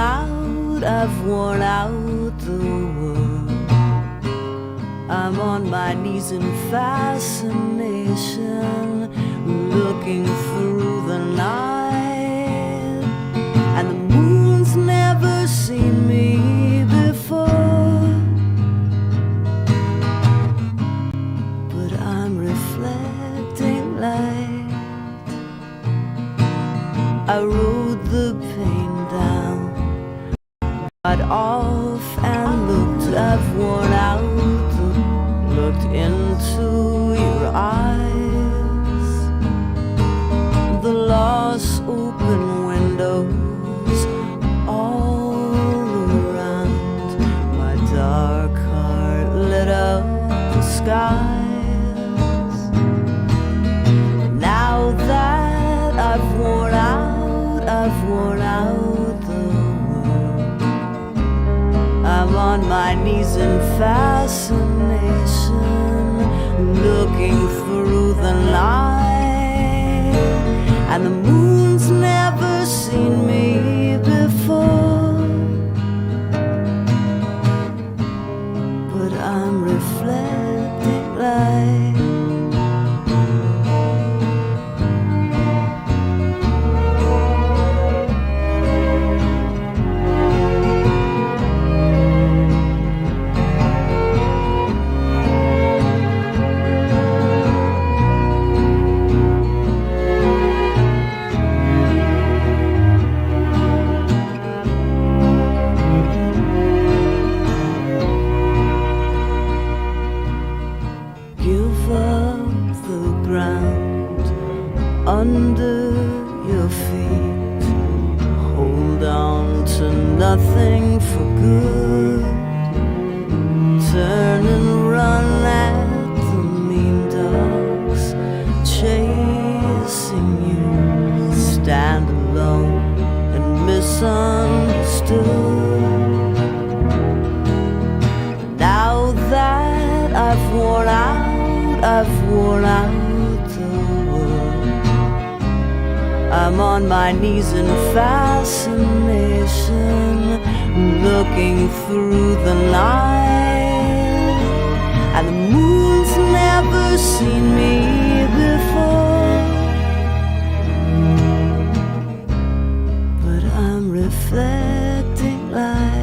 out, I've worn out the world. I'm on my knees in fascination, looking through the night, and the moon's never seen me before. But I'm reflecting light. I rode the pain down, got off and looked. I've worn out, looked into your eyes. The lost open windows all around. My dark heart lit up the skies. Now that I've worn out, I've worn out the world. I'm on my knees in fascination, looking through the night, and the moon's never seen me before. But I'm reflecting light. Under your feet, hold on to nothing for good. Turn and run at the mean dogs chasing you. Stand alone and misunderstood. Now that I've worn out, I've worn out. I'm on my knees in fascination, looking through the night, and the moon's never seen me before. But I'm reflecting light.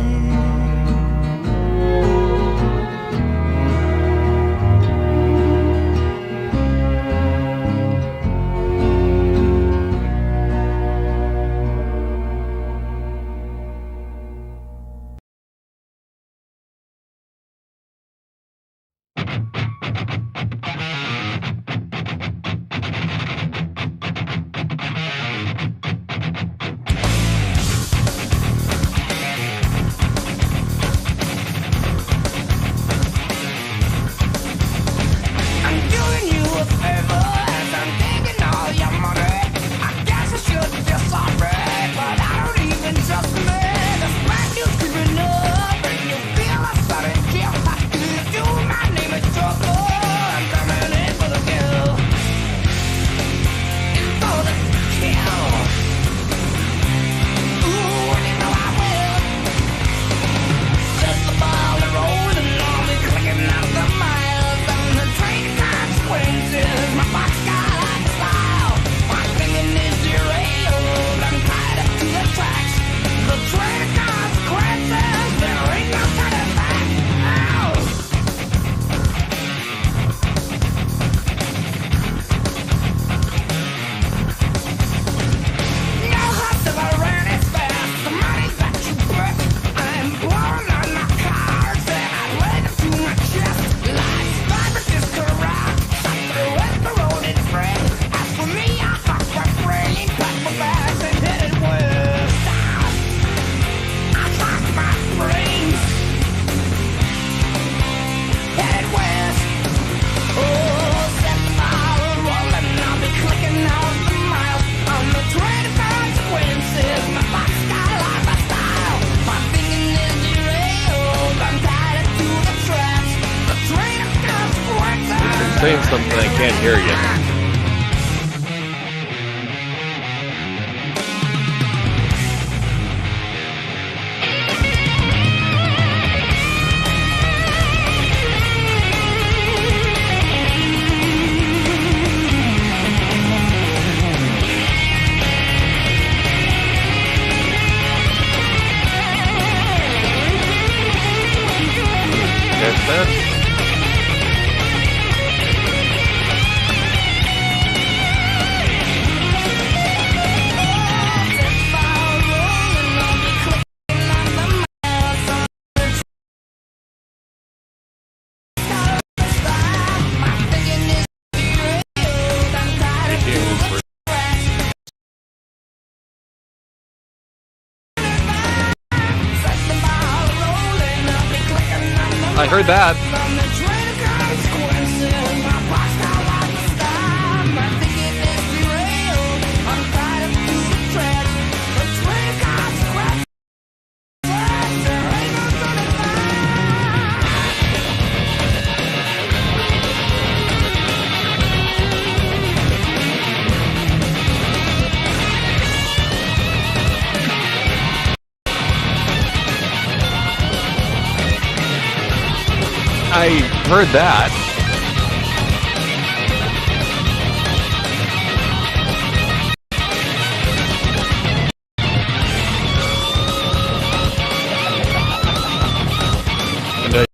saying something, I can't hear you. that? I heard that. I heard that. And I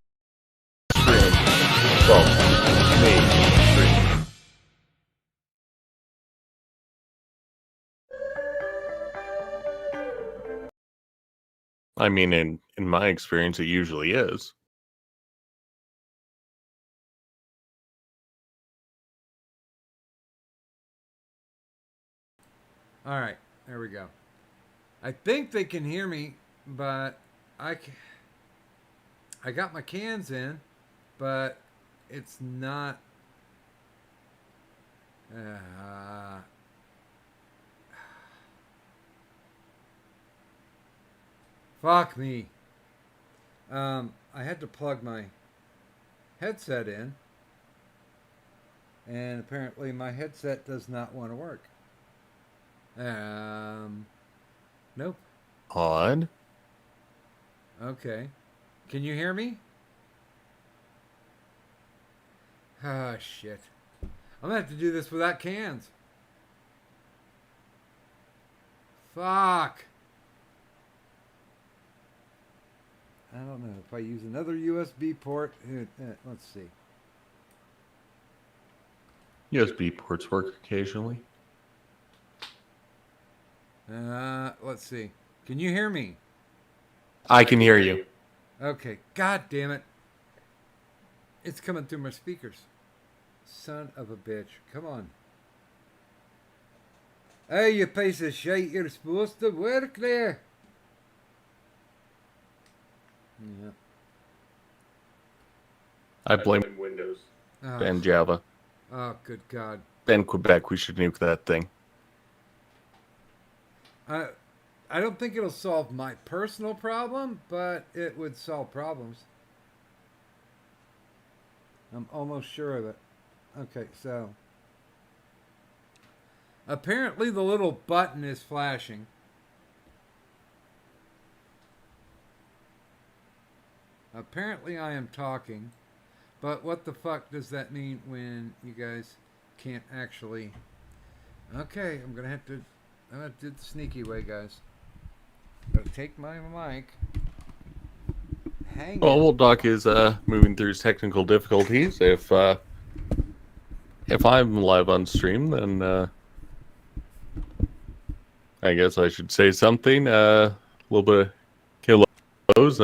stream. Well, me stream. I mean, in my experience, it usually is. All right, there we go. I think they can hear me, but I got my cans in, but it's not. Fuck me. I had to plug my headset in, and apparently my headset does not want to work. Nope. Odd. Okay. Can you hear me? Ah, shit. I'm gonna have to do this without cans. Fuck. I don't know if I use another USB port. Let's see. USB ports work occasionally. Let's see. Can you hear me? I can hear you. Okay. God damn it. It's coming through my speakers. Son of a bitch. Come on. Hey, you piece of shit. You're supposed to work there. Yeah. I blame Windows and Java. Oh, good God. And Quebec, we should nuke that thing. I don't think it'll solve my personal problem, but it would solve problems. I'm almost sure of it. Okay, so apparently the little button is flashing. Apparently I am talking, but what the fuck does that mean when you guys can't actually... Okay, I'm gonna do it the sneaky way, guys. Gotta take my mic. Hang Well, it. Woldoc is moving through his technical difficulties. If I'm live on stream, then I guess I should say something. A little bit of hellos.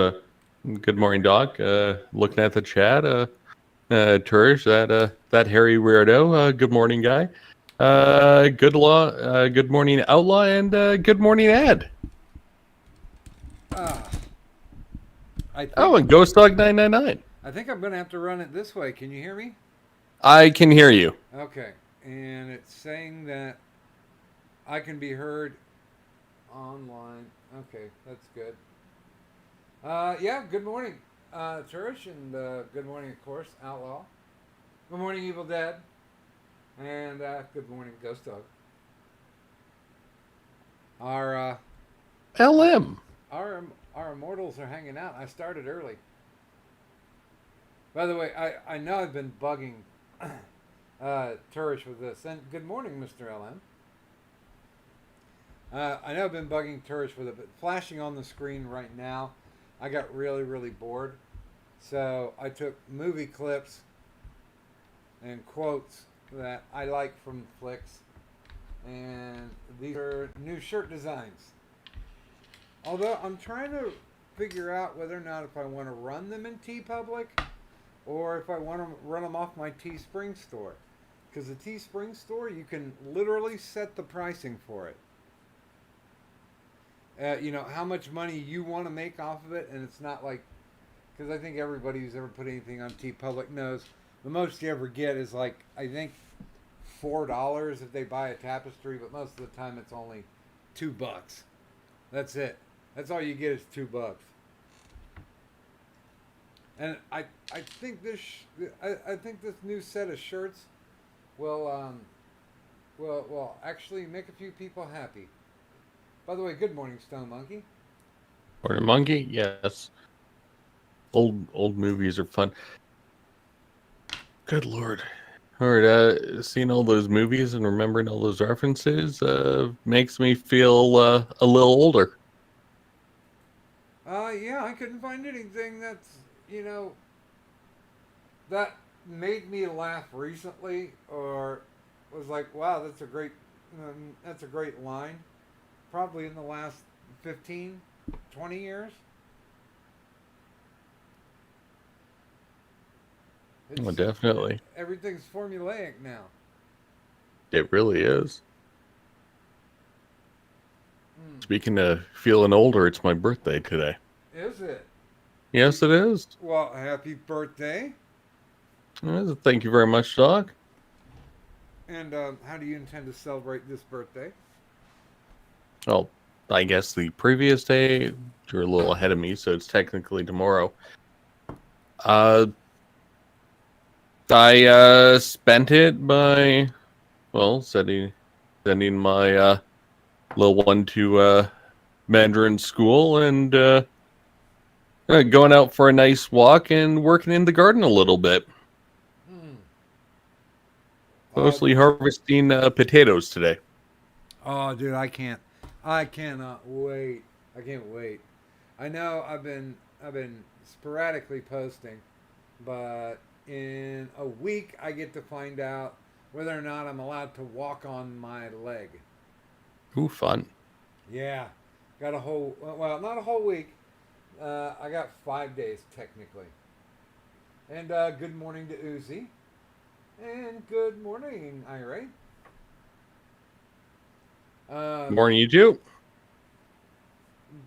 Good morning, Doc. Looking at the chat. Turish, that Harry Weirdo. Good morning, guy. Good morning, Outlaw, and good morning, Ed. And Ghost Dog 999. I think I'm gonna have to run it this way. Can you hear me? I can hear you. Okay, and it's saying that I can be heard online. Okay, that's good. Yeah, good morning, Turish, and good morning, of course, Outlaw. Good morning, Evil Dead, and good morning, Ghost Dog. Our LM. Our immortals are hanging out. I started early. By the way, I know I've been bugging Turish with this. And good morning, Mr. LM. I know I've been bugging Turish with it, but flashing on the screen right now, I got really, really bored. So I took movie clips and quotes that I like from flicks, and these are new shirt designs. Although I'm trying to figure out whether or not if I want to run them in T Public or if I want to run them off my Teespring store. Because the Teespring store, you can literally set the pricing for it. You know, how much money you want to make off of it, and it's not like, because I think everybody who's ever put anything on T Public knows the most you ever get is like, I think $4 if they buy a tapestry, but most of the time it's only $2. That's it. That's all you get is $2. And I think I think this new set of shirts will actually make a few people happy. By the way, good morning, Stone Monkey. Or a monkey? Yes. Old movies are fun. Good lord. Alright, seeing all those movies and remembering all those references makes me feel a little older. Yeah, I couldn't find anything that's that made me laugh recently, or was like, wow, that's a great line. Probably in the last 15, 20 years. Oh, definitely. Everything's formulaic now. It really is. Mm. Speaking of feeling older, it's my birthday today. Is it? Yes, it is. Well, happy birthday. Thank you very much, Doc. And how do you intend to celebrate this birthday? Well, I guess the previous day, you're a little ahead of me, so it's technically tomorrow. I spent it by, well, sending my little one to Mandarin school and going out for a nice walk and working in the garden a little bit. Hmm. Mostly harvesting potatoes today. Oh, dude, I cannot wait. I can't wait. I know I've been sporadically posting, but in a week I get to find out whether or not I'm allowed to walk on my leg. Ooh, fun. Yeah, got a whole, well, not a whole week. I got 5 days technically. And good morning to Uzi. And good morning, Ira. Morning, you too.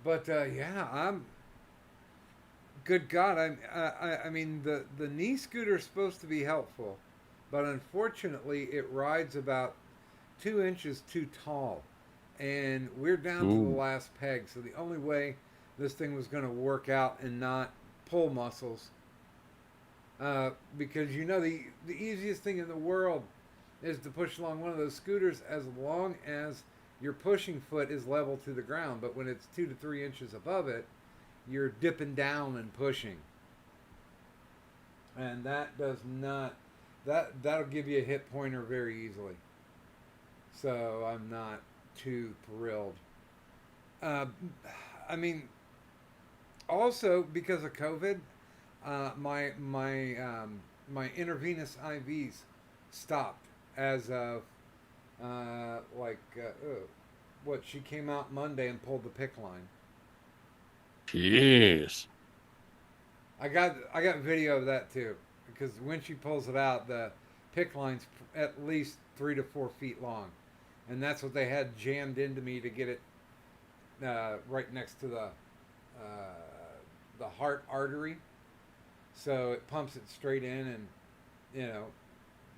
But yeah, I'm. Good God, I mean the knee scooter is supposed to be helpful, but unfortunately it rides about 2 inches too tall, and we're down to the Ooh. last peg. So the only way this thing was going to work out and not pull muscles, because you know the easiest thing in the world is to push along one of those scooters as long as your pushing foot is level to the ground. But when it's 2 to 3 inches above it, you're dipping down and pushing, and that does not that'll give you a hit pointer very easily. So I'm not too thrilled. uh, I mean, also because of COVID, my intravenous IVs stopped as of what, she came out Monday and pulled the PIC line. Jeez. I got video of that too, because when she pulls it out, the PIC line's at least 3 to 4 feet long, and that's what they had jammed into me to get it right next to the heart artery, so it pumps it straight in, and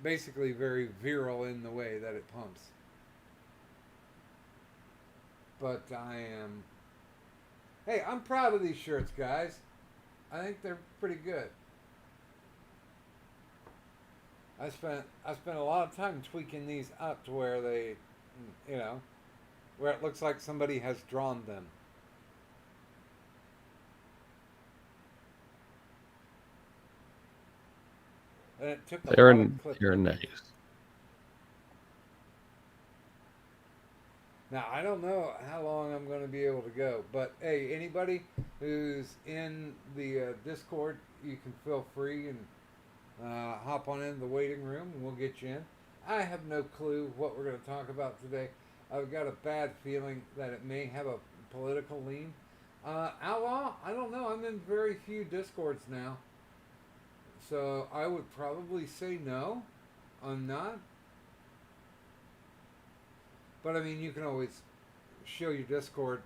basically very virile in the way that it pumps. But hey, I'm proud of these shirts, guys. I think they're pretty good. I spent a lot of time tweaking these up to where they, where it looks like somebody has drawn them. And it took a lot of clipping. They're nice. Now, I don't know how long I'm going to be able to go, but hey, anybody who's in the Discord, you can feel free and hop on into the waiting room and we'll get you in. I have no clue what we're going to talk about today. I've got a bad feeling that it may have a political lean. Outlaw, I don't know. I'm in very few Discords now. So I would probably say no. I'm not. But I mean, you can always show your Discord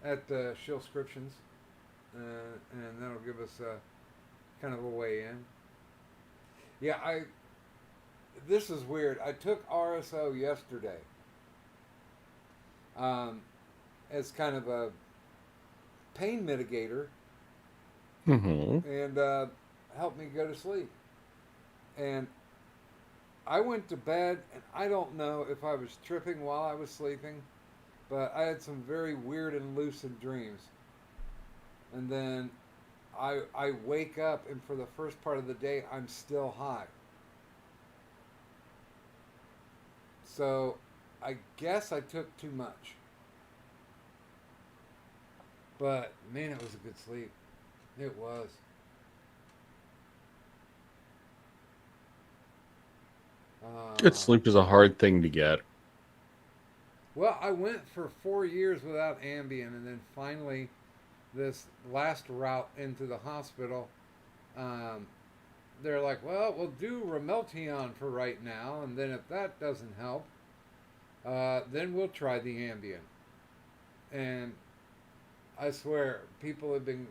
at the Shillscriptions, and that'll give us kind of a way in. Yeah, this is weird. I took RSO yesterday as kind of a pain mitigator Mm-hmm. and helped me go to sleep. And I went to bed, and I don't know if I was tripping while I was sleeping, but I had some very weird and lucid dreams. And then I wake up, and for the first part of the day, I'm still high. So I guess I took too much. But man, it was a good sleep. It was. Good Uh, sleep is a hard thing to get. well, I went for 4 years without Ambien, and then finally, this last route into the hospital, um, they're like, "Well, we'll do Ramelteon for right now, and then if that doesn't help, then we'll try the Ambien." And I swear, people have been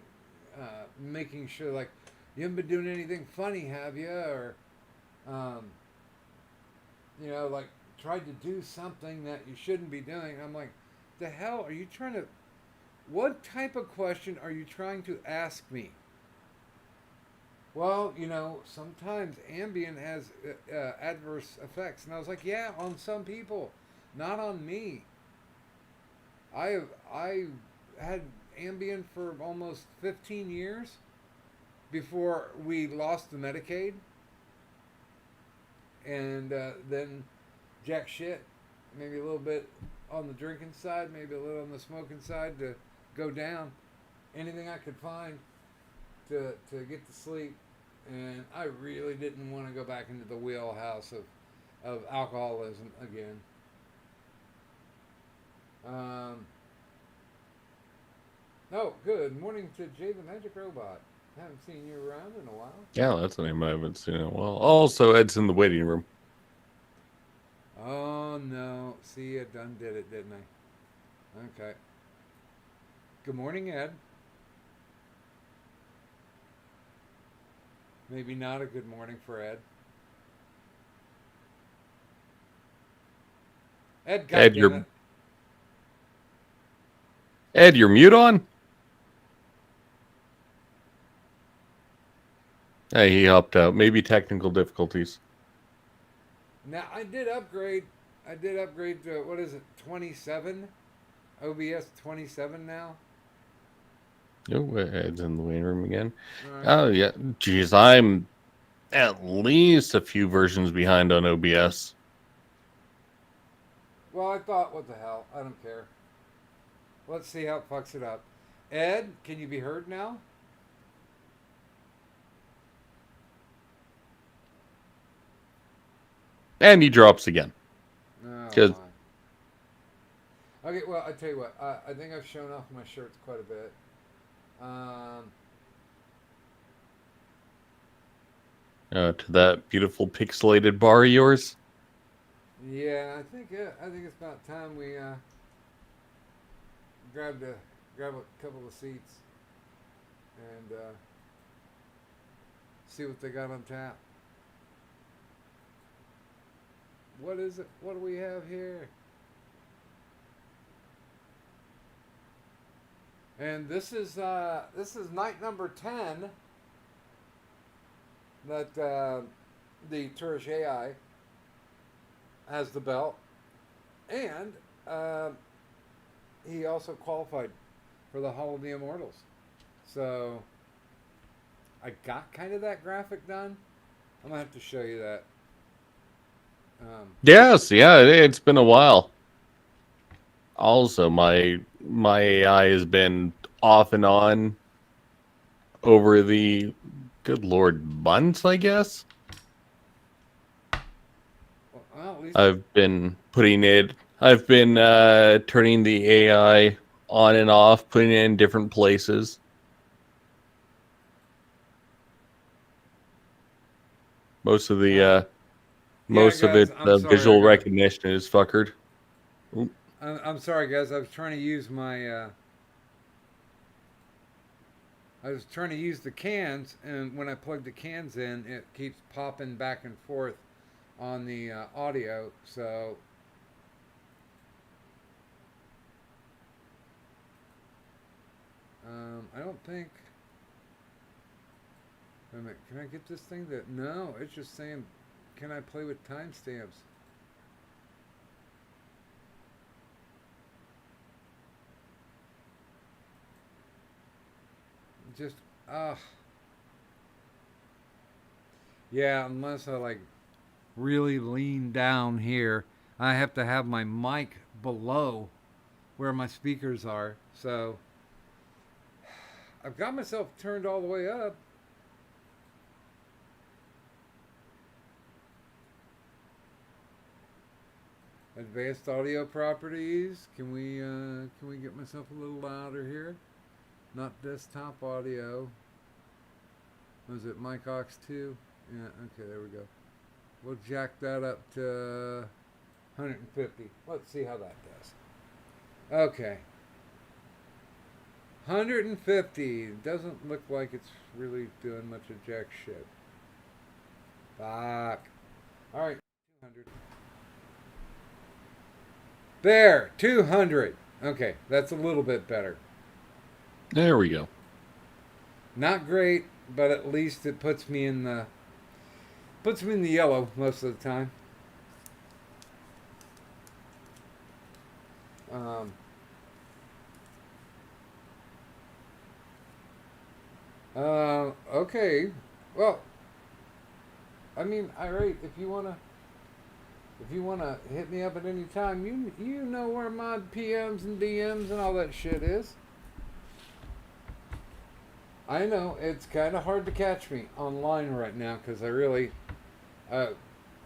making sure, like, you haven't been doing anything funny, have you? Or, um, like, tried to do something that you shouldn't be doing. I'm like, the hell are you trying to? What type of question are you trying to ask me? Well, sometimes Ambien has adverse effects, and I was like, yeah, on some people, not on me. I had Ambien for almost 15 years before we lost the Medicaid, and then jack shit, maybe a little bit on the drinking side, maybe a little on the smoking side to go down. Anything I could find to get to sleep, and I really didn't want to go back into the wheelhouse of alcoholism again. Oh, good morning to Jay the Magic Robot. Haven't seen you around in a while. Yeah, that's the name I haven't seen in a while. Also, Ed's in the waiting room. Oh no! See, I done did it, didn't I? Okay. Good morning, Ed. Maybe not a good morning for Ed. Ed, Ed, goddammit. Ed, your mute on? Hey, he hopped out. Maybe technical difficulties. Now I did upgrade. I did upgrade to what is it? 27, OBS 27 now. Oh, Ed's in the waiting room again. All right. Oh, yeah. Geez, I'm at least a few versions behind on OBS. Well, I thought, what the hell? I don't care. Let's see how it fucks it up. Ed, can you be heard now? And he drops again. No. 'Cause- Okay, well, I tell you what. I think I've shown off my shirts quite a bit. To that beautiful pixelated bar of yours. Yeah, I think it's about time we grab a couple of seats and see what they got on tap. What is it? What do we have here? And this is night number 10 that the Turish AI has the belt, and he also qualified for the Hall of the Immortals. So I got kind of that graphic done. I'm gonna have to show you that. Yes, yeah, it's been a while. Also, my AI has been off and on over the good lord months, I guess. Well, at least I've been turning the AI on and off, putting it in different places. Most of the yeah, most of guys. it I'm sorry. visual recognition is fuckered. Oop. I'm sorry, guys. I was trying to use my. I was trying to use the cans, and when I plug the cans in, it keeps popping back and forth on the audio. So I don't think. Wait a minute, can I get this thing to? No, it's just saying, can I play with timestamps? Just yeah, unless I like really lean down here, I have to have my mic below where my speakers are. So I've got myself turned all the way up. Advanced audio properties. Can we get myself a little louder here? Not desktop audio. Was it mic aux 2? Yeah, okay, there we go. We'll jack that up to 150. Let's see how that does. Okay. 150. Doesn't look like it's really doing much of jack shit. Fuck. Alright, 200. There, 200. Okay, that's a little bit better. There we go. Not great, but at least it puts me in the yellow most of the time. Okay. Well, I mean, alright, if you wanna hit me up at any time, you know where my PMs and DMs and all that shit is. I know it's kind of hard to catch me online right now because I really,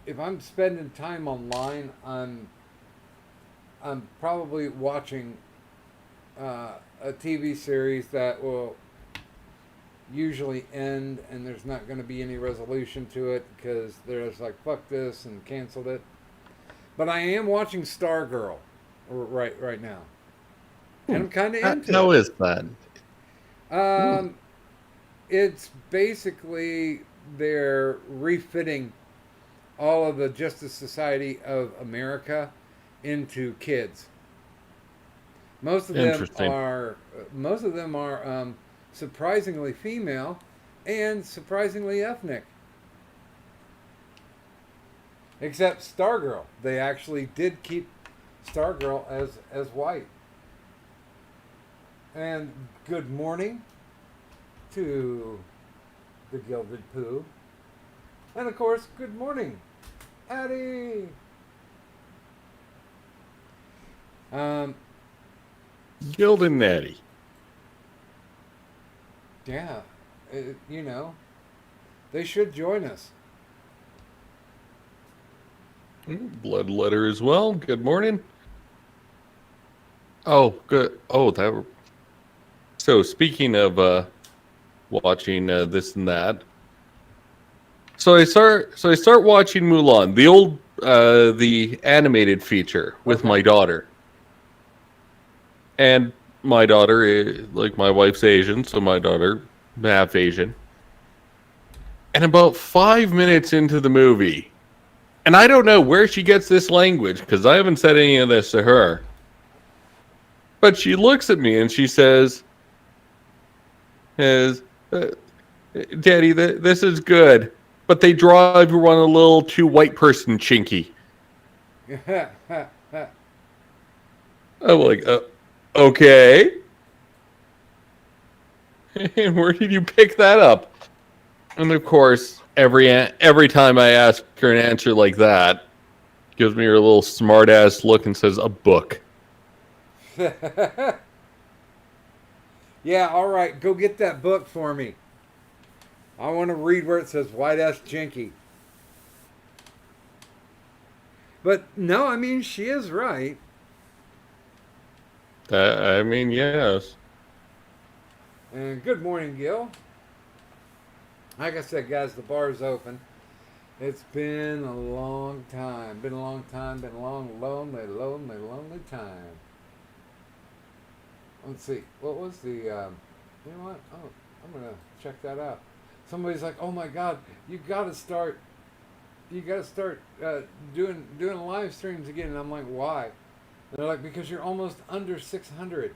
if I'm spending time online, I'm probably watching a TV series that will usually end and there's not going to be any resolution to it because they're just like fuck this and canceled it. But I am watching Stargirl right now, and I'm kind of into How it. is that? It's basically they're refitting all of the Justice Society of America into kids. Most of them Interesting. are surprisingly female and surprisingly ethnic. Except Stargirl. They actually did keep Stargirl as white. And good morning to the Gilded Pooh. And of course, good morning, Addie. Gildan Natty. Yeah, they should join us. Blood letter as well. Good morning. Oh, good. Oh, that. So speaking of watching this and that, so I start watching Mulan, the animated feature with Okay. my daughter, and my daughter is like my wife's Asian, so my daughter half Asian, and about 5 minutes into the movie. And I don't know where she gets this language because I haven't said any of this to her. But she looks at me and she says, "Daddy, this is good, but they draw everyone a little too white person chinky." I'm like, okay. And where did you pick that up? And of course, every time I ask her an answer like that, gives me her little smart ass look and says, "A book." Yeah, all right. Go get that book for me. I want to read where it says white ass Jinky. But no, I mean, she is right. I mean, yes. And good morning, Gil. Like I said, guys, the bar is open. It's been a long time. Been a long time. Been a long, lonely, lonely, lonely time. Let's see. What was the? You know what? Oh, I'm gonna check that out. Somebody's like, "Oh my God, you gotta start. You gotta start doing live streams again." And I'm like, "Why?" And they're like, "Because you're almost under 600."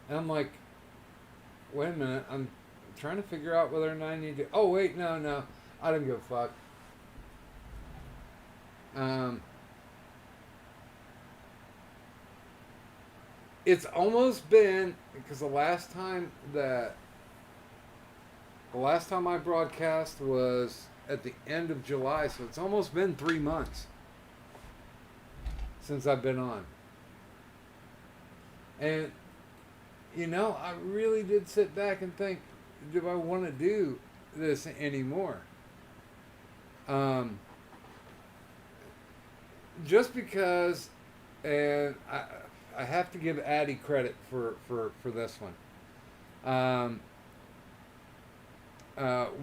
And I'm like, "Wait a minute. I'm trying to figure out whether or not I need to." Oh wait, no. I don't give a fuck. It's almost been because the last time I broadcast was at the end of July, so it's almost been 3 months since I've been on. And I really did sit back and think, do I want to do this anymore? Just because, and I have to give Addie credit for this one.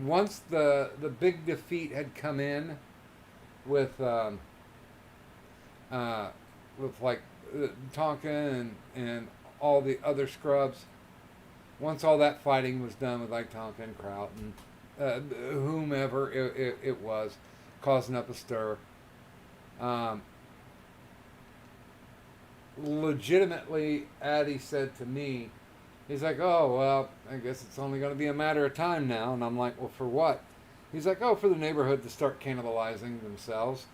Once the big defeat had come in with like Tonka and all the other scrubs, once all that fighting was done with like Tonka and Kraut and whomever it was, causing up a stir. Legitimately, Addie said to me, he's like, "Oh, well, I guess it's only going to be a matter of time now." And I'm like, "Well, for what?" He's like, "Oh, for the neighborhood to start cannibalizing themselves."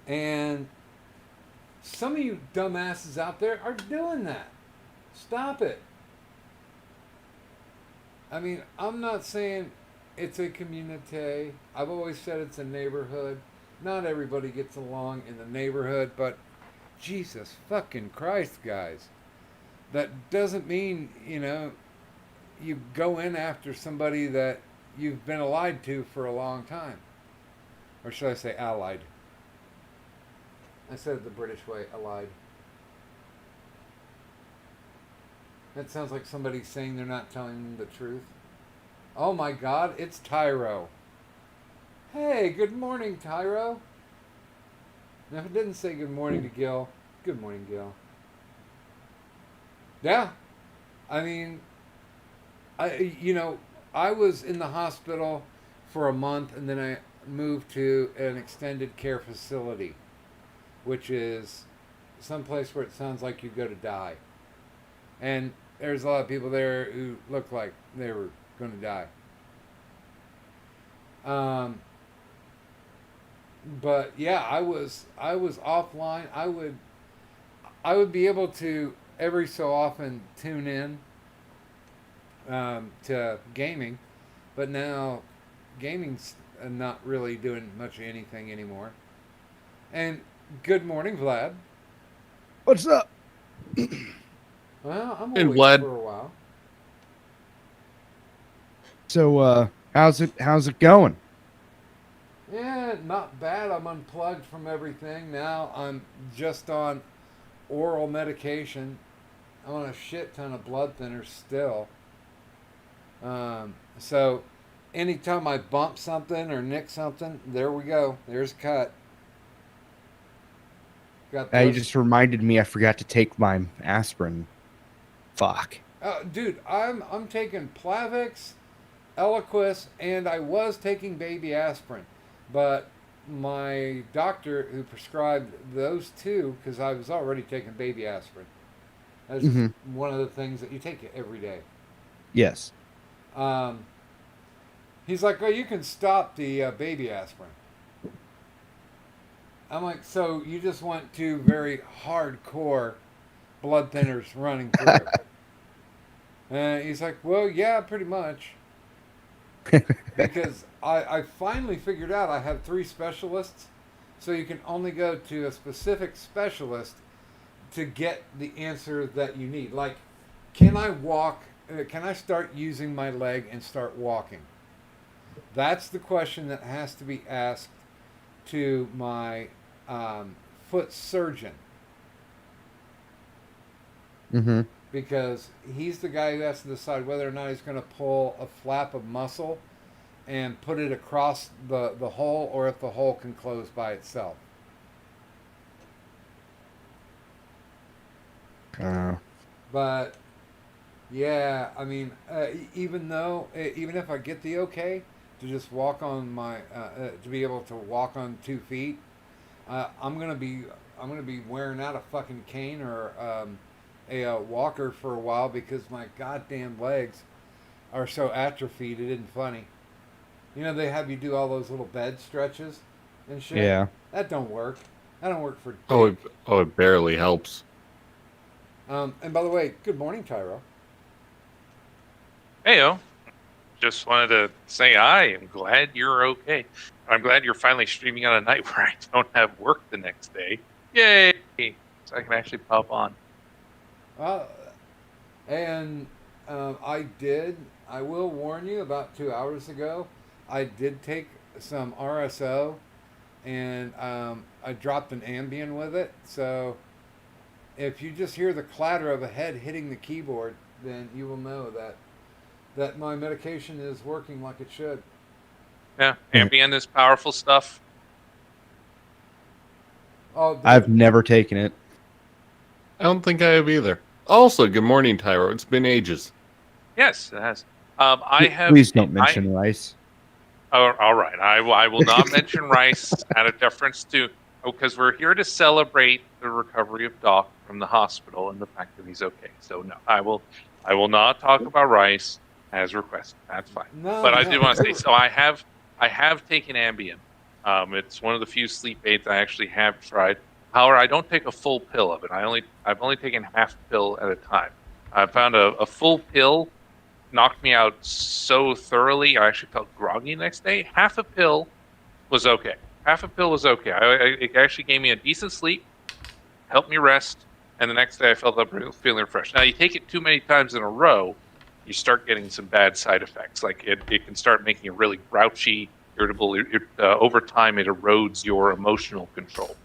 And some of you dumbasses out there are doing that. Stop it. I mean, I'm not saying it's a community. I've always said it's a neighborhood. Not everybody gets along in the neighborhood, but Jesus fucking Christ, guys. That doesn't mean, you go in after somebody that you've been allied to for a long time. Or should I say allied? I said it the British way, allied. That sounds like somebody saying they're not telling the truth. Oh my God, it's Tyro. Hey, good morning, Tyro. Now, if it didn't say good morning to Gil, good morning, Gil. Yeah, I mean, I was in the hospital for a month, and then I moved to an extended care facility, which is someplace where it sounds like you go to die. And there's a lot of people there who look like they were going to die. But yeah, I was offline. I would be able to every so often tune in to gaming, but now gaming's not really doing much of anything anymore. And good morning, Vlad. What's up? Well, I'm And awake Vlad- for a while. So, how's it going? Yeah, not bad. I'm unplugged from everything now. I'm just on oral medication. I'm on a shit ton of blood thinners still. So anytime I bump something or nick something, there we go. There's a cut. Got You those- just reminded me I forgot to take my aspirin. Fuck. Dude, I'm taking Plavix, Eliquis, and I was taking baby aspirin, but my doctor who prescribed those two, because I was already taking baby aspirin. That's Mhm. one of the things that you take every day. Yes. He's like, "Oh, you can stop the baby aspirin." I'm like, "So you just want two very hardcore blood thinners running through?" And he's like, "Well, yeah, pretty much." Because I finally figured out I have 3 specialists, so you can only go to a specific specialist to get the answer that you need. Like, can I walk? Can I start using my leg and start walking? That's the question that has to be asked to my foot surgeon, Mm-hmm. because he's the guy who has to decide whether or not he's going to pull a flap of muscle and put it across the hole, or if the hole can close by itself. But yeah, I mean, even if I get the okay to just walk on my to be able to walk on 2 feet, I'm gonna be wearing out a fucking cane or a walker for a while, because my goddamn legs are so atrophied. It isn't funny. You know, they have you do all those little bed stretches and shit. Yeah. That don't work. That don't work for. It barely helps. And by the way, good morning, Tyro. Heyo. Just wanted to say I am glad you're okay. I'm glad you're finally streaming on a night where I don't have work the next day. Yay! So I can actually pop on. And I will warn you, about 2 hours ago, I did take some RSO, and I dropped an Ambien with it. So if you just hear the clatter of a head hitting the keyboard, then you will know that my medication is working like it should. Yeah, Ambien is powerful stuff. Oh, I've never taken it. I don't think I have either. Also, good morning, Tyro. It's been ages. Yes, it has. I have. Please don't mention rice. Oh, all right. I will not mention rice out of deference to, because we're here to celebrate the recovery of Doc from the hospital and the fact that he's okay. So no, I will not talk about rice as requested. That's fine. No, But I no. do want to say, so I have taken Ambien. It's one of the few sleep aids I actually have tried. However, I don't take a full pill of it. I've only taken half a pill at a time. I found a full pill knocked me out so thoroughly, I actually felt groggy the next day. Half a pill was okay. It actually gave me a decent sleep, helped me rest, and the next day I felt up feeling refreshed. Now, you take it too many times in a row, you start getting some bad side effects. Like it can start making you really grouchy, irritable. Over time, it erodes your emotional control.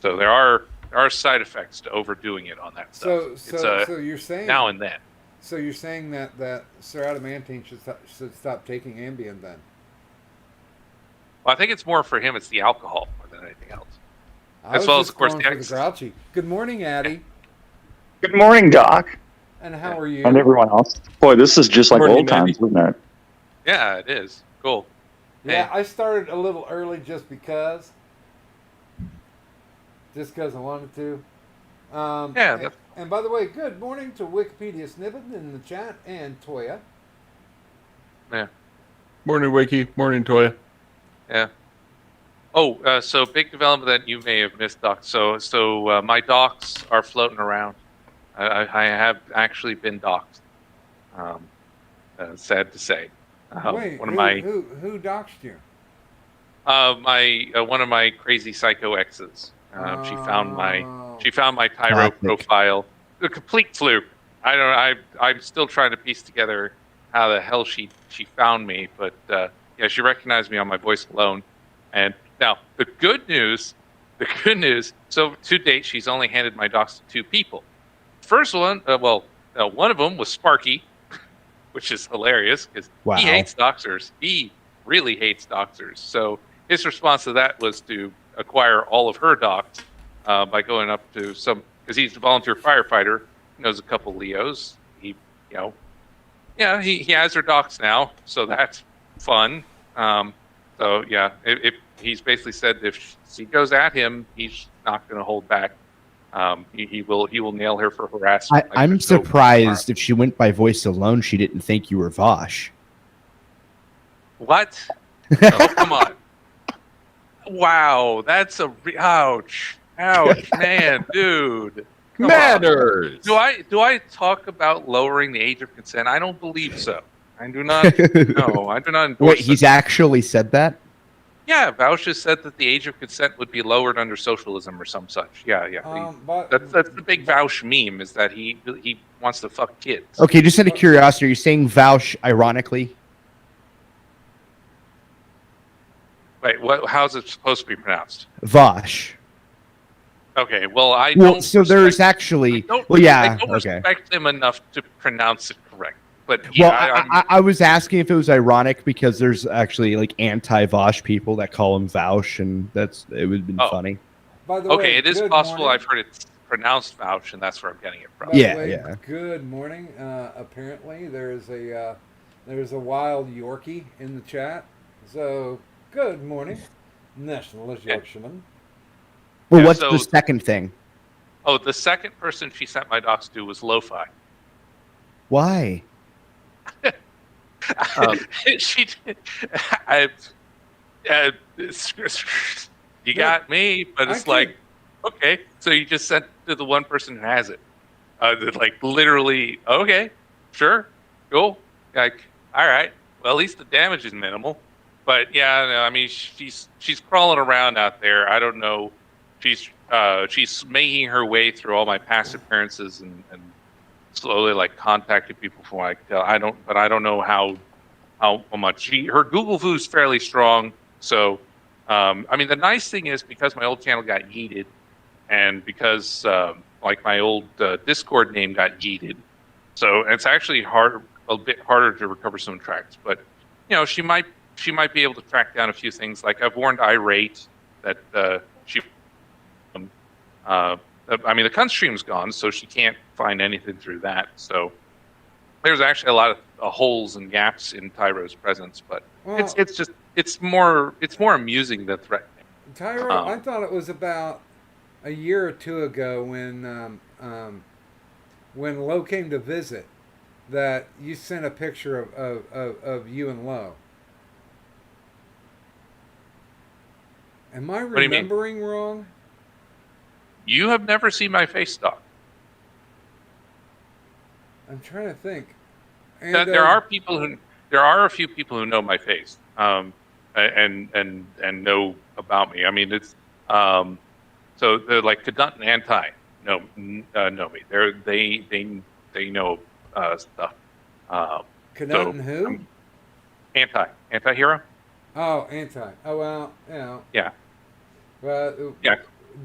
So there are side effects to overdoing it on that stuff. So you're saying now and then. So you're saying that Sir Adamantine should stop taking Ambien then? Well, I think it's more for him. It's the alcohol more than anything else. I was well as, just of course, going the for the grouchy. Good morning, Addy. Good morning, Doc, And how are you? and everyone else. Boy, this is just like Morning, old times, isn't it? Yeah, it is. Cool. Yeah, Hey. I started a little early just because I wanted to. Yeah. And by the way, good morning to Wikipedia Snippet in the chat and Toya. Morning, Wiki. Morning, Toya. Yeah. Oh, so big development that you may have missed, Doc. So my docs are floating around. I have actually been doxed. Sad to say. Wait, one of my who doxed you? one of my crazy psycho exes. She found my Tyro Classic. profile. A complete fluke. I'm still trying to piece together how the hell she found me, but yeah, she recognized me on my voice alone. And now the good news. So to date, she's only handed my docs to 2 people. First one, one of them was Sparky, which is hilarious because Wow. he hates doxers. He really hates doxers. So his response to that was to acquire all of her docs by going up to some, because he's a volunteer firefighter, knows a couple Leos. He has her docs now, so that's fun. So yeah, if he's basically said if she goes at him, he's not going to hold back. He will nail her for harassment. I'm surprised if she went by voice alone, she didn't think you were Vosh. What? Oh, come on. Wow, that's ouch, man, dude. Come on. Manners. Do I talk about lowering the age of consent? I don't believe so. I do not. No, I do not endorse. Wait, he's actually said that? Yeah, Vaush has said that the age of consent would be lowered under socialism or some such. Yeah. But That's the big Vaush meme, is that he wants to fuck kids. Okay, just out of curiosity, are you saying Vouch ironically? Wait, what? How's it supposed to be pronounced? Vosh. Okay, well, I Well, don't. so there's respect- actually. I don't- Well, yeah, I don't okay. respect him enough to pronounce it correct. But yeah, Well, I was asking if it was ironic because there's actually like anti-Vosh people that call him Vouch, and it would have been Oh. funny. by the way, okay, it is good possible. morning. I've heard it pronounced Vouch, and that's where I'm getting it from. By the Yeah, way, yeah. Good morning. Apparently, there's a wild Yorkie in the chat. So, good morning, nationalist Yeah. Yorkshireman. Well, Yeah, what's so- the second thing? Oh, the second person she sent my docs to was Lo-Fi. Why? She did. I, you got me, but it's I like, okay, so you just sent to the one person who has it. Like literally, okay, sure, cool. Like, all right. Well, at least the damage is minimal. But yeah, no, I mean, she's crawling around out there. I don't know. She's making her way through all my past appearances and slowly like contacting people for like I don't know how much her Google View is fairly strong. So I mean, the nice thing is because my old channel got yeeted, and because like my old Discord name got yeeted, so it's actually a bit harder to recover some tracks. But you know, she might be able to track down a few things. Like I've warned Irate that she. I mean, the cunt stream's gone, so she can't find anything through that. So there's actually a lot of holes and gaps in Tyro's presence, but Well, it's more amusing than threatening. Tyro, I thought it was about a year or two ago when Lo came to visit that you sent a picture of you and Lo. Am I do you mean? remembering wrong? You have never seen my face, Doc. I'm trying to think. And, There are a few people who know my face, and know about me. I mean, it's so they're like Kadut and Anti know me. They know stuff. Cadet and who? Anti-hero. Oh, anti. Oh well, you know. Yeah. Well, Yeah.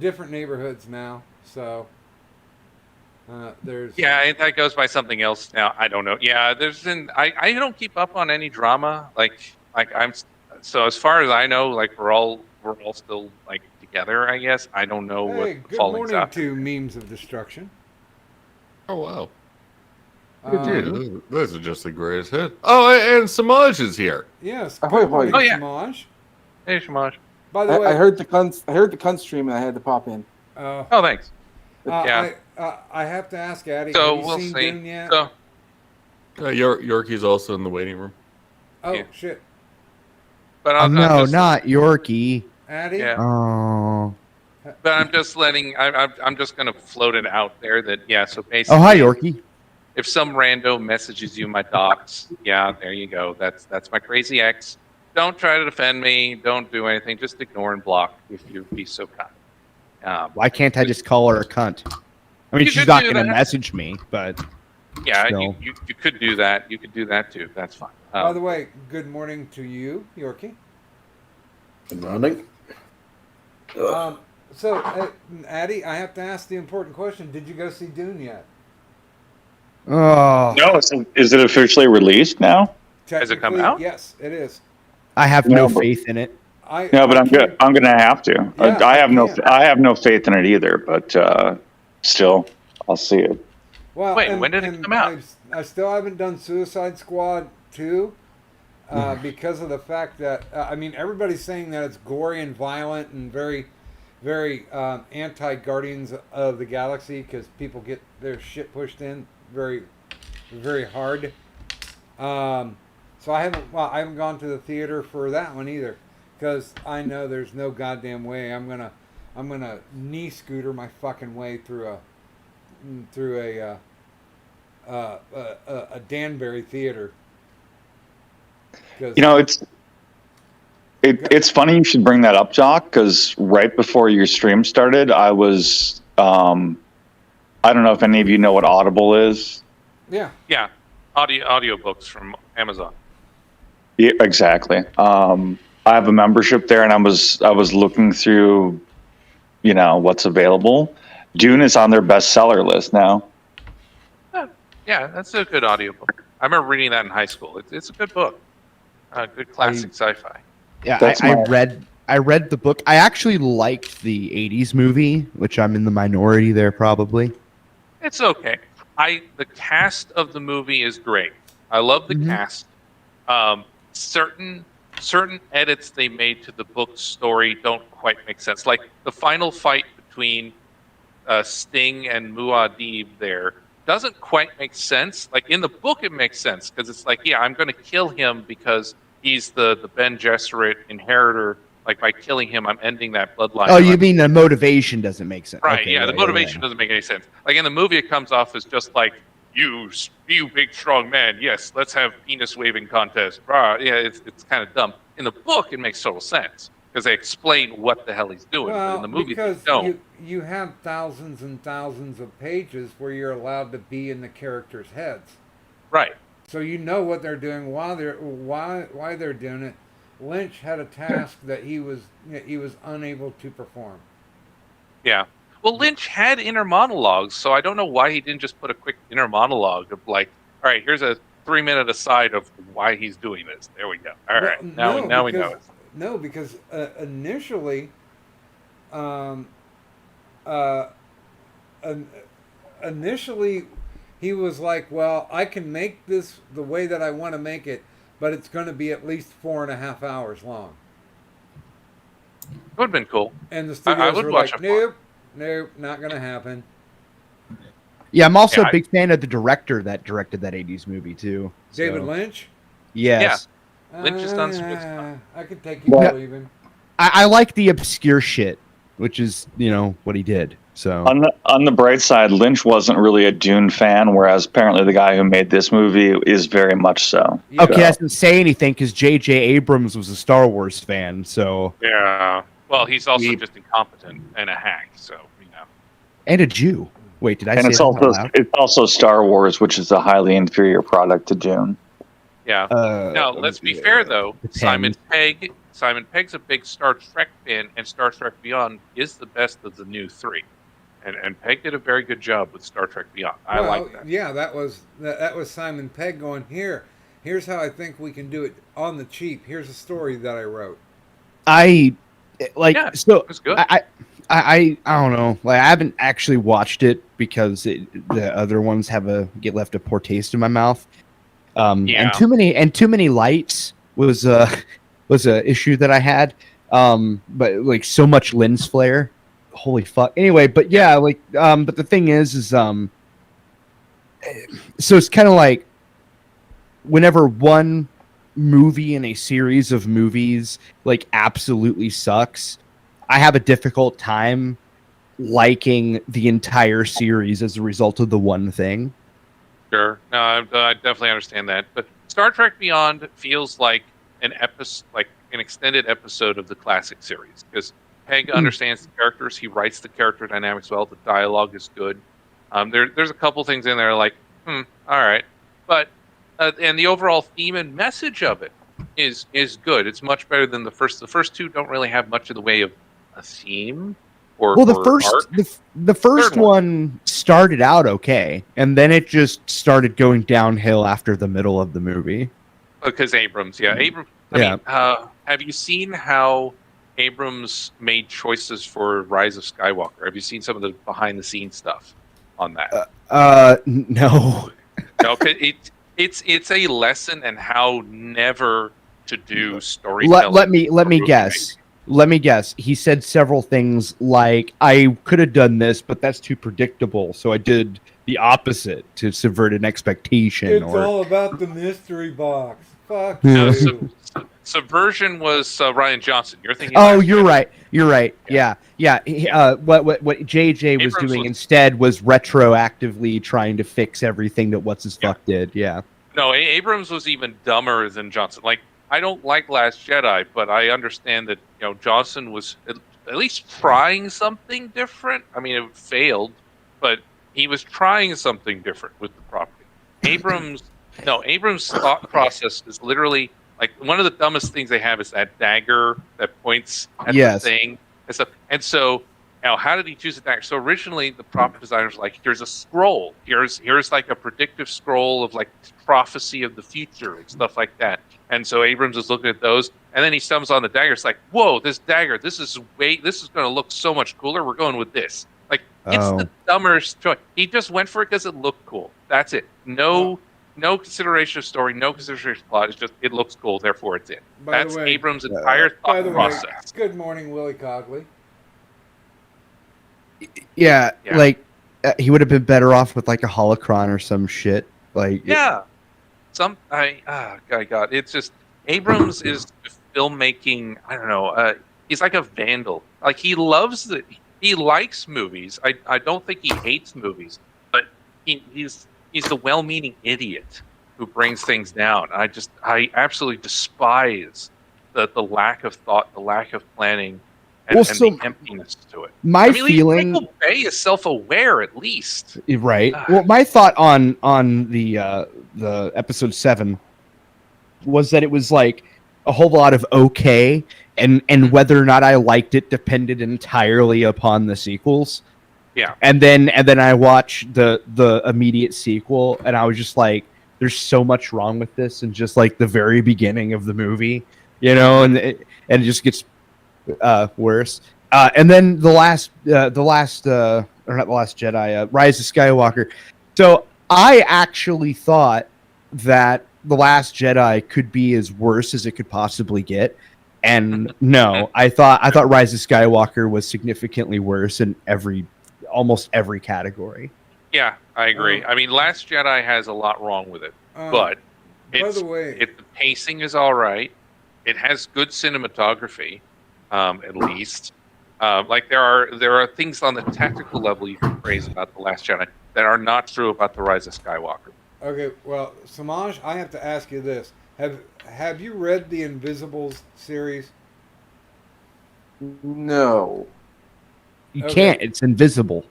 different neighborhoods now, so there's. Yeah, Anti goes by something else now. I don't know. Yeah, I don't keep up on any drama. Like I'm. So as far as I know, like we're all still like together. I guess I don't know Hey, what good falling's morning out. to memes of destruction. Oh wow. Um, Dude, this is just the greatest hit. Oh, and Samaj is here. Yes. Ahoy, Good morning, ahoy. Oh, yeah. Samaj. Hey, Shamash. By the way, I heard the cunt stream and I had to pop in. Oh, thanks. Yeah. I have to ask Addie. So have you we'll seen see. Dune yet? So Yorkie's also in the waiting room. Oh yeah. shit, but Oh, I'm no, just, not Yorkie. Addie. Yeah. Oh. But I'm just letting. I'm just gonna float it out there that yeah. So basically, Oh, hi, Yorkie. if some rando messages you my docs, yeah, there you go. That's my crazy ex. Don't try to defend me. Don't do anything. Just ignore and block if you'd be so kind. Why can't I just call her a cunt? I mean, You she's could not do going to that. message me, but Yeah, So- you could do that. You could do that too. That's fine. By the way, good morning to you, Yorkie. Good morning. So, Addie, I have to ask the important question: did you go see Dune yet? oh, No, is it officially released now? Has it come Technically, out? Yes, it is. I have No, no but- faith in it. No, but I'm good. I'm gonna have to. Yeah, I have no. yeah. I have no faith in it either. But still, I'll see it. Well, Wait, when did it come out? I still haven't done Suicide Squad 2 because of the fact that I mean everybody's saying that it's gory and violent and very, very anti Guardians of the Galaxy because people get their shit pushed in very, very hard. So I haven't gone to the theater for that one either because I know there's no goddamn way I'm gonna knee scooter my fucking way through a Danbury theater. 'Cause- You know, it's funny you should bring that up, Jock, because right before your stream started, I was I don't know if any of you know what Audible is. yeah. Yeah, audiobooks from Amazon. Yeah, exactly. I have a membership there, and I was looking through, what's available. Dune is on their bestseller list now. Yeah, that's a good audiobook. I remember reading that in high school. It's a good book. Good classic sci-fi. Yeah, That's I my- read the book. I actually liked the '80s movie, which I'm in the minority there probably. It's okay. The cast of the movie is great. I love the Mhm. cast. Certain edits they made to the book story don't quite make sense. Like the final fight between Sting and Muad'Dib there doesn't quite make sense. Like in the book, it makes sense because it's like, yeah, I'm going to kill him because he's the Ben Gesserit inheritor. Like by killing him, I'm ending that bloodline. Oh, you mean the motivation doesn't make sense? Right, Okay, yeah, the motivation doesn't make any sense. Like in the movie, it comes off as just like, you big strong man, yes, let's have penis waving contest. Rah. Yeah, it's kind of dumb. In the book, it makes total sense because they explain what the hell he's doing. But Well, in the movie, they because don't. you have thousands and thousands of pages where you're allowed to be in the characters' heads, Right. so you know what they're doing, why they're doing it. Lynch had a task that he was unable to perform. Yeah. Well, Lynch had inner monologues, so I don't know why he didn't just put a quick inner monologue of like, all right, here's a 3-minute aside of why he's doing this. There we go. All right, Well, now we know it. No, because initially, initially, he was like, "Well, I can make this the way that I want to make it, but it's going to be at least 4.5 hours long." It would have been cool. And the I studios would were watch like, it more. "Nope, not going to happen." Yeah, I'm also Yeah, a big fan of the director that directed that '80s movie too. David so- Lynch. Yes. Lynch has done some good stuff. I could take you Yeah. to leave him. I like the obscure shit, which is what he did. So On the bright side, Lynch wasn't really a Dune fan, whereas apparently the guy who made this movie is very much so. Yeah. okay, that doesn't say anything because J.J. Abrams was a Star Wars fan. So Yeah. Well, he's also just incompetent and a hack, so and a Jew. Wait, did I And say it's that out loud? also Star Wars, which is a highly inferior product to Dune. Yeah. Now, let's be fair though. depends. Simon Pegg's a big Star Trek fan, and Star Trek Beyond is the best of the new three. And Pegg did a very good job with Star Trek Beyond. I like that. Yeah, that was Simon Pegg going here. Here's how I think we can do it on the cheap. Here's a story that I wrote. I like Yeah, so. It was good. I don't know. Like I haven't actually watched it because the other ones get left a poor taste in my mouth. Yeah. And too many lights was a issue that I had. But like so much lens flare. Holy fuck. Anyway, but yeah, like but the thing is so it's kind of like whenever one movie in a series of movies like absolutely sucks, I have a difficult time liking the entire series as a result of the one thing. Sure. No, I definitely understand that. But Star Trek Beyond feels like an episode, like an extended episode of the classic series, because Pegg understands the characters. He writes the character dynamics well. The dialogue is good. There's a couple things in there like, all right, but and the overall theme and message of it is good. It's much better than the first. The first two don't really have much of the way of a theme or Well, the or first arc. the first Third one started out okay, and then it just started going downhill after the middle of the movie. Because Abrams, yeah, Abrams. I Yeah. mean, have you seen how Abrams made choices for Rise of Skywalker? Have you seen some of the behind-the-scenes stuff on that? No. No, 'cause it's a lesson in how never to do storytelling. Let me or movie guess. Let me guess. He said several things like, I could have done this, but that's too predictable. So I did the opposite to subvert an expectation. It's or all about the mystery box. Fuck No, you. Subversion was Ryan Johnson. You're thinking. Oh, last you're minute. right. You're right. Yeah. What JJ was Abrams doing was- instead was retroactively trying to fix everything that What's His Fuck did. Yeah. No, Abrams was even dumber than Johnson. Like, I don't like Last Jedi, but I understand that Johnson was at least trying something different. I mean, it failed, but he was trying something different with the property. Abrams thought process is literally like one of the dumbest things they have is that dagger that points at Yes. the thing and stuff. And so now, how did he choose a dagger? So originally, the prop designers were like, here's a scroll. Here's like a predictive scroll of like prophecy of the future and stuff like that. And so Abrams is looking at those, and then he stumbles on the dagger. It's like, whoa, this dagger, this is going to look so much cooler. We're going with this. Like, it's the dumbest choice. He just went for it because it looked cool. That's it. No consideration of story, no consideration of plot. It's just, it looks cool, therefore it's in. By the That's way- Abrams' entire By thought the way, process. good morning, Willie Cogley. Yeah, Yeah. like he would have been better off with like a holocron or some shit. Like, Yeah. God, it's just Abrams is filmmaking. I don't know. He's like a vandal. Like he likes movies. I don't think he hates movies, but he's the well-meaning idiot who brings things down. I absolutely despise the lack of thought, the lack of planning, and, Well, and so the emptiness to it. my I mean, feeling, Michael Bay is self-aware at least. right? Well, my thought on the episode 7 was that it was like a whole lot of okay, and whether or not I liked it depended entirely upon the sequels. Yeah. And then I watched the immediate sequel, and I was just like, there's so much wrong with this, and just like the very beginning of the movie, and it just gets worse. And then the last or not the Last Jedi, Rise of Skywalker. So I actually thought that the Last Jedi could be as worse as it could possibly get, and no, I thought Rise of Skywalker was significantly worse in almost every category. Yeah, I agree. I mean, Last Jedi has a lot wrong with it, but by the way, the pacing is all right. It has good cinematography, at least. Like there are things on the technical level you can praise about the Last Jedi that are not true about the Rise of Skywalker. okay, well, Samaj, I have to ask you this: Have you read the Invisibles series? No. You Okay. can't; it's invisible.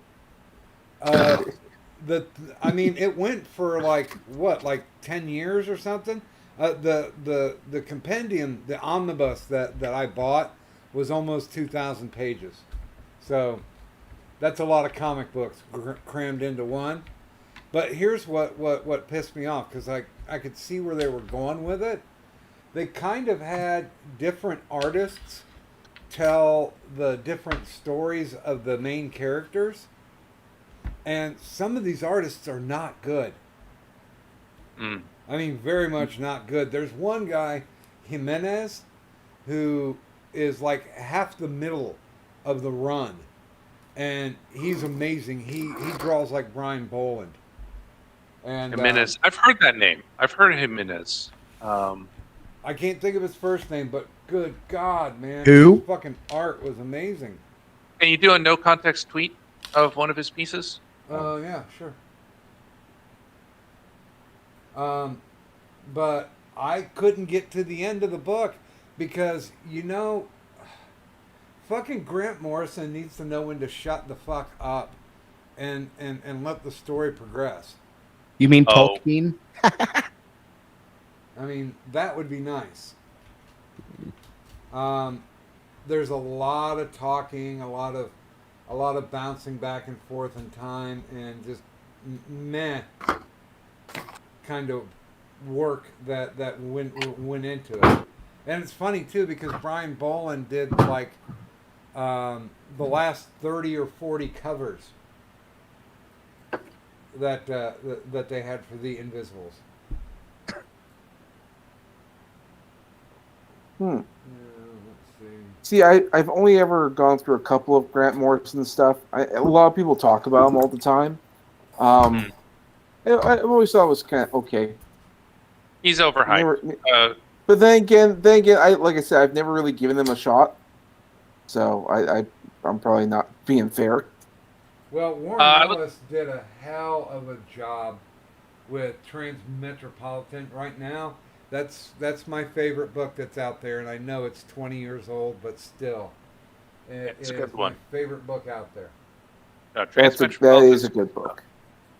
I mean, it went for like 10 years or something. The compendium, the omnibus that I bought was almost 2,000 pages. So that's a lot of comic books crammed into one. But here's what pissed me off, because I could see where they were going with it. They kind of had different artists tell the different stories of the main characters. And some of these artists are not good. Mm. I mean, very much not good. There's one guy, Jimenez, who is like half the middle of the run. And he's amazing. He draws like Brian Boland. And Jimenez. I've heard that name. I've heard of Jimenez. I can't think of his first name, but good God, man. Who? His fucking art was amazing. Can you do a no context tweet of one of his pieces? Yeah, sure. But I couldn't get to the end of the book because, fucking Grant Morrison needs to know when to shut the fuck up and let the story progress. You mean Oh. Tolkien? I mean, that would be nice. There's a lot of talking, a lot of bouncing back and forth in time, and just meh kind of work that went into it. And it's funny too because Brian Boland did like the last 30 or 40 covers that they had for the Invisibles. Hmm. Let's see. See, I've only ever gone through a couple of Grant Morrison stuff. A lot of people talk about him all the time. I've always thought it was kind of okay. He's overhyped. Never- but then again, like I said, I've never really given them a shot. So I'm probably not being fair. Well, Warren Ellis did a hell of a job with Transmetropolitan right now. That's my favorite book that's out there, and I know it's 20 years old, but still, It's a is good my one. favorite book out there. That is Transmetropolitan's a good book.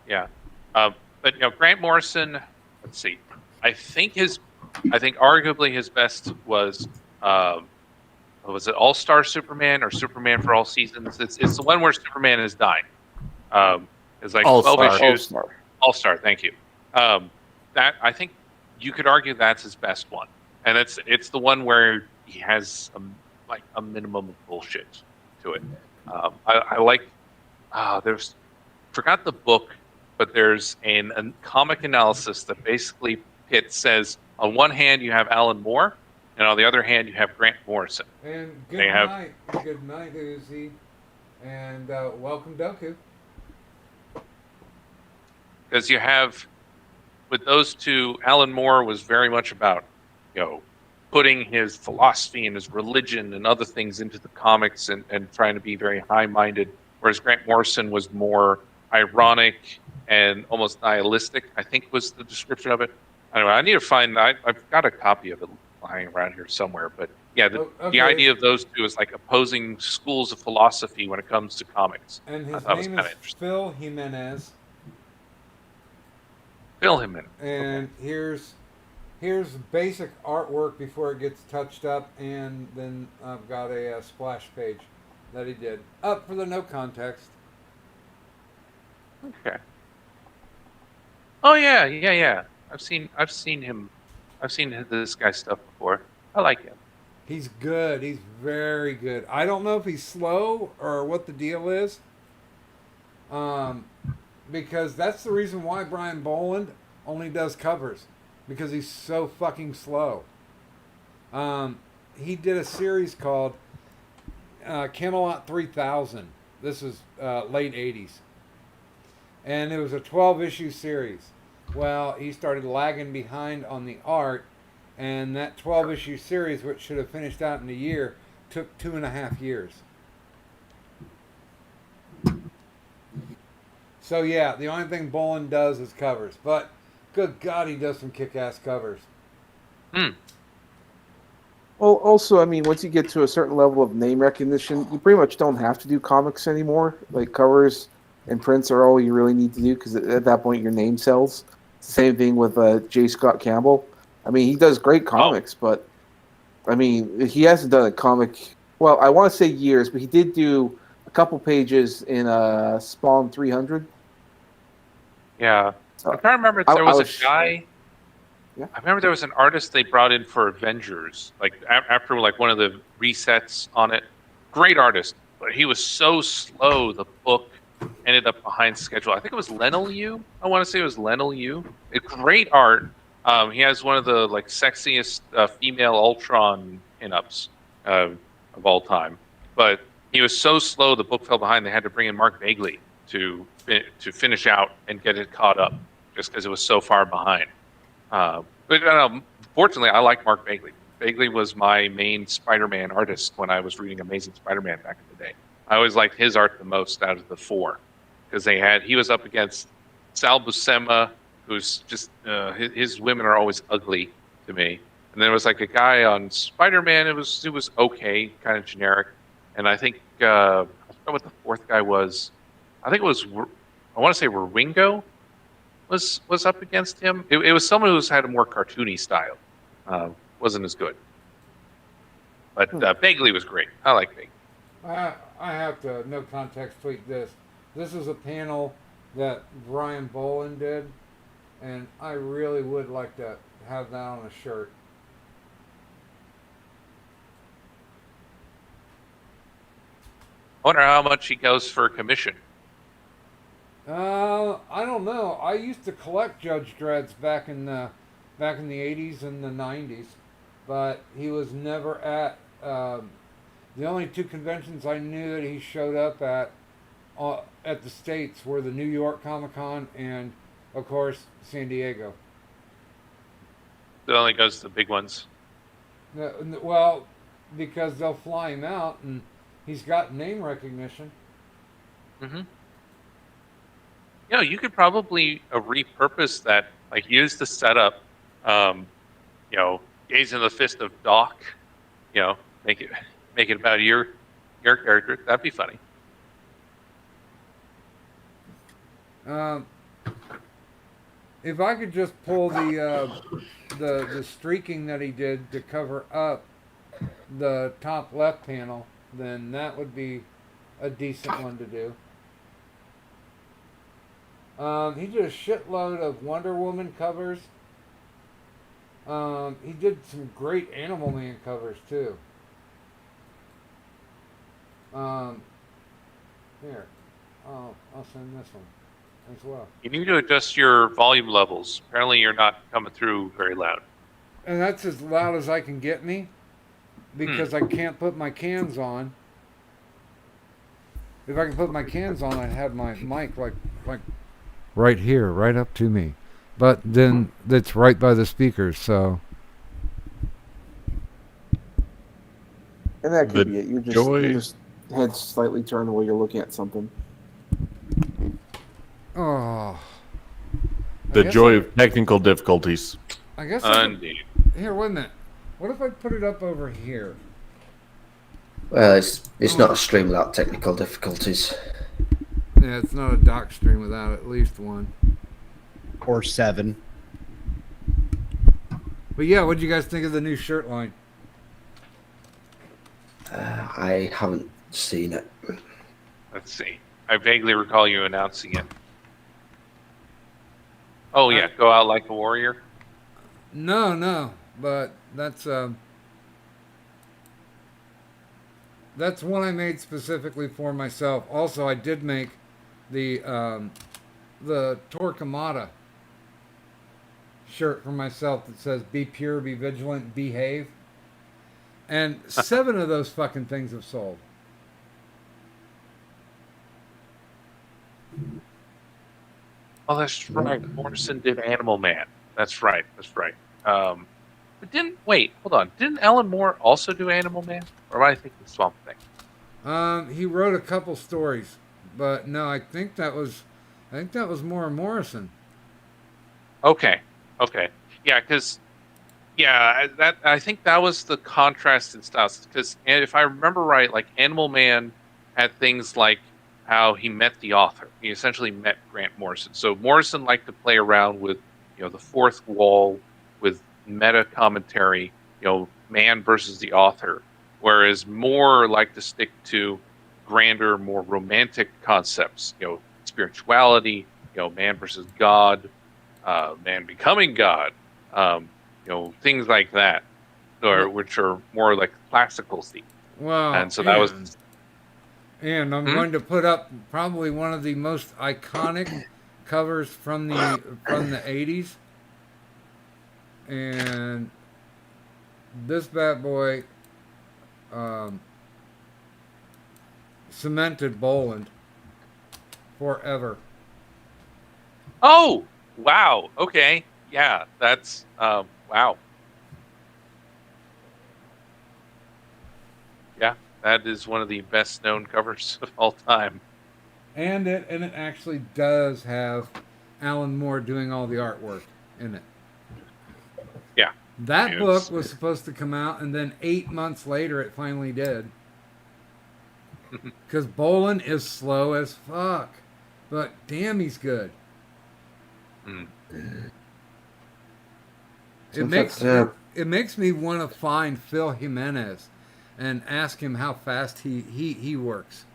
Yeah, but Grant Morrison. Let's see. I think arguably his best was it All Star Superman or Superman for All Seasons? It's the one where Superman is dying. It's like 12 All-Star. issues. All-Star. All Star. Thank you. That I think you could argue that's his best one, and it's the one where he has a minimum of bullshit to it. I like. There's forgot the book, but there's a comic analysis that basically says on one hand you have Alan Moore, and on the other hand you have Grant Morrison. And They have- good night, Uzi, and welcome, Doku. Because you have, with those two, Alan Moore was very much about, putting his philosophy and his religion and other things into the comics and trying to be very high-minded, whereas Grant Morrison was more ironic and almost nihilistic, I think was the description of it. Anyway, I need to find, I've got a copy of it lying around here somewhere, but yeah, the Okay. idea of those two is like opposing schools of philosophy when it comes to comics. And I his thought it was name kinda is interesting. Phil Jimenez. Fill him in. And here's basic artwork before it gets touched up, and then I've got a splash page that he did up for the no context. Okay. Oh yeah. I've seen him. I've seen this guy's stuff before. I like him. He's good. He's very good. I don't know if he's slow or what the deal is. Because that's the reason why Brian Boland only does covers, because he's so fucking slow. He did a series called Camelot 3000. This is late 80s. And it was a 12-issue series. Well, he started lagging behind on the art, and that 12-issue series, which should have finished out in a year, took 2.5 years. So yeah, the only thing Boland does is covers, but good God, he does some kick-ass covers. Well, also, I mean, once you get to a certain level of name recognition, you pretty much don't have to do comics anymore. Like, covers and prints are all you really need to do, because at that point your name sells. Same thing with J. Scott Campbell. I mean, he does great comics, but I mean, he hasn't done a comic. Well, I want to say years, but he did do a couple pages in Spawn 300. Yeah. So, I'm trying to remember if I there was was- a guy. Yeah. I remember there was an artist they brought in for Avengers, like after like one of the resets on it. Great artist, but he was so slow. The book ended up behind schedule. I think it was Lennel Yu. I want to say it was Lennel Yu. It's great art. He has one of the like sexiest female Ultron pinups of all time. But he was so slow, the book fell behind. They had to bring in Mark Bagley to finish out and get it caught up, just because it was so far behind. But fortunately, I like Mark Bagley. Bagley was my main Spider-Man artist when I was reading Amazing Spider-Man back in the day. I always liked his art the most out of the four, because he was up against Sal Buscema, who's just his women are always ugly to me. And there was like a guy on Spider-Man. It was okay, kind of generic. And I think I forgot what the fourth guy was. I think it was, I want to say Ringo was up against him. It was someone who's had a more cartoony style. Wasn't as good. But Bagley was great. I like Bagley. I have to no context tweet this. This is a panel that Brian Boland did, and I really would like to have that on a shirt. I wonder how much he goes for commission. I don't know. I used to collect Judge Dredd's back in the 80s and the 90s, but he was never at the only two conventions I knew that he showed up at the States were the New York Comic Con and, of course, San Diego. It only goes to the big ones. Well, because they'll fly him out and he's got name recognition. Mm-hmm. You could probably repurpose that, like use the setup, gaze in the fist of Doc, make it about your character. That'd be funny. If I could just pull the streaking that he did to cover up the top left panel, then that would be a decent one to do. He did a shitload of Wonder Woman covers. He did some great Animal Man covers too. Here, I'll send this one as well. You need to adjust your volume levels. Apparently, you're not coming through very loud. And that's as loud as I can get me, because I can't put my cans on. If I could put my cans on, I'd have my mic like right here, right up to me. But then it's right by the speakers, so. And that could The be it. You're joy- just head slightly turned while you're looking at something. Oh. The joy of technical difficulties. I guess. I could, Indeed. here, wait a minute. What if I put it up over here? Well, it's not a stream without technical difficulties. Yeah, it's not a dock stream without at least one. Or 7. But yeah, what do you guys think of the new shirt line? I haven't seen it. Let's see. I vaguely recall you announcing it. Oh yeah, go out like a warrior. No, but that's one I made specifically for myself. Also, I did make the Torquemada shirt for myself that says "Be pure, be vigilant, behave," and 7 of those fucking things have sold. Oh, that's right. Morrison did Animal Man. That's right. But hold on. Didn't Alan Moore also do Animal Man? Or am I thinking Swamp Thing? He wrote a couple stories, but no, I think that was more Morrison. Okay. Yeah, because I think that was the contrast in styles. Because if I remember right, like Animal Man had things like how he met the author. He essentially met Grant Morrison. So Morrison liked to play around with, the fourth wall, with meta commentary, man versus the author. Whereas Moore liked to stick to grander, more romantic concepts, spirituality, man versus God, man becoming God, things like that, which are more like classical themes. Wow. And so that was. And I'm going to put up probably one of the most iconic covers from the 80s. And this bad boy cemented Boland forever. Oh, wow. Okay. Yeah, that's wow. Yeah, that is one of the best known covers of all time. And it actually does have Alan Moore doing all the artwork in it. Yeah. That book was supposed to come out, and then 8 months later it finally did. Because Boland is slow as fuck. But damn, he's good. It makes me want to find Phil Jimenez and ask him how fast he works.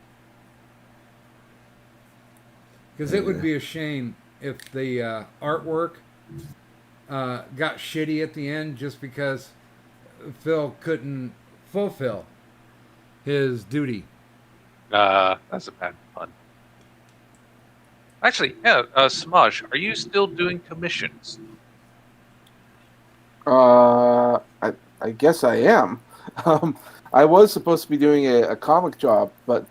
Because it would be a shame if the artwork got shitty at the end just because Phil couldn't fulfill his duty. That's a bad pun. Actually, yeah, Samaj, are you still doing commissions? I guess I am. I was supposed to be doing a comic job, but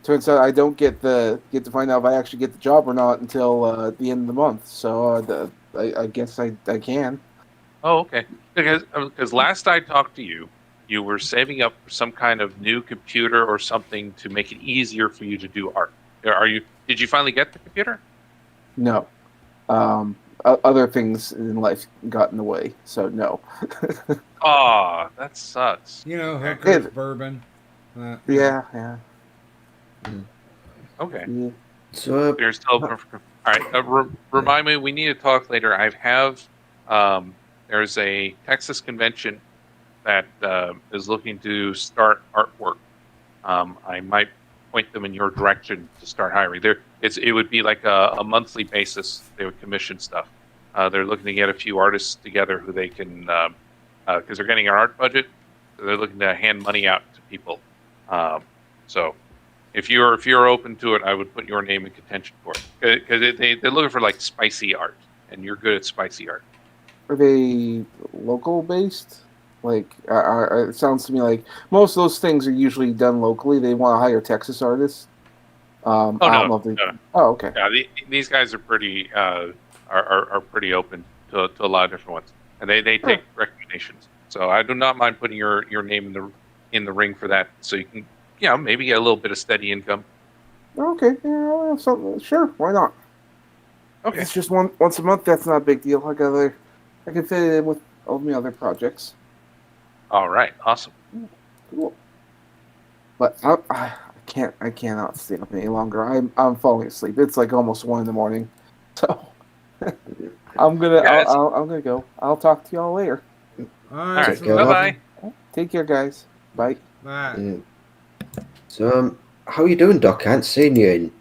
turns out I don't get to find out if I actually get the job or not until the end of the month. So I guess I can. Oh, okay. Because last I talked to you, you were saving up for some kind of new computer or something to make it easier for you to do art. Did you finally get the computer? No. Other things in life got in the way, so no. Oh, that sucks. You know, Okay. hookers, It- bourbon. You know. yeah. Okay. Mm. So, You're still all right. Remind me, we need to talk later. I have there's a Texas convention that is looking to start artwork. I might point them in your direction to start hiring. It would be like a monthly basis. They would commission stuff. They're looking to get a few artists together who they can because they're getting an art budget. So they're looking to hand money out to people. So if you're open to it, I would put your name in contention for it because they're looking for like spicy art, and you're good at spicy art. Are they local based? Like, it sounds to me like most of those things are usually done locally. They want to hire Texas artists. Oh I no, don't know if they. no. Oh, okay. Yeah, these guys are pretty are pretty open to a lot of different ones, and they take recommendations. So I do not mind putting your name in the ring for that, so you can maybe get a little bit of steady income. Okay. Yeah, something. Sure. Why not? Okay. It's just once a month. That's not a big deal. I can fit it in with all my other projects. All right. Awesome. Cool. But I cannot stay up any longer. I'm falling asleep. It's like almost 1 a.m. So I'm gonna go. I'll talk to y'all later. All All right. right. So, Bye bye. Take care, guys. Bye. bye. yeah. So, how are you doing, Doc? I haven't seen you in.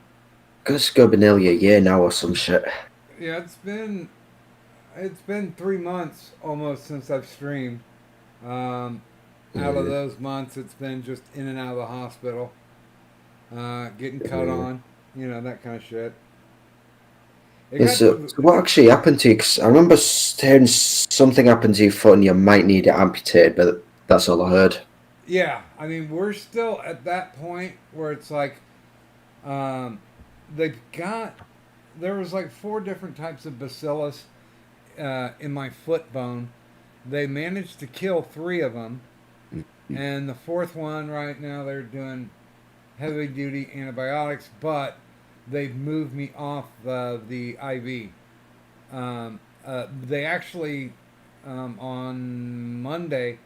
It's gonna be nearly a year now or some shit. Yeah, it's been 3 months almost since I've streamed. Out of those months, it's been just in and out of the hospital, getting cut on, that kind of shit. It Yeah, got so what actually happened to you? 'Cause I remember hearing something happened to your foot and you might need it amputated, but that's all I heard. yeah, I mean, we're still at that point where it's like, um, they've got, there was like 4 different types of bacillus in my foot bone. They managed to kill 3 of them. And the 4th one right now they're doing heavy duty antibiotics, but they've moved me off the IV. They actually on Monday,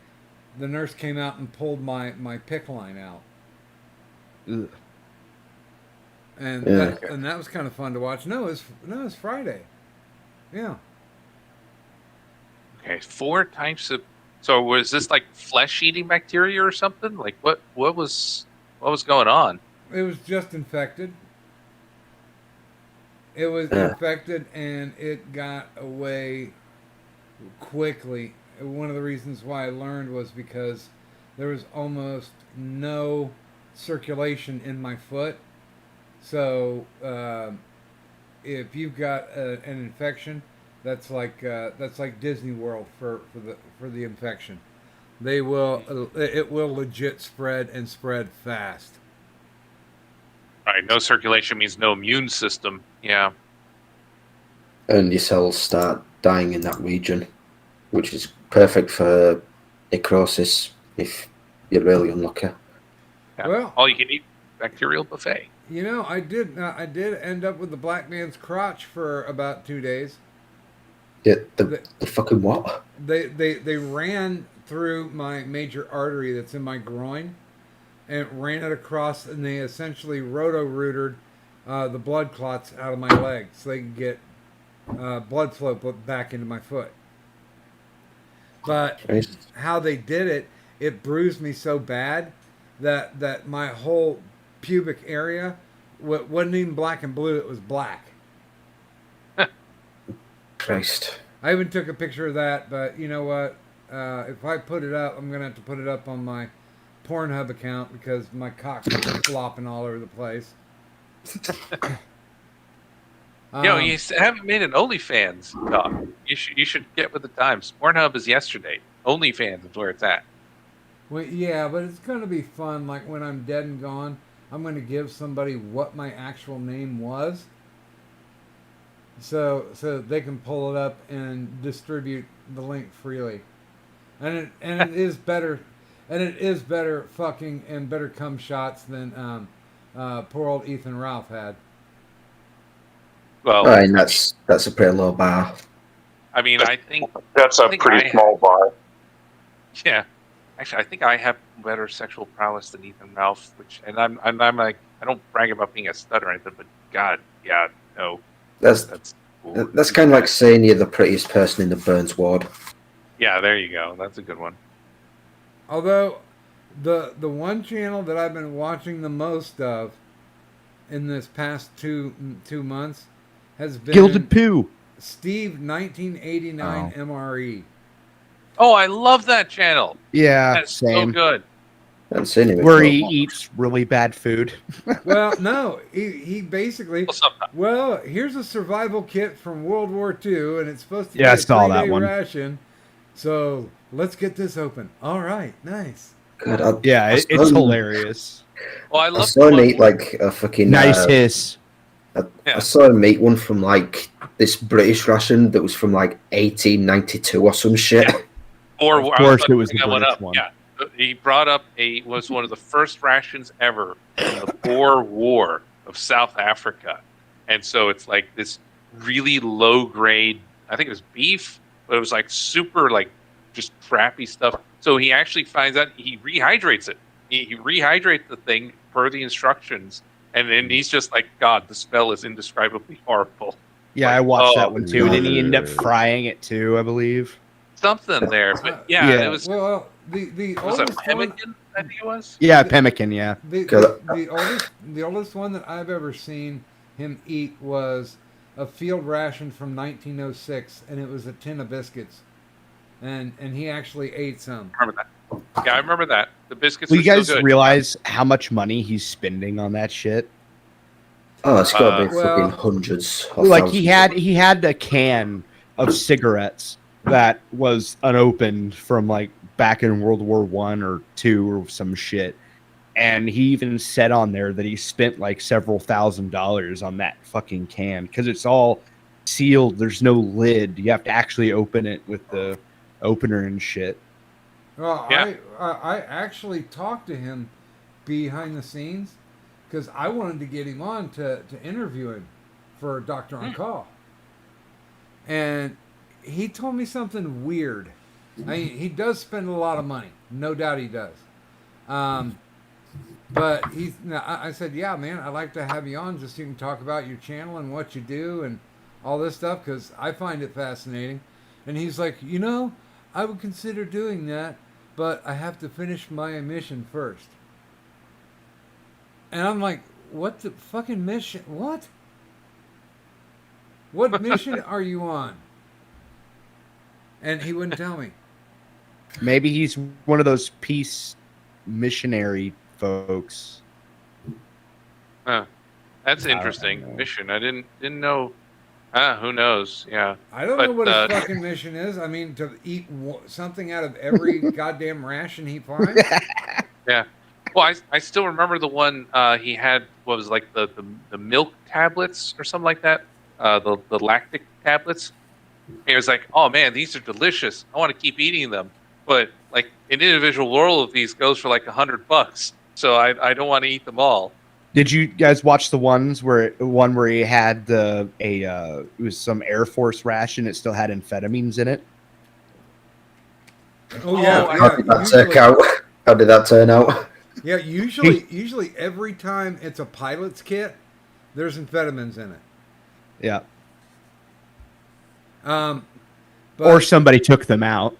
the nurse came out and pulled my PICC line out, Ugh. and Yeah. that was kind of fun to watch. No, it's Friday. Yeah. Okay. 4 types of. So was this like flesh-eating bacteria or something? Like what was going on? It was just infected. It was Yeah. infected and it got away quickly. One of the reasons why I learned was because there was almost no circulation in my foot. So if you've got an infection, that's like Disney World for the infection. It will legit spread and spread fast. Right. No circulation means no immune system. Yeah. And your cells start dying in that region, which is perfect for necrosis if you're really unlucky. Yeah. Well- all you can eat bacterial buffet. I did end up with the black man's crotch for about 2 days. Yeah, the fucking what? They ran through my major artery that's in my groin, and ran it across, and they essentially roto-rooted the blood clots out of my leg so they could get blood flow back into my foot. But Christ. how they did it, it bruised me so bad that my whole pubic area wasn't even black and blue, it was black. Christ. I even took a picture of that, but you know what? If I put it up, I'm going to have to put it up on my Pornhub account because my cock's flopping all over the place. You haven't made an OnlyFans, Doc. You should get with the times. Pornhub is yesterday. OnlyFans is where it's at. Well, yeah, but it's going to be fun. Like when I'm dead and gone, I'm going to give somebody what my actual name was, so they can pull it up and distribute the link freely. And it is better, fucking and better cum shots than poor old Ethan Ralph had. Well, I mean, that's a pretty low bar. I mean, I think That's a think pretty I- small bar. yeah. Actually, I think I have better sexual prowess than Ethan Ralph, and I'm like, I don't brag about being a stud or anything, but God, yeah, no, That's cool. that's kind of like saying you're the prettiest person in the Burns ward. Yeah, there you go. That's a good one. Although the one channel that I've been watching the most of in this past 2 months has been Gilded Poo. Steve 1989 MRE. Oh, I love that channel. Yeah, That's same. so good. I haven't seen him. in Where a he while. eats really bad food. Well, no, he basically. Well, sometimes. Well, here's a survival kit from World War II, and it's supposed to Yeah, I be a saw that 3-day one. ration. So let's get this open. All right, nice. God, Yeah, I it's saw him- hilarious. Well, I I love saw him eat like a fucking Nice hiss. Yeah. I saw him eat one from like this British ration that was from like 1892 or some shit. Yeah. Or Of course it was the that one British up. one. Yeah, he brought up was one of the first rations ever in the Boer War of South Africa, and so it's like this really low grade. I think it was beef, but it was like super like just crappy stuff. So he actually finds out he rehydrates it. He rehydrates the thing per the instructions, and then he's just like, God, the smell is indescribably horrible. Yeah, I Like, watched oh, that one too. Didn't he end up frying it too, I believe? Something there, but yeah, Yeah. it was. Well, the Was it oldest one, pemmican? I think it was. Yeah, pemmican, yeah. the oldest one that I've ever seen him eat was a field ration from 1906, and it was a tin of biscuits, and he actually ate some. I remember that. Yeah, I remember that. The biscuits Well, were you guys still good. realize how much money he's spending on that shit? Oh, it's got to be Well- fucking hundreds. Or Like thousands. he had a can of cigarettes that was unopened from like back in World War One or two or some shit. And he even said on there that he spent like several $1,000s on that fucking can because it's all sealed. There's no lid. You have to actually open it with the opener and shit. Well, Yeah. I actually talked to him behind the scenes because I wanted to get him on to interview him for Doctor on Call, and he told me something weird. I mean, he does spend a lot of money, no doubt he does. But I said, yeah, man, I'd like to have you on just so you can talk about your channel and what you do and all this stuff because I find it fascinating. And he's like, I would consider doing that, but I have to finish my mission first. And I'm like, what the fucking mission? What? What mission are you on? And he wouldn't tell me. Maybe he's one of those peace missionary folks. That's I don't interesting. know. Mission. I didn't know. Who knows? Yeah. I don't know But, what his fucking mission is. I mean, to eat something out of every goddamn ration he finds. Yeah. Well, I still remember the one he had. What was like the milk tablets or something like that. The lactic tablets. And he was like, "Oh man, these are delicious. I want to keep eating them." But like an individual roll of these goes for like $100. So I don't want to eat them all. Did you guys watch the one where he had it was some Air Force ration? It still had amphetamines in it. Oh yeah, Oh, How did that work out? How did that turn out? yeah. Usually every time it's a pilot's kit, there's amphetamines in it. Yeah. But, Or somebody took them out.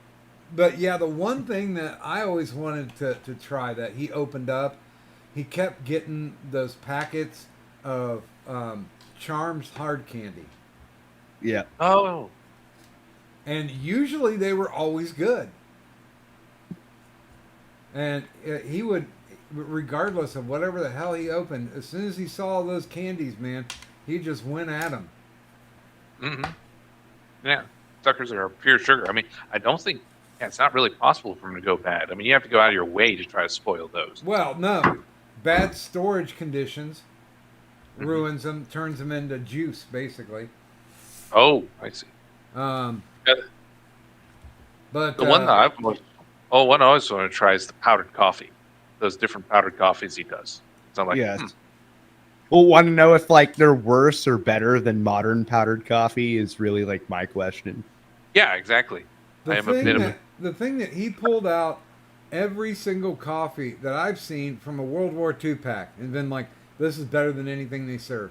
But yeah, the one thing that I always wanted to try that he opened up, he kept getting those packets of Charms hard candy. Yeah. Oh. And usually they were always good. And he would, regardless of whatever the hell he opened, as soon as he saw those candies, man, he just went at them. Mm-hmm. Yeah. Suckers are pure sugar. I mean, I don't think it's not really possible for them to go bad. I mean, you have to go out of your way to try to spoil those. Well, no. Bad storage conditions ruins them, turns them into juice, basically. Oh, I see. But The one that one I always want to try is the powdered coffee. Those different powdered coffees he does. So I'm like, Yes. Well, want to know if like they're worse or better than modern powdered coffee is really like my question. Yeah, exactly. I am a bit of a The thing that he pulled out every single coffee that I've seen from a World War II pack and been like, this is better than anything they serve.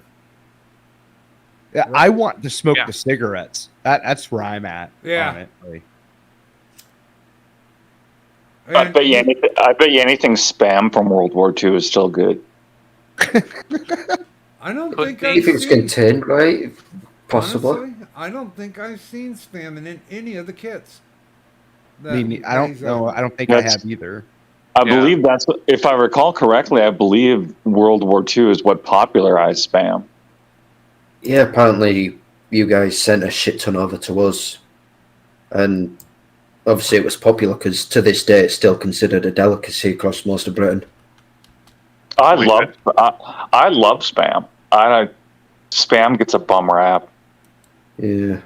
Yeah, I want to smoke Yeah. the cigarettes. That's where I'm at. Yeah. On it, really. I And bet you anything spam from World War II is still good. I don't Could think be. I've If it's seen, contained right, possibly. honestly, I don't think I've seen spam in any of the kits. I mean, I that don't he's know. opened. I don't think I That's- have either. I Yeah. believe that's, if I recall correctly, I believe World War II is what popularized spam. Yeah, apparently you guys sent a shit ton over to us, and obviously it was popular because to this day it's still considered a delicacy across most of Britain. I Wait, love spam. Spam gets a bum rap. Yeah,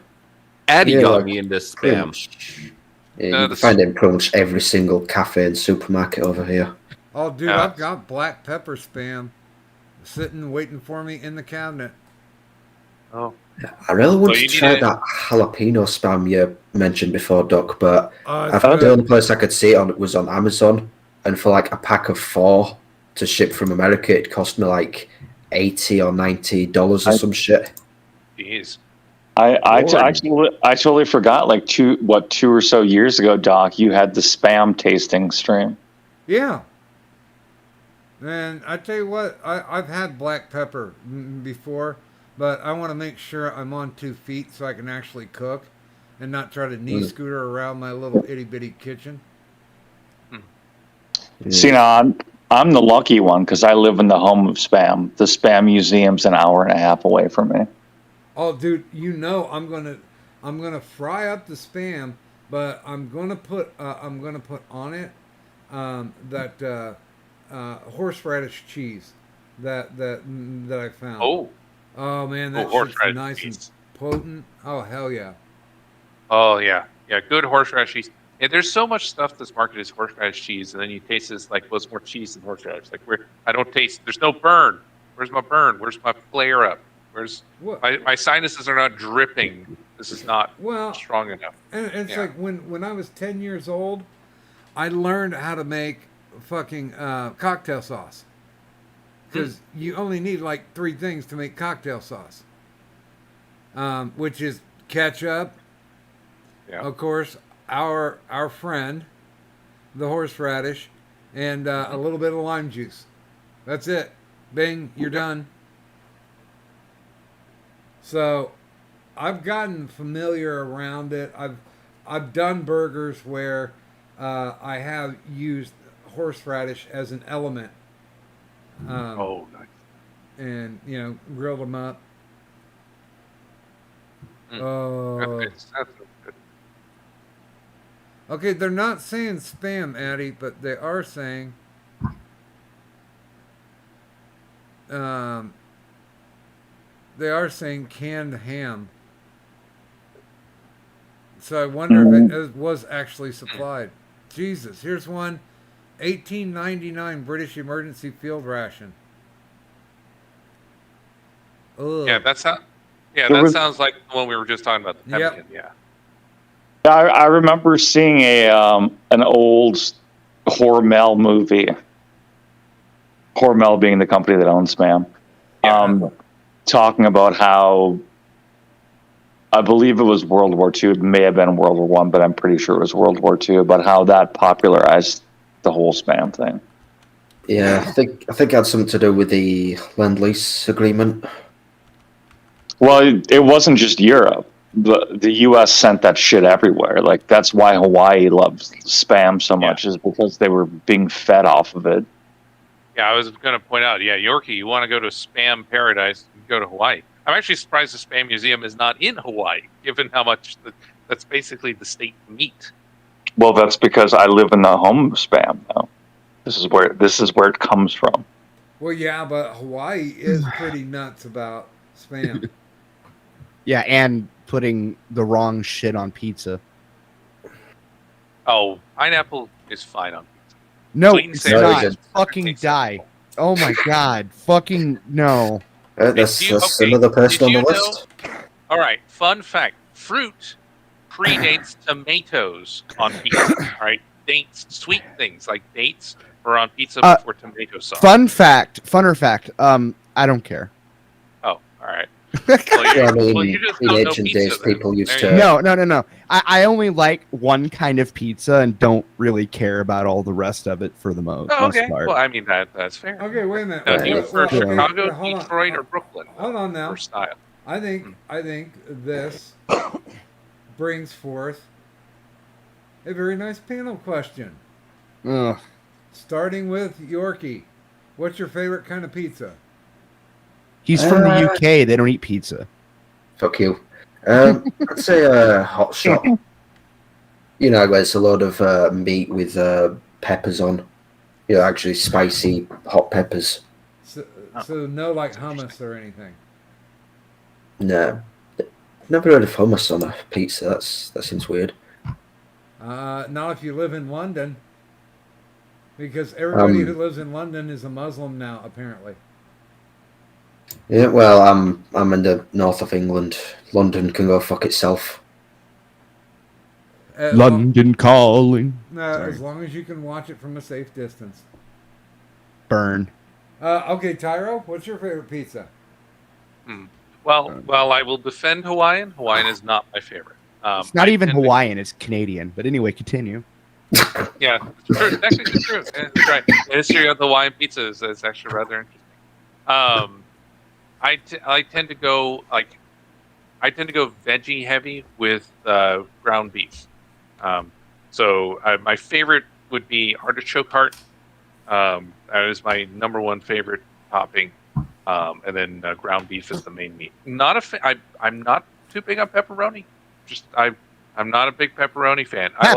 Addy Yeah, got like- me into pretty spam. much. Yeah, No, you can that's- find it in pretty much every single cafe and supermarket over here. Oh, dude, Yeah. I've got black pepper spam sitting waiting for me in the cabinet. oh, I really want you to need try a- that jalapeno spam you mentioned before, Doc, but It's I found the good. only place I could see it on was on Amazon, and for like a pack of 4 to ship from America, it cost me like $80 or $90 or some shit. jeez. I Lord. totally forgot. Like 2 or so years ago, Doc, you had the spam tasting stream. Yeah. And I tell you what, I've had black pepper before, but I want to make sure I'm on 2 feet so I can actually cook and not try to knee scooter around my little itty bitty kitchen. Yeah. See, now I'm the lucky one because I live in the home of spam. The spam museum's an hour and a half away from me. Oh, dude, you know I'm gonna fry up the spam, but I'm gonna put on it that horseradish cheese that I found. Oh, Man, that's horseradish nice cheese. and potent. Oh hell yeah. Oh yeah, yeah. Good horseradish cheese. Yeah, there's so much stuff that's marketed as horseradish cheese, and then you taste this like, what's more cheese than horseradish? Like, I don't taste. There's no burn. Where's my burn? Where's my flare up? Where's What? my sinuses are not dripping. This is not Well, strong enough. and it's Yeah. like when I was 10 years old, I learned how to make fucking cocktail sauce. Because you only need like 3 things to make cocktail sauce, which is ketchup, Yeah. of course, our friend, the horseradish, and a little bit of lime juice. That's it. Bing, you're done. So, I've gotten familiar around it. I've done burgers where I have used horseradish as an element. Oh, nice. And grilled them up. Mm. Oh, That's good. okay. They're not saying spam, Addy, but they are saying. They are saying canned ham. So I wonder if it was actually supplied. Jesus, here's one. 1899 British emergency field ration. Ugh. Yeah, that There was- sounds like the one we were just talking about. The Yep. Pemmican, yeah. I remember seeing an old Hormel movie. Hormel being the company that owns spam. Talking about how I believe it was World War II. It may have been World War One, but I'm pretty sure it was World War II. About how that popularized the whole spam thing. Yeah, I think it had something to do with the Lend-Lease agreement. Well, it wasn't just Europe. The U.S. sent that shit everywhere. Like that's why Hawaii loves spam so much, is because they were being fed off of it. Yeah, I was going to point out, Yorkie, you want to go to spam paradise, you go to Hawaii. I'm actually surprised the Spam Museum is not in Hawaii, given how much that's basically the state meat. Well, that's because I live in the home of spam now. This is where it comes from. Well, yeah, but Hawaii is pretty nuts about spam. Yeah, and putting the wrong shit on pizza. Oh, pineapple is fine on pizza. No, Sweet and it's savory not. is Fucking perfectly die. acceptable. Oh my god. Fucking no. That's Did you- okay, another person on did the you list. All right. Fun fact: fruit predates tomatoes on pizza. All right, dates, sweet things like dates are on pizza before tomato sauce. Funner fact. I don't care. Oh, all right. Yeah, I mean, well, you just in don't know ancient pizza, days, then. people used There you to. go. No. I only like one kind of pizza and don't really care about all the rest of it for the most Oh, okay. part. Well, I mean that's fair. Okay, wait a minute. Do you Well, prefer well, Chicago, okay, hold on. Detroit, or Brooklyn Hold on now. for style? I think this brings forth a very nice panel question. Ugh. Starting with Yorkie. What's your favorite kind of pizza? He's from the UK. They don't eat pizza. Fuck you. I'd say hot shot. You know, where it's a lot of meat with peppers on. You know, actually spicy hot peppers. So no like hummus or anything. No, never heard of hummus on a pizza. That seems weird. Not if you live in London. Because everybody Um, who lives in London is a Muslim now, apparently. Yeah, well, I'm in the north of England. London can go fuck itself. London calling. Sorry. As long as you can watch it from a safe distance. Burn. Okay, Tyro, what's your favorite pizza? Well, I will defend Hawaiian. Hawaiian is not my favorite. It's not I even tend to- Hawaiian. It's Canadian. But anyway, continue. Yeah, it's true. It's actually true. That's right. The history of the Hawaiian pizza is actually rather interesting. I tend to go veggie heavy with ground beef. So my favorite would be artichoke heart. That is my number one favorite topping. And then ground beef is the main meat. I'm not too big on pepperoni. I'm not a big pepperoni fan. I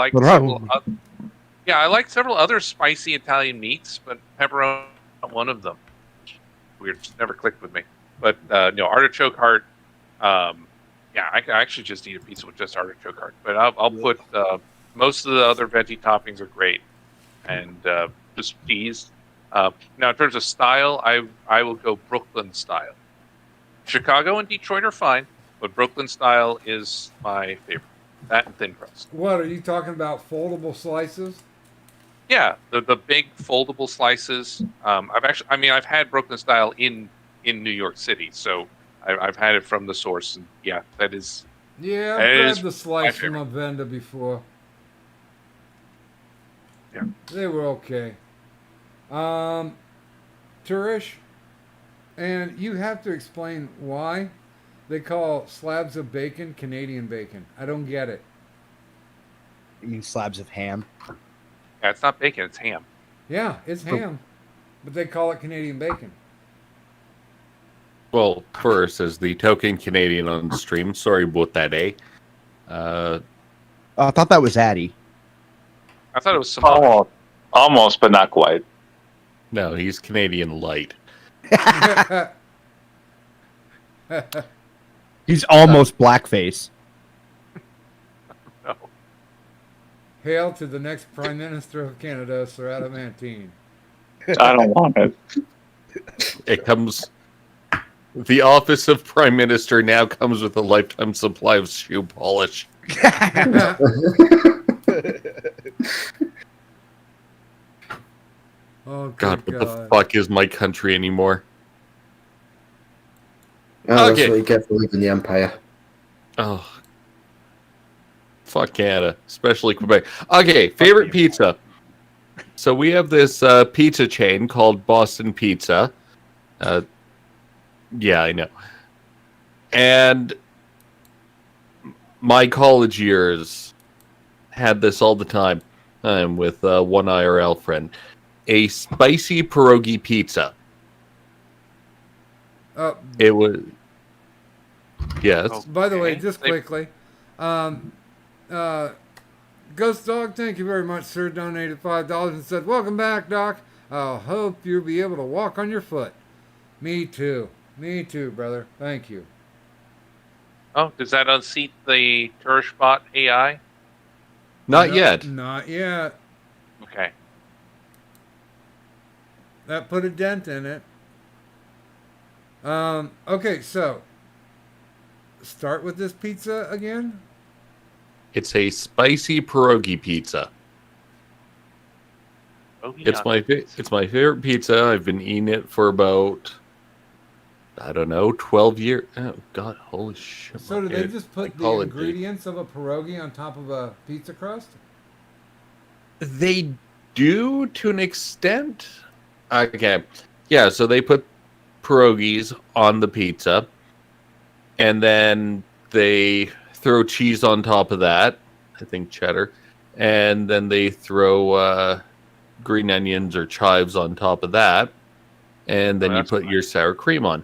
like several other spicy Italian meats, but pepperoni is not one of them. Weird, just never clicked with me. But artichoke heart. I actually just eat a pizza with just artichoke heart. But I'll put most of the other veggie toppings are great, and just cheese. Now, in terms of style, I will go Brooklyn style. Chicago and Detroit are fine, but Brooklyn style is my favorite. That and thin crust. What, are you talking about foldable slices? Yeah, the big foldable slices. I've had Brooklyn style in New York City, so I've had it from the source, and yeah, that is. Yeah, That I've is grabbed the slice my from a vendor before. Yeah. They were okay. Turish, and you have to explain why they call slabs of bacon Canadian bacon. I don't get it. You mean slabs of ham? Yeah, it's not bacon; it's ham. Yeah, it's ham, but they call it Canadian bacon. Well, first, as the token Canadian on stream, sorry about that, eh? I thought that was Addy. I thought it was Samoan. Almost, but not quite. No, he's Canadian light. He's almost blackface. No. Hail to the next Prime Minister of Canada, Sir Adamantine. I don't want it. It comes. The office of Prime Minister now comes with a lifetime supply of shoe polish. Oh, God, good what the fuck is my country anymore? Oh, Okay. That's what you get for leaving the Empire. Oh. Fuck Canada, especially Quebec. Okay, favorite pizza. So we have this pizza chain called Boston Pizza. Yeah, I know. And my college years had this all the time. I'm with one IRL friend. A spicy pierogi pizza. It was. Yes. By the way, Okay. just quickly, Ghost Dog, thank you very much, sir. Donated $5 and said, "Welcome back, Doc. I hope you'll be able to walk on your foot." Me too. Me too, brother. Thank you. Oh, does that unseat the Turshbot AI? Not No, yet. Not yet. Okay. that put a dent in it. Okay, so start with this pizza again. It's a spicy pierogi pizza. It's my favorite pizza. I've been eating it for about, I don't know, 12 years. Oh God, holy shit! So do they just put the call it ingredients of a pierogi on top of a pizza crust? They do to an extent. Okay, yeah. So they put pierogies on the pizza, and then they throw cheese on top of that. I think cheddar, and then they throw green onions or chives on top of that, and then you that's put fine. your sour cream on.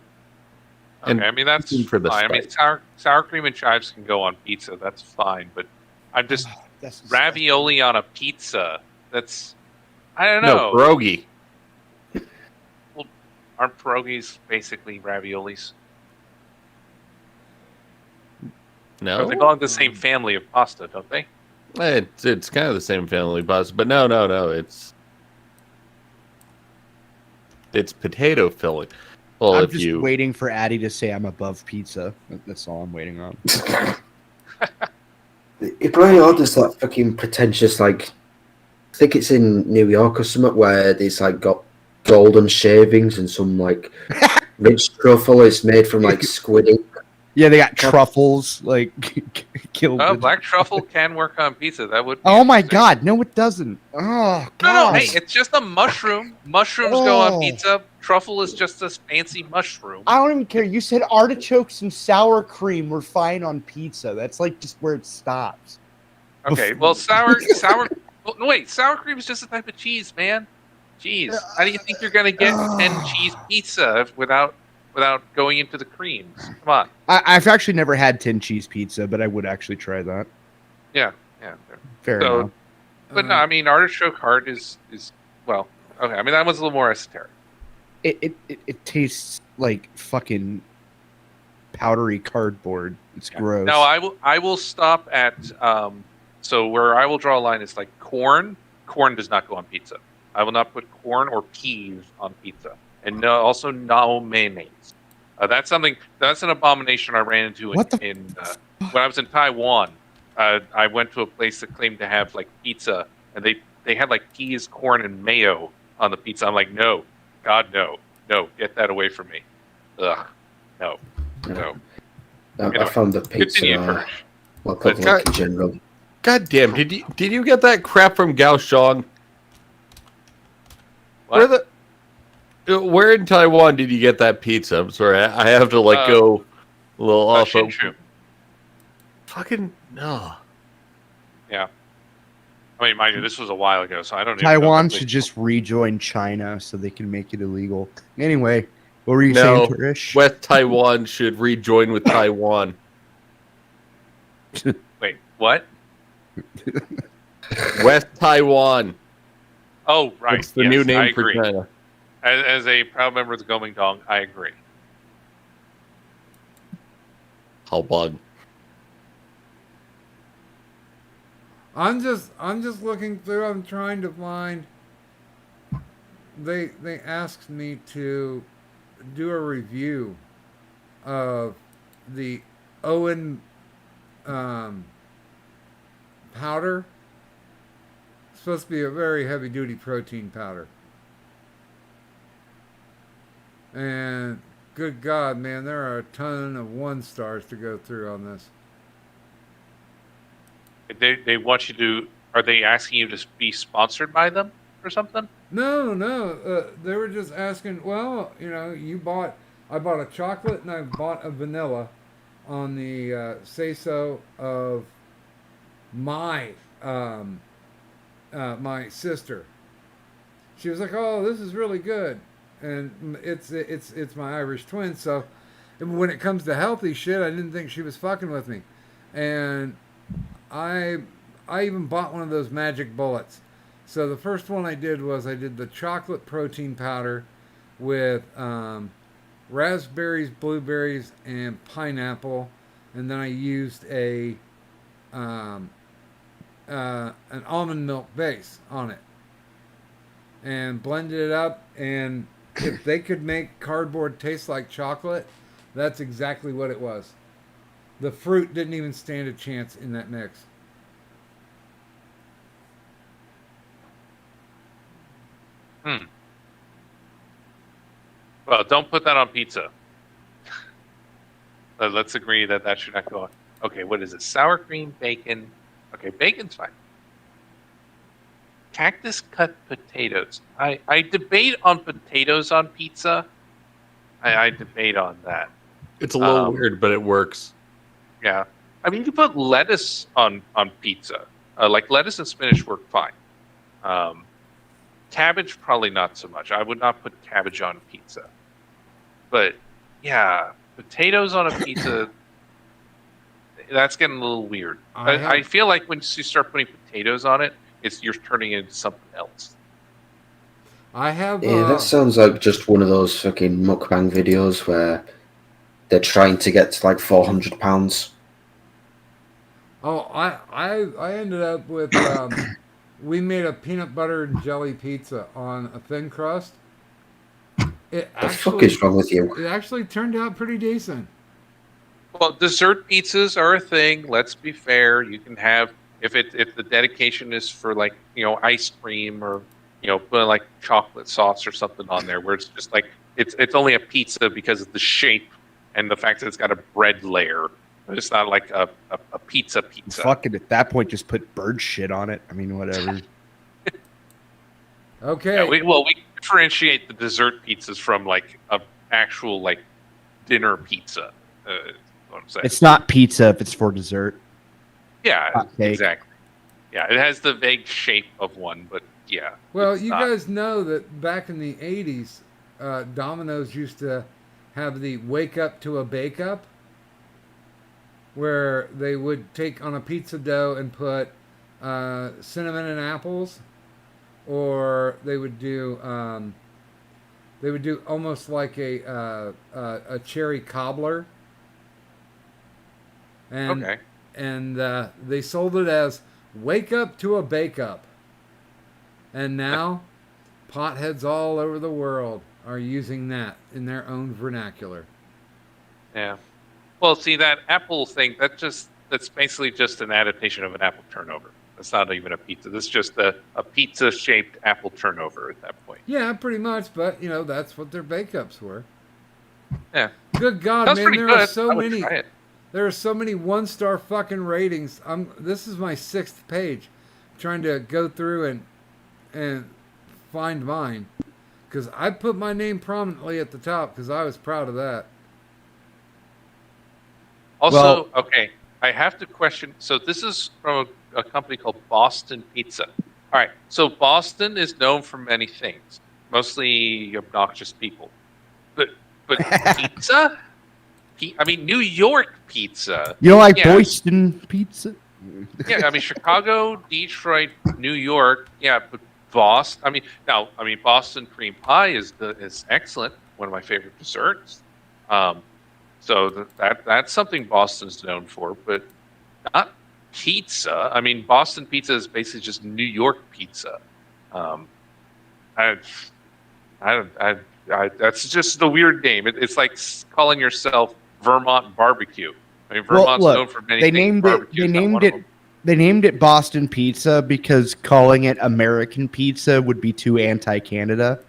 Okay, And I mean that's for the fine. I mean spice. sour cream and chives can go on pizza. That's fine. But I'm just That's disgusting. ravioli on a pizza. That's I don't No know. pierogi. Aren't pierogies basically raviolis? No, They belong to the same family of pasta, don't they? It's kind of the same family pasta, but no. It's potato filling. Well, I'm if just you waiting for Addy to say I'm above pizza. That's all I'm waiting on. It probably are just that fucking pretentious, like, I think it's in New York or something, where it's like got golden shavings and some like rich truffle. It's made from like squid ink. Yeah, they got truffles like killed. Oh, black truffle can work on pizza. That would. Be Oh my interesting. god, no, it doesn't. Oh god. No, hey, it's just a mushroom. Mushrooms go on Oh. pizza. Truffle is just a fancy mushroom. I don't even care. You said artichokes and sour cream were fine on pizza. That's like just where it stops. Okay, well, sour. Oh, no, wait, sour cream is just a type of cheese, man. Jeez, how do you think you're gonna get 10 cheese pizza without going into the creams? Come on. I've actually never had 10 cheese pizza, but I would actually try that. Yeah. Fair So- enough. But no, I mean artichoke heart is well. Okay, I mean that one's a little more esoteric. It tastes like fucking powdery cardboard. It's gross. Now I will stop at so where I will draw a line is like corn. Corn does not go on pizza. I will not put corn or peas on pizza, and no, also no mayonnaise. That's an abomination I ran into What the when I was in Taiwan. I went to a place that claimed to have like pizza, and they had like peas, corn, and mayo on the pizza. I'm like, no, God, no, get that away from me. Ugh, no. I found the pizza. Continue first. Well, probably like in general. God damn, did you get that crap from Kaohsiung? What? Where in Taiwan did you get that pizza? I'm sorry, I have to go a little off. Hsinchu. Fucking no. I mean, mind you, this was a while ago, so I don't even know Taiwan if they- should just rejoin China so they can make it illegal. Anyway, what were you No, saying, Turish? West Taiwan should rejoin with Taiwan. Wait, what? West Taiwan. Oh, right. It's the yes, new I name for agree. China. As a proud member of the Kuomintang, I agree. How bug? I'm just looking through. I'm trying to find. They asked me to do a review of the Owen powder. It's supposed to be a very heavy duty protein powder. And good God, man, there are a ton of 1 stars to go through on this. They want you to. Are they asking you to be sponsored by them or something? No. They were just asking. Well, I bought a chocolate and I bought a vanilla on the say so of my my sister. She was like, "Oh, this is really good," and it's my Irish twin. So when it comes to healthy shit, I didn't think she was fucking with me, and I even bought one of those magic bullets. So the first one I did was I did the chocolate protein powder with raspberries, blueberries, and pineapple, and then I used an almond milk base on it. and blended it up. And if they could make cardboard taste like chocolate, that's exactly what it was. The fruit didn't even stand a chance in that mix. Well, don't put that on pizza. Let's agree that that should not go on. Okay, what is it? Sour cream, bacon. Okay, bacon's fine. Cactus cut potatoes. I debate on potatoes on pizza. I debate on that. It's a little weird, but it works. Yeah. I mean, you can put lettuce on pizza. Like lettuce and spinach work fine. Cabbage, probably not so much. I would not put cabbage on pizza. But, yeah, potatoes on a pizza, that's getting a little weird. I feel like when you start putting potatoes on it, you're turning it into something else. I have. Yeah, that sounds like just one of those fucking mukbang videos where they're trying to get to like 400 pounds. Oh, I ended up with. We made a peanut butter and jelly pizza on a thin crust. The fuck is wrong with you? It actually turned out pretty decent. Well, dessert pizzas are a thing. Let's be fair. You can have if the dedication is for like ice cream or put like chocolate sauce or something on there, where it's just like it's only a pizza because of the shape and the fact that it's got a bread layer. It's not like a pizza. Fucking at that point, just put bird shit on it. I mean, whatever. Okay. Yeah, we differentiate the dessert pizzas from like a actual like dinner pizza. What I'm saying. It's not pizza if it's for dessert. Yeah, Hot cake. exactly. Yeah, it has the vague shape of one, but yeah. Well, it's you not. guys know that back in the 80s, Domino's used to have the wake up to a bake up, where they would take on a pizza dough and put cinnamon and apples, or they would do almost like a cherry cobbler. And, Okay. And they sold it as wake up to a bake up. And now, potheads all over the world are using that in their own vernacular. Yeah. Well, see that apple thing. That's basically just an adaptation of an apple turnover. That's not even a pizza. This is just a pizza-shaped apple turnover at that point. Yeah, pretty much. But that's what their bake ups were. Yeah. Good God, Sounds man! pretty There good. are so I would many. try it. There are so many 1-star fucking ratings. This is my 6th page, trying to go through and find mine, because I put my name prominently at the top because I was proud of that. Also, okay, I have to question. So this is from a company called Boston Pizza. All right, so Boston is known for many things, mostly obnoxious people, but pizza. I mean, New York pizza. You don't like Yeah. Boston pizza? Yeah, I mean Chicago, Detroit, New York. Yeah, but Boston. I mean Boston cream pie is excellent. One of my favorite desserts. So that's something Boston's known for, but not pizza. I mean, Boston pizza is basically just New York pizza. That's just the weird name. It's like calling yourself Vermont barbecue. I mean, Vermont's known for many things. They named it Boston Pizza because calling it American Pizza would be too anti-Canada.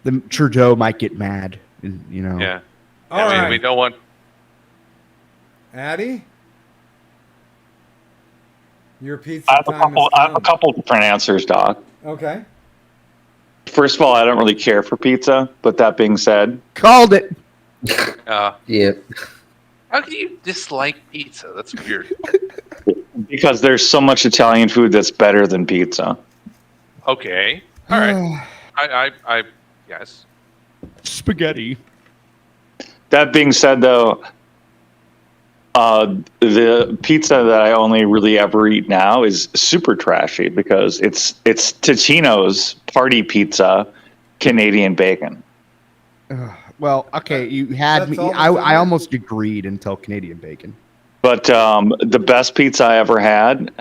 The Trudeau might get mad, Yeah. All I mean, right. we don't want. Addie, your pizza I have time has I have a come. couple different answers, Doc. Okay. First of all, I don't really care for pizza, but that being said, Called it. Yeah. How can you dislike pizza? That's weird. because there's so much Italian food that's better than pizza. Okay. All right. I yes. Spaghetti. That being said, though, the pizza that I only really ever eat now is super trashy because it's Totino's party pizza, Canadian bacon. Well, okay, you had That's me. all I that's in it? almost agreed until Canadian bacon. But the best pizza I ever had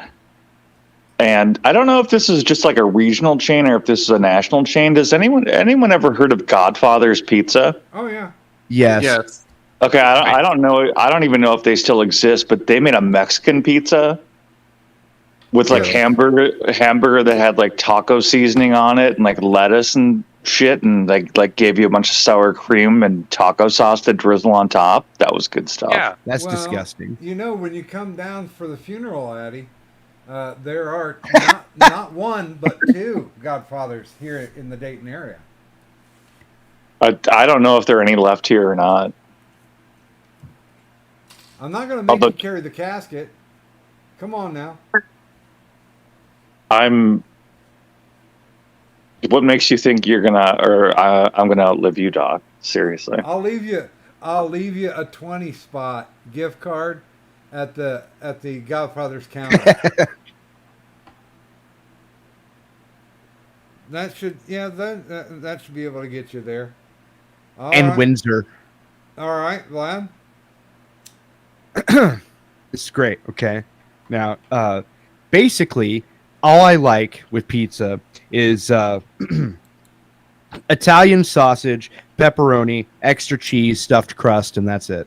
And I don't know if this is just like a regional chain or if this is a national chain. Does anyone ever heard of Godfather's Pizza? Oh yeah. Yes. Yes. Okay, I don't know. I don't even know if they still exist, but they made a Mexican pizza with like hamburger that had like taco seasoning on it and like lettuce and shit, and like gave you a bunch of sour cream and taco sauce to drizzle on top. That was good stuff. Yeah. That's Well, disgusting. You know, when you come down for the funeral, Addie, there are not one but two Godfathers here in the Dayton area. I don't know if there are any left here or not. I'm not going to make Although- you carry the casket. Come on now. What makes you think you're gonna, or I'm gonna outlive you, Doc? Seriously. I'll leave you a 20 spot gift card at the Godfather's counter. that should be able to get you there. All And right. Windsor. All right, Vlad. It's great. Okay. Now, basically, all I like with pizza is Italian sausage, pepperoni, extra cheese, stuffed crust, and that's it.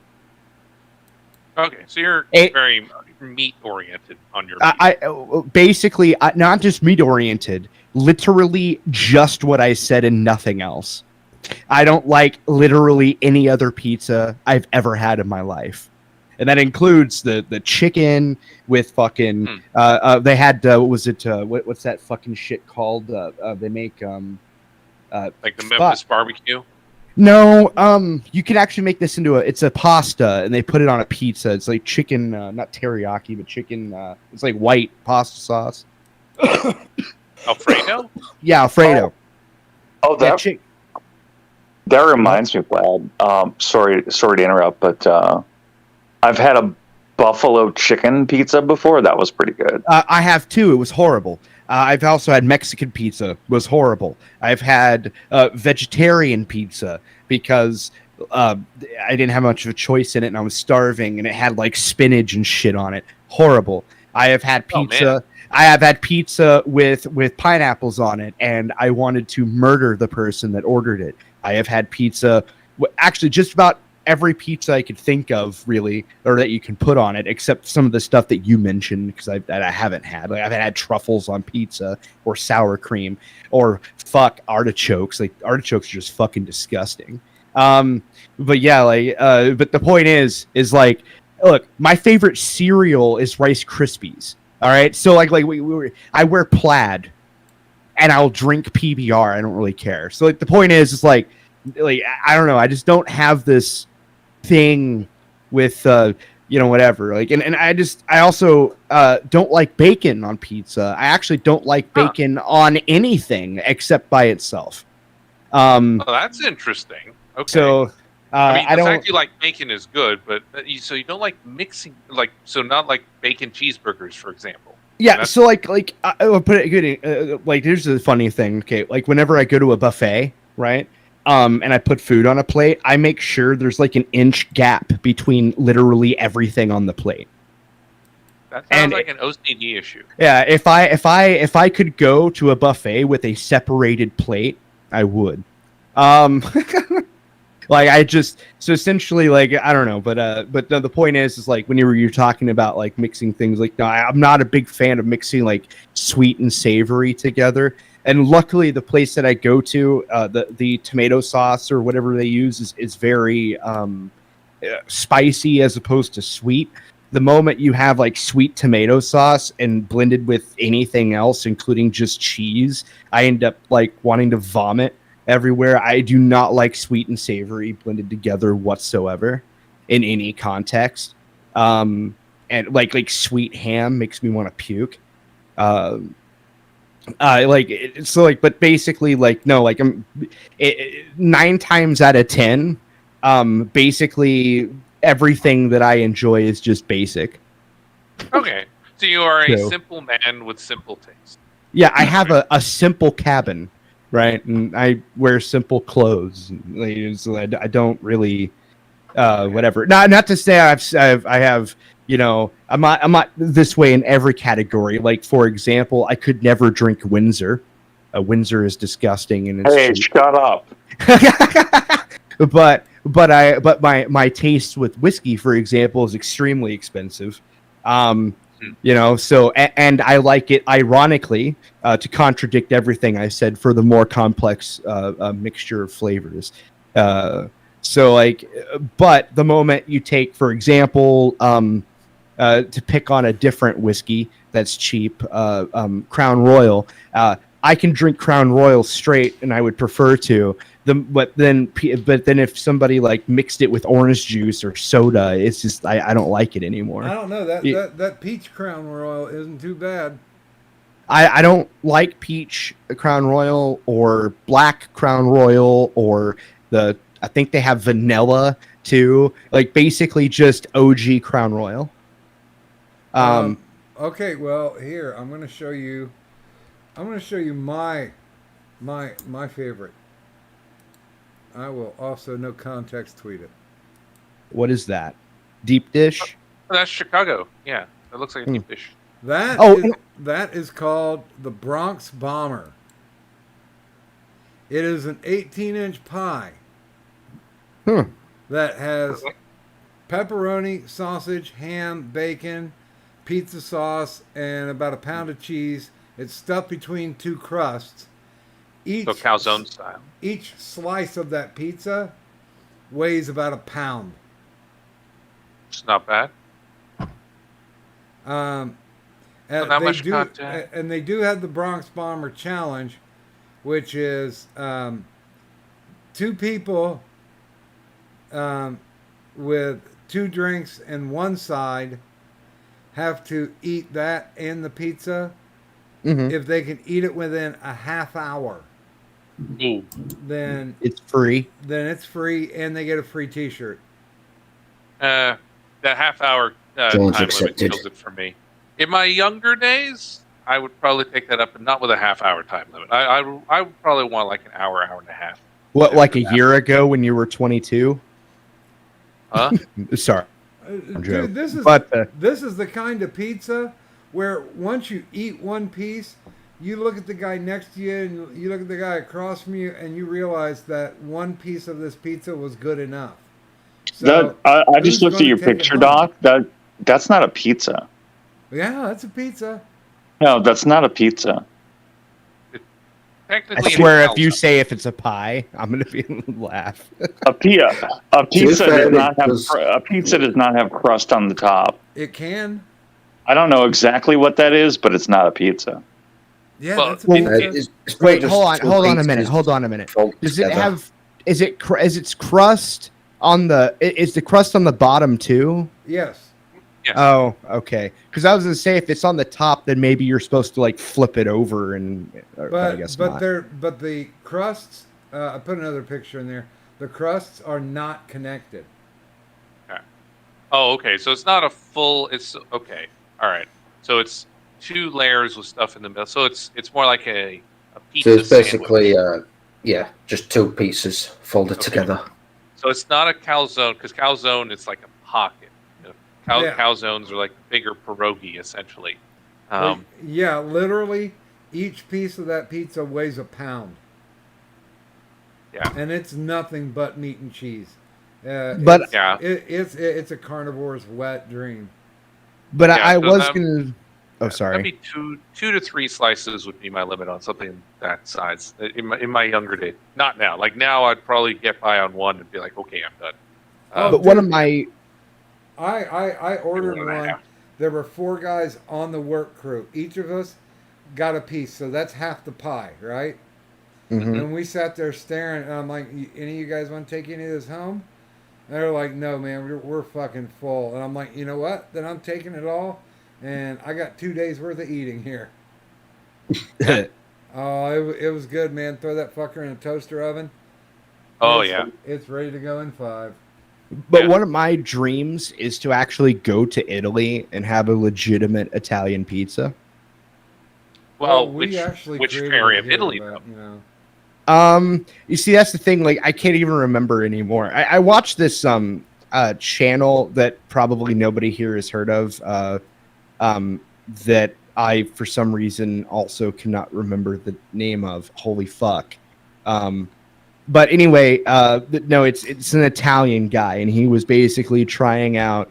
Okay, so you're It- very meat oriented on your. I basically not just meat oriented, literally just what I said and nothing else. I don't like literally any other pizza I've ever had in my life. And that includes the chicken with fucking they had what was it what's that fucking shit called they make like the Memphis barbecue. no you can actually make this into it's a pasta and they put it on a pizza. It's like chicken not teriyaki but chicken it's like white pasta sauce. Alfredo? Yeah, Alfredo. Oh, Yeah, that that reminds me, Vlad. Sorry to interrupt, but I've had a buffalo chicken pizza before. That was pretty good. I have too. It was horrible. I've also had Mexican pizza. It was horrible. I've had vegetarian pizza because I didn't have much of a choice in it, and I was starving, and it had like spinach and shit on it. Horrible. I have had pizza. I have had pizza with pineapples on it, and I wanted to murder the person that ordered it. I have had pizza. Actually, just about every pizza I could think of, really, or that you can put on it, except some of the stuff that you mentioned, because that I haven't had. Like, I've had truffles on pizza, or sour cream, or artichokes. Like, artichokes are just fucking disgusting. But yeah, like, but the point is like, look, my favorite cereal is Rice Krispies. All right, so like I wear plaid, and I'll drink PBR. I don't really care. So like the point is like I don't know. I just don't have this thing with whatever. Like and I also don't like bacon on pizza. I actually don't like bacon on anything except by itself. Oh, that's interesting. Okay. So I mean, I the don't. fact you like bacon is good, but so you don't like mixing, not like bacon cheeseburgers, for example. Yeah, That's- so like I'll put it good. Like, here's the funny thing. Okay, like whenever I go to a buffet, right, and I put food on a plate, I make sure there's like an inch gap between literally everything on the plate. That sounds And like an OCD issue. Yeah, if I could go to a buffet with a separated plate, I would. Like so essentially, like, I don't know, but no, the point is like when you're talking about like mixing things, like, no, I'm not a big fan of mixing like sweet and savory together. And luckily, the place that I go to, the tomato sauce or whatever they use is very spicy as opposed to sweet. The moment you have like sweet tomato sauce and blended with anything else, including just cheese, I end up like wanting to vomit everywhere. I do not like sweet and savory blended together whatsoever in any context. And like sweet ham makes me want to puke. But basically, like, no, like 9 times out of 10, basically everything that I enjoy is just basic. Okay, so you are a So- simple man with simple taste. Yeah, I have a simple cabin, right? And I wear simple clothes. So I don't really, whatever. Not to say I have I'm not this way in every category. Like, for example, I could never drink Windsor. Windsor is disgusting and it's Hey, cheap. shut up. but my taste with whiskey, for example, is extremely expensive. So and I like it ironically to contradict everything I said for the more complex mixture of flavors. But the moment you take, for example, to pick on a different whiskey that's cheap, Crown Royal. I can drink Crown Royal straight, and I would prefer to. But then if somebody like mixed it with orange juice or soda, it's just I don't like it anymore. I don't know that peach Crown Royal isn't too bad. I don't like peach Crown Royal or black Crown Royal or I think they have vanilla too. Like basically just OG Crown Royal. Okay, well here I'm going to show you my favorite. I will also no context tweet it. What is that? Deep dish? Oh, that's Chicago. Yeah, that looks like a deep dish. That is called the Bronx Bomber. It is an 18-inch pie that has pepperoni, sausage, ham, bacon, pizza sauce, and about a pound of cheese. It's stuffed between two crusts. So calzone style. Each slice of that pizza weighs about a pound. It's not bad. And not much content. And they do have the Bronx Bomber Challenge, which is 2 people with 2 drinks and 1 side have to eat that and the pizza. Mm-hmm. If they can eat it within a half hour, Ooh. then it's free. And they get a free T-shirt. That half hour time limit kills it for me. In my younger days, I would probably take that up, but not with a half hour time limit. I would probably want like an hour and a half. What, like a year ago when you were 22? Huh? Sorry. Dude, this is the kind of pizza where once you eat one piece, you look at the guy next to you and you look at the guy across from you and you realize that one piece of this pizza was good enough. So I just looked at your picture, Doc. That's not a pizza. Yeah, that's a pizza. No, that's not a pizza. I swear, if you say if it's a pie, I'm gonna be laugh. A pizza does not have crust on the top. It can. I don't know exactly what that is, but it's not a pizza. Yeah, well, that's a pizza. Wait, hold on a minute. Does it have? Is its crust on the? Is the crust on the bottom too? Yes. Yes. Oh, okay. Because I was gonna say if it's on the top, then maybe you're supposed to like flip it over and. I guess not. But the crusts. I put another picture in there. The crusts are not connected. Okay. Oh, okay. So it's not a full. It's okay. All right. So it's 2 layers with stuff in the middle. So it's more like a pizza. So it's basically sandwich. Just 2 pieces folded together. So it's not a calzone because calzone is like a pocket. Calzones are like bigger pierogi essentially. Literally, each piece of that pizza weighs a pound. Yeah, and it's nothing but meat and cheese. It's a carnivore's wet dream. But I was gonna. Oh, sorry. Maybe 2 to 3 slices would be my limit on something that size in my younger days. Not now. Like now, I'd probably get by on 1 and be like, okay, I'm done. But one of my. I ordered one. There were 4 guys on the work crew. Each of us got a piece, so that's half the pie, right? Mm-hmm. And we sat there staring, and I'm like, any of you guys want to take any of this home? And they're like, no, man, we're fucking full. And I'm like, you know what? Then I'm taking it all, and I got 2 days worth of eating here. Oh, it was good, man. Throw that fucker in a toaster oven. Oh, yeah. It's ready to go in 5. But one of my dreams is to actually go to Italy and have a legitimate Italian pizza. Well, we which area of Italy? You know. You see, that's the thing. Like, I can't even remember anymore. I watched this channel that probably nobody here has heard of. That I, for some reason, also cannot remember the name of. Holy fuck! But anyway, no, it's an Italian guy, and he was basically trying out.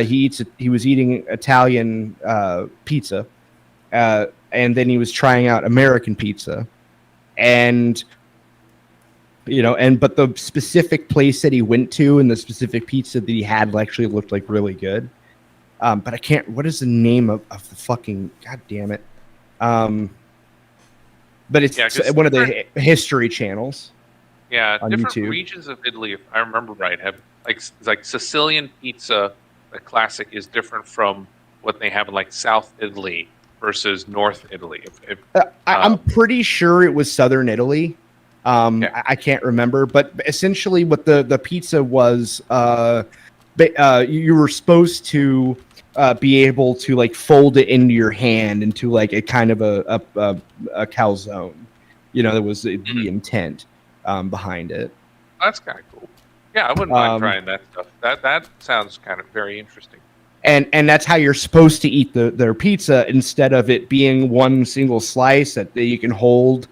He was eating Italian pizza, and then he was trying out American pizza, and but the specific place that he went to and the specific pizza that he had actually looked like really good. But I can't. What is the name of the fucking? God damn it! But it's one of the history channels. Yeah, on different YouTube. regions of Italy, if I remember right, have like Sicilian pizza. The classic is different from what they have in like South Italy versus North Italy. I'm pretty sure it was Southern Italy. I can't remember, but essentially, what the pizza was, you were supposed to be able to like fold it into your hand into like a kind of a calzone. That was the intent behind it. That's kind of cool. Yeah, I wouldn't mind trying that stuff. That sounds kind of very interesting. And that's how you're supposed to eat their pizza, instead of it being one single slice that you can hold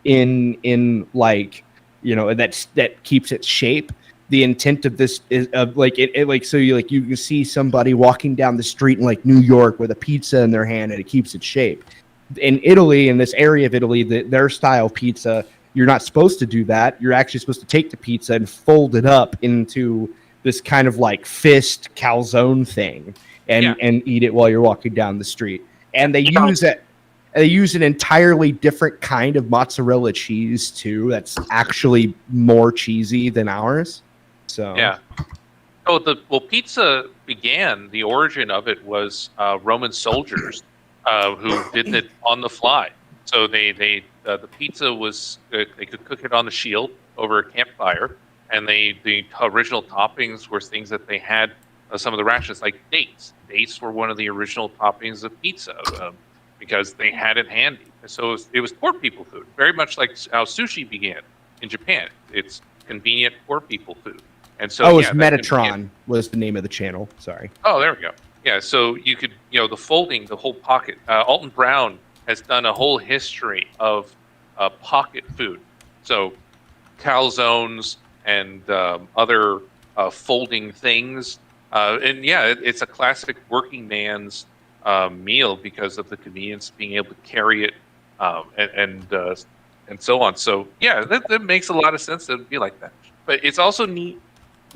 in like that keeps its shape. The intent of this is so you can see somebody walking down the street in like New York with a pizza in their hand and it keeps its shape. In Italy, in this area of Italy, their style pizza, you're not supposed to do that. You're actually supposed to take the pizza and fold it up into this kind of like fist calzone thing and eat it while you're walking down the street. And they use an entirely different kind of mozzarella cheese too. That's actually more cheesy than ours. So yeah. Pizza began. The origin of it was Roman soldiers who did it on the fly. So the pizza was they could cook it on the shield over a campfire, and the original toppings were things that they had. Some of the rations, like dates. Dates were one of the original toppings of pizza because they had it handy. So it was poor people food, very much like how sushi began in Japan. It's convenient poor people food. And so it's Metatron was the name of the channel. Sorry. Oh, there we go. Yeah, so you could the folding, the whole pocket. Alton Brown has done a whole history of pocket food. So calzones and other folding things. It's a classic working man's meal because of the convenience, being able to carry it and so on. So yeah, that makes a lot of sense that it would be like that. But it's also neat,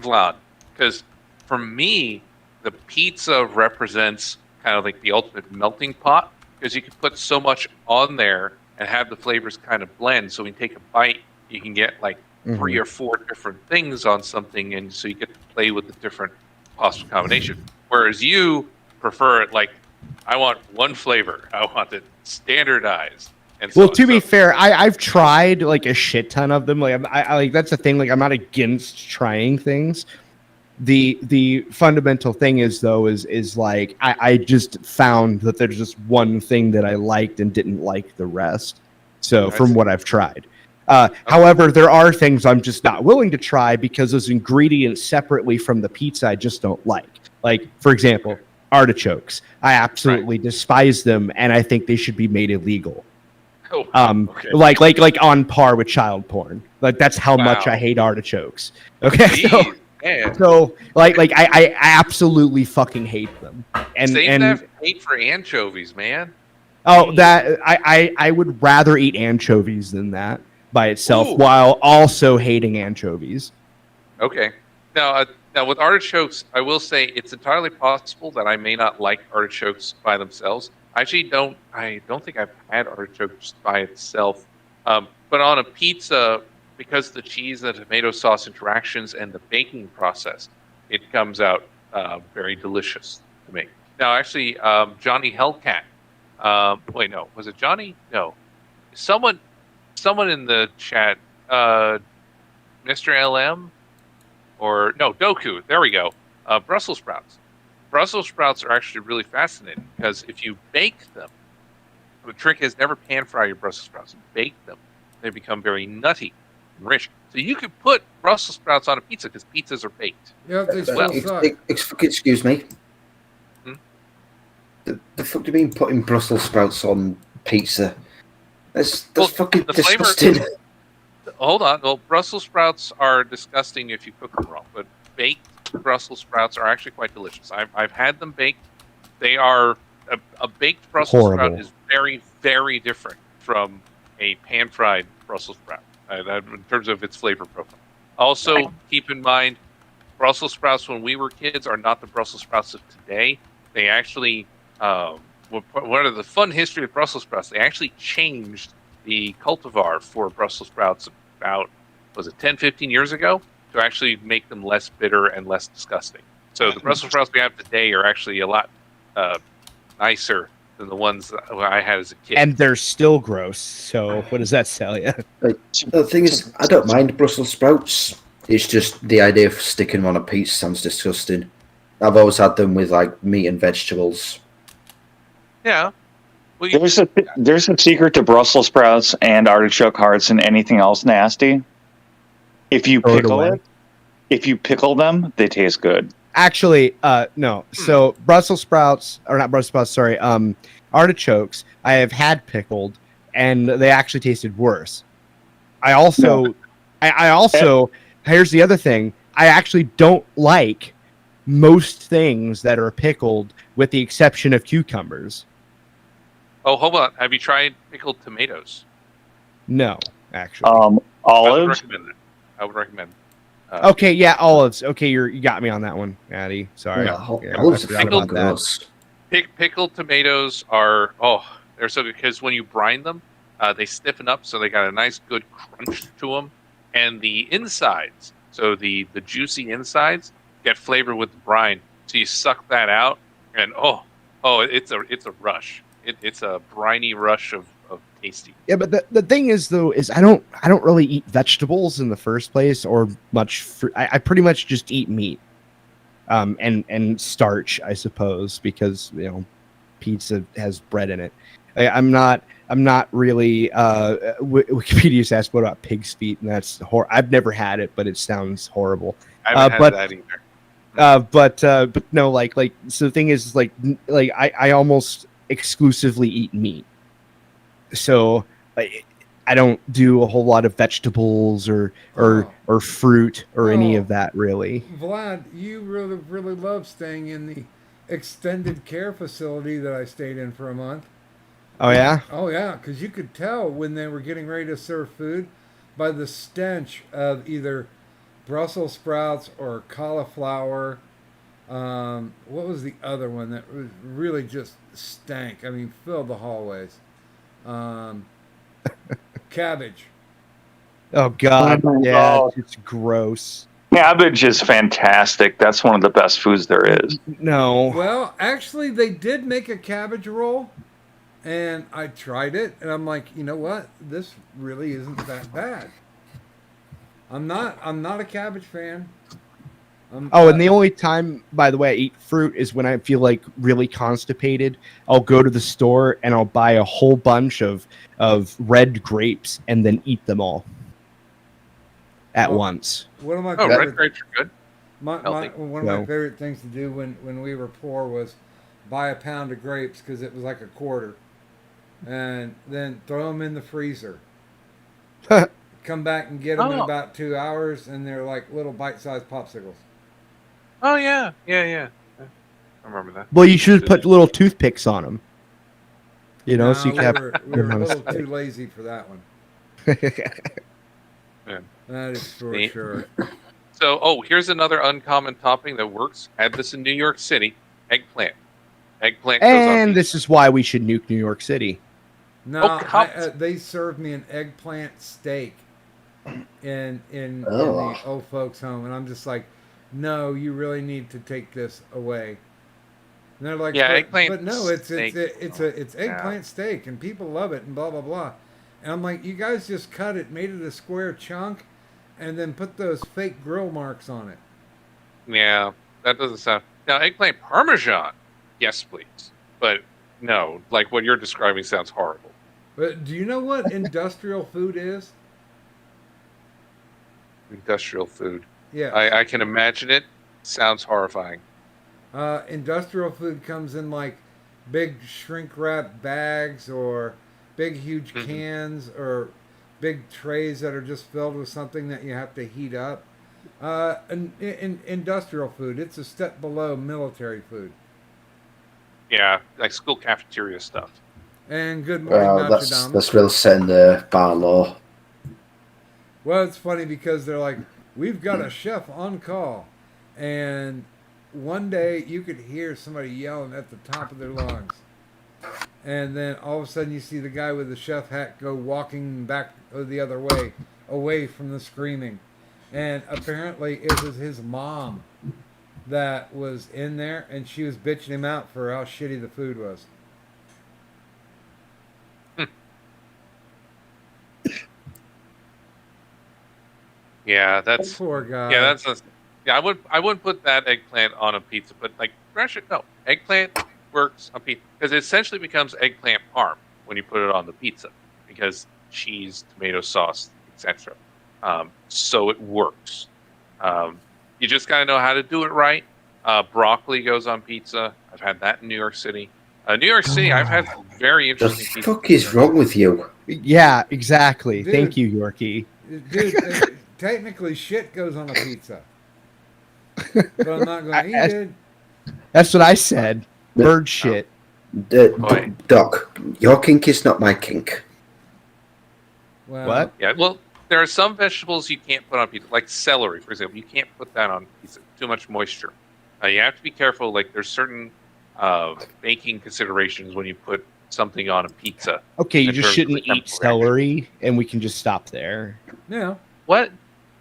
Vlad, because for me, the pizza represents kind of like the ultimate melting pot, because you can put so much on there and have the flavors kind of blend. So when you take a bite, you can get like 3 or 4 different things on something, and so you get to play with the different possible combination. Whereas you prefer it like, I want one flavor, I want it standardized. And so to be fair, I've tried like a shit ton of them. Like I like, that's the thing. Like I'm not against trying things. The fundamental thing is like I just found that there's just one thing that I liked and didn't like the rest. So from what I've tried. However, there are things I'm just not willing to try because those ingredients separately from the pizza I just don't like. Like, for example, artichokes. I absolutely despise them, and I think they should be made illegal. Like on par with child porn. Like that's how much I hate artichokes. Okay, so I absolutely fucking hate them. And that hate for anchovies, man. Oh, that I would rather eat anchovies than that by itself, while also hating anchovies. Okay. Now with artichokes, I will say it's entirely possible that I may not like artichokes by themselves. I actually don't think I've had artichokes by itself. But on a pizza, because the cheese and the tomato sauce interactions and the baking process, it comes out very delicious to me. Now, actually, Johnny Hellcat. Wait, no. Was it Johnny? No. Someone in the chat, Mr. LM? Or, no, Doku. There we go. Brussels sprouts. Brussels sprouts are actually really fascinating because if you bake them, the trick is never pan fry your Brussels sprouts. Bake them. They become very nutty and rich. So you could put Brussels sprouts on a pizza because pizzas are baked. Yeah, they Well, still suck. Excuse me. Hmm? The fuck do you mean putting Brussels sprouts on pizza? That's Well, fucking the flavor- disgusting. Hold on. Well, Brussels sprouts are disgusting if you cook them wrong, but baked Brussels sprouts are actually quite delicious. I've had them baked. They are a baked Brussels sprout Horrible. is very, very different from a pan fried Brussels sprout in terms of its flavor profile. Also, keep in mind, Brussels sprouts when we were kids are not the Brussels sprouts of today. They actually, one of the fun history of Brussels sprouts, they actually changed the cultivar for Brussels sprouts about, was it 10, 15 years ago, to actually make them less bitter and less disgusting. So the Brussels sprouts we have today are actually a lot nicer than the ones that I had as a kid. And they're still gross. So what does that tell you? The thing is, I don't mind Brussels sprouts. It's just the idea of sticking them on a pizza sounds disgusting. I've always had them with like meat and vegetables. Yeah. Well, There's a secret to Brussels sprouts and artichoke hearts and anything else nasty. If you Throw it pickle away. it, if you pickle them, they taste good. Actually, no. So Brussels sprouts, or not Brussels sprouts, sorry, artichokes, I have had pickled, and they actually tasted worse. I also, here's the other thing. I actually don't like most things that are pickled, with the exception of cucumbers. oh, hold on. Have you tried pickled tomatoes? No, actually. I would Olives. recommend that. I would recommend. Okay, yeah, olives. Okay, you got me on that one, Addy. Sorry. Yeah, Yeah, olives I are forgot fucking about that. gross. Pickled tomatoes are they're so good because when you brine them, they stiffen up, so they got a nice good crunch to them, and the insides, so the juicy insides get flavored with the brine. So you suck that out, and it's a rush. It's a briny rush of tasty. Yeah, but the thing is though, is I don't really eat vegetables in the first place, or much fruit. I pretty much just eat meat, and starch, I suppose, because pizza has bread in it. I'm not really. Wikipedia's asked what about pig's feet, and that's I've never had it, but it sounds horrible. I haven't but- had that either. But no, like so the thing is like I almost exclusively eat meat, so I don't do a whole lot of vegetables or fruit or any of that really. Vlad, you really love staying in the extended care facility that I stayed in for a month. Oh yeah. Oh yeah, because you could tell when they were getting ready to serve food by the stench of either Brussels sprouts or cauliflower. What was the other one that was really just stank? I mean, filled the hallways. Cabbage. Oh god. Oh, Yeah, God. it's gross. Cabbage is fantastic. That's one of the best foods there is. No. Well, actually, they did make a cabbage roll, and I tried it, and I'm like, you know what? This really isn't that bad. I'm not a cabbage fan. Oh, and the only time, by the way, I eat fruit is when I feel like really constipated. I'll go to the store and I'll buy a whole bunch of red grapes and then eat them all at Oh. once. One of my Oh, favorite, red grapes are good. Healthy. one of my No. favorite things to do when we were poor was buy a pound of grapes because it was like a quarter, and then throw them in the freezer. Come back and get them in Oh. about 2 hours, and they're like little bite-sized popsicles. Oh yeah. I remember that. Well, you should put little toothpicks on them. So you we can have. were a little too lazy for that one. That is for Neat. sure. So, here's another uncommon topping that works. Had this in New York City: eggplant. Eggplant goes on And pizza. this is why we should nuke New York City. No, come- they served me an eggplant steak in the Oh. old folks' home, and I'm just like, no, you really need to take this away. And they're like, Yeah, but, eggplant but no, it's steak. it's eggplant steak, and people love it, and blah blah blah. And I'm like, you guys just cut it, made it a square chunk, and then put those fake grill marks on it. Yeah, that doesn't sound. Now, eggplant parmesan, yes, please. But no, like what you're describing sounds horrible. But do you know what industrial food is? Industrial food. Yeah. I can imagine it. Sounds horrifying. Industrial food comes in like big shrink wrap bags or big huge Mhm. cans or big trays that are just filled with something that you have to heat up. Industrial food, it's a step below military food. Yeah, like school cafeteria stuff. And good morning, Well, Notre Dame. that's real setting the bar low. Well, it's funny because they're like, we've got a chef on call. And one day you could hear somebody yelling at the top of their lungs. And then all of a sudden you see the guy with the chef hat go walking back the other way, away from the screaming. And apparently it was his mom that was in there, and she was bitching him out for how shitty the food was. Yeah, that's Poor guy. yeah, that's a, yeah. I wouldn't put that eggplant on a pizza, but like eggplant works on pizza because it essentially becomes eggplant parm when you put it on the pizza because cheese, tomato sauce, etc. So it works. You just gotta know how to do it right. Broccoli goes on pizza. I've had that in New York City. New York City, I've had some very The interesting pizza. fuck is wrong with you? Yeah, exactly. Dude. Thank you, Yorkie. Dude, technically shit goes on a pizza. But I'm not going to eat it. That's what I said. Bird shit. Boy. Doc, your kink is not my kink. Well, What? Yeah, well, there are some vegetables you can't put on pizza, like celery, for example. You can't put that on pizza; too much moisture. You have to be careful. Like there's certain baking considerations when you put something on a pizza. Okay, you In just terms of shouldn't the eat chemical celery, and we can just stop there. Yeah. What?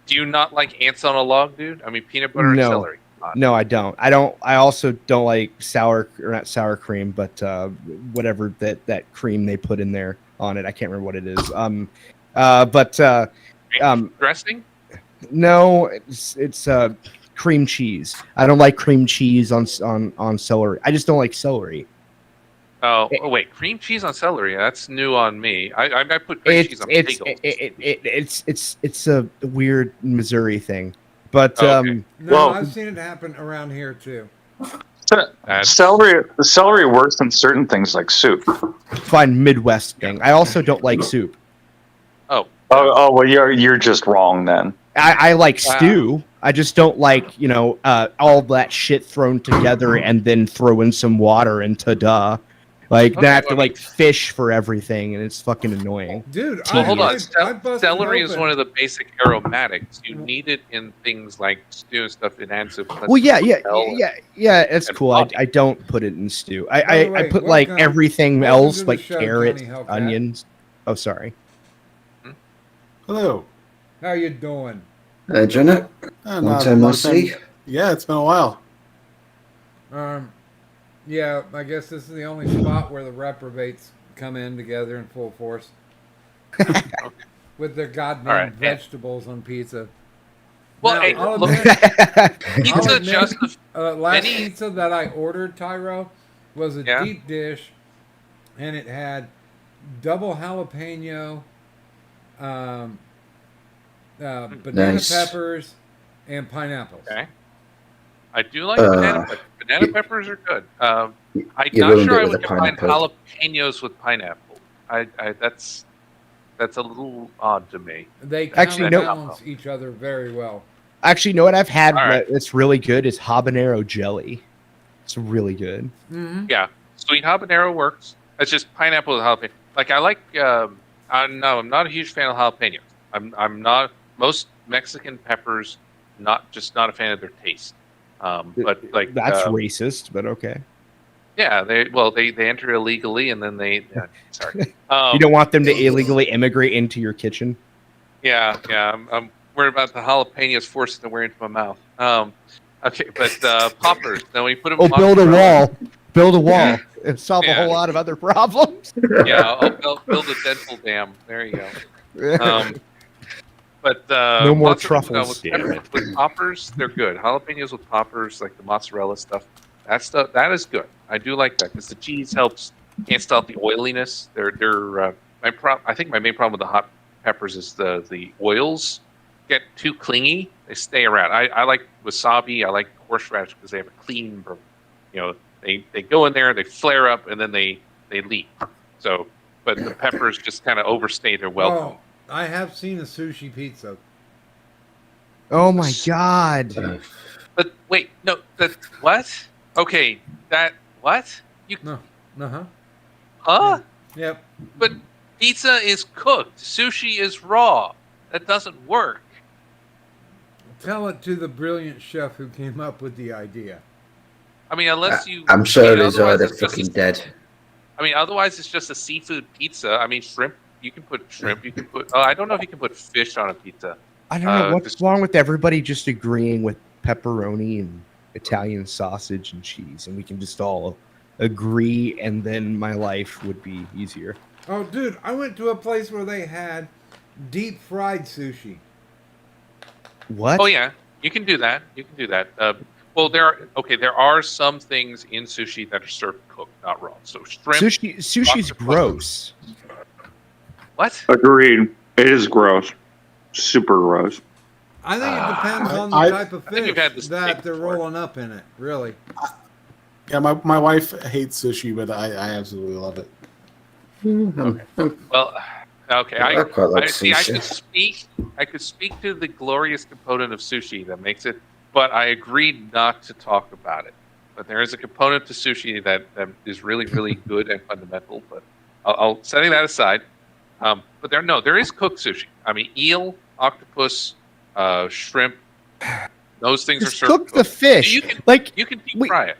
Do you not like ants on a log, dude? I mean, peanut butter and No. celery. Come on. No, I don't. I also don't like sour, or not sour cream, but whatever that cream they put in there on it. I can't remember what it is. Dressing? No, it's cream cheese. I don't like cream cheese on celery. I just don't like celery. Oh, wait, cream cheese on celery? That's new on me. I put cream cheese on bagels. It's a weird Missouri thing, but Okay. No, Well- I've seen it happen around here too. Celery works in certain things like soup. fine Midwest thing. I also don't like soup. Oh well, you're just wrong then. I like Wow. stew. I just don't like all that shit thrown together and then throw in some water and ta-da. Like Okay, then I have to well, like fish for everything, and it's fucking annoying. Dude, Well, hold on. I busted Celery is open- one of the basic aromatics. You need it in things like stew and stuff. It adds a Well, yeah, smell. it's and cool. body. I don't put it in stew. By the I way, put like welcome- everything welcome else, to the like show, carrot, Johnny Hellcat. onions. Oh, sorry. Hello. How you doing? Janet, long time no see. Yeah, it's been a while. Yeah, I guess this is the only spot where the reprobates come in together in full force with their goddamn All right, vegetables on pizza. Well, Now, hey, I'll look, admit- pizza I'll admit, just last Any- pizza that I ordered, Tyro, was a Yeah? deep dish, and it had double jalapeno, banana Nice. peppers, and pineapples. Okay. I do like Uh, banana peppers. Banana peppers are good. I'm You not ruined sure it I with would the combine pineapple. jalapenos with pineapple. That's a little odd to me. They Actually, no- counterbalance each other very well. Actually, you know what I've had All right. that's really good is habanero jelly. It's really good. Mm-hmm. Yeah, sweet habanero works. It's just pineapple with jalapeno. Like I like. I'm not a huge fan of jalapenos. I'm not most Mexican peppers. Not a fan of their taste. But like That's racist, but okay. yeah, they enter illegally and then they sorry. You don't want them to illegally immigrate into your kitchen. Yeah. I'm worried about the jalapenos forcing their way into my mouth. Okay, but poppers. Then when you put them. Oh, on build a mozzarella- wall. Build a wall. And solve a Yeah. whole lot of other problems. Yeah, I'll build a dental dam. There you go. But No more mozzarella truffles, with, damn it. with poppers, they're good. Jalapenos with poppers, like the mozzarella stuff. That is good. I do like that because the cheese helps cancel out the oiliness. I think my main problem with the hot peppers is the oils. get too clingy, they stay around. I like wasabi. I like horseradish because they have a clean, they go in there, they flare up, and then they leave. So, but the peppers just kind of overstay their welcome. Oh, I have seen a sushi pizza. Oh my god. But wait, no, what? Okay, what? No. Uh-huh. Huh? Yep. But pizza is cooked. Sushi is raw. That doesn't work. Tell it to the brilliant chef who came up with the idea. I mean, unless you. I'm sure I mean, he's otherwise already it's just fucking a- dead. I mean, otherwise it's just a seafood pizza. I mean, shrimp. You can put shrimp. You can put. I don't know if you can put fish on a pizza. I don't know what's just- wrong with everybody just agreeing with pepperoni and Italian sausage and cheese, and we can just all agree, and then my life would be easier. Oh, dude, I went to a place where they had deep fried sushi. What? Oh yeah, you can do that. You can do that. Well, there are some things in sushi that are served cooked, not raw. So shrimp. Sushi's octopus. gross. What? Agreed. It is gross. Super gross. I think it depends on the I- type of I think we've fish had this that debate they're before. rolling up in it, really. Yeah, my wife hates sushi, but I absolutely love it. Well, okay. I quite like see. sushi. I could speak to the glorious component of sushi that makes it, but I agreed not to talk about it. But there is a component to sushi that is really, really good and fundamental. But I'll setting that aside. But there is cooked sushi. I mean, eel, octopus, shrimp. Those things are Just served. cook the fish. You can deep wait. fry it.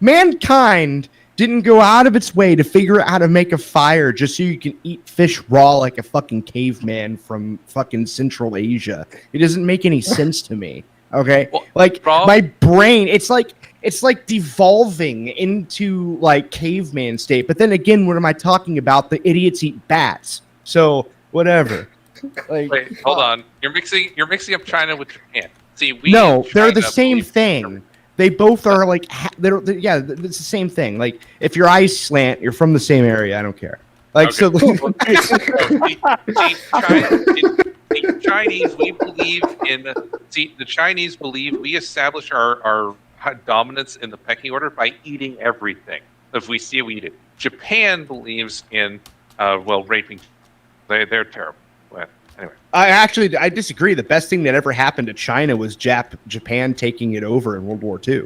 Mankind didn't go out of its way to figure out how to make a fire just so you can eat fish raw like a fucking caveman from fucking Central Asia. It doesn't make any sense to me. Okay? Well, Like raw- my brain, it's like devolving into like caveman state. But then again, what am I talking about? The idiots eat bats. So whatever. Like Wait, hold on. You're mixing up China with Japan. See, no, in they're the China same believe- thing. They both are like yeah, it's the same thing. Like if your eyes slant, you're from the same area. I don't care. Like so. The Chinese, we believe in. See, the Chinese believe we establish our dominance in the pecking order by eating everything. If we see it, we eat it. Japan believes in, raping. They're terrible. Well, anyway. I disagree. The best thing that ever happened to China was Japan taking it over in World War II.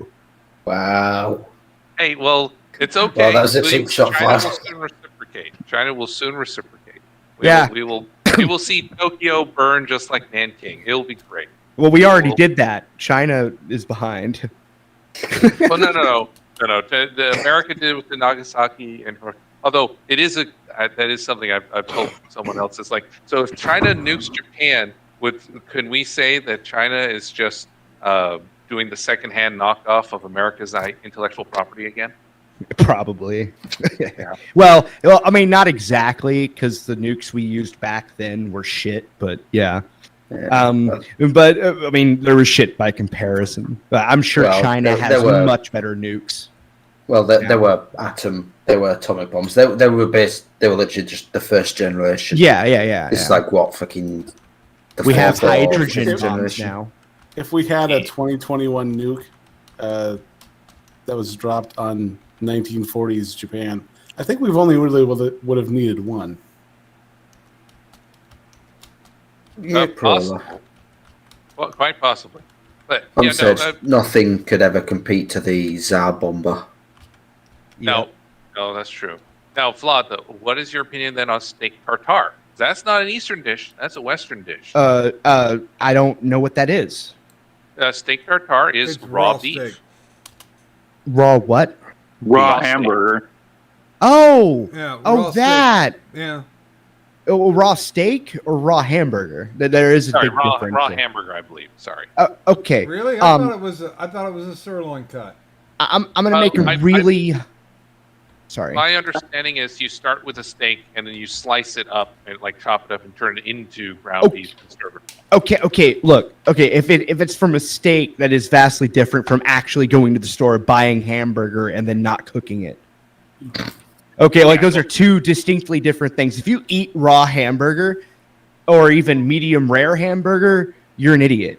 Wow. Hey, well, it's okay. Well, that was a cheap shot, China Vlad. will soon reciprocate. China will soon reciprocate. Yeah. We will see Tokyo burn just like Nanking. It'll be great. Well, we already did that. China is behind. Well, no. The America did with the Nagasaki and although it is that is something I've told someone else. It's like, so if China nukes Japan, can we say that China is just doing the secondhand knockoff of America's intellectual property again? Probably. Yeah. Well, I mean, not exactly, because the nukes we used back then were shit. But yeah. But I mean, there was shit by comparison. But I'm sure Well, China there has were- much better nukes. Well, there were atomic bombs. They were literally just the first generation. Yeah. It's like what fucking. The We have fourth or hydrogen fifth bombs generation. now. If we had a 2021 nuke that was dropped on 1940s Japan, I think we've only really would have needed one. Yeah, probably. Possible. Well, quite possibly. But I'm yeah, saying nothing could ever compete to the Tsar bomber. no, that's true. Now, Vlad, what is your opinion then on steak tartare? That's not an Eastern dish. That's a Western dish. I don't know what that is. Steak tartare is It's raw raw beef. steak. Raw what? Raw steak. hamburger. Oh, Yeah. raw oh, steak. that. Yeah. Oh, raw steak or raw hamburger? There is a Sorry, big raw difference. hamburger, I believe. Sorry. Okay. Really? I Um, thought it was. I thought it was a sirloin cut. I'm gonna make a I- really. Sorry. My understanding is you start with a steak and then you slice it up and chop it up and turn it into ground Okay. beef and serve it. Okay. Look. Okay. If it's from a steak, that is vastly different from actually going to the store, buying hamburger, and then not cooking it. Okay, those are two distinctly different things. If you eat raw hamburger or even medium rare hamburger, you're an idiot.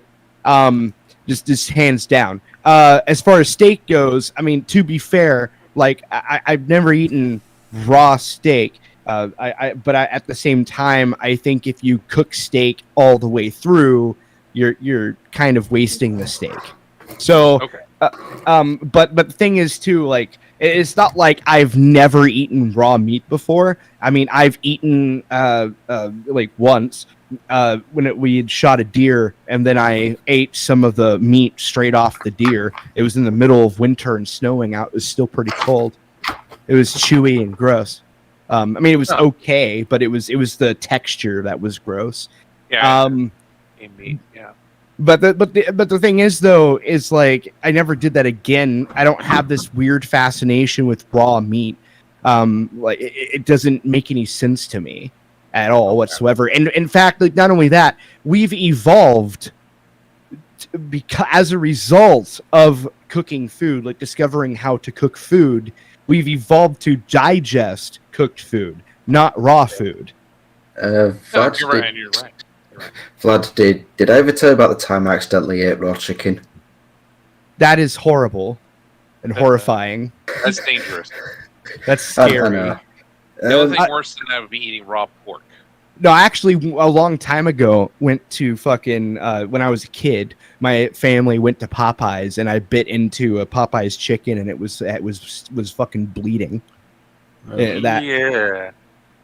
Just hands down. As far as steak goes, I mean, to be fair, like I've never eaten raw steak. But at the same time, I think if you cook steak all the way through, you're kind of wasting the steak. So, Okay. but the thing is too, like, it's not like I've never eaten raw meat before. I mean, I've eaten like once when we had shot a deer, and then I ate some of the meat straight off the deer. It was in the middle of winter and snowing out. It was still pretty cold. It was chewy and gross. I mean, it was okay, but it was the texture that was gross. Yeah. Meat. Yeah. But the thing is, though, is like I never did that again. I don't have this weird fascination with raw meat. Like it doesn't make any sense to me at all whatsoever. And in fact, like not only that, we've evolved because as a result of cooking food, like discovering how to cook food, we've evolved to digest cooked food, not raw food. Vlad, You're right. You're right. Vlad, did I ever tell you about the time I accidentally ate raw chicken? That is horrible and horrifying. That's dangerous. That's I scary. know. The only thing worse than that would be eating raw pork. No, I actually, a long time ago, went to fucking, when I was a kid, my family went to Popeyes, and I bit into a Popeyes chicken, and it was fucking bleeding. Yeah.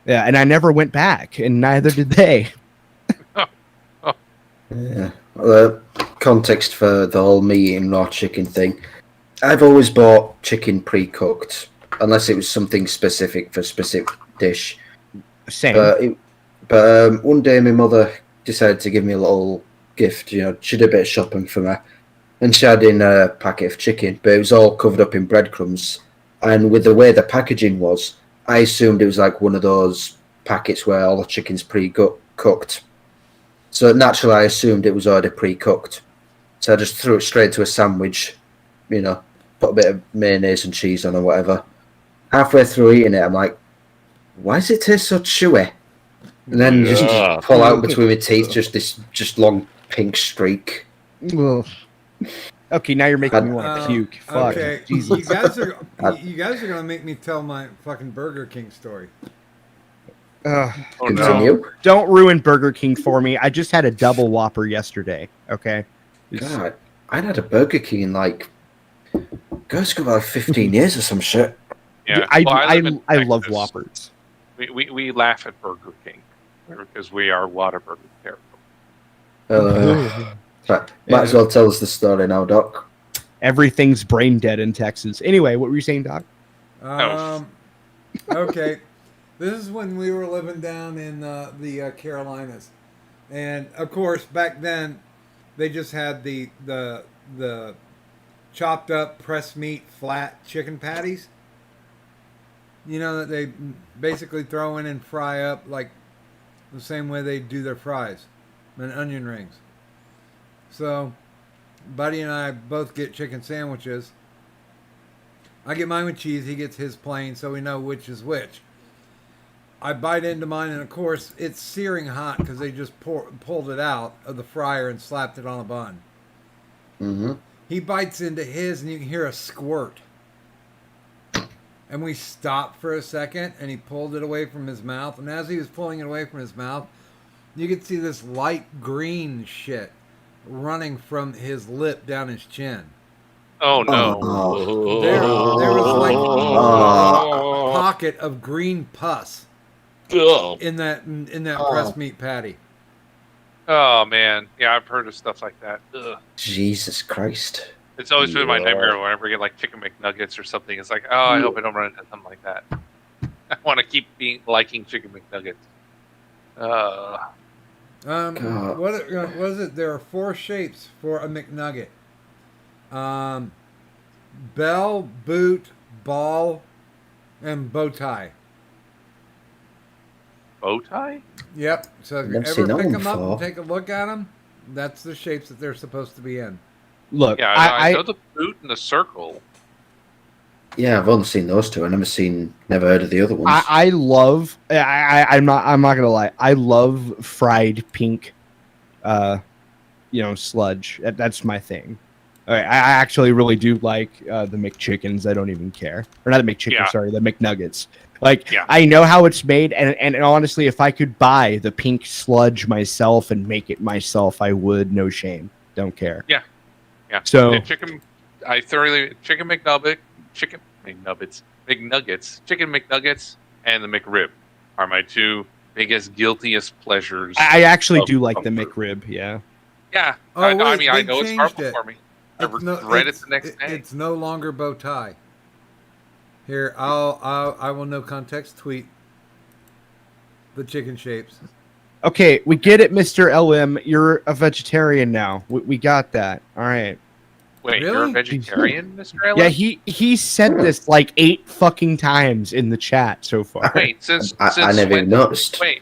Yeah, and I never went back, and neither did they. Yeah. Context for the whole me eating raw chicken thing. I've always bought chicken pre-cooked, unless it was something specific for a specific dish. Same. But one day my mother decided to give me a little gift. You know, she did a bit of shopping for me, and she had in a packet of chicken, but it was all covered up in breadcrumbs. And with the way the packaging was, I assumed it was like one of those packets where all the chicken's pre-cooked. So naturally, I assumed it was already pre-cooked. So I just threw it straight into a sandwich, you know, put a bit of mayonnaise and cheese on or whatever. Halfway through eating it, I'm like, why does it taste so chewy? And then just pull out between my teeth just long pink streak. Ugh. Okay, now you're making me want to puke. Fuck. Okay, Jesus. you guys are gonna make me tell my fucking Burger King story. Oh, no. Continue. Don't ruin Burger King for me. I just had a double Whopper yesterday. Okay. God, I'd had a Burger King in like, goes go about 15 years or some shit. Yeah. I Well, I love Texas. Whoppers. We laugh at Burger King because we are Whataburger terrible. Might as well tell us the story now, Doc. Everything's brain dead in Texas. Anyway, what were you saying, Doc? Okay, this is when we were living down in the Carolinas, and of course back then they just had the chopped up pressed meat flat chicken patties. You know, that they basically throw in and fry up like the same way they do their fries and onion rings. So, Buddy and I both get chicken sandwiches. I get mine with cheese. He gets his plain, so we know which is which. I bite into mine, and of course, it's searing hot because they just pulled it out of the fryer and slapped it on a bun. Mm-hmm. He bites into his, and you can hear a squirt. And we stopped for a second, and he pulled it away from his mouth. And as he was pulling it away from his mouth, you could see this light green shit running from his lip down his chin. Oh no! There was like a pocket of green pus in that pressed meat patty. Oh man, yeah, I've heard of stuff like that. Ugh. Jesus Christ. It's always been my nightmare whenever I get like chicken McNuggets or something. It's like, oh, I hope I don't run into something like that. I want to keep liking chicken McNuggets. What is it? There are 4 shapes for a McNugget. Bell, boot, ball, and bow tie. Bow tie? Yep. So if you Never ever seen that pick one them up and before. take a look at them, that's the shapes that they're supposed to be in. Look, Yeah, I know the boot and the circle. Yeah, I've only seen those two. Never heard of the other ones. I love. I'm not gonna lie. I love fried pink sludge. That's my thing. All right, I actually really do like the McChickens. I don't even care, or not the McChickens. Yeah. Sorry, the McNuggets. Like, Yeah. I know how it's made, and honestly, if I could buy the pink sludge myself and make it myself, I would. No shame. Don't care. Yeah. So The chicken McNuggets, chicken McNuggets, and the McRib are my two biggest guiltiest pleasures. I actually of do like the comfort. McRib. Yeah. Yeah, Oh, I know wait, they it's changed horrible it. for me. I It's no- regret it it's- the next day. It's no longer bow tie. Here, I will no context tweet the chicken shapes. Okay, we get it, Mr. LM. You're a vegetarian now. We got that. All right. Wait, you're a Really? vegetarian, Mr. Allen? Yeah, he said this like 8 fucking times in the chat so far. Wait, since I never when, even noticed. Wait,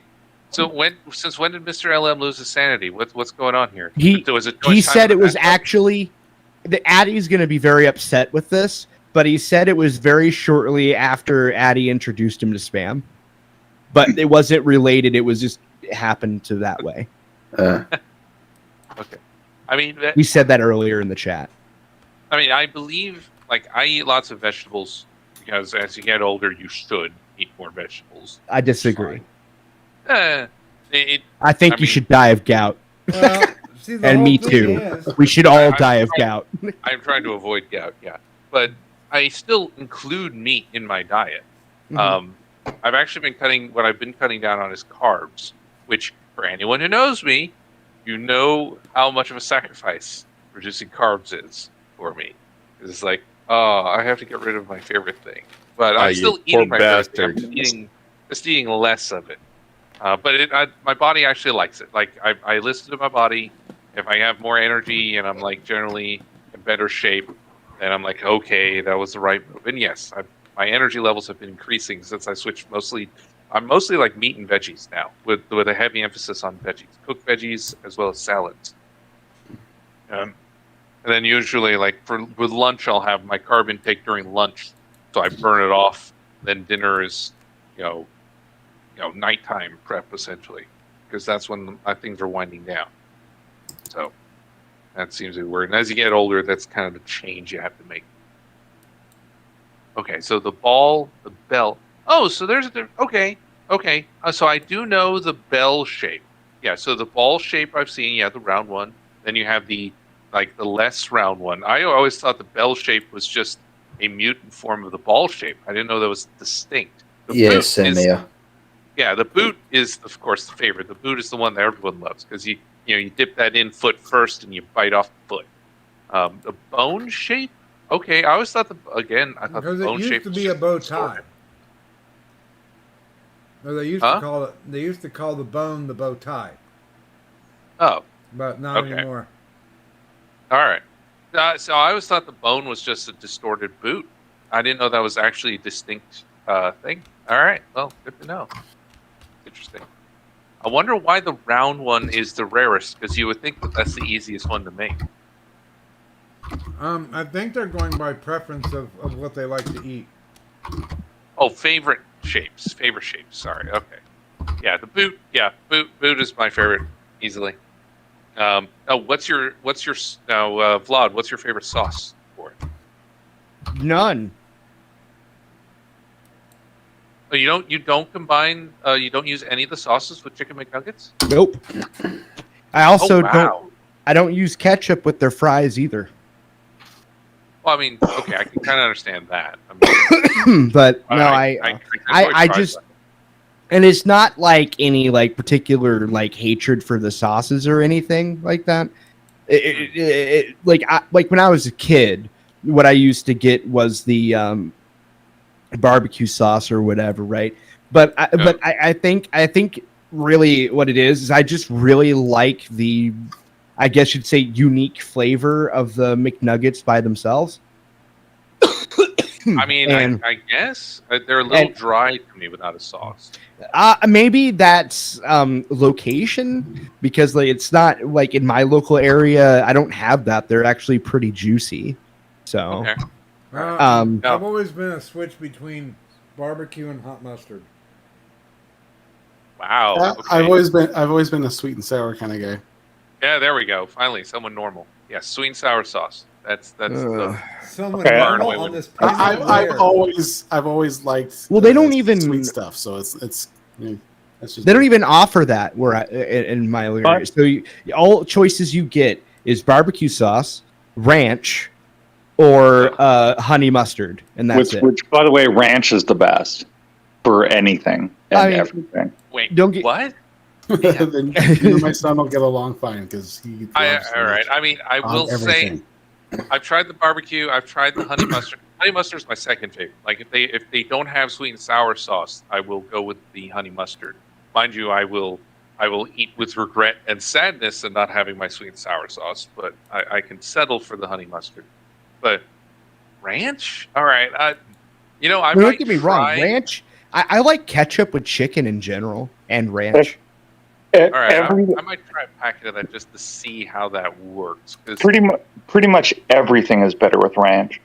so since when did Mr. LM lose his sanity? What's going on here? He Was it too much he time said in it the was bathtub? actually the Addie's going to be very upset with this, but he said it was very shortly after Addie introduced him to spam. But it wasn't related. It was just it happened to that way. Okay. I mean, We said that earlier in the chat. I believe, like, I eat lots of vegetables because as you get older, you should eat more vegetables. I disagree. Eh, I think I you mean- should die of gout. Well, see, the And whole me thing too. is- We should all die of gout. I'm trying to avoid gout, yeah. But I still include meat in my diet. Mhm. I've actually what I've been cutting down on is carbs, which for anyone who knows me, you know how much of a sacrifice reducing carbs is for me. It's like, oh, I have to get rid of my favorite thing. But I'm you still poor eating my favorite thing. bastard. I'm just eating less of it. But my body actually likes it. Like, I listen to my body. If I have more energy and I'm like generally in better shape, then I'm like, okay, that was the right move. And yes, my energy levels have been increasing since I switched I'm mostly like meat and veggies now, with a heavy emphasis on veggies, cooked veggies as well as salads. And then usually, like with lunch, I'll have my carb intake during lunch, so I burn it off. Then dinner is, nighttime prep essentially, because that's when things are winding down. So that seems to be weird. And as you get older, that's kind of the change you have to make. Okay, so the ball, the bell. Oh, so okay. So I do know the bell shape. Yeah, so the ball shape I've seen, the round one. Then you have the less round one. I always thought the bell shape was just a mutant form of the ball shape. I didn't know that was distinct. The Yeah, boot same is- here. Yeah, the boot is, of course, the favorite. The boot is the one that everyone loves because you dip that in foot first and you bite off the foot. The bone shape. Okay, I always thought Because the it bone used shape to was be a just bow distorted. tie. Or they used Huh? to call it. They used to call the bone the bow tie, Oh, but not Okay. anymore. all right. So I always thought the bone was just a distorted boot. I didn't know that was actually a distinct thing. All right, well, good to know. Interesting. I wonder why the round one is the rarest, because you would think that that's the easiest one to make. I think they're going by preference of what they like to eat. Oh, favorite shapes. Sorry. Okay. Yeah, the boot. Yeah, boot is my favorite easily. Vlad? What's your favorite sauce for it? None. Oh, you don't combine. You don't use any of the sauces with chicken McNuggets. Nope. I also Oh, wow. don't use ketchup with their fries either. Well, I mean, okay, I can kind of understand that. But no, I I just, and it's not like any like particular like hatred for the sauces or anything like that. Like when I was a kid, what I used to get was the barbecue sauce or whatever, right? But I think really what it is I just really like the, I guess you'd say, unique flavor of the McNuggets by themselves. I mean, And- I guess they're a little and- dry to me without a sauce. Maybe that's location, because like it's not like in my local area. I don't have that. They're actually pretty juicy. So Okay. Um, I've always been a switch between barbecue and hot mustard. Wow. Okay. I've always been a sweet and sour kind of guy. Yeah, there we go. Finally, someone normal. Yeah, sweet and sour sauce. That's the Someone Okay. normal Away on with this. I've I've I've always liked. Well, they don't even- sweet stuff, so it's. That's just They don't even offer that where in my area. So all choices you get is barbecue sauce, ranch, or honey mustard, and that's it. Which, by the way, ranch is the best for anything and I mean- everything. wait. Don't get- what? then you and my son will get along fine because he. loves All right. ranch I mean, I on will everything. say, I've tried the barbecue. I've tried the honey mustard. Honey mustard is my second favorite. Like if they don't have sweet and sour sauce, I will go with the honey mustard. Mind you, I will eat with regret and sadness and not having my sweet and sour sauce, but I can settle for the honey mustard. But ranch, all right. I Don't might get me wrong, try- ranch. I like ketchup with chicken in general and ranch. All right, Every, I might try a packet of that just to see how that works. 'Cause- pretty much everything is better with ranch.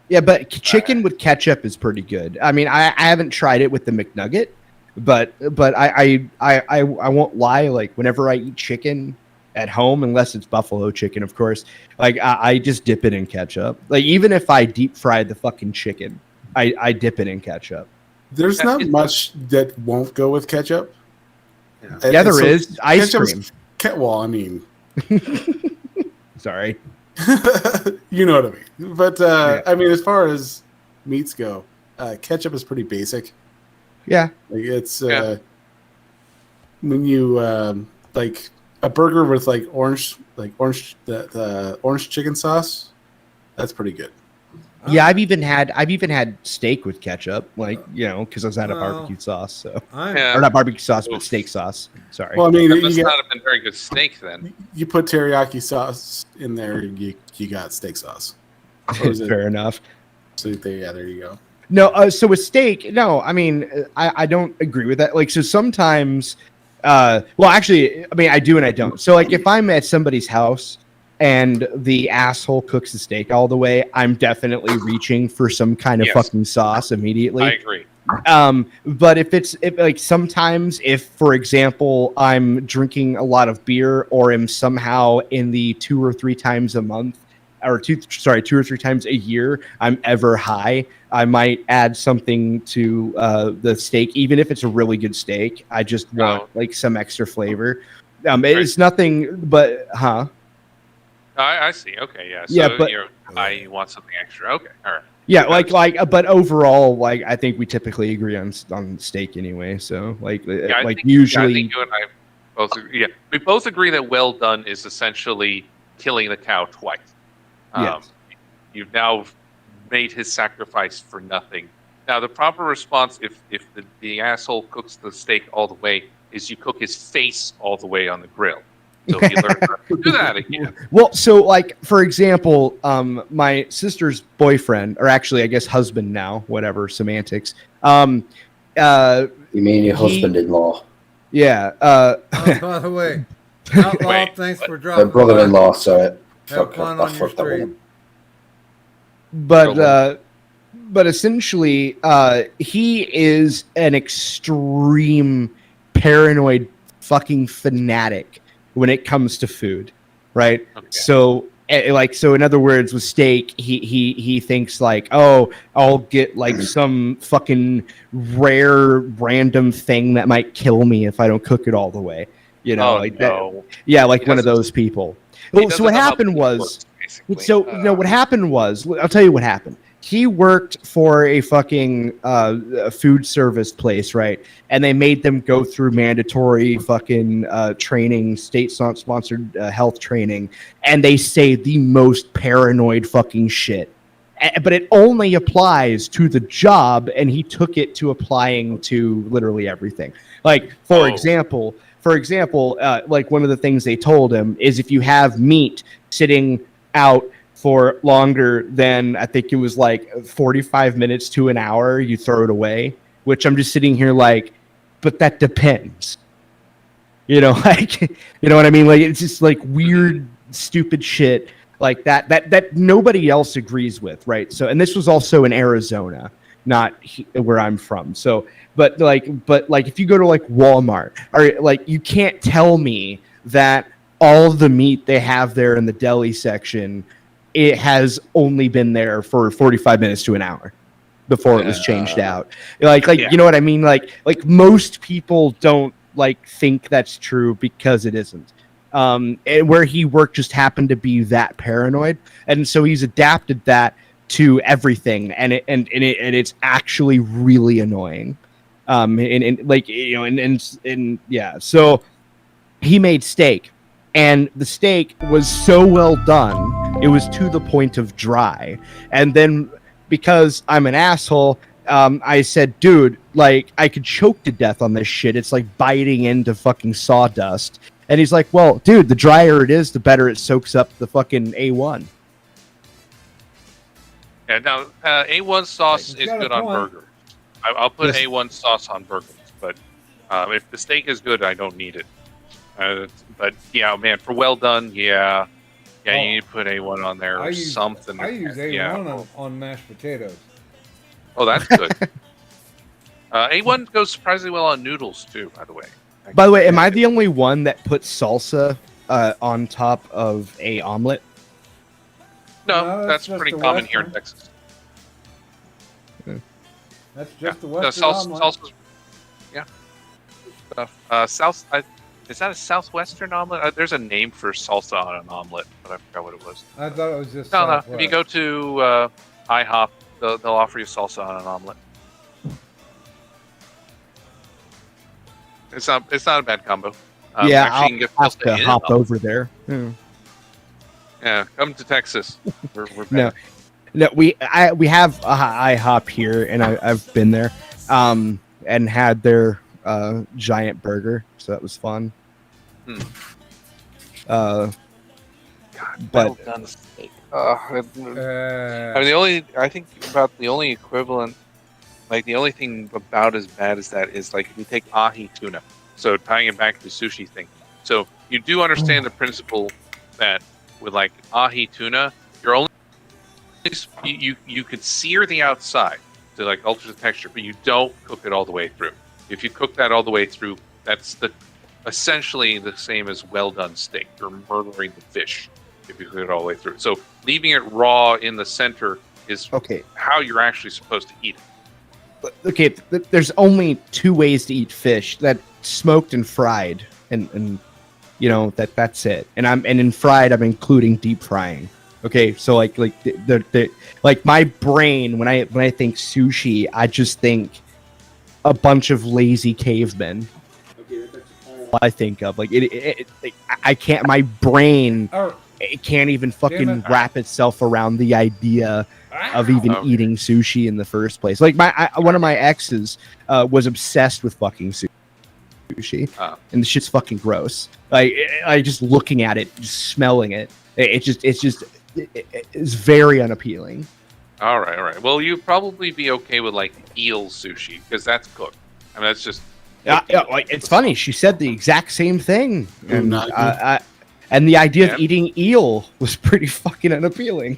Yeah, but chicken with ketchup is pretty good. I mean, I haven't tried it with the McNugget, but I won't lie. Like whenever I eat chicken at home, unless it's buffalo chicken, of course, like I just dip it in ketchup. Like even if I deep fry the fucking chicken, I dip it in ketchup. There's not much that won't go with ketchup. Yeah, there is ice ketchup's- cream. Well, I mean, Sorry. you know what I mean. But I mean, as far as meats go, ketchup is pretty basic. Yeah. Like it's Yeah. when you like a burger with the orange chicken sauce. That's pretty good. Yeah, I've even had steak with ketchup, like because I was out of Well, barbecue sauce, so Yeah. or not barbecue sauce, but Oof. steak sauce. Sorry. Well, I mean, That you, must get, not have been very good steak then. you put teriyaki sauce in there, you got steak sauce. Or is it- Fair enough. So there you go. No, so with steak, no, I mean, I don't agree with that. Like, so sometimes, well, actually, I mean, I do and I don't. So, like, if I'm at somebody's house and the asshole cooks the steak all the way, I'm definitely reaching for some kind of Yes. fucking sauce immediately. I agree. But if like sometimes if, for example, I'm drinking a lot of beer or am somehow in the 2 or 3 times a month or 2 or 3 times a year, I'm ever high, I might add something to the steak, even if it's a really good steak. I just want like some extra flavor. It's nothing but, I see. Okay, yeah. So Yeah, but- you're high, you want something extra. Okay, all right. Yeah, but overall, like I think we typically agree on steak anyway. So like Yeah, I think usually, you and I both agree. Yeah, we both agree that well done is essentially killing the cow twice. Yes. You've now made his sacrifice for nothing. Now, the proper response, if the asshole cooks the steak all the way, is you cook his face all the way on the grill. So he learns how to do that again. well, so like for example, my sister's boyfriend, or actually I guess husband now, whatever semantics. You mean your He- husband-in-law? Yeah. Oh, by the way, Outlaw, Wait, thanks for Her dropping by. brother-in-law, sorry. Have Fuck, fun I on your fucked that one stream. But essentially, he is an extreme paranoid fucking fanatic when it comes to food, right? Okay. So in other words, with steak, he thinks like, oh, I'll get like some fucking rare random thing that might kill me if I don't cook it all the way, Oh, like no. that. Yeah, like He one of doesn't- those people. He Well, so doesn't what know how happened food was. works, basically. So what happened was, I'll tell you what happened. He worked for a fucking food service place, right? And they made them go through mandatory fucking training, state-sponsored health training, and they say the most paranoid fucking shit. But it only applies to the job, and he took it to applying to literally everything. Like, for example, like one of the things they told him is if you have meat sitting out for longer than I think it was like 45 minutes to an hour, you throw it away, which I'm just sitting here like, but that depends. Like, you know what I mean? Like, it's just like weird, stupid shit like that nobody else agrees with, right? So, and this was also in Arizona, not where I'm from. So, but like if you go to like Walmart, or like you can't tell me that all the meat they have there in the deli section, it has only been there for 45 minutes to an hour before it was changed out. Like Yeah. you know what I mean? Like most people don't like think that's true because it isn't. And where he worked just happened to be that paranoid, and so he's adapted that to everything, and it's actually really annoying. And like, you know, and yeah, so he made steak, and the steak was so well done, it was to the point of dry. And then because I'm an asshole, I said, dude, like, I could choke to death on this shit. It's like biting into fucking sawdust. And he's like, well, dude, the drier it is, the better it soaks up the fucking A1. Yeah, now A1 sauce He's is got a good on point. burgers. I'll put Yes. A1 sauce on burgers, but if the steak is good, I don't need it. But yeah, man, for well done, yeah, Oh. you need to put A1 on there or something. I use A1 Yeah. on mashed potatoes. Oh, that's good. A1 goes surprisingly well on noodles too, by the way. By the way, am I the only one that puts salsa on top of a omelet? No, No, that's that's just pretty the common here in Western. Texas. That's Yeah. just the No, Western omelet. salsa's, yeah. Is that a southwestern omelet? There's a name for salsa on an omelet, but I forgot what it was. I thought it was just No. If Southwest. you go to IHOP, they'll offer you salsa on an omelet. It's not a bad combo. Yeah, actually, you can get I'll have salsa to in an hop omelet. over there. Yeah, come to Texas. We're No. back. No, we have IHOP here, and I've been there, and had their giant burger, so that was fun. Hmm. But Well done steak. I mean, I think about the only equivalent, like the only thing about as bad as that is like if you take ahi tuna. So tying it back to the sushi thing. So you do understand the principle that with like ahi tuna, you're only you could sear the outside to like alter the texture, but you don't cook it all the way through. If you cook that all the way through, that's essentially the same as well done steak. You're murdering the fish if you cook it all the way through. So leaving it raw in the center is okay, how you're actually supposed to eat it. okay. There's only two ways to eat fish: that smoked and fried, and you know that's it. And in fried, I'm including deep frying. Okay, so like the like my brain when I think sushi, I just think a bunch of lazy cavemen. Okay, that's all I think of. Like I can't. My brain, Oh, it can't even fucking Damn it. wrap itself around the idea of even Okay. eating sushi in the first place. Like one of my exes was obsessed with fucking sushi, Oh. and the shit's fucking gross. Like I just looking at it, just smelling it, it's very unappealing. All right. Well, you'd probably be okay with like eel sushi because that's cooked. I mean, that's just Yeah, like, it's funny. She said the exact same thing, and not good. and the idea Yeah. of eating eel was pretty fucking unappealing.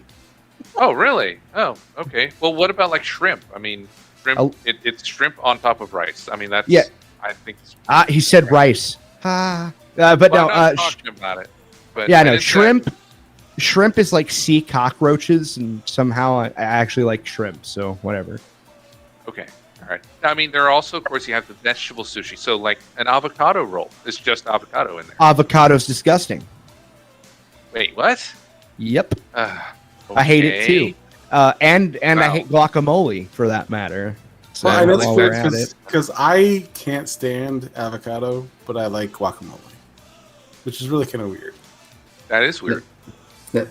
Oh, really? Oh, okay. Well, what about like shrimp? I mean, shrimp. Oh. It's shrimp on top of rice. I mean, that's Yeah. I think. It's, He said rice. But well, no, I'm not talking about it. But yeah, I no, didn't say- shrimp. Shrimp is like sea cockroaches, and somehow I actually like shrimp. So whatever. Okay. All right. I mean, there are also, of course, you have the vegetable sushi. So, like an avocado roll. It's just avocado in there. Avocado's disgusting. Wait, what? Yep, Uh, I hate it okay. too. And I Wow. hate guacamole for that matter. So Well, I know while we're at that's it, because I can't stand avocado, but I like guacamole, which is really kind of weird. That is weird.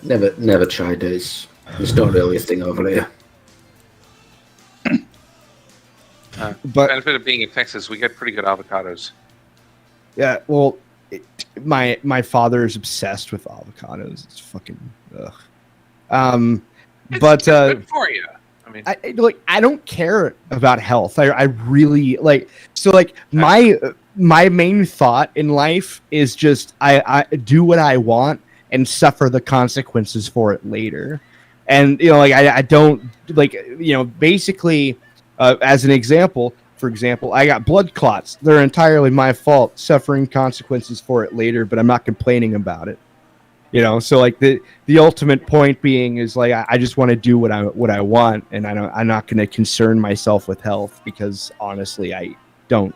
Never tried those. It's not really a thing over here. but Benefit of being in Texas, we get pretty good avocados. yeah, well, my father is obsessed with avocados. It's fucking ugh. But Good for you. I mean, I don't care about health. I really like my main thought in life is just I do what I want and suffer the consequences for it later. And like I don't like basically as an example, for example, I got blood clots. They're entirely my fault, suffering consequences for it later, but I'm not complaining about it. You know, so like the ultimate point being is like I just want to do what I want, and I'm not going to concern myself with health because honestly I don't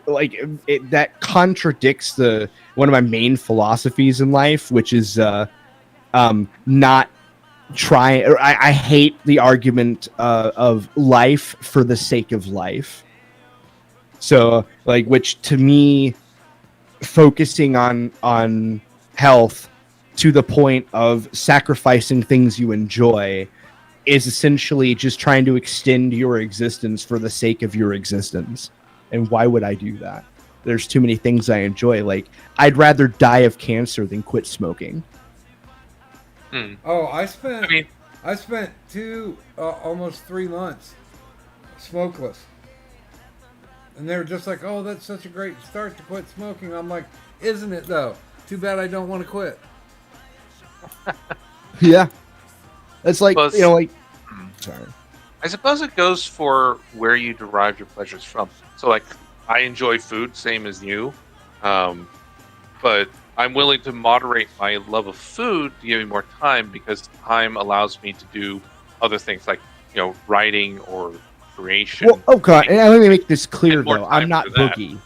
like it. That contradicts one of my main philosophies in life, which is not trying. I hate the argument of life for the sake of life. So like, which to me, focusing on health to the point of sacrificing things you enjoy is essentially just trying to extend your existence for the sake of your existence. And why would I do that? There's too many things I enjoy. Like, I'd rather die of cancer than quit smoking. Oh, I spent almost 3 months smokeless. And they were just like, oh, that's such a great start to quit smoking. I'm like, isn't it though? Too bad I don't want to quit. Yeah. It's like, you know, like, sorry. I suppose it goes for where you derive your pleasures from. So, like, I enjoy food, same as you, but I'm willing to moderate my love of food to give me more time because time allows me to do other things like, you know, writing or creation. Well, okay, and let me make this clear though. I'm not Boogie.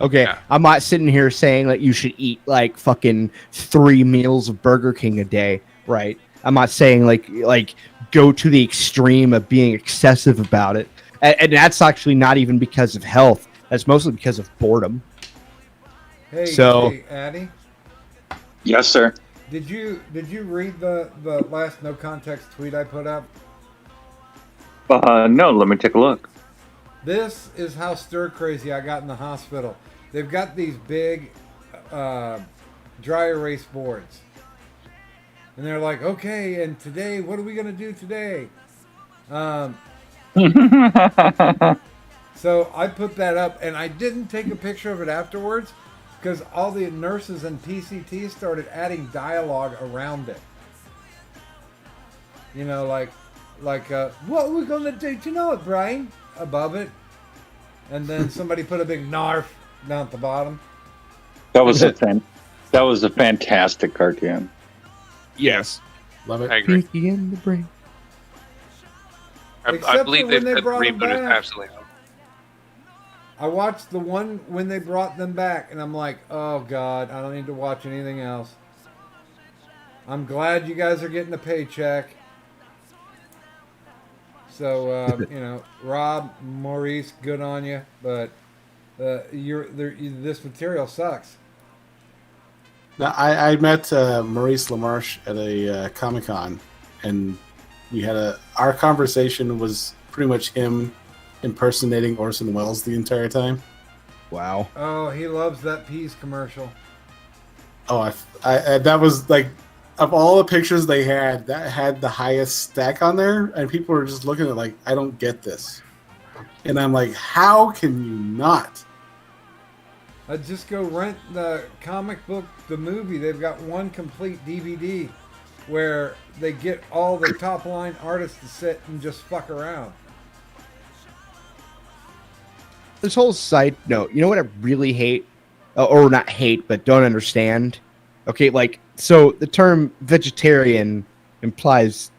Okay, yeah. I'm not sitting here saying that you should eat like fucking 3 meals of Burger King a day, right? I'm not saying like go to the extreme of being excessive about it, and that's actually not even because of health. That's mostly because of boredom. Hey, Addy. Yes, sir. Did you read the last no context tweet I put up? No, let me take a look. This is how stir crazy I got in the hospital. They've got these big dry erase boards. And they're like, okay, and today, what are we going to do today? So I put that up, and I didn't take a picture of it afterwards because all the nurses and PCTs started adding dialogue around it. You know, like what are we going to do? Do you know it, Brian? Above it. And then somebody put a big narf down at the bottom. That was a fantastic cartoon. Yes. Love it. I agree. Pinky in the brain. I believe when they they said brought the them reboot is back. absolutely out. I watched the one when they brought them back, and I'm like, oh, God, I don't need to watch anything else. I'm glad you guys are getting a paycheck. So, you know, Rob, Maurice, good on you, but this material sucks. Now, I met Maurice LaMarche at a Comic-Con, and we had our conversation was pretty much him impersonating Orson Welles the entire time. Wow. Oh, he loves that Peas commercial. Oh, I that was like, of all the pictures they had, that had the highest stack on there, and people were just looking at it like, I don't get this. And I'm like, how can you not? I'd just go rent the comic book, the movie. They've got one complete DVD where they get all the top line artists to sit and just fuck around. This whole side note, you know what I really hate? Or not hate, but don't understand? Okay, like, so the term vegetarian implies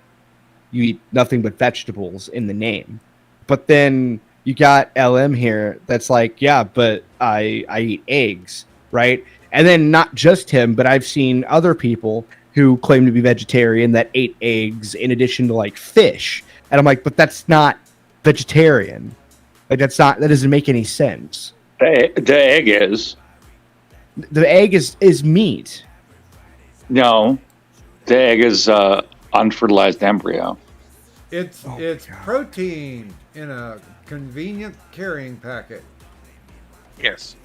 you eat nothing but vegetables in the name. But then you got LM here that's like, yeah, but I eat eggs, right? And then not just him, but I've seen other people who claim to be vegetarian that ate eggs in addition to like fish. And I'm like, but that's not vegetarian. Like that doesn't make any sense. The egg is. The egg is meat. No, the egg is unfertilized embryo. It's protein in a convenient carrying packet. Yes.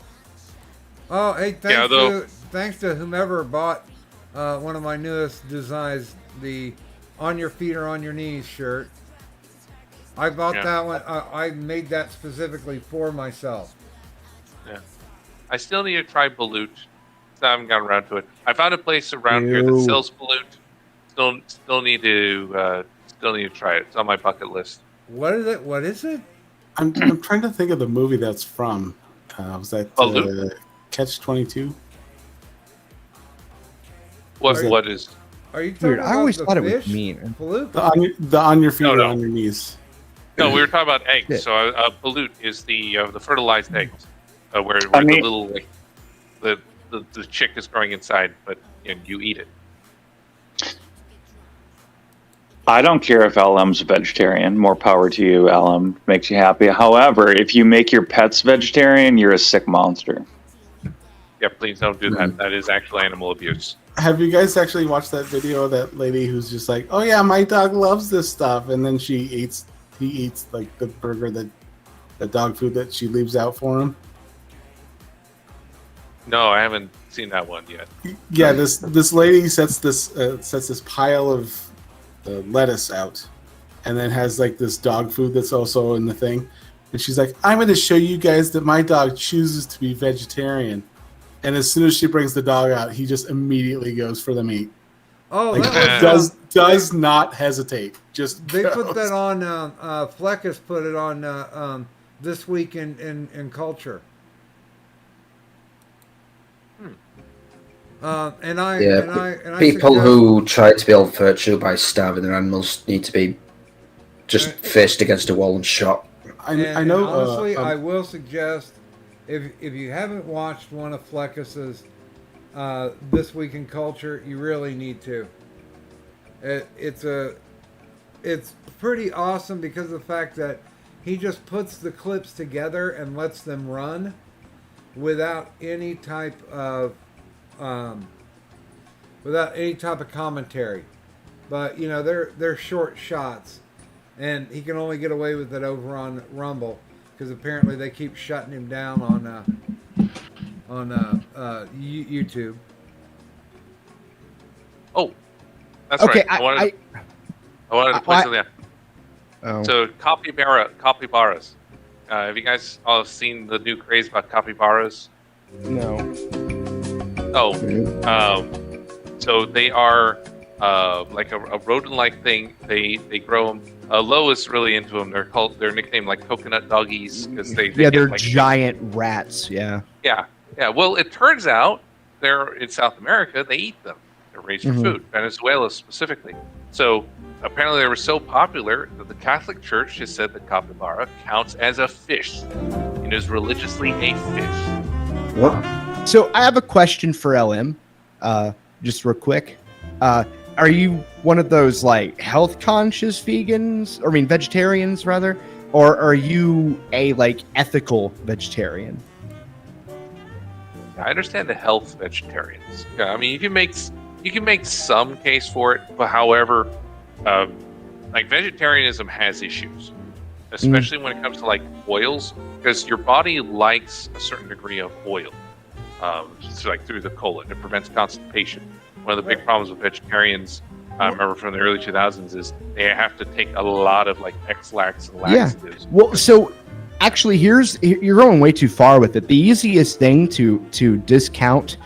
Oh, hey, thanks to whomever bought one of my newest designs, the "On Your Feet or On Your Knees" shirt. I bought that one. I made that specifically for myself. Yeah. I still need to try Balut. I haven't gotten around to it. I found a place around here that sells Balut. Still need to try it. It's on my bucket list. What is it? What is it? I'm trying to think of the movie that's from. Was that Balut? Catch-22? What is? Are you talking Weird. about I always the thought it was fish? mean. Balut? The on your feet No, or no. on your knees. No, we were talking about eggs. Yeah. So a balut is the fertilized eggs, where I mean- the little like the chick is growing inside, but you eat it. I don't care if LM's a vegetarian. More power to you, LM. Makes you happy. However, if you make your pets vegetarian, you're a sick monster. Yeah, please don't do that. That is actual animal abuse. Have you guys actually watched that video of that lady who's just like, oh yeah, my dog loves this stuff, and then he eats like the burger the dog food that she leaves out for him? No, I haven't seen that one yet. Yeah, this lady sets this pile of lettuce out, and then has like this dog food that's also in the thing, and she's like, I'm going to show you guys that my dog chooses to be vegetarian. And as soon as she brings the dog out, he just immediately goes for the meat. Oh, Like, that was, does not hesitate. Just they put goes. that on. Fleckus put it on This Week in Culture. And I People suggest- who try to build virtue by starving their animals need to be just faced against a wall and shot. I And know. honestly, I will suggest if you haven't watched one of Fleckis's This Week in Culture, you really need to. It's pretty awesome because of the fact that he just puts the clips together and lets them run without any type of commentary. But they're short shots, and he can only get away with it over on Rumble because apparently they keep shutting him down on YouTube. Oh, that's Okay, right. I wanted to point something out. Oh. So capybaras. Have you guys all seen the new craze about capybaras? No. Oh, so they are like a rodent-like thing. They grow them. Lo is really into them. They're nicknamed like coconut doggies because they Yeah, get, they're like, giant rats. Yeah. Yeah. Well, it turns out they're in South America. They eat them. They're raised for food. Venezuela specifically. So apparently they were so popular that the Catholic Church has said that capybara counts as a fish. It is religiously a fish. What? So I have a question for LM, just real quick. Are you one of those like health conscious vegetarians rather, or are you a like ethical vegetarian? I understand the health vegetarians. Yeah, I mean, you can make some case for it, but however, like vegetarianism has issues, especially when it comes to like oils, because your body likes a certain degree of oil, so like through the colon. It prevents constipation. One of the big problems with vegetarians, I remember from the early 2000s, is they have to take a lot of like X-Lax and laxatives. Well, so actually, you're going way too far with it. The easiest thing to discount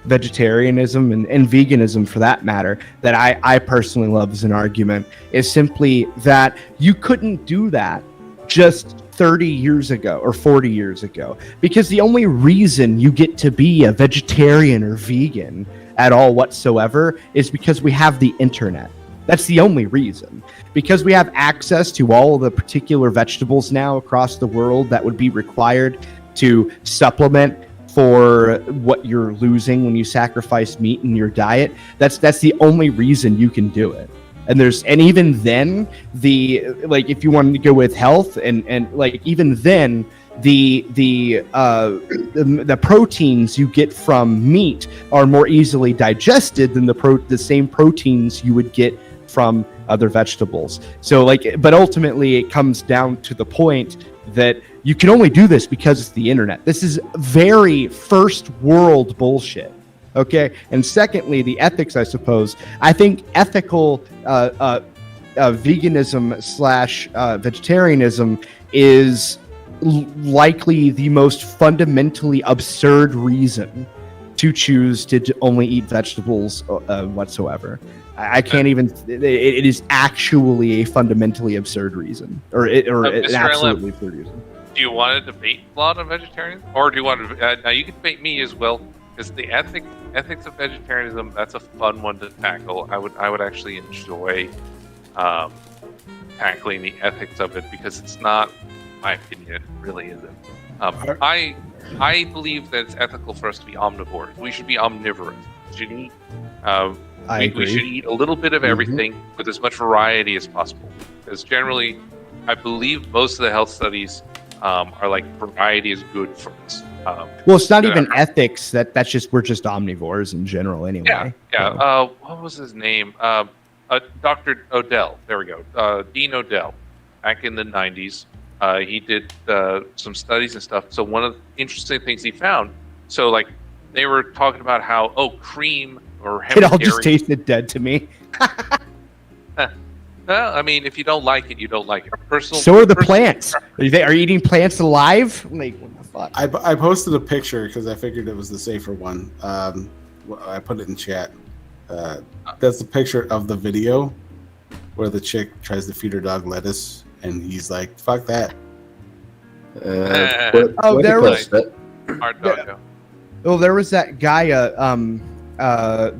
vegetarianism and veganism, for that matter, that I personally love as an argument, is simply that you couldn't do that just 30 years ago or 40 years ago, because the only reason you get to be a vegetarian or vegan at all whatsoever is because we have the internet. That's the only reason. Because we have access to all of the particular vegetables now across the world that would be required to supplement for what you're losing when you sacrifice meat in your diet. That's the only reason you can do it. And even then, if you wanted to go with health and like even then, the proteins you get from meat are more easily digested than the same proteins you would get from other vegetables. So but ultimately it comes down to the point that you can only do this because it's the internet. This is very first world bullshit. Okay. And secondly, the ethics, I suppose. I think ethical veganism / vegetarianism is likely the most fundamentally absurd reason to choose to only eat vegetables whatsoever. I can't even. It is actually a fundamentally absurd reason, or an Mr. absolutely absurd reason. Do you want to debate a lot of vegetarians, or do you want to? Now you can debate me as well, because the ethics of vegetarianism, that's a fun one to tackle. I would actually enjoy tackling the ethics of it, because it's not, in my opinion, it really isn't. I believe that it's ethical for us to be omnivores. We should be omnivorous. We should eat. We should eat a little bit of everything with as much variety as possible. Because generally, I believe most of the health studies are like variety is good for us. Well, it's not even ethics. That's just we're just omnivores in general, anyway. Yeah. So. What was his name? Dr. Odell. There we go. Dean Odell. Back in the 90s, he did some studies and stuff. So one of the interesting things he found. So like they were talking about how cream or it all just tasted dead to me. Well, I mean, if you don't like it, you don't like it. So are the plants. Are you eating plants alive? Like, what the fuck? I posted a picture because I figured it was the safer one. I put it in chat. That's the picture of the video where the chick tries to feed her dog lettuce, and he's like, "Fuck that." There was. Hard doggo. Oh, there was that guy.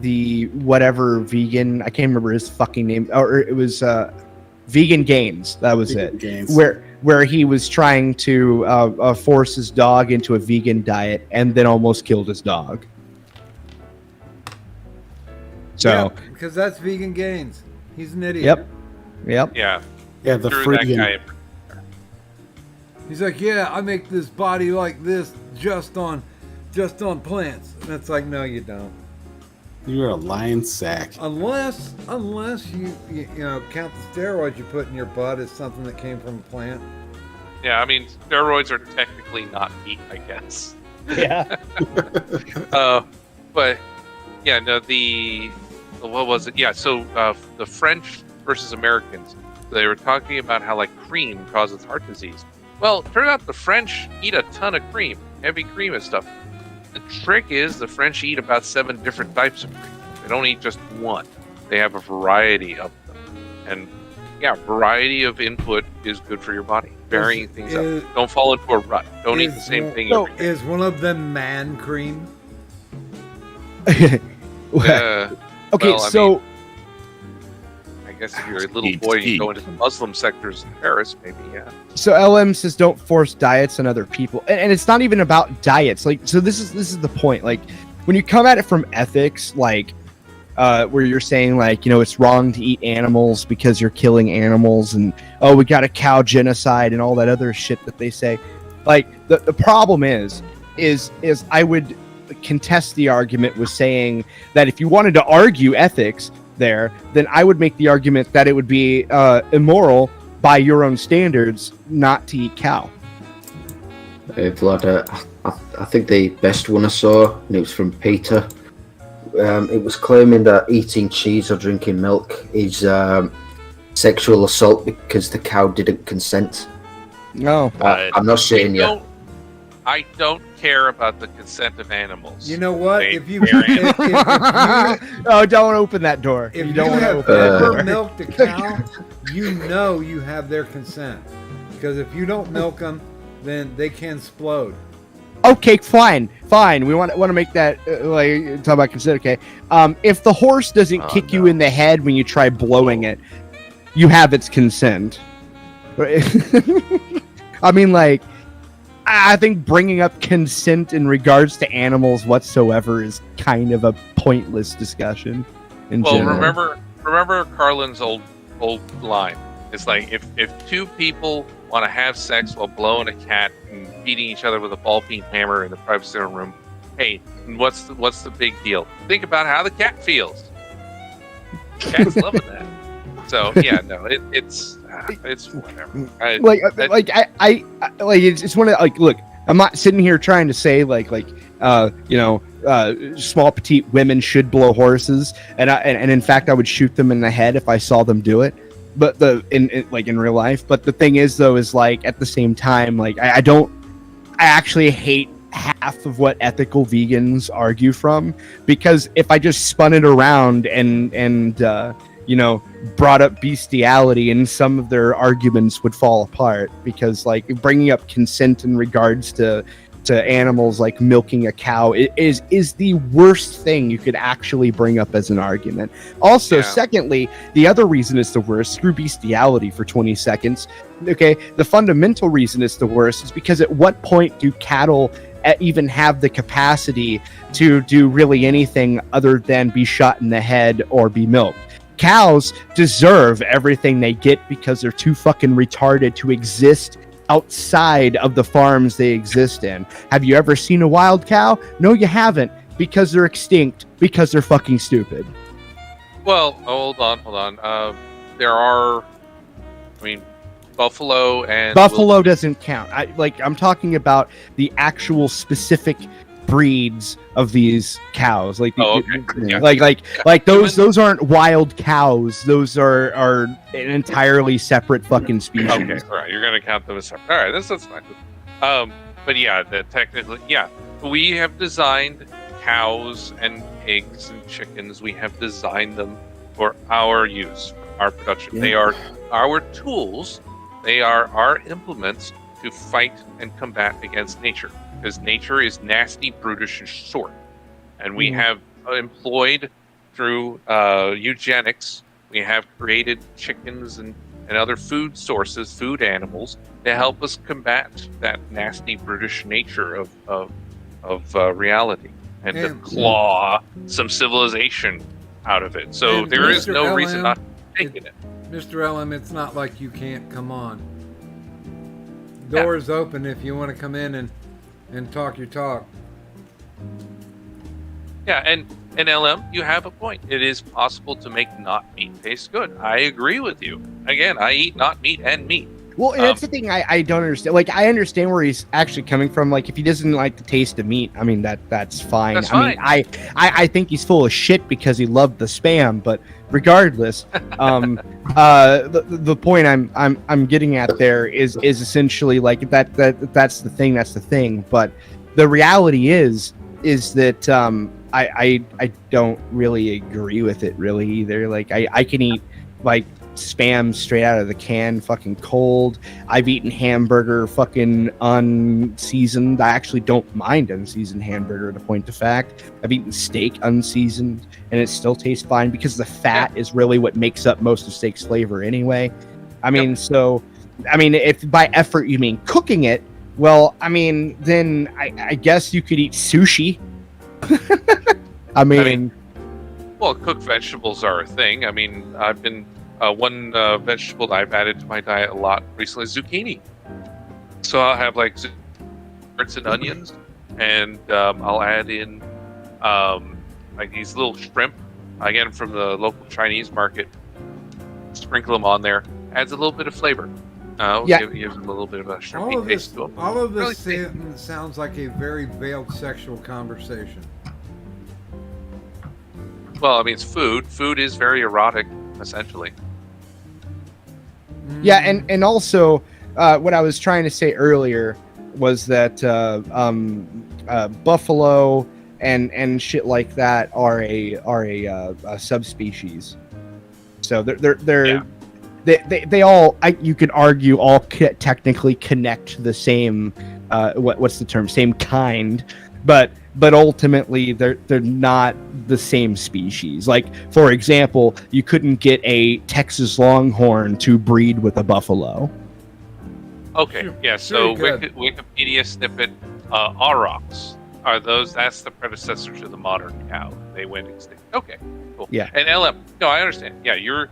The whatever vegan. I can't remember his fucking name. Or it was Vegan Gains. That was Vegan it. Gains. Where he was trying to force his dog into a vegan diet and then almost killed his dog. So because that's Vegan Gains. He's an idiot. Yep. Yeah. Yeah, the Threw that freaking guy. He's like, yeah, I make this body like this just on plants. And it's like, no, you don't. You're a lying sack. Unless you know count the steroids you put in your butt as something that came from a plant. Yeah, I mean, steroids are technically not meat, I guess. Yeah. But yeah, no, what was it? Yeah, so the French versus Americans, they were talking about how like cream causes heart disease. Well, it turns out the French eat a ton of cream, heavy cream and stuff. The trick is the French eat about 7 different types of cream. They don't eat just one. They have a variety of them. And yeah, variety of input is good for your body. Varying things up. Don't fall into a rut. Don't eat the same thing every day. Is one of them man cream? Okay, well, so I guess if you're a little boy and you go into the Muslim sectors in Paris, maybe, yeah. So LM says don't force diets on other people, and it's not even about diets. Like, so this is the point. Like, when you come at it from ethics, like where you're saying like, you know, it's wrong to eat animals because you're killing animals, and we got a cow genocide and all that other shit that they say. Like, the problem is I would contest the argument with saying that if you wanted to argue ethics there, then I would make the argument that it would be immoral by your own standards not to eat cow. Vlad, I think the best one I saw, and it was from Peter. It was claiming that eating cheese or drinking milk is sexual assault because the cow didn't consent. No, I'm not saying yet. I don't care about the consent of animals. You know what? They- If you don't open that door. if you don't want to have open that door. ever milked a cow, you know you have their consent. Because if you don't milk them, then they can explode. Okay, fine. We want to make that like talk about consent. Okay, if the horse doesn't kick you in the head when you try blowing it, you have its consent. I mean, like, I think bringing up consent in regards to animals whatsoever is kind of a pointless discussion. In general. remember Carlin's old line. It's like if 2 people want to have sex while blowing a cat and beating each other with a ball-peen hammer in the privacy of a room, hey, what's the big deal? Think about how the cat feels. Cat's loving that. So yeah, no, it's whatever. It's one of like, look, I'm not sitting here trying to say small petite women should blow horses, and in fact I would shoot them in the head if I saw them do it. But in real life. But the thing is though, is like at the same time, like I actually hate half of what ethical vegans argue from, because if I just spun it around and brought up bestiality, and some of their arguments would fall apart, because like bringing up consent in regards to animals like milking a cow is the worst thing you could actually bring up as an argument. Also, secondly, the other reason it's the worst, screw bestiality for 20 seconds. Okay, the fundamental reason it's the worst is because at what point do cattle even have the capacity to do really anything other than be shot in the head or be milked? Cows deserve everything they get because they're too fucking retarded to exist outside of the farms they exist in. Have you ever seen a wild cow? No, you haven't, because they're extinct, because they're fucking stupid. Well, hold on. There are, buffalo and buffalo doesn't count. I'm talking about the actual specific breeds of these cows. Like those aren't wild cows. Those are an entirely separate fucking species. Okay, all right. You're gonna count them as separate. All right, that's fine. But yeah, technically, we have designed cows and pigs and chickens. We have designed them for our use, our production. Yeah. They are our tools. They are our implements to fight and combat against nature. Because nature is nasty, brutish, and short. And we have employed through eugenics, we have created chickens and other food sources, food animals, to help us combat that nasty, brutish nature of reality and to claw some civilization out of it. So and there is Mr. no reason LM, not taking it. Mr. LM, it's not like you can't come on. Doors open if you want to come in and talk your talk. Yeah, and LM, you have a point. It is possible to make not meat taste good. I agree with you. Again, I eat not meat and meat. Well, that's the thing I don't understand. Like, I understand where he's actually coming from. Like, if he doesn't like the taste of meat, I mean, that's fine. That's fine. I think he's full of shit because he loved the spam. But regardless, the point I'm getting at there is essentially like that's the thing. That's the thing. But the reality is that I don't really agree with it really either. Like, I can eat like spam straight out of the can, fucking cold. I've eaten hamburger fucking unseasoned. I actually don't mind unseasoned hamburger, to point of fact. I've eaten steak unseasoned and it still tastes fine because the fat is really what makes up most of steak's flavor anyway. I mean, if by effort you mean cooking it, well, I mean, then I guess you could eat sushi. Well, cooked vegetables are a thing. I mean, I've been one vegetable that I've added to my diet a lot recently is zucchini. So I'll have like carrots and onions, and I'll add in like these little shrimp, again from the local Chinese market. Sprinkle them on there, adds a little bit of flavor. Gives them a little bit of a shrimpy taste to them. All of this Really sounds like a very veiled sexual conversation. Well, I mean, it's food. Food is very erotic, essentially. Yeah, and also what I was trying to say earlier was that buffalo and shit like that are a subspecies. So they all, you could argue, all technically connect to the same what's the term, same kind, but ultimately they're not the same species. Like, for example, you couldn't get a Texas Longhorn to breed with a buffalo. Okay, yeah, so Wikipedia snippet, aurochs are those, that's the predecessor to the modern cow. They went extinct. Okay, cool. Yeah. And LM, no, I understand. Yeah, you're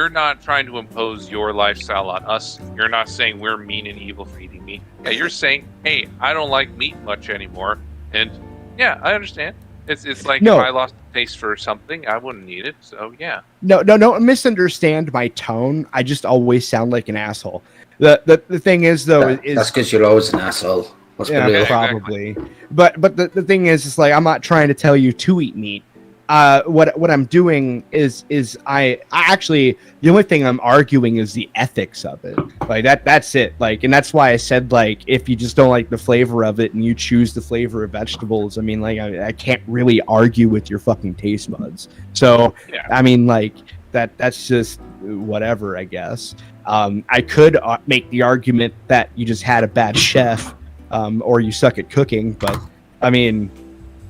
not trying to impose your lifestyle on us. You're not saying we're mean and evil for eating meat. Yeah, you're saying, hey, I don't like meat much anymore. And yeah, I understand. It's like if I lost a taste for something, I wouldn't eat it. So yeah. No, misunderstand my tone. I just always sound like an asshole. The thing is, though, that's because you're always an asshole. Probably. Exactly. But the thing is, it's like, I'm not trying to tell you to eat meat. what I'm doing is I actually, the only thing I'm arguing is the ethics of it. Like that's it. Like, and that's why I said, like, if you just don't like the flavor of it and you choose the flavor of vegetables, I mean, like, I can't really argue with your fucking taste buds. So Yeah. I mean, like, that's just whatever, I guess. I could make the argument that you just had a bad chef, or you suck at cooking, but I mean,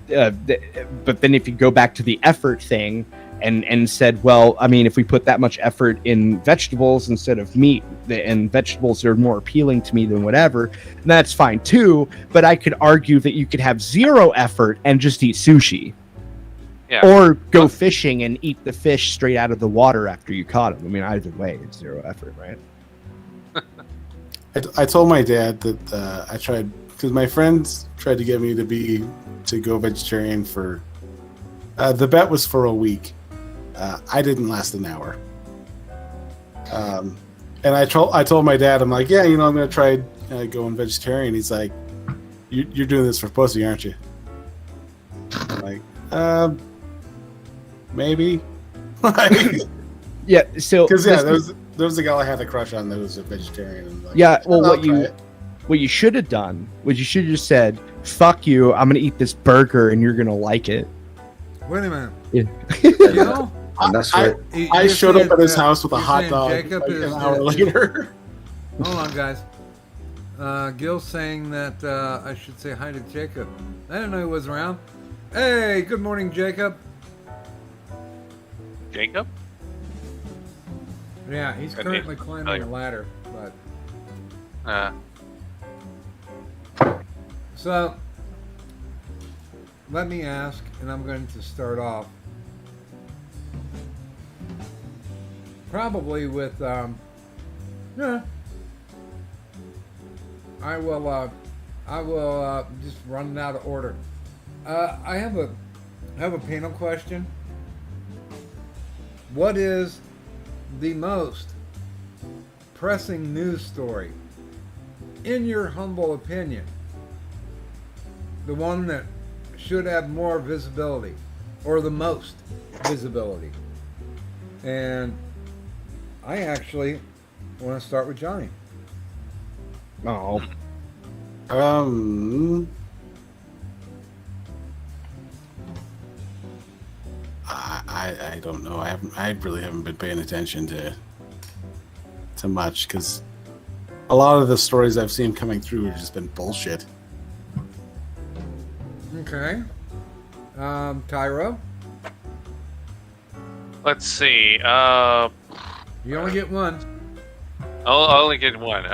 but then if you go back to the effort thing and said, well, I mean, if we put that much effort in vegetables instead of meat, and vegetables are more appealing to me than whatever, that's fine too. But I could argue that you could have zero effort and just eat sushi. Yeah. Or go fishing and eat the fish straight out of the water after you caught him. I mean, either way, it's zero effort, right? I told my dad that I tried, because my friends tried to get me to go vegetarian for. The bet was for a week. I didn't last an hour. And I told my dad, I'm like, yeah, I'm gonna try going vegetarian. He's like, you're doing this for pussy, aren't you? I'm like, maybe. Yeah. So Because there was a gal I had a crush on that was a vegetarian. And like, yeah. Well, I'll try it. what you should have done was you should have just said, "Fuck you! I'm gonna eat this burger and you're gonna like it." Wait a minute. Yeah. You know, And that's I- what I you're showed up saying at his that- house with a you're hot saying dog Jacob like is an hour the- later. Hold on, guys. Gil's saying that I should say hi to Jacob. I didn't know he was around. Hey, good morning, Jacob. Jacob? Yeah, he's Good currently name. climbing a ladder, but Uh, so let me ask, and I'm going to start off probably with yeah. I will just run out of order. I have a panel question. What is the most pressing news story, in your humble opinion? The one that should have more visibility, or the most visibility? And I actually want to start with Johnny. Oh, I don't know. I really haven't been paying attention to much, because a lot of the stories I've seen coming through have just been bullshit. Okay. Tyro, let's see. you only get one. I'll only get one.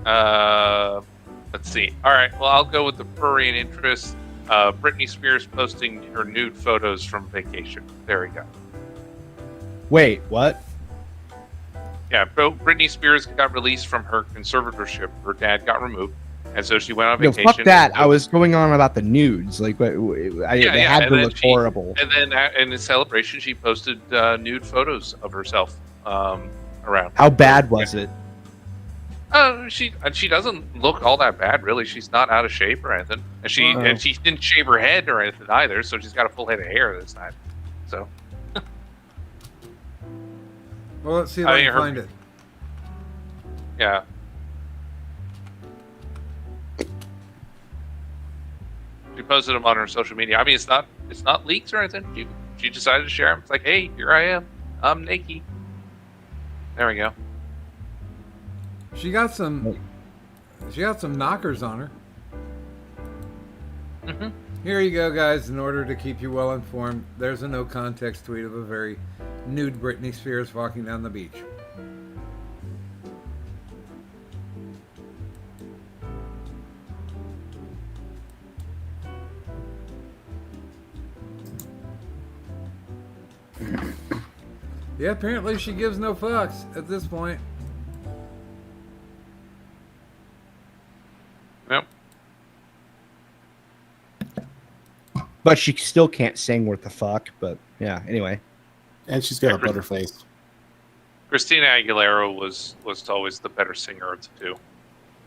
Oh. Let's see. All right. Well, I'll go with the prurient interest. Britney Spears posting her nude photos from vacation. There we go. wait, what? Yeah, Britney Spears got released from her conservatorship. Her dad got removed, and so she went on No, vacation. fuck that. And I was going on about the nudes. Like, they had and to then look she- horrible. And then in the celebration, she posted nude photos of herself around. How bad was it? She doesn't look all that bad, really. She's not out of shape or anything, and she didn't shave her head or anything either. So she's got a full head of hair this time. So Well, let's see if I I mean, can her- find it. yeah. She posted them on her social media. I mean, it's not leaks or anything. She decided to share them. It's like, hey, here I am. I'm naked. There we go. She got some knockers on her. Mm-hmm. Here you go, guys. In order to keep you well informed, there's a no context tweet of a very nude Britney Spears walking down the beach. Yeah, apparently she gives no fucks at this point. Yep. But she still can't sing worth the fuck. But yeah, anyway. And she's got a butterface. Christina Aguilera was always the better singer of the two.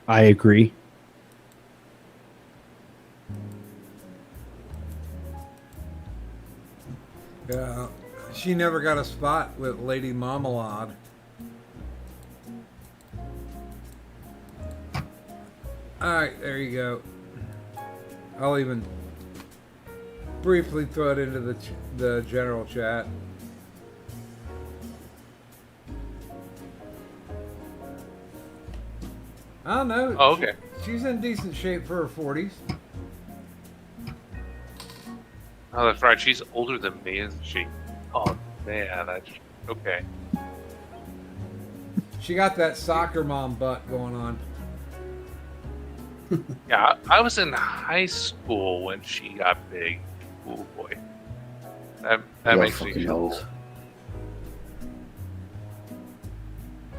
I agree. Yeah, she never got a spot with Lady Marmalade. Alright, there you go. I'll even briefly throw it into the general chat. I don't know. Oh, okay. She's in decent shape for her 40s. Oh, that's right. She's older than me, isn't she? Oh, man. Okay. She got that soccer mom butt going on. Yeah, I was in high school when she got big. Oh, boy. That You're makes me fucking feel old.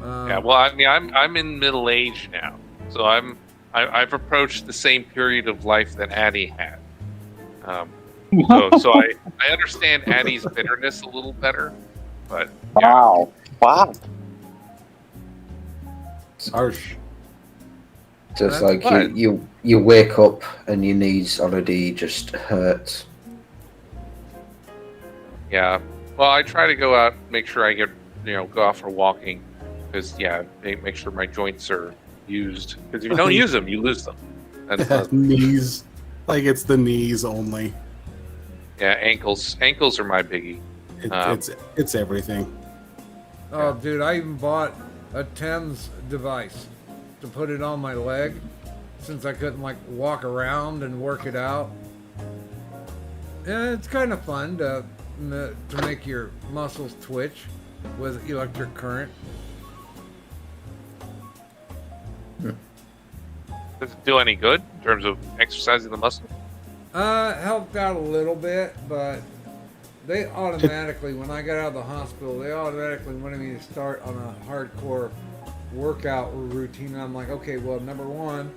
Yeah, well, I mean, I'm in middle age now, so I've approached the same period of life that Addie had. So I understand Addie's bitterness a little better, but yeah. Wow. It's harsh. Just That's like fine. you wake up and your knees already just hurt. Yeah. Well, I try to go out, make sure I get, go out for walking, because make sure my joints are used. Because if you don't use them, you lose them. That's Knees. Like it's the knees only. yeah, ankles. Ankles are my biggie. It's everything. Oh, dude, I even bought a TEMS device to put it on my leg since I couldn't walk around and work it out. And it's kind of fun to make your muscles twitch with electric current. Does it do any good in terms of exercising the muscle? Helped out a little bit, but they automatically, when I got out of the hospital, they automatically wanted me to start on a hardcore workout routine. And I'm like, okay, well, number one,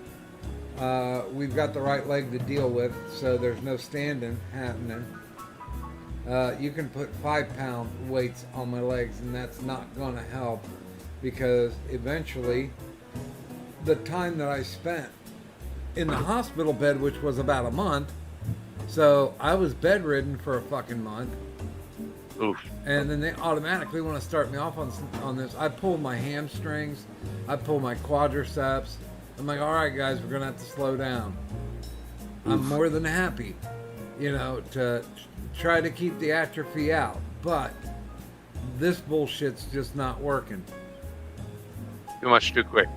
we've got the right leg to deal with, so there's no standing happening. You can put 5-pound weights on my legs, and that's not going to help, because eventually the time that I spent in the hospital bed, which was about a month, so I was bedridden for a fucking month. Oof. And then they automatically want to start me off on this. I pulled my hamstrings, I pulled my quadriceps. I'm like, all right, guys, we're gonna have to slow down. I'm more than happy, to try to keep the atrophy out, but this bullshit's just not working. Too much too quick.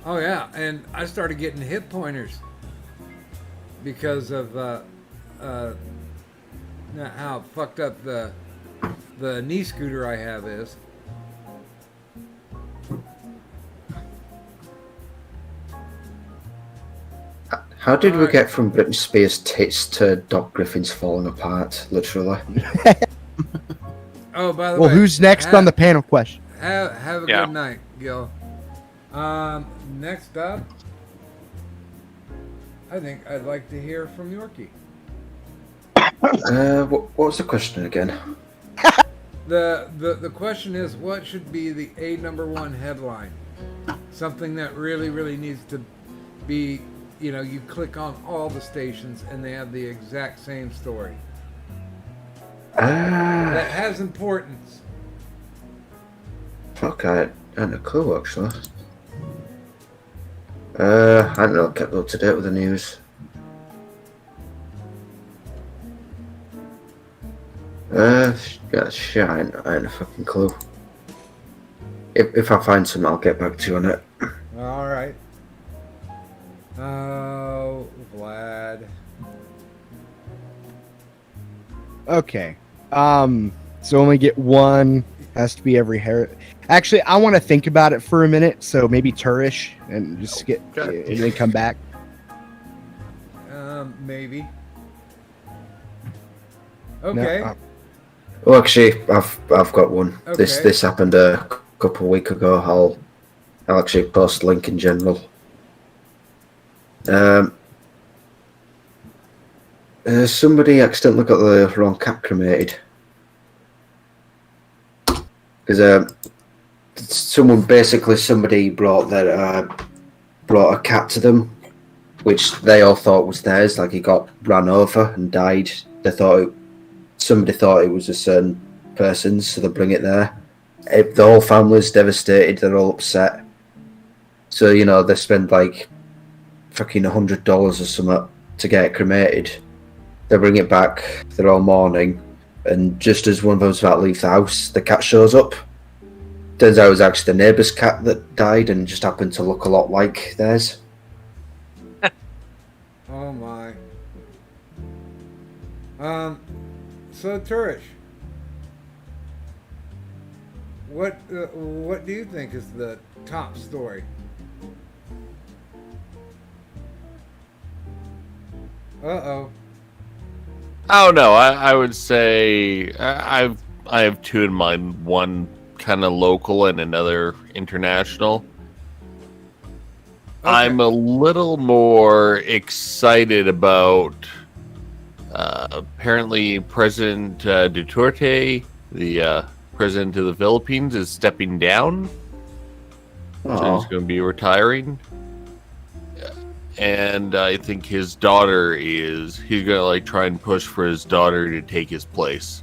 Oh yeah, and I started getting hip pointers because of how fucked up the knee scooter I have is. How did we Alright. get from Britney Spears' tits to Doc Griffin's falling apart? Literally. Oh, by the Well, way, who's next on the panel question? Have a Yeah. good night, Gil. Next up, I think I'd like to hear from Yorkie. What was the question again? The question is, what should be the #1 headline? Something that really, really needs to be, you click on all the stations and they have the exact same story. That has importance. Fuck, I hadn't a clue actually. I don't know, kept up to date with the news. Yeah, shit, I ain't a fucking clue. If I find some, I'll get back to you on it. All right. Oh, Vlad. Okay. So only get one. Has to be every hair. Actually, I want to think about it for a minute. So maybe Turish and just get and then come back. Maybe. Okay. No, Well, actually, I've got one. Okay. This happened a couple of weeks ago. I'll actually post a link in general. Somebody accidentally got the wrong cat cremated. Because somebody brought a cat to them, which they all thought was theirs. Like he got ran over and died. They thought somebody thought it was a certain person, so they bring it there. The whole family's devastated. They're all upset. So they spend like fucking $100 or something to get it cremated. They bring it back. They're all mourning, and just as one of them's about to leave the house, the cat shows up. Turns out it was actually the neighbour's cat that died, and just happened to look a lot like theirs. Oh my. So Turish, what do you think is the top story? Uh-oh. Oh no, I would say I have two in mind. One kind of local and another international. Okay. I'm a little more excited about apparently President Duterte, the president of the Philippines, is stepping down. So he's going to be retiring. And I think his daughter he's going to try and push for his daughter to take his place.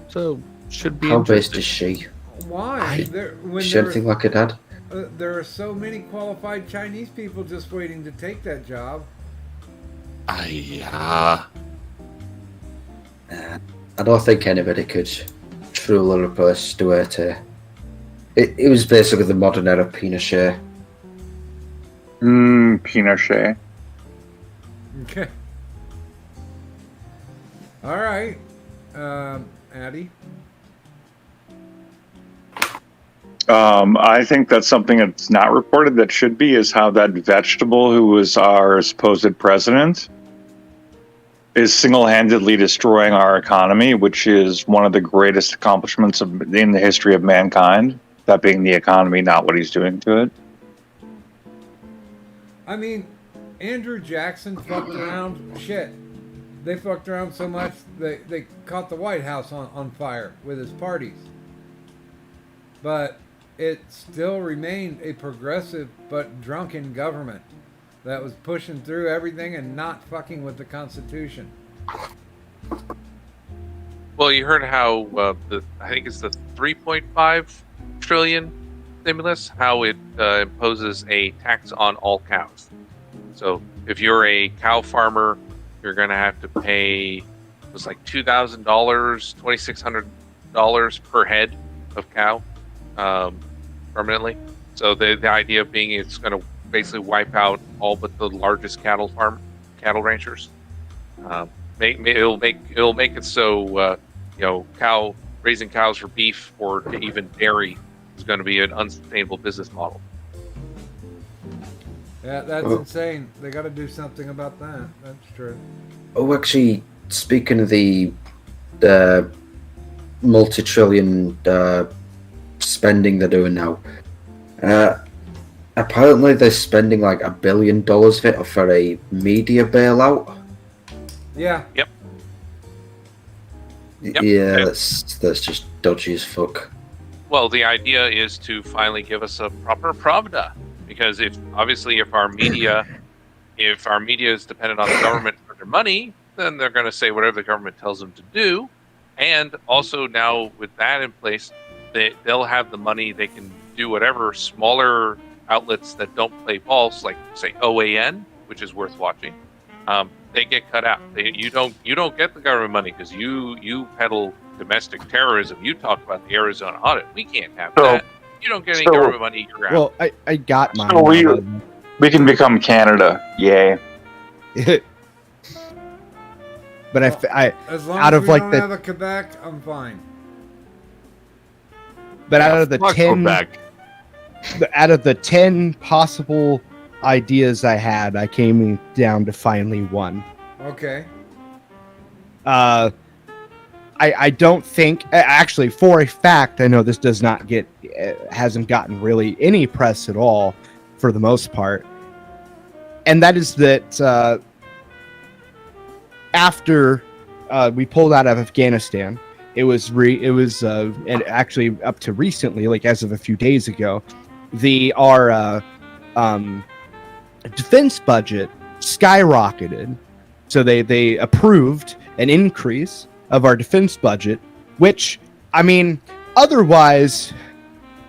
So should be How based interesting. is she? Why? Is she anything like her dad? There are so many qualified Chinese people just waiting to take that job. I don't think anybody could truly replace Duarte. It was basically the modern era Pinochet. Pinochet. Okay. All right. Addie? I think that's something that's not reported that should be, is how that vegetable who was our supposed president is single-handedly destroying our economy, which is one of the greatest accomplishments in the history of mankind, that being the economy, not what he's doing to it. I mean, Andrew Jackson fucked around. Shit. They fucked around so much they caught the White House on fire with his parties. But it still remained a progressive but drunken government that was pushing through everything and not fucking with the Constitution. Well, you heard how I think it's the 3.5 trillion stimulus, how it imposes a tax on all cows. So if you're a cow farmer, you're going to have to pay, it was like $2,000, $2,600 per head of cow permanently. So the idea being it's going to basically wipe out all but the largest cattle ranchers. It'll make it so raising cows for beef or to even dairy is going to be an unsustainable business model. Yeah, that's insane. They got to do something about that. That's true. Oh, actually, speaking of the multi-trillion spending they're doing now, apparently they're spending like $1 billion of it for a media bailout. Yeah. Yep. Yeah, that's just dodgy as fuck. Well, the idea is to finally give us a proper Pravda, because if our media is dependent on the government for their money, then they're going to say whatever the government tells them to do. And also now with that in place, they'll have the money. They can do whatever smaller outlets that don't play false, like say OAN, which is worth watching. They get cut out. You don't get the government money because you peddle domestic terrorism. You talk about the Arizona audit. We can't have that. You don't get any government money. You're out. Well, I got mine. So we can become Canada. Yay. But I As long out as of we like don't the have a Quebec, I'm fine. but out of the Fuck 10 Quebec. out of the 10 possible ideas I had, I came down to finally one. Okay. I don't think, actually, for a fact, I know this does not hasn't gotten really any press at all for the most part, and that is that after we pulled out of Afghanistan, it was and actually up to recently, like as of a few days ago, our defense budget skyrocketed. So they approved an increase of our defense budget, which, I mean, otherwise,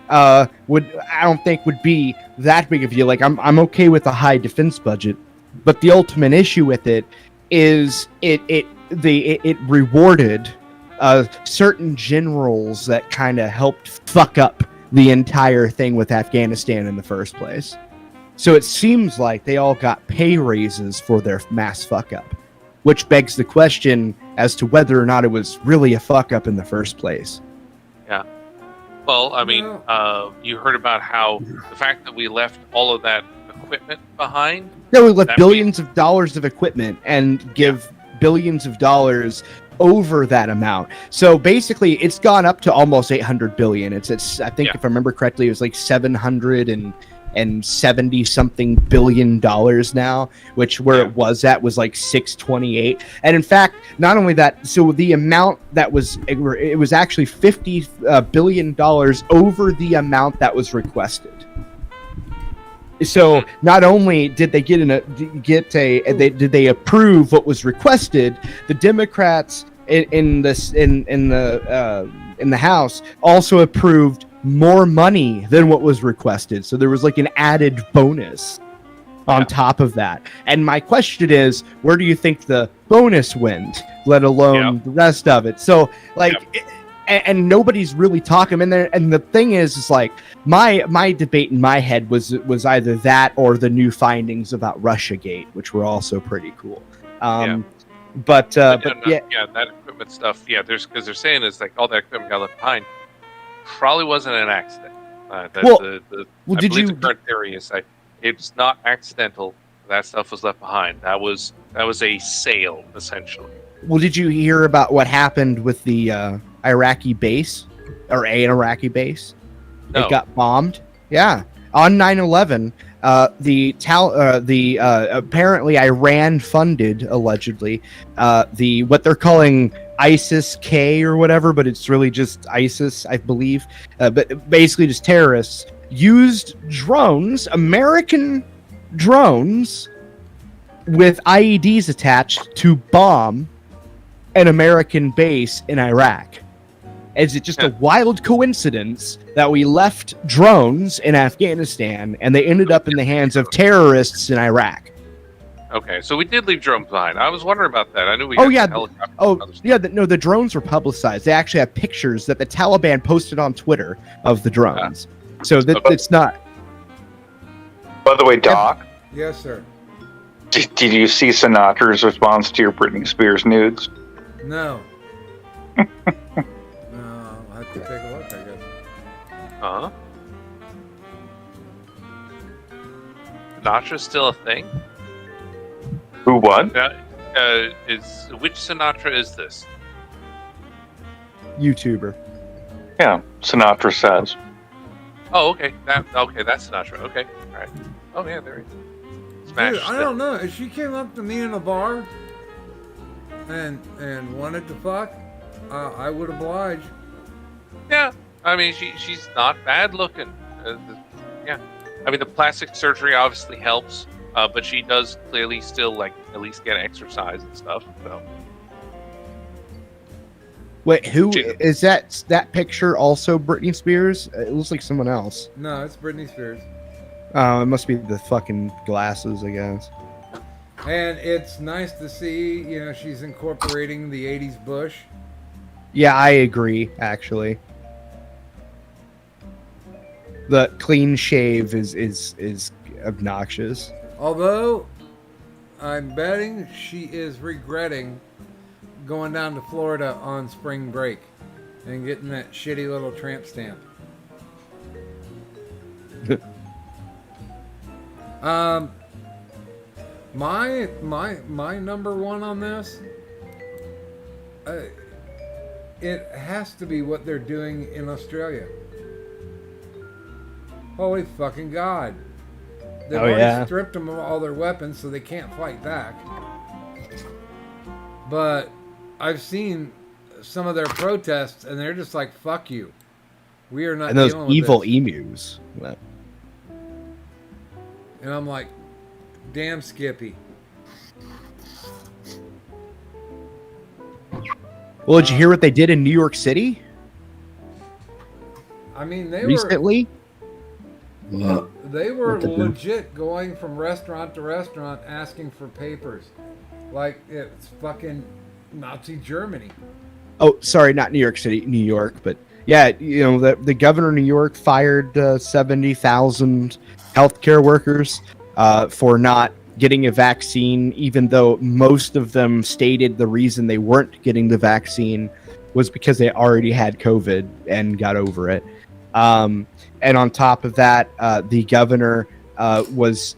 I don't think would be that big of a deal. Like, I'm okay with a high defense budget, but the ultimate issue with it is it rewarded certain generals that kind of helped fuck up the entire thing with Afghanistan in the first place. So it seems like they all got pay raises for their mass fuck up, which begs the question as to whether or not it was really a fuck up in the first place. Yeah. Well, I mean, you heard about how the fact that we left all of that equipment behind. Yeah, we left billions of dollars of equipment and give billions of dollars over that amount. So basically, it's gone up to almost 800 billion. It's I think if I remember correctly, it was like 770 something billion dollars now, which where it was at was like 628. And in fact, not only that, so the amount that was it was actually 50 billion dollars over the amount that was requested. So not only did they did they approve what was requested, the Democrats in the House also approved more money than what was requested. So there was like an added bonus on top of that. And my question is, where do you think the bonus went, let alone the rest of it? So like, and nobody's really talking in there. And the thing is like my debate in my head was either that or the new findings about Russiagate, which were also pretty cool. But that equipment stuff. Yeah, because they're saying is like all that equipment got left behind. Probably wasn't an accident. I believe the current theory is that it's not accidental. That stuff was left behind. That was a sale, essentially. Well, did you hear about what happened with the Iraqi base, or an Iraqi base? No. It got bombed. Yeah, on 9/11, apparently Iran funded allegedly what they're calling ISIS-K or whatever, but it's really just ISIS, I believe. But basically, just terrorists used drones, American drones, with IEDs attached to bomb an American base in Iraq. Is it just a wild coincidence that we left drones in Afghanistan and they ended up in the hands of terrorists in Iraq? Okay, so we did leave drones behind. I was wondering about that. I knew we. The drones were publicized. They actually have pictures that the Taliban posted on Twitter of the drones. So it's not. By the way, Doc. Yes, sir. Did you see Sinatra's response to your Britney Spears nudes? No. No, I'll have to take a look, I guess. Uh-huh. Sinatra's still a thing? Who, what? Which Sinatra is this? YouTuber. Yeah, Sinatra says. Oh, okay. That's Sinatra. Okay, all right. Oh yeah, there he is. Smash. Dude, I don't know. If she came up to me in a bar and wanted to fuck, I would oblige. Yeah, I mean she's not bad looking. Yeah, I mean the plastic surgery obviously helps, but she does clearly still like at least get exercise and stuff. So. Wait, who is that? That picture also Britney Spears? It looks like someone else. No, it's Britney Spears. Oh, it must be the fucking glasses, I guess. And it's nice to see, she's incorporating the 80s bush. Yeah, I agree, actually. The clean shave is obnoxious. Although, I'm betting she is regretting going down to Florida on spring break and getting that shitty little tramp stamp. My number one on this, it has to be what they're doing in Australia. Holy fucking God. They've already stripped them of all their weapons so they can't fight back. But I've seen some of their protests and they're just like, fuck you. We are not and those dealing with evil this. emus. And I'm like, damn Skippy. Well, did you hear what they did in New York City I mean, they recently? What? were What they do? legit going from restaurant to restaurant asking for papers, like it's fucking Nazi Germany. Oh, sorry, not New York City, New York, but yeah, you know, the governor of New York fired 70,000 healthcare workers for not getting a vaccine, even though most of them stated the reason they weren't getting the vaccine was because they already had COVID and got over it. And on top of that, the governor was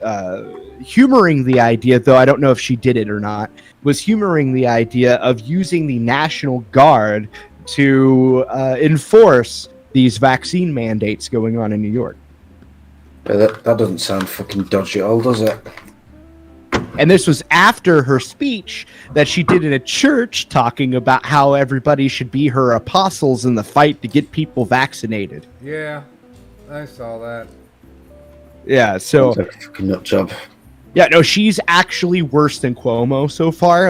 humoring the idea, though I don't know if she did it or not, was humoring the idea of using the National Guard to enforce these vaccine mandates going on in New York. But that doesn't sound fucking dodgy at all, does it? And this was after her speech that she did in a church talking about how everybody should be her apostles in the fight to get people vaccinated. Yeah, I saw that. Yeah, so Sounds like a fucking nut job. yeah, no, she's actually worse than Cuomo so far.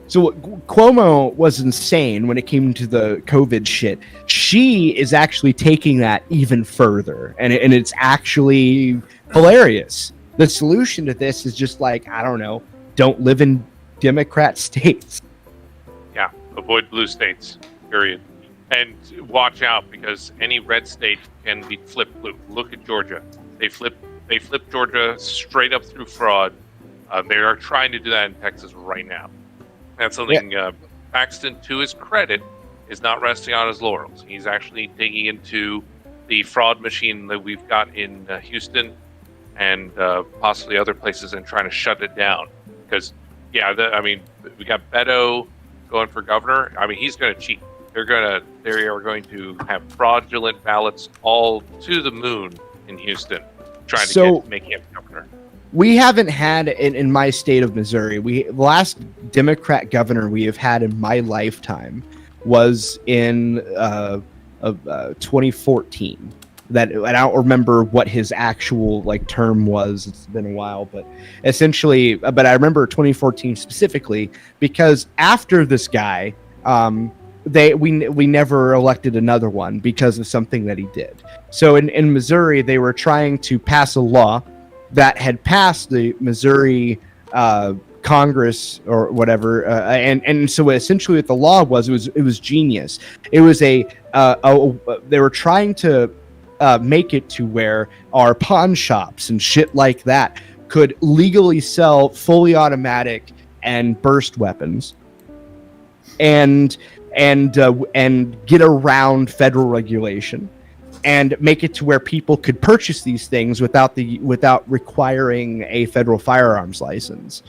So Cuomo was insane when it came to the COVID shit. She is actually taking that even further, and it's actually hilarious. The solution to this is just like, I don't know, don't live in Democrat states. Yeah, avoid blue states, period. And watch out, because any red state can be flipped blue. Look at Georgia. They flipped Georgia straight up through fraud. They are trying to do that in Texas right now. That's something Paxton, to his credit, is not resting on his laurels. He's actually digging into the fraud machine that we've got in Houston and possibly other places, and trying to shut it down. Because, we got Beto going for governor. I mean, he's going to cheat. They are going to have fraudulent ballots all to the moon in Houston, trying to make him governor. We haven't had in my state of Missouri. The last Democrat governor we have had in my lifetime was in 2014. That I don't remember what his actual term was. It's been a while, but essentially, but I remember 2014 specifically because after this guy, we never elected another one because of something that he did. So in Missouri, they were trying to pass a law that had passed the Missouri Congress or whatever, and so essentially what the law was, it was genius. It was they were trying to make it to where our pawn shops and shit like that could legally sell fully automatic and burst weapons, and get around federal regulation, and make it to where people could purchase these things without requiring a federal firearms license.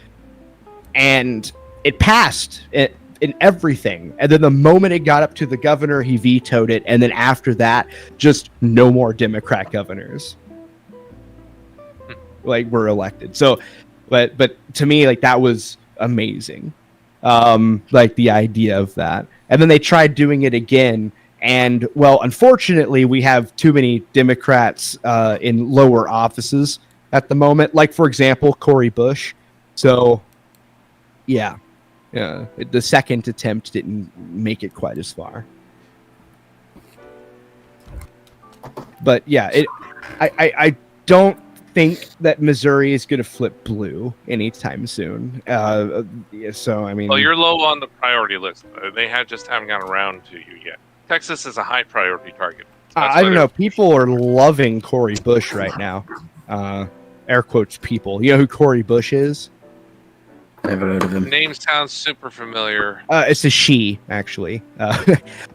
And it passed in everything. And then the moment it got up to the governor, he vetoed it. And then after that, just no more Democrat governors were elected. So, but to me, that was amazing. The idea of that. And then they tried doing it again. And well, unfortunately, we have too many Democrats in lower offices at the moment. Like, for example, Cori Bush. So, yeah. The second attempt didn't make it quite as far. But yeah, I don't think that Missouri is going to flip blue anytime soon. So, I mean... Well, you're low on the priority list. They just haven't gotten around to you yet. Texas is a high priority target. I don't know. People are loving Cori Bush right now. Air quotes people. You know who Cori Bush is? Never heard of him. The name sounds super familiar. It's a she, actually.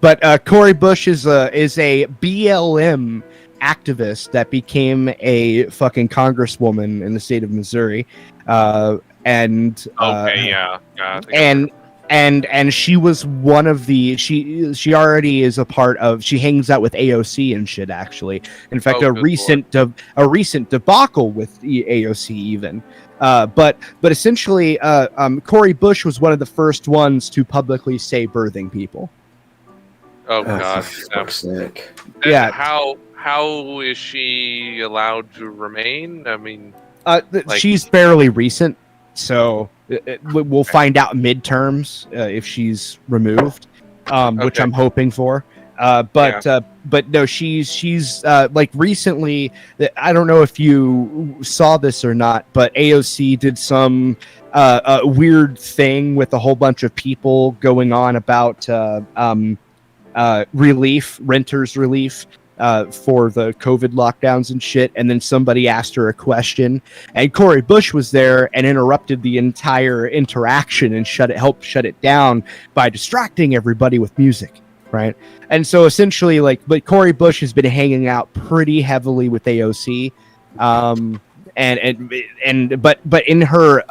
But Cori Bush is a BLM activist that became a fucking congresswoman in the state of Missouri. And she was one of the she already is a part of. She hangs out with AOC and shit. Actually, in fact, a recent debacle with the AOC even. But essentially, Cori Bush was one of the first ones to publicly say birthing people. Oh God! Yeah. How is she allowed to remain? I mean, she's fairly recent, so we'll find out midterms if she's removed, which Okay. I'm hoping for. But no, she's like recently. I don't know if you saw this or not, but AOC did some weird thing with a whole bunch of people going on about renters relief for the COVID lockdowns and shit. And then somebody asked her a question, and Cori Bush was there and interrupted the entire interaction and helped shut it down by distracting everybody with music. Right. And so essentially, but Cori Bush has been hanging out pretty heavily with AOC. But in her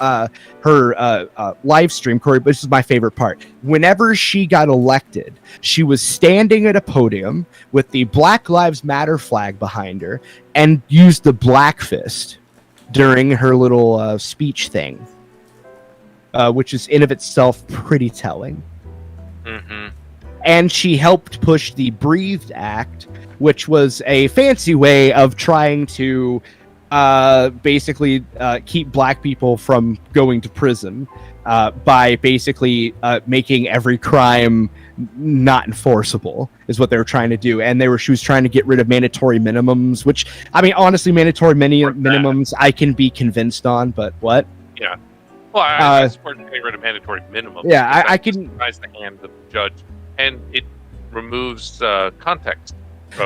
live stream, Cori Bush, this is my favorite part. Whenever she got elected, she was standing at a podium with the Black Lives Matter flag behind her and used the black fist during her little speech thing, which is in of itself pretty telling. Mm-hmm. And she helped push the Breathed Act, which was a fancy way of trying to basically keep black people from going to prison by basically making every crime not enforceable, is what they were trying to do. And she was trying to get rid of mandatory minimums, which, I mean, honestly, mandatory minimums I can be convinced on, but what? Yeah. Well, I support getting rid of mandatory minimums. Yeah, I can. Ties the hand of the judge, and it removes context.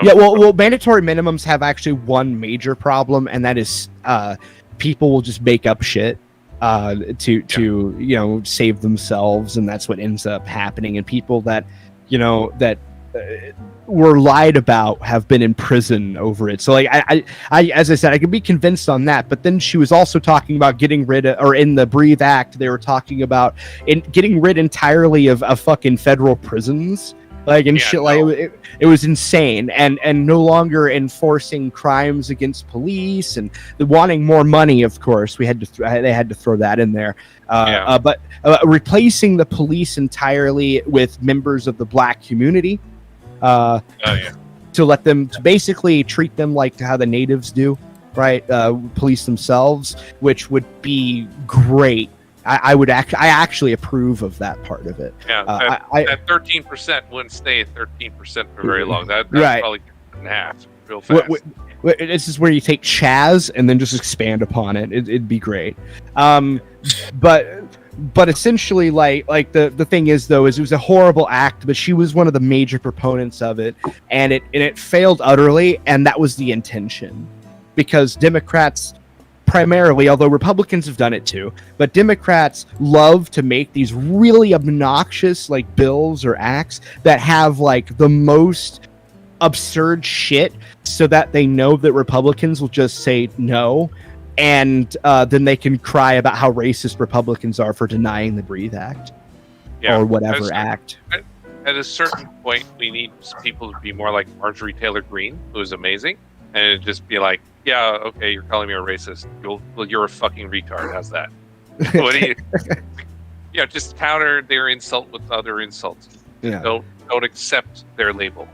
Yeah, well, mandatory minimums have actually one major problem, and that is people will just make up shit to save themselves, and that's what ends up happening. And people that were lied about have been in prison over it. So, like, I as I said, I can be convinced on that. But then she was also talking about getting rid of, or in the Breathe Act, they were talking about getting rid entirely of fucking federal prisons. Like, and shit, like, it was insane, and no longer enforcing crimes against police, and wanting more money. Of course, they had to throw that in there. But replacing the police entirely with members of the black community, to let them, to basically treat them like how the natives do, right? Police themselves, which would be great. I actually approve of that part of it. Yeah, that 13% wouldn't stay at 13% for very long. That's right. Probably in half real fast. This is where you take Chaz and then just expand upon it. It'd be great. But essentially, like the thing is, though, is it was a horrible act, but she was one of the major proponents of it, and it failed utterly, and that was the intention, because Democrats primarily, although Republicans have done it too, but Democrats love to make these really obnoxious bills or acts that have the most absurd shit, so that they know that Republicans will just say no, and then they can cry about how racist Republicans are for denying the Breathe Act or whatever act. At a certain point, we need people to be more like Marjorie Taylor Greene, who is amazing, and just be like, yeah, okay, you're calling me a racist. You're a fucking retard. How's that? What do you? Just counter their insult with other insults. Yeah. Don't accept their label.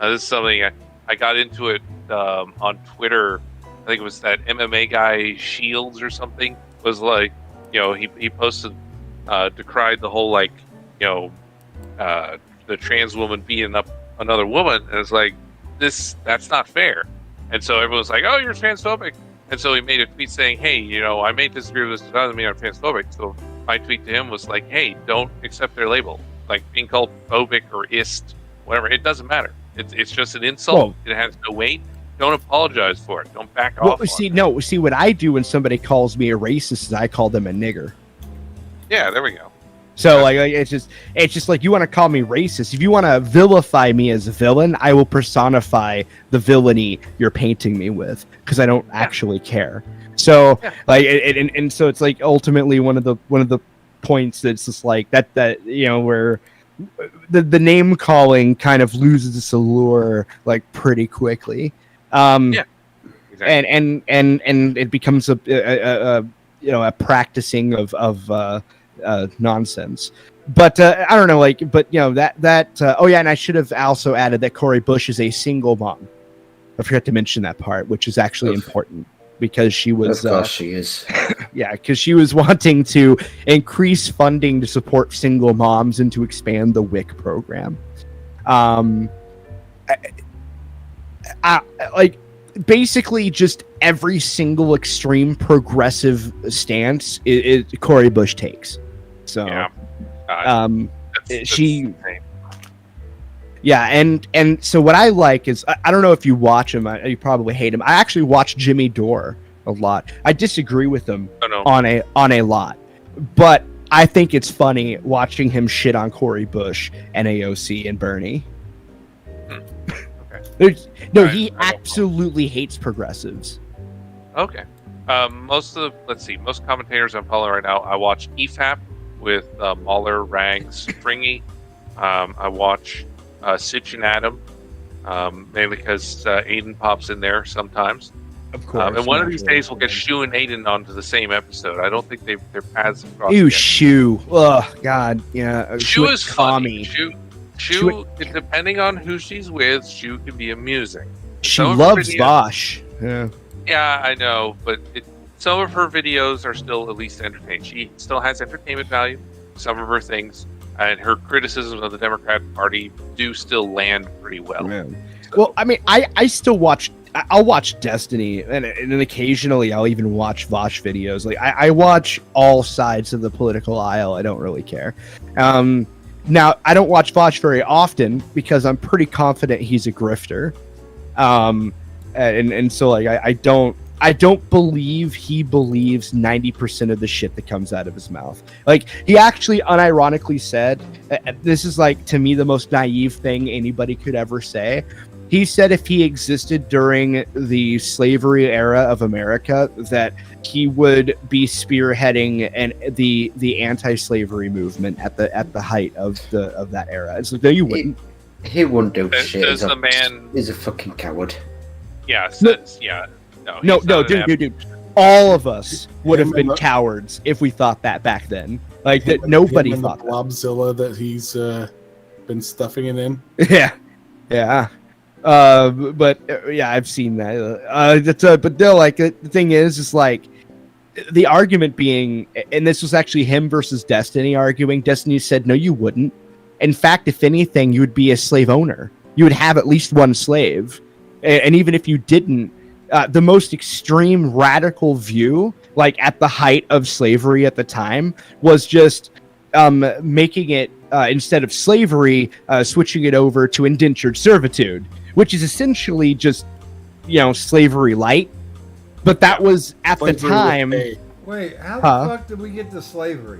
This is something I got into it on Twitter. I think it was that MMA guy Shields or something was like, he posted, decried the whole the trans woman beating up another woman, and it's like, that's not fair. And so everyone's like, oh, you're transphobic. And so he made a tweet saying, hey, I may disagree with this, doesn't mean I'm transphobic. So my tweet to him was like, hey, don't accept their label. Like, being called phobic or ist, whatever, it doesn't matter. It's just an insult. It has no weight. Don't apologize for it. Don't back off. See, what I do when somebody calls me a racist is I call them a nigger. Yeah, there we go. So it's just like, you want to call me racist. If you want to vilify me as a villain, I will personify the villainy you're painting me with, because I don't actually care. So and so it's like ultimately one of the points that's just like that where the name calling kind of loses its allure pretty quickly. Exactly. And it becomes a practicing of nonsense. But I don't know, and I should have also added that Cori Bush is a single mom. I forgot to mention that part, which is actually important. because she was Of course she is. yeah, because she was wanting to increase funding to support single moms and to expand the WIC program. Like basically just every single extreme progressive stance Cori Bush takes. So Yeah. That's she insane. yeah, and so what I like is I don't know if you watch him. You probably hate him. I actually watch Jimmy Dore a lot. I disagree with him Oh, no. on a lot, but I think it's funny watching him shit on Cori Bush and AOC and Bernie. Okay. No, Right, he I don't- absolutely hates progressives. Okay. Most commentators I'm following right now, I watch EFAP with Mahler, Rags, Fringy. I watch Sitch and Adam, mainly because Aiden pops in there sometimes. Of course. And one of these days we'll get Shu and Aiden onto the same episode. I don't think their paths have crossed Ew, yet. Shu. Oh God, yeah. Shu is Kami. funny. Shu, depending on who she's with, Shu can be amusing. She Some of her loves videos- Vosh. Yeah. Yeah, I know, but some of her videos are still at least entertaining. She still has entertainment value. Some of her things and her criticisms of the Democratic Party do still land pretty well. Yeah. Well, I mean, I still watch. I'll watch Destiny, and then occasionally I'll even watch Vosh videos. Like I watch all sides of the political aisle. I don't really care. Now I don't watch Vosh very often because I'm pretty confident he's a grifter. And so like I don't believe he believes 90% of the shit that comes out of his mouth. Like he actually unironically said, this is like to me the most naive thing anybody could ever say. He said if he existed during the slavery era of America, that he would be spearheading the anti-slavery movement at the height of that era. It's like, no, you wouldn't. He wouldn't do Does- shit. does the man- He's a fucking coward. Yeah, No. yeah. No, No, he's not an dude. All of us would have been cowards if we thought that back then. Like that, nobody Him and thought the that. Blobzilla that he's been stuffing it in. Yeah. But yeah, I've seen that. But they're like the thing is like the argument being, and this was actually him versus Destiny arguing. Destiny said, no, you wouldn't. In fact, if anything, you would be a slave owner. You would have at least one slave, and even if you didn't, the most extreme radical view, like at the height of slavery at the time, was just making it instead of slavery, switching it over to indentured servitude, which is essentially just, slavery light. But that was at the Slavery with time. pay. Wait, how Huh? the fuck did we get to slavery?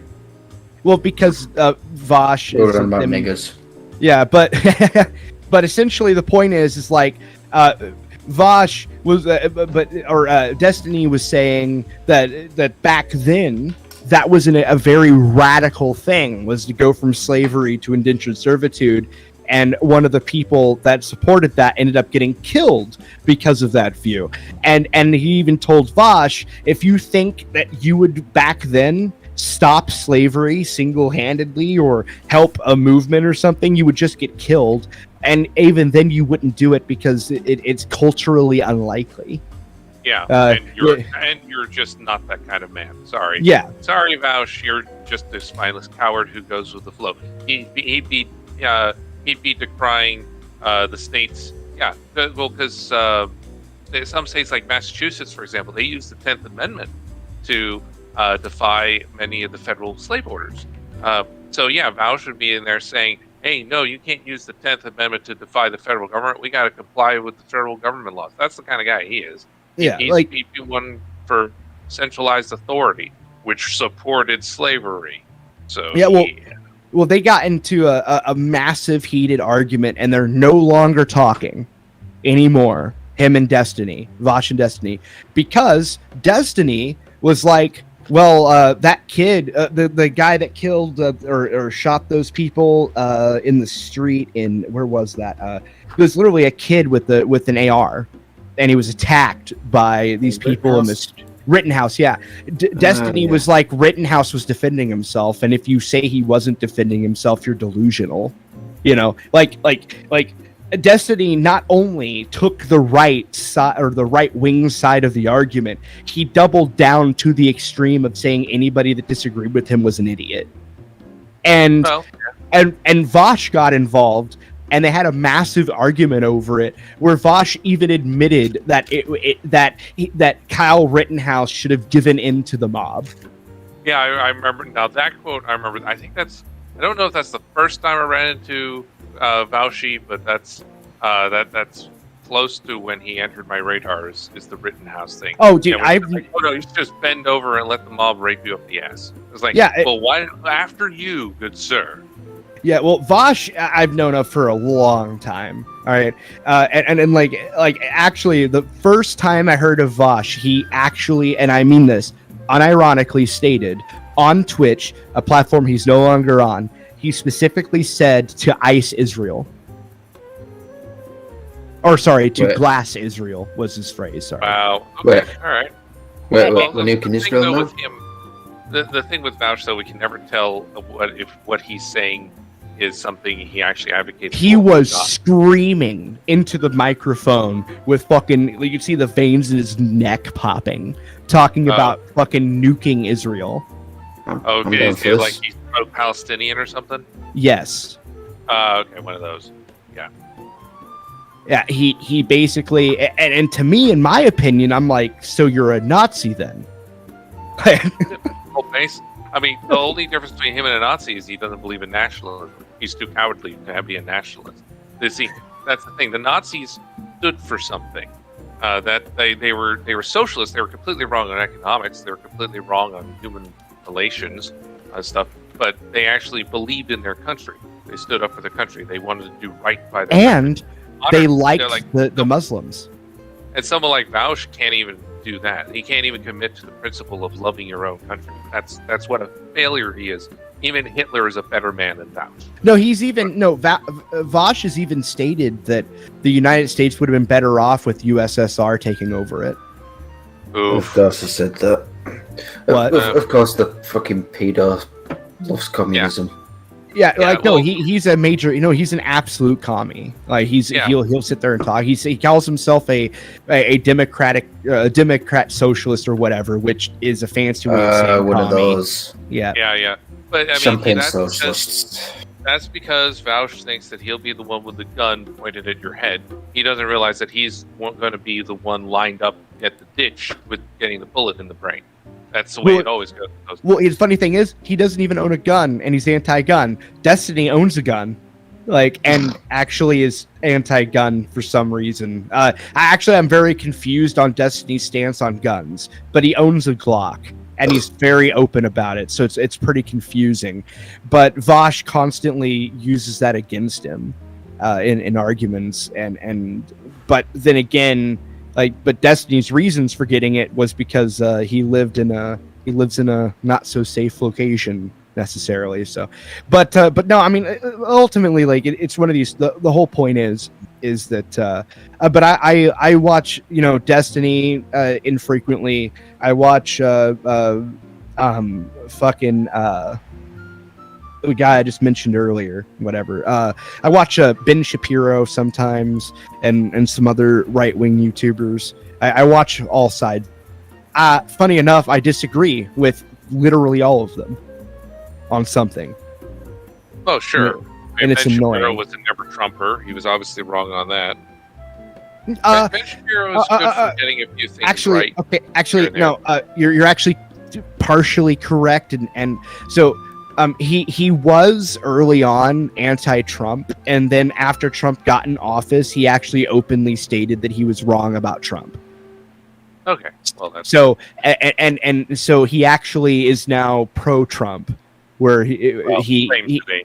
Well, because Vosh We were is talking about them- niggers. Yeah, but but essentially the point is like Vosh was, Destiny was saying that back then that was a very radical thing, was to go from slavery to indentured servitude, and one of the people that supported that ended up getting killed because of that view. And he even told Vosh, if you think that you would back then stop slavery single-handedly or help a movement or something, you would just get killed, and even then you wouldn't do it because it's culturally unlikely. Yeah, yeah. and you're just not that kind of man. Sorry. Yeah. Sorry, Vaush. You're just this spineless coward who goes with the flow. He'd be decrying the states. Yeah, well, because some states like Massachusetts, for example, they use the 10th Amendment to defy many of the federal slave orders. So yeah, Vaush would be in there saying, hey, no, you can't use the 10th Amendment to defy the federal government. We got to comply with the federal government laws. That's the kind of guy he is. Yeah, He'd like be one for centralized authority, which supported slavery. So Yeah, well, they got into a massive heated argument, and they're no longer talking anymore. Him and Destiny, Vosh and Destiny, because Destiny was like, well, that kid, the guy that killed or shot those people in the street in, where was that? It was literally a kid with an AR, and he was attacked by these people in this Rittenhouse. Yeah, Destiny yeah. was like, Rittenhouse was defending himself, and if you say he wasn't defending himself, you're delusional. Like Destiny not only took the right side or the right wing side of the argument, he doubled down to the extreme of saying anybody that disagreed with him was an idiot. And Well, and Vosh got involved, and they had a massive argument over it, where Vosh even admitted that that Kyle Rittenhouse should have given in to the mob. yeah, I remember now that quote. I remember. I think that's. I don't know if that's the first time I ran into Vaushi, but that's close to when he entered my radar. Is the Rittenhouse thing? Oh, dude, And when he's like, oh no, you should just bend over and let the mob rape you up the ass. It's like, Yeah, well, why after you, good sir? Yeah, well, Vosh, I've known of for a long time. All right, and like actually, the first time I heard of Vosh, he actually, and I mean this, unironically stated on Twitch, a platform he's no longer on, he specifically said to ICE Israel, or sorry, to Wait. Glass Israel was his phrase. Sorry. Wow. Okay. Wait. All right. Wait, Well, we're nuking the thing, Israel though, now? with him, the thing with Vaush, though, we can never tell if what he's saying is something he actually advocates. He for or was not. screaming into the microphone with fucking, you could see the veins in his neck popping, talking about fucking nuking Israel. I'm Okay, down is for he this. like he's pro-Palestinian or something? Yes. Okay, one of those. Yeah, he basically, and to me, in my opinion, I'm like, so you're a Nazi then? Well, I mean, the only difference between him and a Nazi is he doesn't believe in nationalism. He's too cowardly to be a nationalist. See, that's the thing. The Nazis stood for something. That they were socialists. They were completely wrong on economics. They were completely wrong on human relations stuff. But they actually believed in their country. They stood up for the country. They wanted to do right by them. And they liked They're the Muslims. And someone like Vaush can't even do that. He can't even commit to the principle of loving your own country. That's what a failure he is. Even Hitler is a better man than Vaush. No, Vosh has even stated that the United States would have been better off with USSR taking over it. Of Oof. course, I said that. What? Of course, the fucking pedo loves communism. Yeah, Yeah, like no, well- he's a major. He's an absolute commie. Like Yeah. he'll sit there and talk. He calls himself a Democrat socialist or whatever, which is a fancy way of saying One of commie. those Yeah, Yeah. But I mean, champagne that's because, socialists. that's because Vaush thinks that he'll be the one with the gun pointed at your head. He doesn't realize that he's going to be the one lined up at the ditch with getting the bullet in the brain. That's the way Well, it always goes. Well, the funny thing is, he doesn't even own a gun, and he's anti-gun. Destiny owns a gun, and actually is anti-gun for some reason. I'm very confused on Destiny's stance on guns, but he owns a Glock, and he's very open about it, so it's pretty confusing. But Vosh constantly uses that against him in arguments, but then again. But Destiny's reasons for getting it was because he lives in a not so safe location necessarily. So, but no, I mean, ultimately, it's one of these. The whole point is that. But I watch Destiny infrequently. I watch the guy I just mentioned earlier, whatever. I watch Ben Shapiro sometimes and some other right-wing YouTubers. I watch all sides. Funny enough, I disagree with literally all of them on something. Oh, sure. And it's Ben Shapiro annoying. was a never Trumper. He was obviously wrong on that. Uh, Ben Shapiro is good for getting a few things actually, right. okay, actually, There. no, you're actually partially correct, and so he was early on anti-Trump, and then after Trump got in office, he actually openly stated that he was wrong about Trump. Okay, well that's So and so he actually is now pro-Trump, where he claims to be.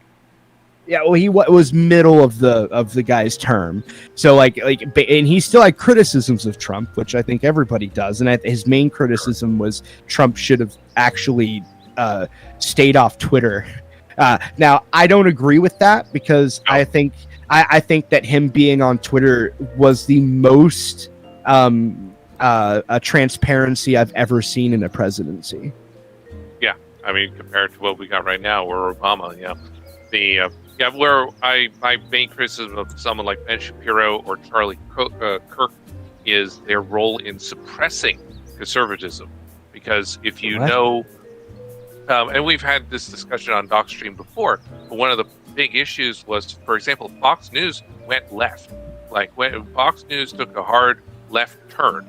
yeah, well, he was middle of the guy's term, so and he still had criticisms of Trump, which I think everybody does, and his main criticism was Trump should have actually stayed off Twitter. Now, I don't agree with that because I think that him being on Twitter was the most transparency I've ever seen in a presidency. I mean, compared to what we got right now, or Obama, Yeah, where my main criticism of someone like Ben Shapiro or Charlie Kirk is their role in suppressing conservatism. Because if you What? know, and we've had this discussion on DocStream before, but one of the big issues was, for example, Fox News went left. Like when Fox News took a hard left turn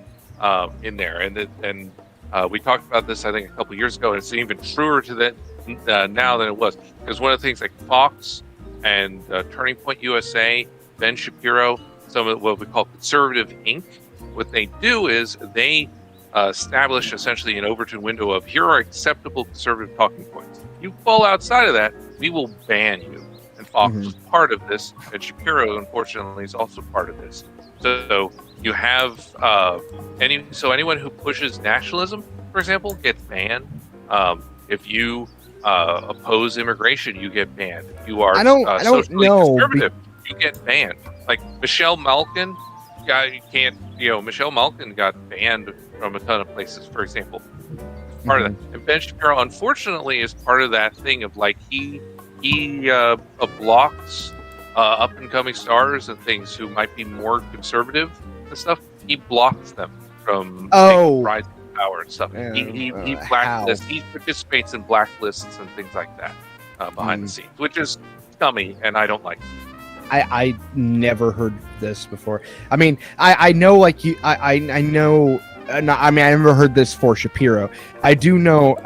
in there, and we talked about this, I think, a couple years ago, and it's even truer to that now than it was. Because one of the things like Fox and Turning Point USA, Ben Shapiro, some of what we call Conservative Inc., what they do is they establish essentially an Overton window of here are acceptable conservative talking points. You fall outside of that, we will ban you. And Fox was part of this, and Shapiro, unfortunately, is also part of this. So you have anyone who pushes nationalism, for example, gets banned. If you oppose immigration, you get banned. If you are I don't socially know, conservative, you get banned. Like Michelle Malkin, Michelle Malkin got banned from a ton of places, for example. Part of that. And Ben Shapiro, unfortunately, is part of that thing of like he blocks up and coming stars and things who might be more conservative and stuff. He blocks them from rising to power and stuff. He blacklists. He participates in blacklists and things like that behind the scenes, which is scummy, and I don't like it. I never heard this before. I mean, I know like you. I know. I never heard this for Shapiro. I do know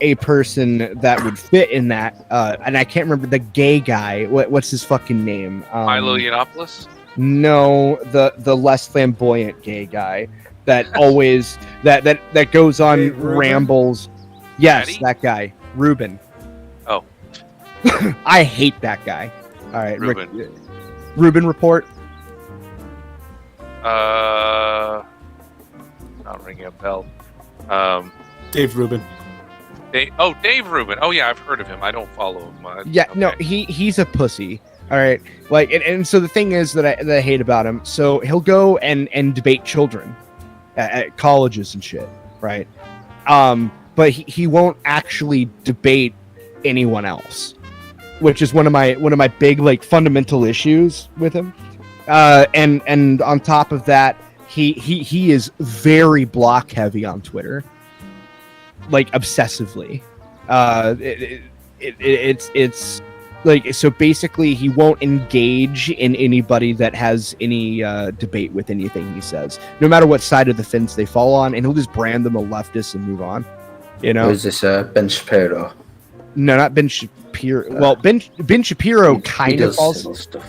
a person that would fit in that, and I can't remember the gay guy. What's his fucking name? Milo Yiannopoulos? No, the less flamboyant gay guy that always that goes on Hey, Ruben? rambles. Yes, Maddie? that guy, Ruben. Oh. I hate that guy. All right, Ruben. Ruben report. Not ringing a bell. Dave Rubin. Dave Rubin. Oh yeah, I've heard of him. I don't follow him. Yeah, okay. no, he's a pussy. All right, like, and so the thing is that I hate about him. So he'll go and debate children at colleges and shit, right? But he won't actually debate anyone else, which is one of my big like fundamental issues with him. And on top of that, he is very block heavy on Twitter, like obsessively. It's like, so basically he won't engage in anybody that has any debate with anything he says, no matter what side of the fence they fall on, and he'll just brand them a leftist and move on. You know, Who's this? Ben Shapiro. no, not Ben Shapiro. Well, Ben Shapiro He kind of does falls. similar stuff.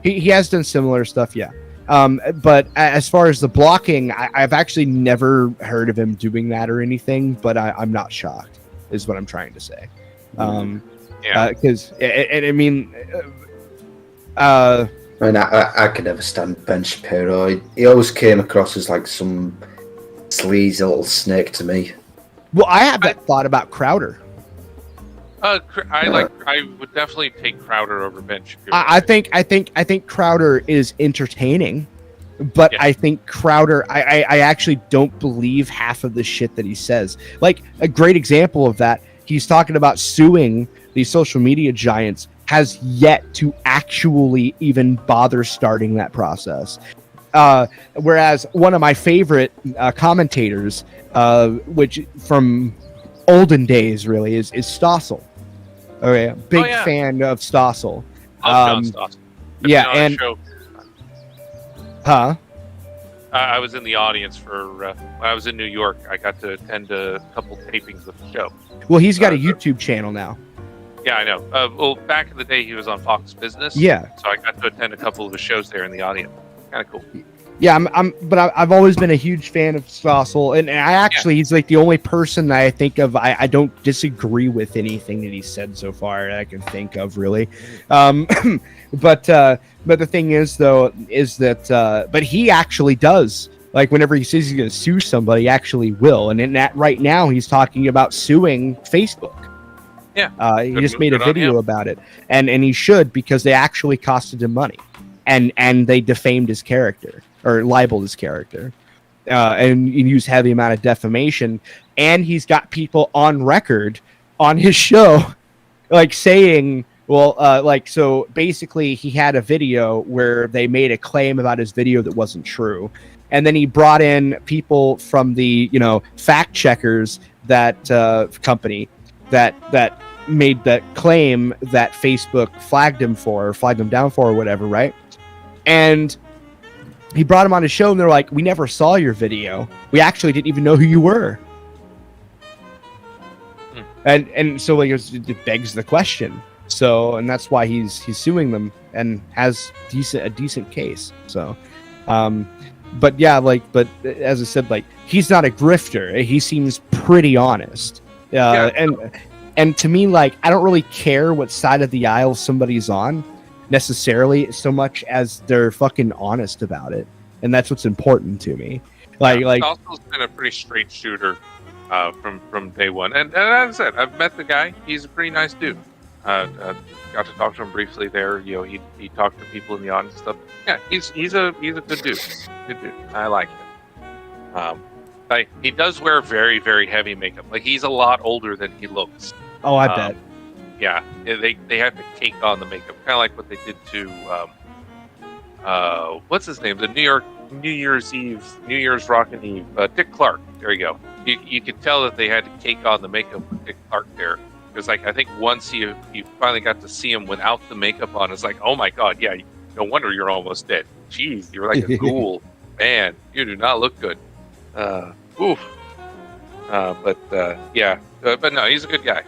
He has done similar stuff, yeah. But as far as the blocking, I've actually never heard of him doing that or anything. But I'm not shocked, is what I'm trying to say. Yeah. Because I mean, I mean, I could never stand Ben Shapiro. He always came across as like some sleazy little snake to me. well, I have that thought about Crowder. I would definitely take Crowder over Ben Shapiro. I think Crowder is entertaining, but Yeah. I think Crowder, I actually don't believe half of the shit that he says. Like a great example of that, he's talking about suing these social media giants, has yet to actually even bother starting that process. Whereas one of my favorite commentators, which from olden days really, is Stossel. Okay, big yeah. fan of Stossel. Love John Stossel. yeah, Been on a and- show. Huh? I was in the audience for when I was in New York. I got to attend a couple tapings of the show. Well, he's got a sure. YouTube channel now. Yeah, I know. Well, back in the day, he was on Fox Business. Yeah. So I got to attend a couple of his shows there in the audience. Kind of cool. Yeah, I've always been a huge fan of Stossel, and I actually, he's like the only person that I think of. I don't disagree with anything that he said so far that I can think of, really. But the thing is, though, is that but he actually does. Like whenever he says he's going to sue somebody, he actually will. And in that right now, he's talking about suing Facebook. Yeah. He Good just move, made a good on video him. about it, and he should, because they actually costed him money, and they defamed his character or libeled his character, and used heavy amount of defamation. And he's got people on record on his show, like saying Well, so basically he had a video where they made a claim about his video that wasn't true. And then he brought in people from the, fact checkers, that company that made that claim that Facebook flagged him down for or whatever, right? And he brought him on his show, and they're like, "We never saw your video. We actually didn't even know who you were." And so it begs the question. So, and that's why he's suing them and has a decent case. So, but yeah, but as I said, he's not a grifter. He seems pretty honest. And to me, I don't really care what side of the aisle somebody's on necessarily, so much as they're fucking honest about it, and that's what's important to me. He's also been a pretty straight shooter from day one, and as I said, I've met the guy. He's a pretty nice dude. Got to talk to him briefly there. He talked to people in the audience and stuff. Yeah, he's a good dude. Good dude. I like him. He does wear very, very heavy makeup. He's a lot older than he looks. Oh, I bet. Yeah, they have to cake on the makeup, kind of like what they did to what's his name? The New Year's Rockin' Eve, Dick Clark. There you go. You could tell that they had to cake on the makeup with Dick Clark there, because I think once you finally got to see him without the makeup on, it's like, oh my god, yeah, no wonder you're almost dead. Jeez, you're like a ghoul, man. You do not look good. Oof. But no, he's a good guy.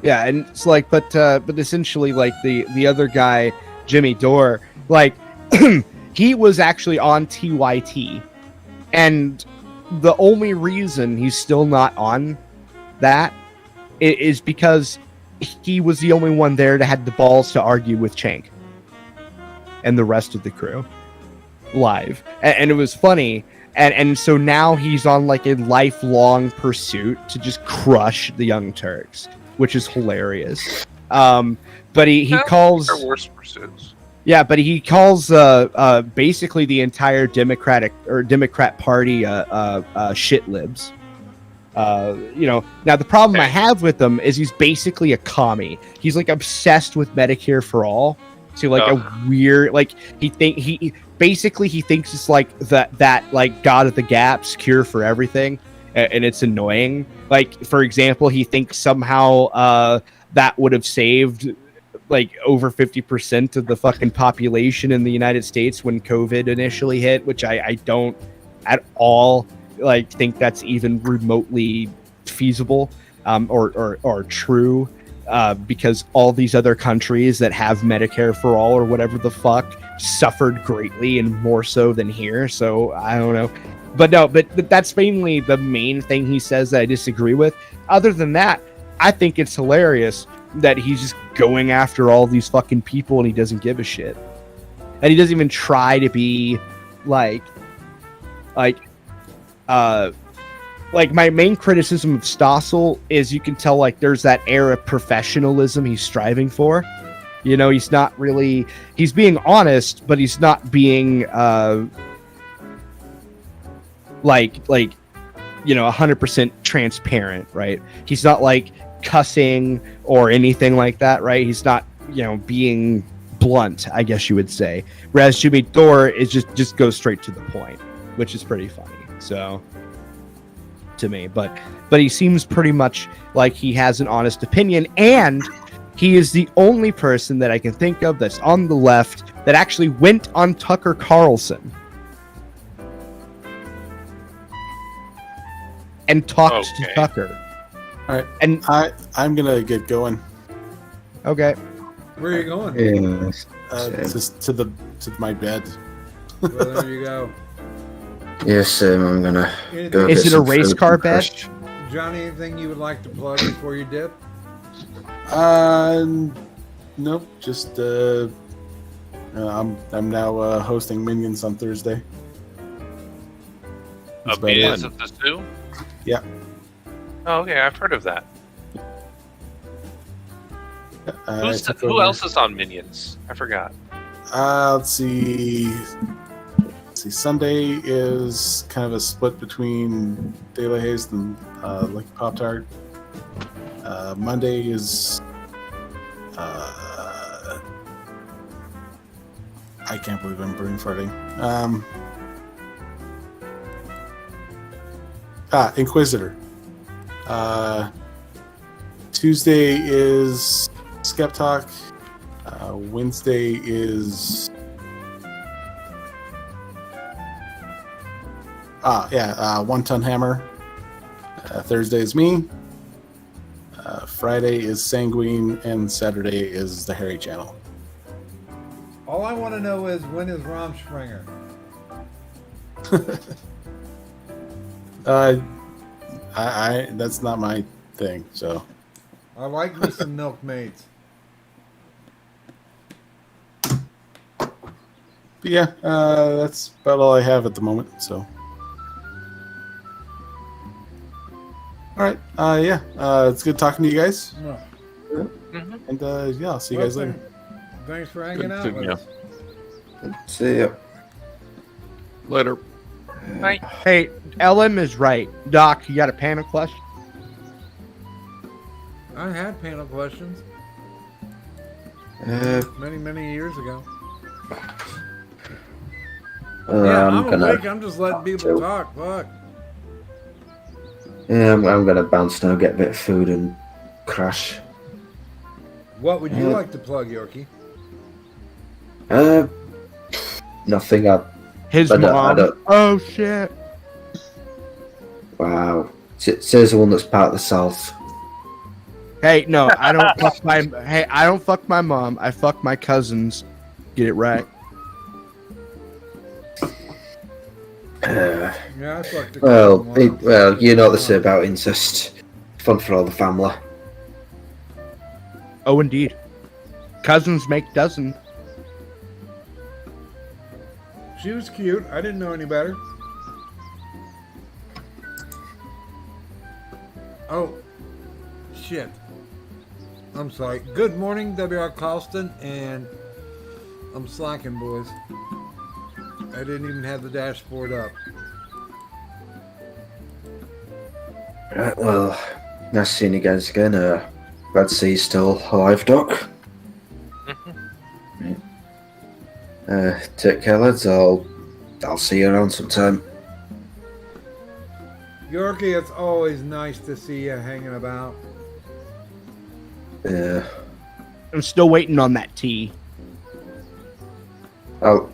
Yeah, and it's but essentially, the other guy, Jimmy Dore, he was actually on TYT, and the only reason he's still not on that is because he was the only one there that had the balls to argue with Chank and the rest of the crew live, and it was funny. And so now he's on a lifelong pursuit to just crush the Young Turks, which is hilarious. But he calls worse pursuits. Yeah, but he calls basically the entire Democrat Party shit libs. Now the problem I have with him is he's basically a commie. He's obsessed with Medicare for all. To a weird he thinks it's that God of the Gaps cure for everything, and it's annoying. For example, he thinks somehow that would have saved over 50% of the fucking population in the United States when COVID initially hit, which I don't at all think that's even remotely feasible or true. Because all these other countries that have Medicare for all or whatever the fuck suffered greatly and more so than here. So I don't know. But that's mainly the main thing he says that I disagree with. Other than that, I think it's hilarious that he's just going after all these fucking people and he doesn't give a shit. And he doesn't even try to be my main criticism of Stossel is you can tell there's that air of professionalism he's striving for. He's not really, he's being honest, but he's not being 100% transparent, right? He's not cussing or anything like that, right? He's not, being blunt, I guess you would say. Whereas Jimmy Dore is just goes straight to the point, which is pretty funny. So to me, but he seems pretty much like he has an honest opinion, and he is the only person that I can think of that's on the left that actually went on Tucker Carlson and talked to Tucker. All right, and I'm gonna get going. Okay, where are you going? Just to my bed. Well, there you go. Yes, I'm gonna go. Is it a race car bed? Johnny, anything you would like to plug before you dip? Nope. Just I'm now hosting Minions on Thursday. Minions of the Zoo? Yeah. Oh, okay, I've heard of that. Who else is on Minions? I forgot. Let's see. Sunday is kind of a split between De La Haze and Lucky Pop Tart. Monday is I can't believe I'm brain farting. Inquisitor. Tuesday is Skep Talk. Wednesday is One Ton Hammer. Thursday is me. Friday is Sanguine, and Saturday is the Harry Channel. All I want to know is when is Romspringer? I that's not my thing. So I like me some milkmaids. but yeah, that's about all I have at the moment. So all right, it's good talking to you guys, No. and I'll see you guys later. Thanks for hanging Good out seeing with you. us. See ya. Later. Bye. Hey, Ellen is right. Doc, you got a panel question? I had panel questions many, many years ago. Yeah, I'm awake. I'm just letting people talk. Fuck. Yeah, I'm gonna bounce now, get a bit of food, and crash. What would you like to plug, Yorkie? Nothing. His I mom. don't- Oh shit. Wow. Says the one that's part of the South. Hey, no, I don't fuck my. Hey, I don't fuck my mom. I fuck my cousins. Get it right. Yeah, I fucked a Well, cousin once. you know what they say about incest. Fun for all the family. Oh, indeed. Cousins make dozens. She was cute. I didn't know any better. Oh, shit. I'm sorry. Good morning, W.R. Carlston, and I'm slacking, boys. I didn't even have the dashboard up. Right, well, nice seeing you guys again. Glad to see you still alive, Doc. Take care, lads. I'll see you around sometime. Yorkie, it's always nice to see you hanging about. Yeah. I'm still waiting on that tea. I'll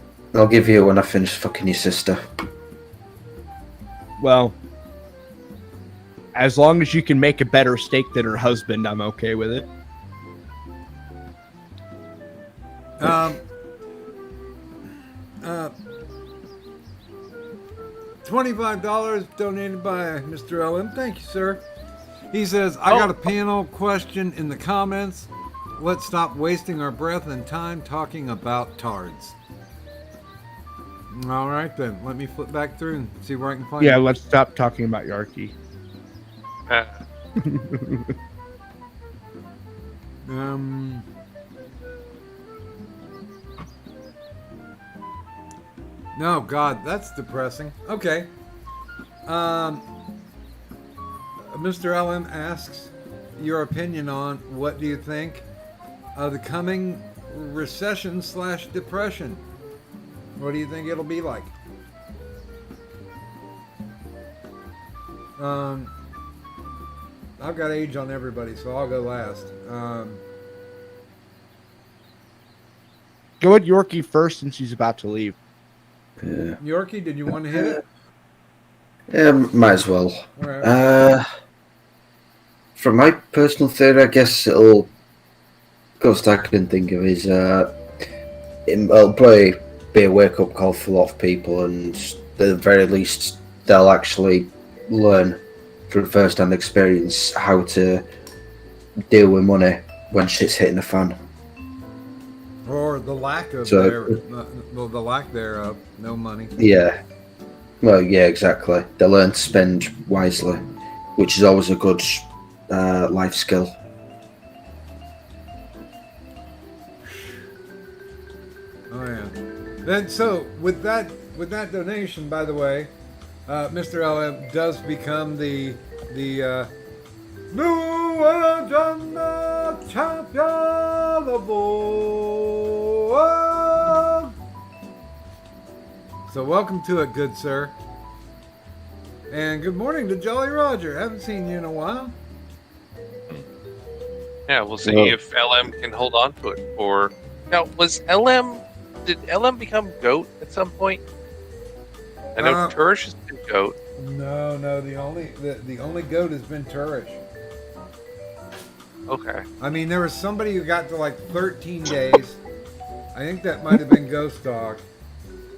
give you it when I finish fucking your sister. Well, as long as you can make a better steak than her husband, I'm okay with it. $25 donated by Mr. Ellen. Thank you, sir. He says, I got a panel question in the comments. Let's stop wasting our breath and time talking about tards. All right, then. Let me flip back through and see where I can find Yeah, it. let's stop talking about Yarky. No, God, that's depressing. Okay. Mr. Ellen asks your opinion on what do you think of the coming recession/depression? What do you think it'll be like? I've got age on everybody, so I'll go last. Go with Yorkie first since he's about to leave. Yeah. Yorkie, did you want to hit it? Yeah, might as well. All right. From my personal theory, I guess it'll. Ghost I can think of is it'll probably be a wake up call for a lot of people, and at the very least, they'll actually learn through first hand experience how to deal with money when shit's hitting the fan. Or the lack of So- the lack thereof, no money. Yeah. Well, yeah, exactly. They learn to spend wisely, which is always a good life skill. Oh yeah. Then so with that donation, by the way, Mr. LM does become the New Agenda Champion. So welcome to it, good sir. And good morning to Jolly Roger. Haven't seen you in a while. Yeah, we'll see No. if LM can hold on to it. Or now, did LM become GOAT at some point? I know Turish has been GOAT. No, the only goat has been Turish. Okay. I mean, there was somebody who got to like 13 days. I think that might have been Ghost Dog,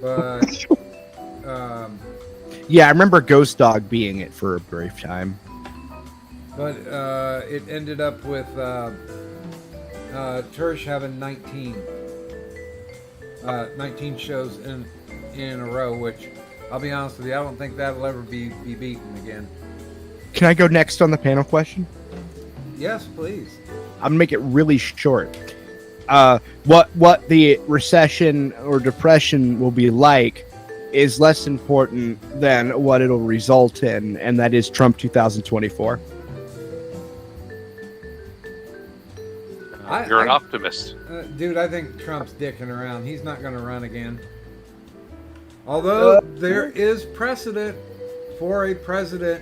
but Yeah, I remember Ghost Dog being it for a brief time. it ended up with Turish having 19 shows in a row, which I'll be honest with you, I don't think that'll ever be beaten again. Can I go next on the panel question? Yes, please. I'm gonna make it really short. What the recession or depression will be like is less important than what it'll result in, and that is Trump 2024. You're an optimist. Dude, I think Trump's dicking around. He's not going to run again. Although there is precedent for a president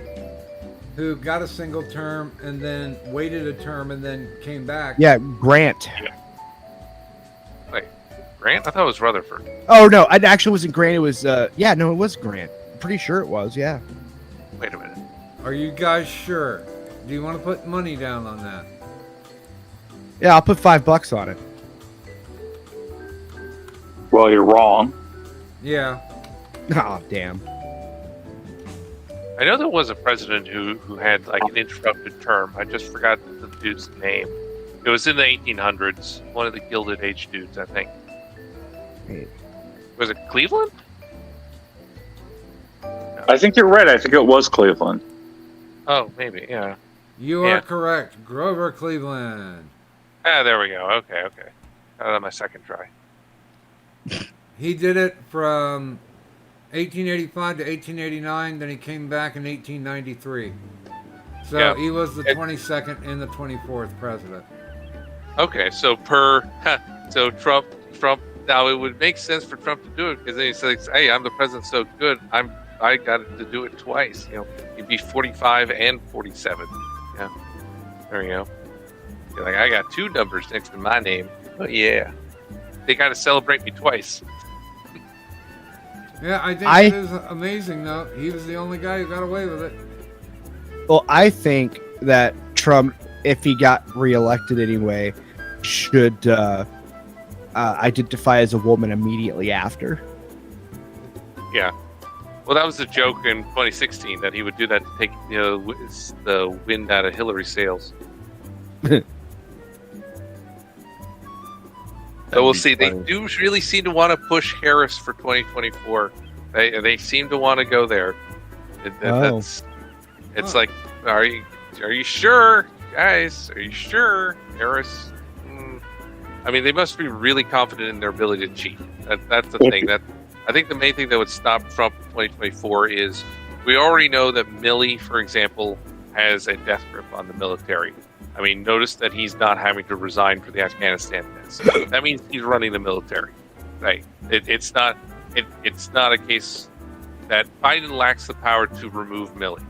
who got a single term and then waited a term and then came back. Yeah, Grant. Wait, Grant? I thought it was Rutherford. Oh no, it actually wasn't Grant. It was it was Grant. I'm pretty sure it was. Yeah. Wait a minute. Are you guys sure? Do you want to put money down on that? Yeah, I'll put $5 on it. Well, you're wrong. Yeah. Oh damn. I know there was a president who had like an interrupted term. I just forgot the dude's name. It was in the 1800s. One of the Gilded Age dudes, I think. Was it Cleveland? I think you're right. I think it was Cleveland. Oh, maybe, yeah. You are correct. Grover Cleveland. Ah, there we go. Okay. That was my second try. He did it from 1885 to 1889, then he came back in 1893. So Yeah. he was the 22nd and the 24th president. Okay, so so Trump. Now it would make sense for Trump to do it because then he says, "Hey, I'm the president, so good. I got to do it twice. You know, he'd be 45 and 47. Yeah, there you go. You're like, I got two numbers next to my name. Oh yeah, they got to celebrate me twice. Yeah, I think it is amazing, though. He was the only guy who got away with it. Well, I think that Trump, if he got reelected anyway, should identify as a woman immediately after. Yeah. Well, that was the joke in 2016 that he would do that to take the wind out of Hillary's sails. So we'll see. They do really seem to want to push Harris for 2024. They seem to want to go there. It's like, are you sure, guys? Are you sure, Harris? I mean, they must be really confident in their ability to cheat. That's the thing. That I think the main thing that would stop Trump in 2024 is we already know that Milley, for example, has a death grip on the military. I mean, notice that he's not having to resign for the Afghanistan deaths. That means he's running the military, right? It's not a case that Biden lacks the power to remove Milley.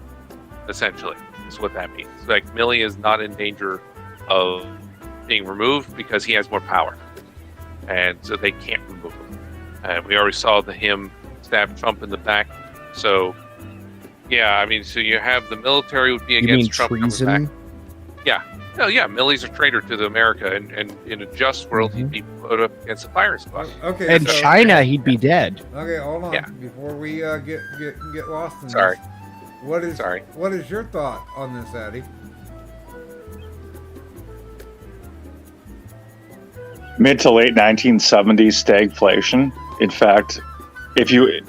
Essentially, is what that means. Like Milley is not in danger of being removed because he has more power, and so they can't remove him. And we already saw him stab Trump in the back. So, yeah, I mean, so you have the military would be against Trump treason? coming back. Yeah. No, yeah, Milley's a traitor to America, and in a just world, he'd be put up against the firing squad. Okay. In China, he'd be dead. Okay, hold on. Yeah. Before we get lost in Sorry. this. What is your thought on this, Addy? Mid to late 1970s stagflation. In fact, if you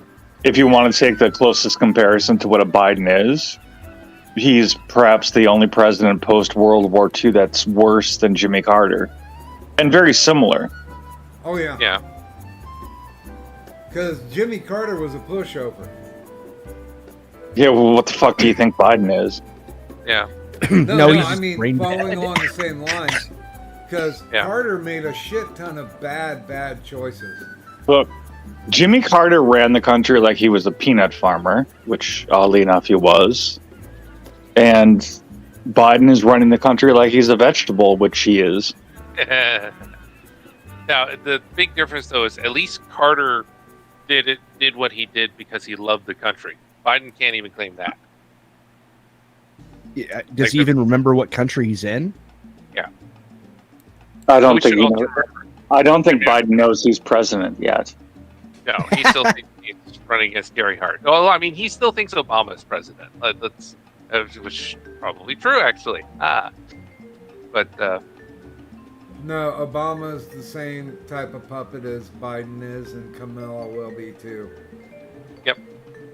want to take the closest comparison to what a Biden is, he's perhaps the only president post World War II that's worse than Jimmy Carter, and very similar. Oh yeah. Yeah. Because Jimmy Carter was a pushover. Yeah, well, what the fuck do you think Biden is? Yeah. No, he's I just mean, brain following dead. along the same lines. Because Yeah. Carter made a shit ton of bad choices. Look, Jimmy Carter ran the country like he was a peanut farmer, which oddly enough he was. And Biden is running the country like he's a vegetable, which he is. Now, the big difference, though, is at least Carter did what he did because he loved the country. Biden can't even claim that. Yeah, does he even remember what country he's in? Yeah. I don't think Biden knows he's president yet. No, he still thinks he's running against Gary Hart. Well, I mean, he still thinks Obama is president. Which is probably true, actually. But No, Obama's the same type of puppet as Biden is, and Kamala will be too.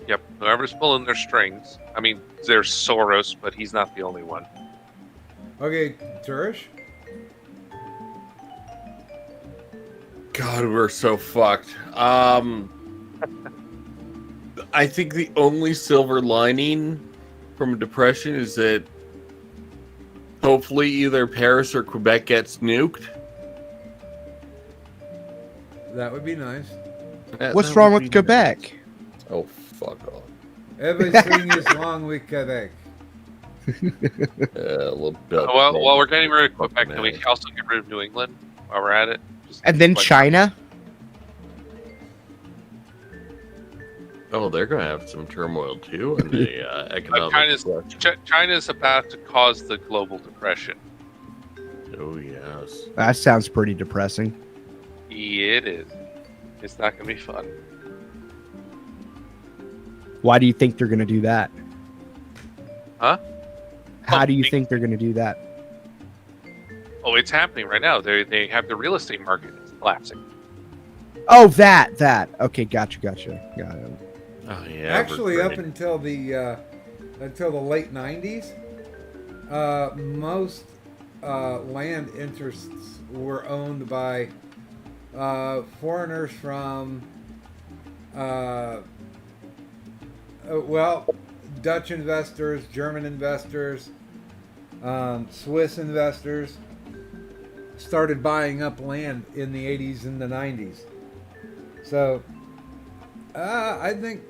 Yep, whoever's pulling their strings. I mean, there's Soros, but he's not the only one. Okay, Turish? God, we're so fucked. I think the only silver lining from depression is that hopefully either Paris or Quebec gets nuked. That would be nice. What's wrong with Quebec? Nice. Oh, fuck off. Everything is wrong with Quebec. While we're getting rid of Quebec, can we also get rid of New England while we're at it? And then China? Oh, they're going to have some turmoil too in the economic. China's about to cause the global depression. Oh, yes. That sounds pretty depressing. Yeah, it is. It's not going to be fun. Why do you think they're going to do that? Huh? How do you think they're going to do that? Oh, it's happening right now. They have the real estate market. It's collapsing. Oh, that. Okay, gotcha. Got it. Oh, yeah. Actually, up until the late 90s, most land interests were owned by foreigners from, Dutch investors, German investors, Swiss investors started buying up land in the 80s and the 90s. So I think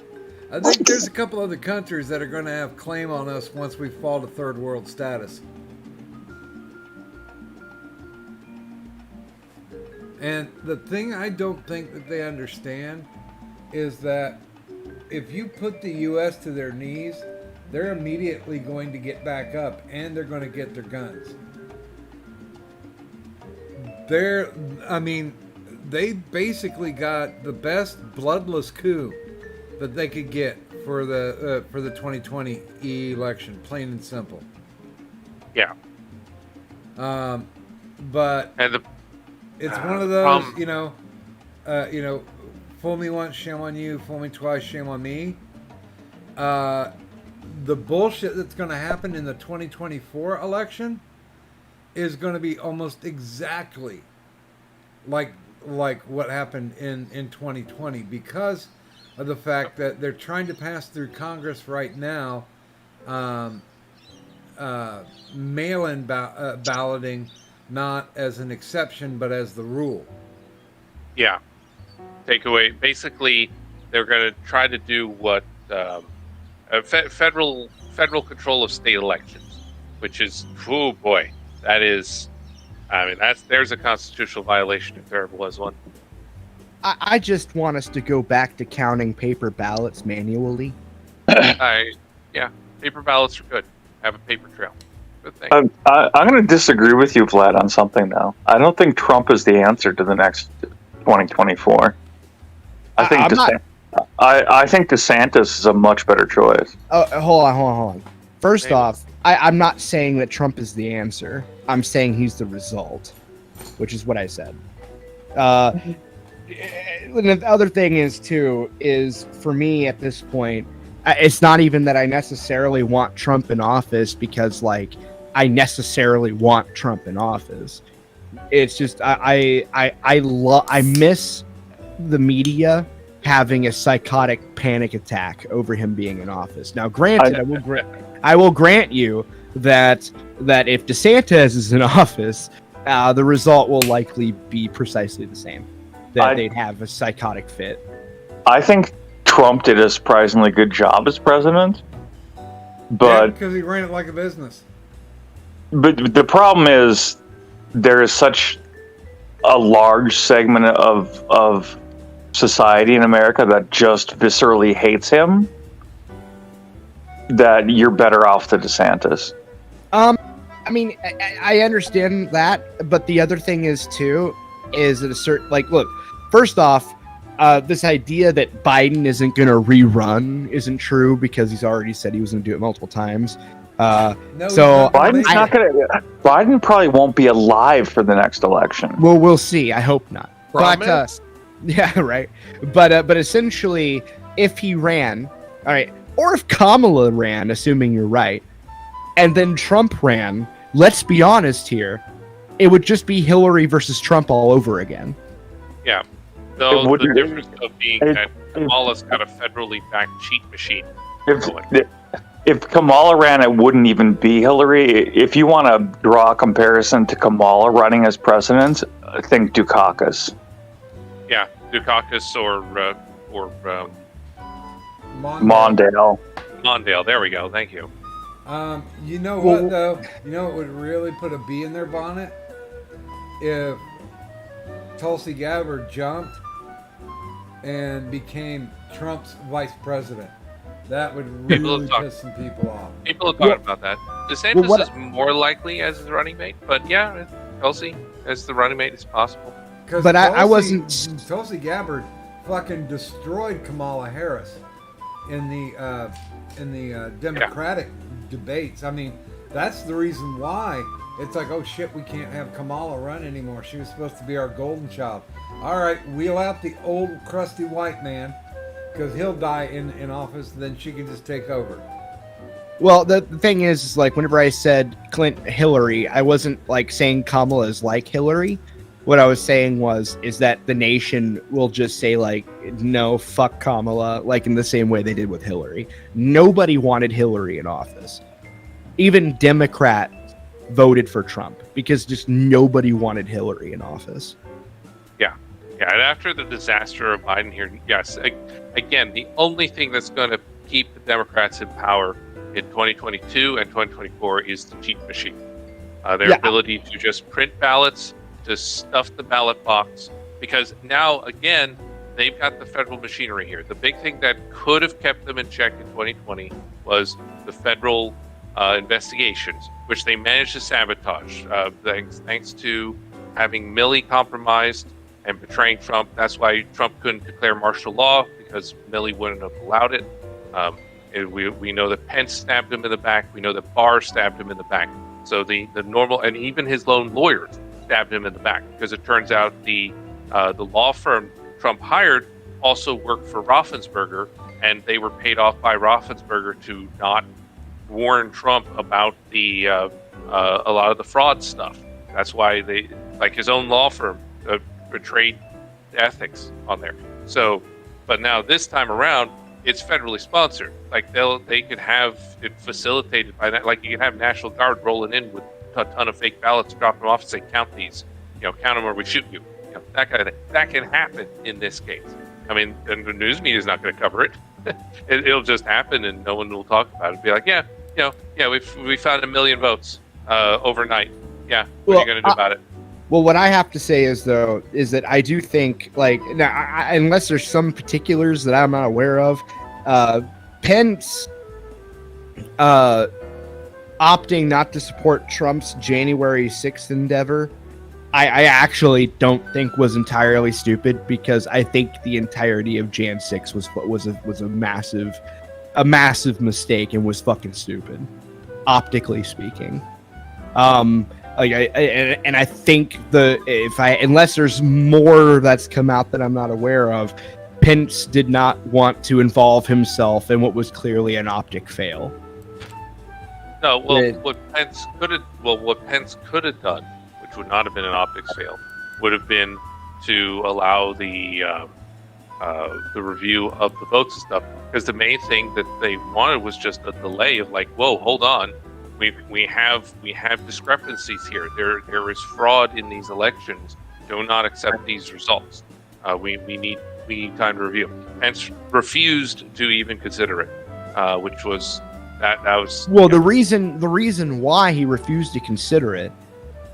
there's a couple other countries that are going to have claim on us once we fall to third world status. And the thing I don't think that they understand is that if you put the U.S. to their knees, they're immediately going to get back up and they're going to get their guns. They basically got the best bloodless coup that they could get for the 2020 election, plain and simple. Yeah. But it's one of those, fool me once, shame on you. Fool me twice, shame on me. The bullshit that's going to happen in the 2024 election is going to be almost exactly like what happened in 2020, because of the fact that they're trying to pass through Congress right now mail-in balloting, not as an exception but as the rule. Yeah. Take away. Basically, they're going to try to do what federal control of state elections, which is, oh boy, that is. I mean, there's a constitutional violation if there ever was one. I just want us to go back to counting paper ballots manually. Yeah, paper ballots are good. Have a paper trail. Good thing. I'm going to disagree with you, Vlad, on something, though. I don't think Trump is the answer to the next 2024. I think DeSantis is a much better choice. Oh, hold on. First off, I'm not saying that Trump is the answer. I'm saying he's the result, which is what I said. And the other thing is for me at this point, it's not even that I necessarily want Trump in office because, I necessarily want Trump in office. It's just I miss the media having a psychotic panic attack over him being in office. Now, granted, I will grant you that if DeSantis is in office, the result will likely be precisely the same. That they'd have a psychotic fit. I think Trump did a surprisingly good job as president, but because he ran it like a business. But the problem is there is such a large segment of society in America that just viscerally hates him that you're better off to DeSantis. I mean, I understand that, but the other thing is too, is that a certain, like, look, first off, this idea that Biden isn't going to rerun isn't true because he's already said he was going to do it multiple times. No, So Biden's not going to. Biden probably won't be alive for the next election. well, we'll see. I hope not. Promise? But yeah, right. But essentially, if he ran, all right, or if Kamala ran, assuming you're right, and then Trump ran, let's be honest here, it would just be Hillary versus Trump all over again. Yeah. Though the wouldn't- difference of being it- that Kamala's got a federally backed cheat machine. If Kamala ran, it wouldn't even be Hillary. If you want to draw a comparison to Kamala running as president, I think Dukakis. Yeah, Dukakis or Mondale. Mondale. There we go. Thank you. You know Well- what though? You know what would really put a bee in their bonnet? If Tulsi Gabbard jumped and became Trump's vice president. That would People really have talked- piss some people off. People are talking about that. DeSantis Well, what- is more likely as his running mate, but yeah, Kelsey as the running mate is possible. 'Cause But I Tulsi- wasn't- Tulsi Gabbard fucking destroyed Kamala Harris in the Democratic debates. I mean, that's the reason why it's like, oh shit, we can't have Kamala run anymore. She was supposed to be our golden child. All right, wheel out the old crusty white man because he'll die in office. Then she can just take over. Well, the thing is like, whenever I said Hillary, I wasn't like saying Kamala is like Hillary. What I was saying is that the nation will just say like, no, fuck Kamala, like in the same way they did with Hillary. Nobody wanted Hillary in office. Even Democrats voted for Trump because just nobody wanted Hillary in office. Yeah, and after the disaster of Biden here, yes, again, the only thing that's going to keep the Democrats in power in 2022 and 2024 is the cheat machine. Their Yeah. ability to just print ballots, to stuff the ballot box, because now, again, they've got the federal machinery here. The big thing that could have kept them in check in 2020 was the federal investigations, which they managed to sabotage, thanks to having Milley compromised and betraying Trump. That's why Trump couldn't declare martial law, because Milley wouldn't have allowed it. We know that Pence stabbed him in the back. We know that Barr stabbed him in the back. So the normal, and even his lone lawyers stabbed him in the back, because it turns out the law firm Trump hired also worked for Raffensperger, and they were paid off by Raffensperger to not warn Trump about the a lot of the fraud stuff. That's why they, like his own law firm, betrayed ethics on there. So, but now this time around, it's federally sponsored. Like they could have it facilitated by that. Like you could have National Guard rolling in with a ton of fake ballots, drop them off, and say, "Count these, count them or we shoot you." That kind of thing. That can happen in this case. I mean, and the news media is not going to cover it. It'll just happen, and no one will talk about it. Be like, yeah, we found 1 million votes overnight. Yeah, what are you going to do about it? Well, what I have to say is that I do think, like, now, unless there's some particulars that I'm not aware of, Pence opting not to support Trump's January 6th endeavor, I actually don't think was entirely stupid, because I think the entirety of Jan 6 was a massive mistake and was fucking stupid, optically speaking. I think unless there's more that's come out that I'm not aware of, Pence did not want to involve himself in what was clearly an optic fail. No, well, Yeah. what Pence could have done, which would not have been an optics fail, would have been to allow the review of the votes and stuff. Because the main thing that they wanted was just a delay of like, whoa, hold on. We have discrepancies here. There is fraud in these elections. Do not accept these results. We need need time to review, and refused to even consider it, which was that was Well, the reason why he refused to consider it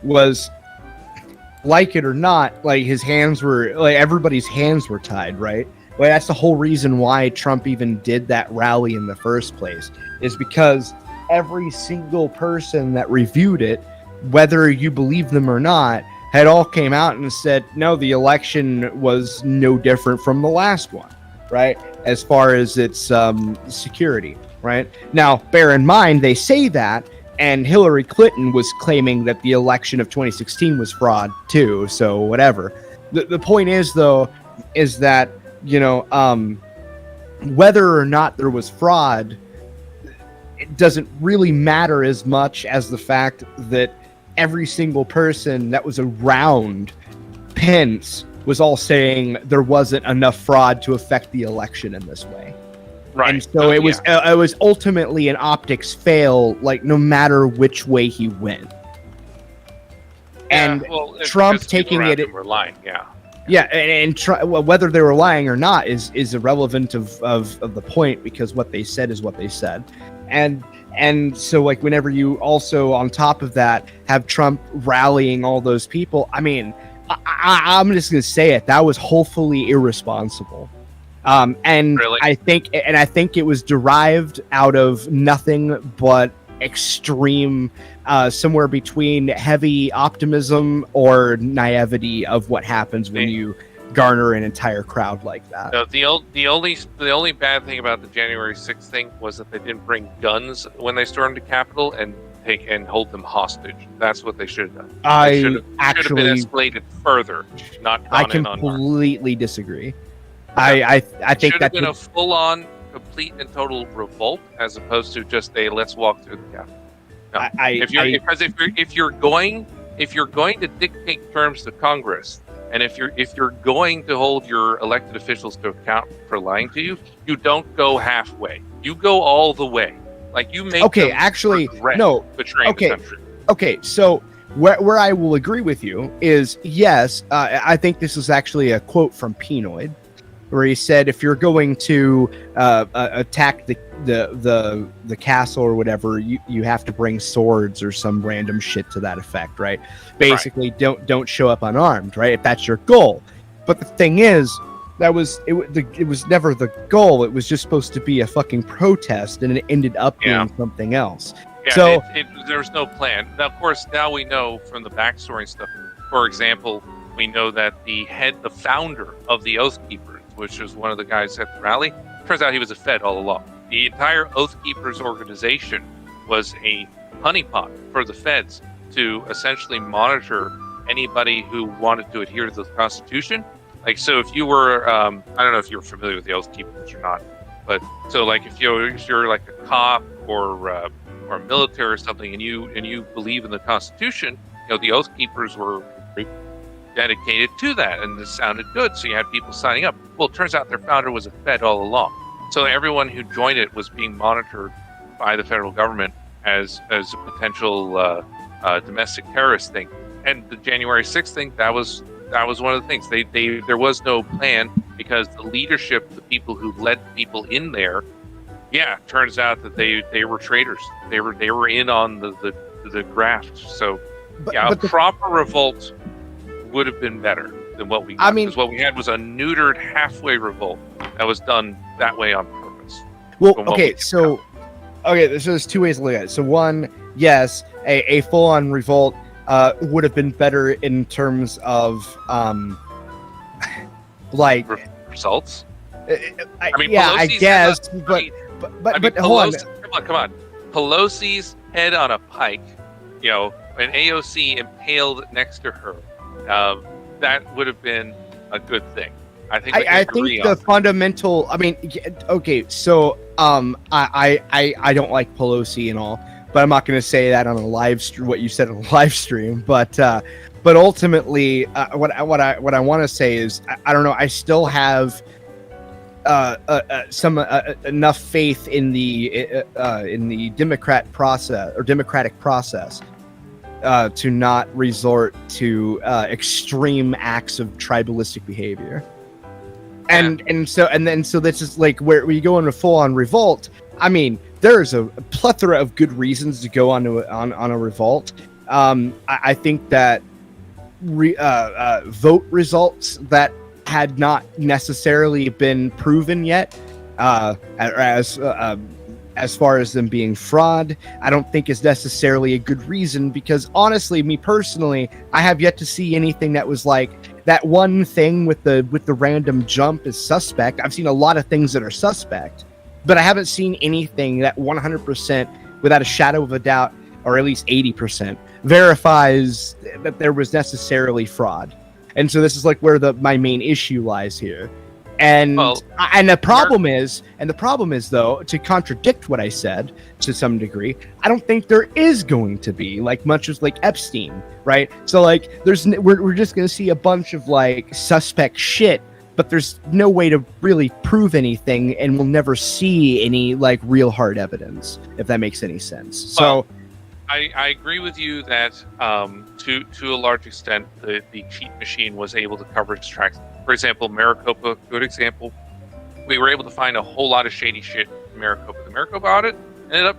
was, like it or not, like his hands were, like everybody's hands were tied, right? Like that's the whole reason why Trump even did that rally in the first place, is because every single person that reviewed it, whether you believe them or not, had all came out and said, no, the election was no different from the last one, right? As far as its security, right? Now, bear in mind, they say that, and Hillary Clinton was claiming that the election of 2016 was fraud too, so whatever. The point is, though, is that, you know, whether or not there was fraud, it doesn't really matter as much as the fact that every single person that was around Pence was all saying there wasn't enough fraud to affect the election in this way. right. And so it was ultimately an optics fail, like no matter which way he went. And it's Trump because people taking around it- him were lying. Yeah. Yeah, well, whether they were lying or not is irrelevant of the point, because what they said is what they said. And so, like, whenever you also, on top of that, have Trump rallying all those people, I mean, I'm just going to say it, that was hopefully irresponsible. And Really? I think it was derived out of nothing but extreme, somewhere between heavy optimism or naivety of what happens when you garner an entire crowd like that. No, the only bad thing about the January 6th thing was that they didn't bring guns when they stormed the Capitol and hold them hostage. That's what they should have done. They should have been escalated further, not I gone in on that. completely disagree. I think Should have been a full-on, complete and total revolt, as opposed to just a let's walk through the Capitol. No. If you're going to dictate terms to Congress, and if you're going to hold your elected officials to account for lying to you, you don't go halfway. You go all the way. Like, you make Okay, them actually, regret no. betraying Okay. the country. Okay, so where I will agree with you is, yes, I think this is actually a quote from Penoid, where he said, if you're going to attack the castle or whatever, you have to bring swords or some random shit to that effect, right? Basically, don't show up unarmed, right? If that's your goal. But the thing is, it was never the goal. It was just supposed to be a fucking protest, and it ended up being something else. Yeah, So there was no plan. Now, of course, now we know from the backstory and stuff. For example, we know that the founder of the Oath Keepers, which was one of the guys at the rally, turns out he was a Fed all along. The entire Oath Keepers organization was a honeypot for the Feds to essentially monitor anybody who wanted to adhere to the Constitution. Like, so if you were, I don't know if you're familiar with the Oath Keepers or not, but so like if you're like a cop or military or something, and you believe in the Constitution, you know, the Oath Keepers were dedicated to that, and this sounded good, so you had people signing up. Well, it turns out their founder was a Fed all along, so everyone who joined it was being monitored by the federal government as a potential domestic terrorist thing. And the January 6th thing, that was one of the things. There was no plan, because the leadership, the people who led people in there, turns out that they were traitors. They were in on the graft. So a proper revolt would have been better than what we got. I mean, because what we had was a neutered halfway revolt that was done that way on purpose. well, okay, so there's two ways to look at it. So one, yes, a full-on revolt would have been better in terms of like results. I Pelosi's guess, but hold on. Come on. Pelosi's head on a pike, you know, an AOC impaled next to her. That would have been a good thing. I think the fundamental. I mean, okay, so I don't like Pelosi and all, but I'm not going to say that on a live stream. What you said on a live stream, but ultimately, what I want to say is, I don't know. I still have some enough faith in the democratic process to not resort to extreme acts of tribalistic behavior. and so this is like where you go into full on revolt. I mean, there's a plethora of good reasons to go on a revolt. I think that vote results that had not necessarily been proven yet, as far as them being fraud, I don't think is necessarily a good reason, because honestly, me personally, I have yet to see anything that was like that one thing with the random jump is suspect. I've seen a lot of things that are suspect, but I haven't seen anything that 100%, without a shadow of a doubt, or at least 80%, verifies that there was necessarily fraud. And so this is like where my main issue lies here. And the problem is though, to contradict what I said to some degree, I don't think there is going to be like much as like Epstein, right? So like we're just going to see a bunch of like suspect shit, but there's no way to really prove anything, and we'll never see any like real hard evidence, if that makes any sense. So I agree with you that to a large extent the cheat machine was able to cover its tracks. For example, Maricopa, good example. We were able to find a whole lot of shady shit in Maricopa. The Maricopa audit ended up,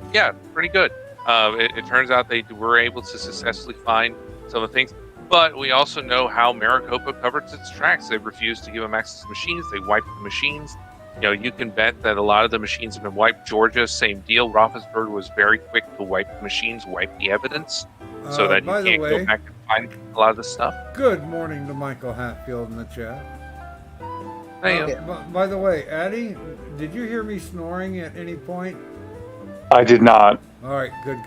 pretty good. It turns out they were able to successfully find some of the things. But we also know how Maricopa covered its tracks. They refused to give them access to machines. They wiped the machines. You can bet that a lot of the machines have been wiped. Georgia, same deal. Roethlisberger was very quick to wipe the machines, wipe the evidence, so that you can't go back and find a lot of the stuff. Good morning to Michael Hatfield in the chat. Hey, By the way, Addy, did you hear me snoring at any point? I did not. All right, good.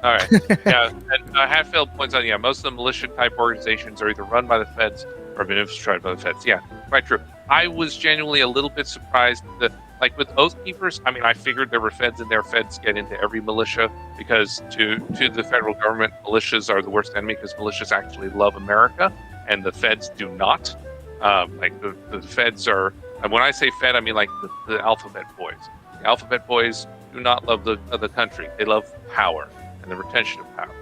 All right. Yeah, and Hatfield points out, most of the militia-type organizations are either run by the feds or have been infiltrated by the feds. Yeah, quite true. I was genuinely a little bit surprised that, like with Oath Keepers, I mean, I figured there were feds in there. Feds get into every militia because to the federal government, militias are the worst enemy because militias actually love America and the feds do not. Like the feds are, and when I say fed, I mean like the alphabet boys. The alphabet boys do not love the country. They love power and the retention of power,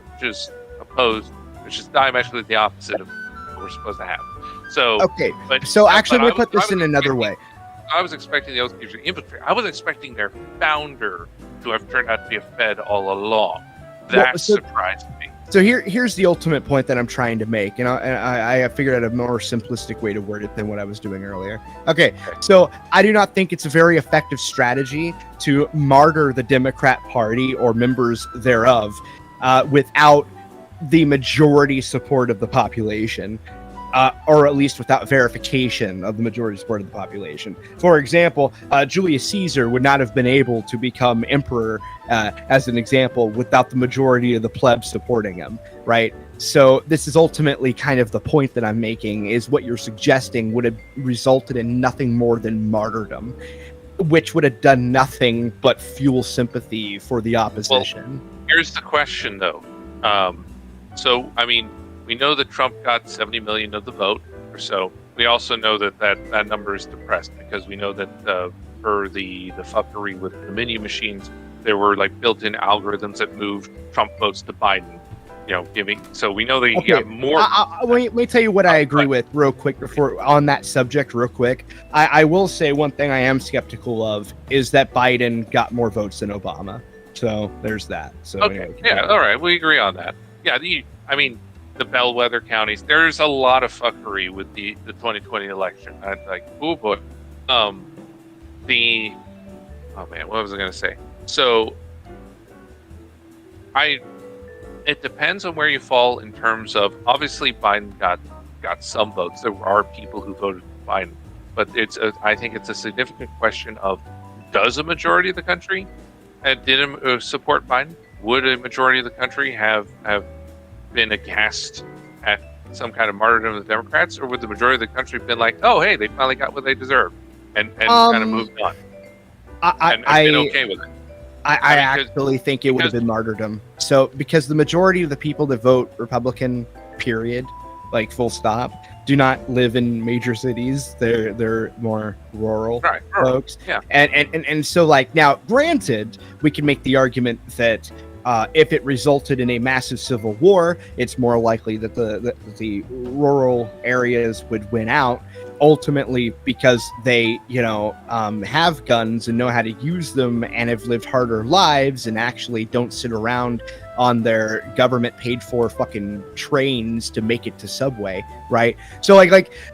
which is diametrically the opposite of what we're supposed to have. So okay, so actually, let me put this in another way. I was expecting the Oath Keepers to infiltrate. I was expecting their founder to have turned out to be a Fed all along. That surprised me. So here's the ultimate point that I'm trying to make, and I figured out a more simplistic way to word it than what I was doing earlier. Okay, so I do not think it's a very effective strategy to martyr the Democrat Party or members thereof without the majority support of the population. Or at least without verification of the majority support of the population. For example, Julius Caesar would not have been able to become emperor, as an example, without the majority of the plebs supporting him, right? So this is ultimately kind of the point that I'm making, is what you're suggesting would have resulted in nothing more than martyrdom, which would have done nothing but fuel sympathy for the opposition. Well, here's the question, though. So, I mean, we know that Trump got 70 million of the vote or so. We also know that number is depressed because we know that for the fuckery with the mini machines, there were like built-in algorithms that moved Trump votes to Biden. So we know that he got more. Let me tell you what I agree with real quick before on that subject real quick. I will say one thing I am skeptical of is that Biden got more votes than Obama. So there's that. So okay. Yeah. All right. We agree on that. Yeah. The bellwether counties, there's a lot of fuckery with the 2020 election. Oh boy. Oh man, what was I going to say? So it depends on where you fall in terms of, obviously Biden got some votes. There are people who voted for Biden, but I think it's a significant question of, does a majority of the country didn't support Biden? Would a majority of the country have been aghast at some kind of martyrdom of the Democrats, or would the majority of the country have been like, oh, hey, they finally got what they deserve, and kind of moved on, and been okay with it? I actually think it would have been martyrdom. So, because the majority of the people that vote Republican, period, like full stop, do not live in major cities. They're more rural folks. Yeah. And so, like, now, granted, we can make the argument that if it resulted in a massive civil war, it's more likely that the rural areas would win out. Ultimately, because they, have guns and know how to use them and have lived harder lives and actually don't sit around on their government paid for fucking trains to make it to Subway, right? So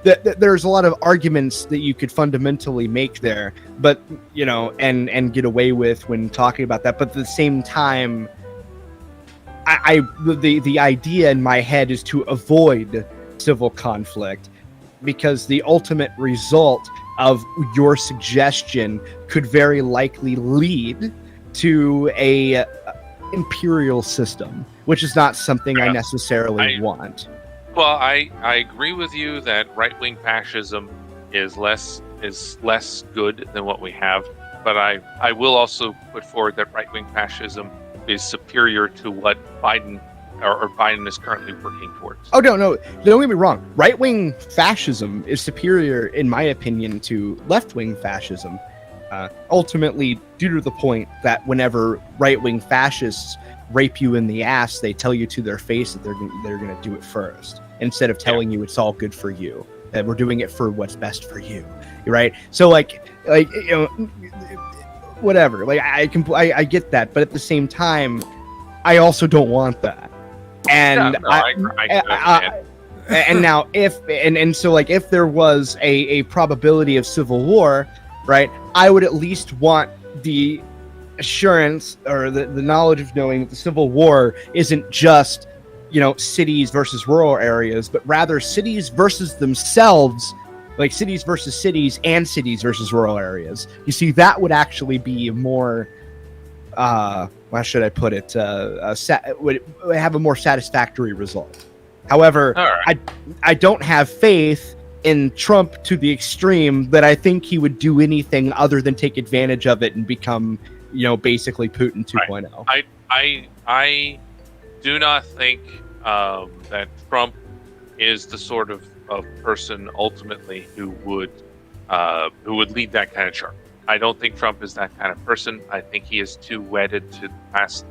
there's a lot of arguments that you could fundamentally make there, but and get away with when talking about that. But at the same time, the idea in my head is to avoid civil conflict, because the ultimate result of your suggestion could very likely lead to a imperial system, which is not something I necessarily want. Well, I agree with you that right-wing fascism is less good than what we have, but I will also put forward that right-wing fascism is superior to what Biden or Biden is currently working towards. Oh, no, don't get me wrong. Right-wing fascism is superior, in my opinion, to left-wing fascism. Ultimately, due to the point that whenever right-wing fascists rape you in the ass, they tell you to their face that they're going to do it first, instead of telling you it's all good for you, that we're doing it for what's best for you, right? So, whatever. I get that, but at the same time, I also don't want that. And and now if there was a probability of civil war, right, I would at least want the assurance or the knowledge of knowing that the civil war isn't just cities versus rural areas, but rather cities versus themselves, like cities versus cities and cities versus rural areas. You see, that would actually be more how should I put it? Would have a more satisfactory result. However, right. I don't have faith in Trump to the extreme that I think he would do anything other than take advantage of it and become, basically Putin 2.0. Right. I do not think that Trump is the sort of person ultimately who would lead that kind of charge. I don't think Trump is that kind of person. I think he is too wedded to the past.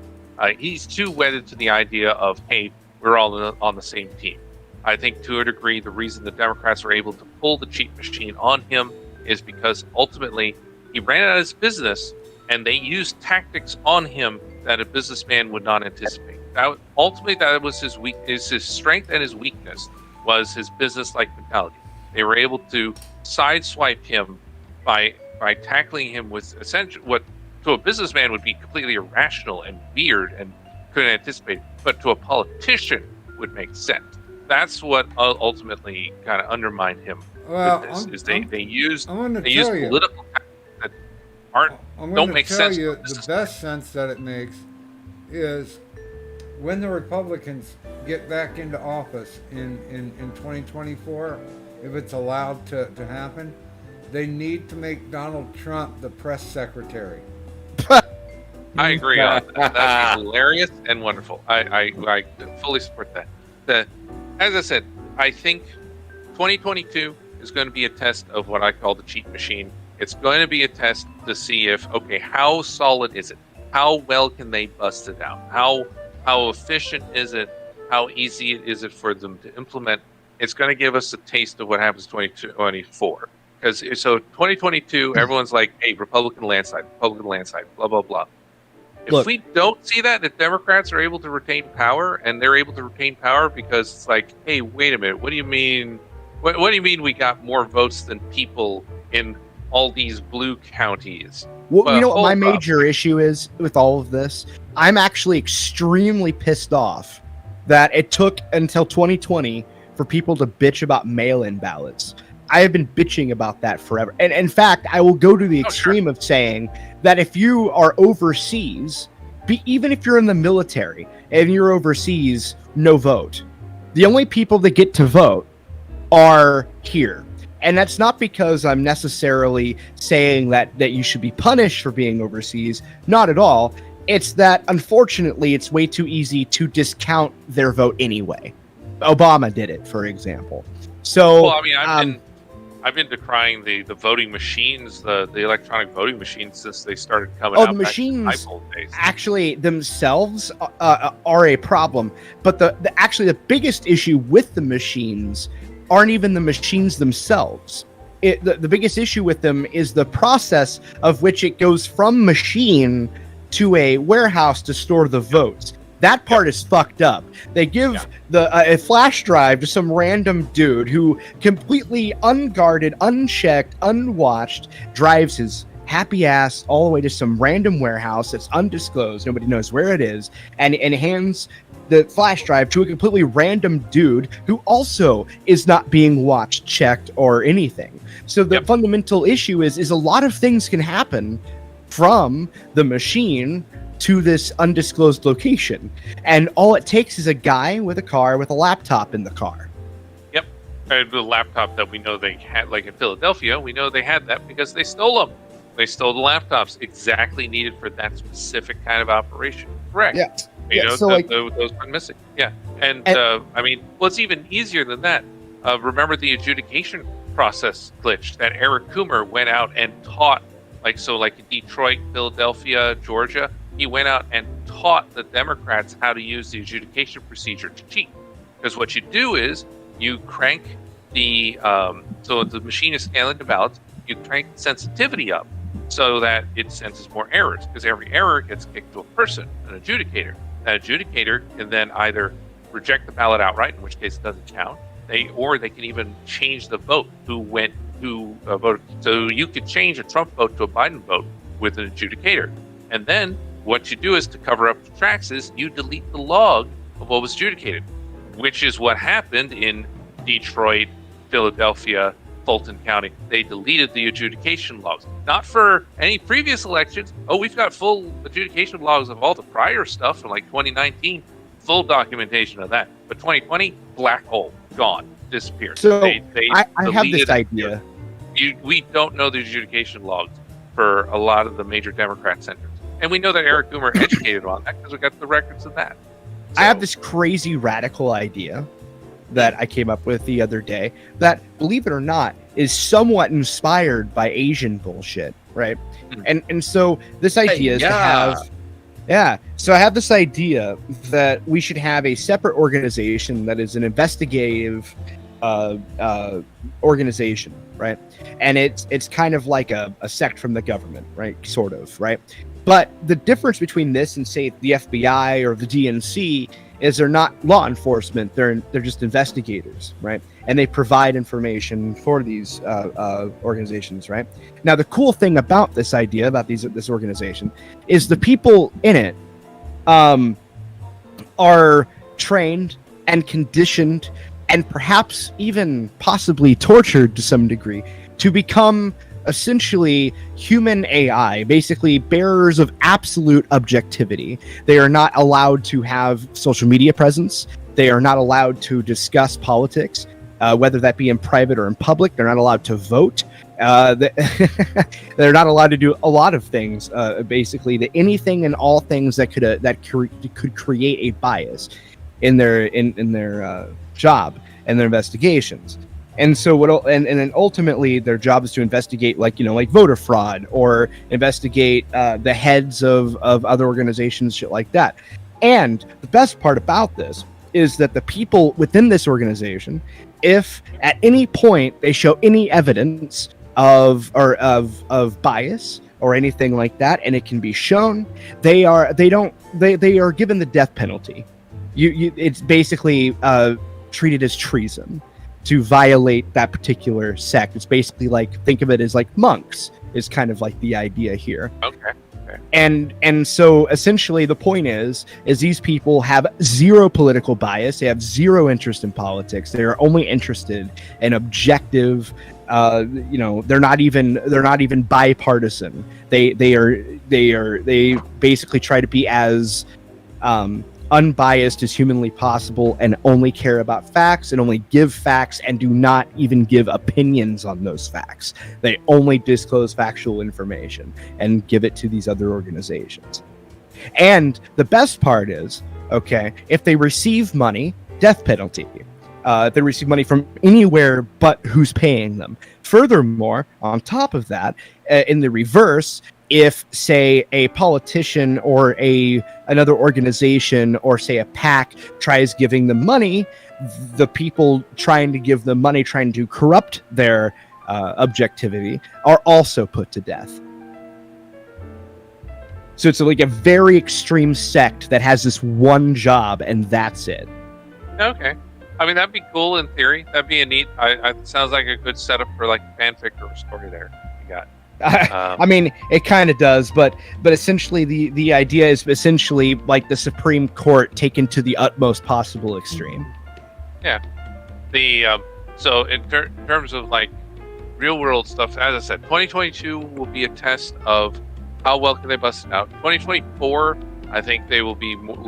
He's too wedded to the idea of, hey, we're all on the same team. I think to a degree, the reason the Democrats were able to pull the cheat machine on him is because ultimately he ran out of his business and they used tactics on him that a businessman would not anticipate. Ultimately, that was his strength and his weakness was his business-like mentality. They were able to sideswipe him by tackling him with essentially what to a businessman would be completely irrational and weird and couldn't anticipate, but to a politician would make sense. That's what ultimately kind of undermined him. Well, with this, they use political that don't make sense. The best sense that it makes is when the Republicans get back into office in 2024, if it's allowed to happen, they need to make Donald Trump the press secretary. I agree on that. That'd be hilarious and wonderful. I fully support that. As I said, I think 2022 is going to be a test of what I call the cheat machine. It's going to be a test to see if, okay, how solid is it? How well can they bust it out? How efficient is it? How easy is it for them to implement? It's going to give us a taste of what happens 2024. Because so 2022, everyone's like, hey, Republican landslide, blah, blah, blah. If we don't see that, if Democrats are able to retain power, and they're able to retain power because it's like, hey, wait a minute, what do you mean? What do you mean we got more votes than people in all these blue counties? Well, you know what my major issue is with all of this? I'm actually extremely pissed off that it took until 2020 for people to bitch about mail-in ballots. I have been bitching about that forever. And in fact, I will go to the extreme of saying that if you are overseas, even if you're in the military and you're overseas, no vote. The only people that get to vote are here. And that's not because I'm necessarily saying that you should be punished for being overseas. Not at all. It's that, unfortunately, it's way too easy to discount their vote anyway. Obama did it, for example. So, well, I mean, I've been decrying the voting machines, the electronic voting machines, since they started coming Oh, out. the back in machines iPhone days. actually themselves are a problem, but actually the biggest issue with the machines aren't even the machines themselves. The biggest issue with them is the process of which it goes from machine to a warehouse to store the votes. That part is fucked up. They give a flash drive to some random dude who completely unguarded, unchecked, unwatched, drives his happy ass all the way to some random warehouse that's undisclosed. Nobody knows where it is, and hands the flash drive to a completely random dude who also is not being watched, checked, or anything. So the fundamental issue is a lot of things can happen from the machine to this undisclosed location, and all it takes is a guy with a car with a laptop in the car. Yep, the laptop that we know they had, like in Philadelphia, we know they had that because they stole them. They stole the laptops exactly needed for that specific kind of operation. Correct. Yeah. You know, so like those went missing. Yeah, and I mean, well, it's even easier than that. Remember the adjudication process glitch that Eric Coomer went out and taught, like in Detroit, Philadelphia, Georgia. He went out and taught the Democrats how to use the adjudication procedure to cheat. Because what you do is you crank the so the machine is scanning the ballots. You crank the sensitivity up so that it senses more errors. Because every error gets kicked to a person, an adjudicator. That adjudicator can then either reject the ballot outright, in which case it doesn't count. Or they can even change the vote. Who voted? So you could change a Trump vote to a Biden vote with an adjudicator, and then what you do is, to cover up the tracks, is you delete the log of what was adjudicated, which is what happened in Detroit, Philadelphia, Fulton County. They deleted the adjudication logs. Not for any previous elections. Oh, we've got full adjudication logs of all the prior stuff from like 2019, full documentation of that. But 2020, black hole, gone, disappeared. So they I have this deleted idea. We don't know the adjudication logs for a lot of the major Democrat centers. And we know that Eric Coomer educated on that because we got the records of that. I have this crazy radical idea that I came up with the other day that, believe it or not, is somewhat inspired by Asian bullshit, right? And so this idea is to have... So I have this idea that we should have a separate organization that is an investigative organization, right? And it's kind of like a sect from the government, right? Sort of, right? But the difference between this and, say, the FBI or the DNC is they're not law enforcement. They're just investigators, right? And they provide information for these organizations, right? Now, the cool thing about this idea, about this organization, is the people in it are trained and conditioned and perhaps even possibly tortured to some degree to become essentially human AI, basically bearers of absolute objectivity. They are not allowed to have social media presence. They are not allowed to discuss politics, whether that be in private or in public. They're not allowed to vote. They're not allowed to do a lot of things. Basically, anything and all things that could create a bias in their job and their investigations. And so and then ultimately their job is to investigate like voter fraud or investigate the heads of other organizations, shit like that. And the best part about this is that the people within this organization, if at any point they show any evidence of bias or anything like that, and it can be shown, they are given the death penalty. It's basically treated as treason to violate that particular sect. It's basically like, think of it as like monks is kind of like the idea here. Okay. And so essentially the point is these people have zero political bias. They have zero interest in politics. They are only interested in objective. They're not even bipartisan. They basically try to be as unbiased as humanly possible and only care about facts and only give facts and do not even give opinions on those facts. They only disclose factual information and give it to these other organizations. And the best part is, okay, if they receive money, death penalty. They receive money from anywhere but who's paying them. Furthermore, on top of that, in the reverse, if, say, a politician or another organization or, say, a PAC tries giving them money, the people trying to give them money, trying to corrupt their objectivity, are also put to death. So it's like a very extreme sect that has this one job, and that's it. Okay. I mean, that'd be cool in theory. That'd be a neat. Sounds like a good setup for like a fanfic or a story there. You got. I mean, it kind of does, but essentially the idea is essentially like the Supreme Court taken to the utmost possible extreme. Yeah. So in terms of like real world stuff, as I said, 2022 will be a test of how well can they bust it out. 2024, I think they will be more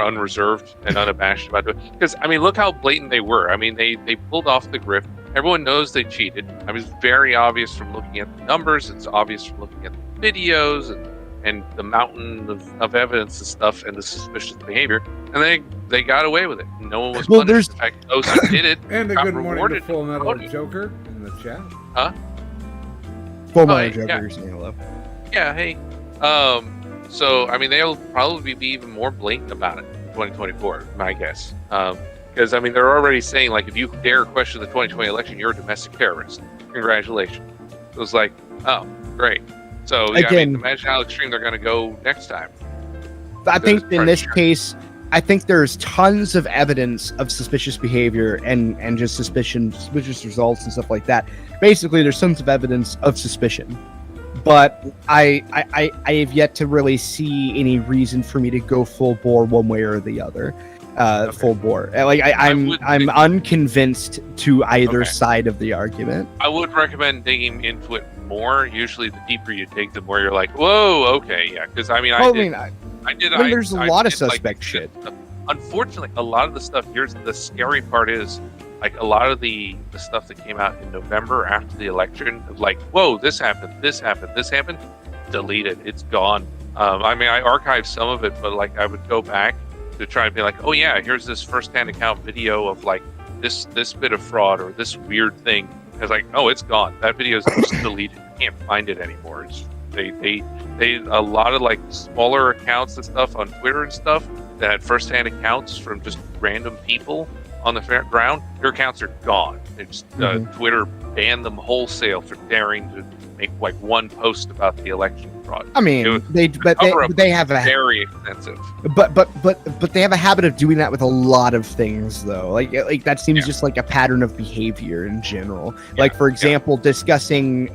unreserved and unabashed about it. Because, I mean, look how blatant they were. I mean, they pulled off the grift. Everyone knows they cheated. I mean, it's very obvious from looking at the numbers. It's obvious from looking at the videos and the mountain of evidence and stuff and the suspicious behavior. And they got away with it. No one was punished. In fact, those who did it And a got good morning to rewarded. Full Metal Joker in the chat. Full Oh, Metal yeah. Joker saying hello. Yeah, hey. So, I mean, they'll probably be even more blatant about it in 2024, my guess. Because, I mean, they're already saying, like, if you dare question the 2020 election, you're a domestic terrorist. Congratulations. It was like, oh, great. So, yeah, I Again, mean, imagine how extreme they're going to go next time. I think in this case, I think there's tons of evidence of suspicious behavior and just suspicious results and stuff like that. Basically, there's tons of evidence of suspicion. But I have yet to really see any reason for me to go full bore one way or the other. Okay. Full bore. Like I'm unconvinced to either side of the argument. I would recommend digging into it more. Usually, the deeper you dig, the more you're like, whoa, okay, yeah. Because, I mean, there's a lot of suspect shit. Unfortunately, a lot of the stuff, here's the scary part is, like, a lot of the stuff that came out in November after the election, of like, whoa, this happened, deleted, it's gone. I mean, I archived some of it, but, like, I would go back to try and be like, oh yeah, here's this first-hand account video of, like, this bit of fraud or this weird thing. I was like, oh, it's gone. That video is just deleted. You can't find it anymore. They a lot of, like, smaller accounts and stuff on Twitter and stuff that had first-hand accounts from just random people on the ground, their accounts are gone. It's Twitter banned them wholesale for daring to make like one post about the election fraud. I mean, they have a very expensive. But they have a habit of doing that with a lot of things, though. Like that seems just like a pattern of behavior in general. Yeah, like, for example, discussing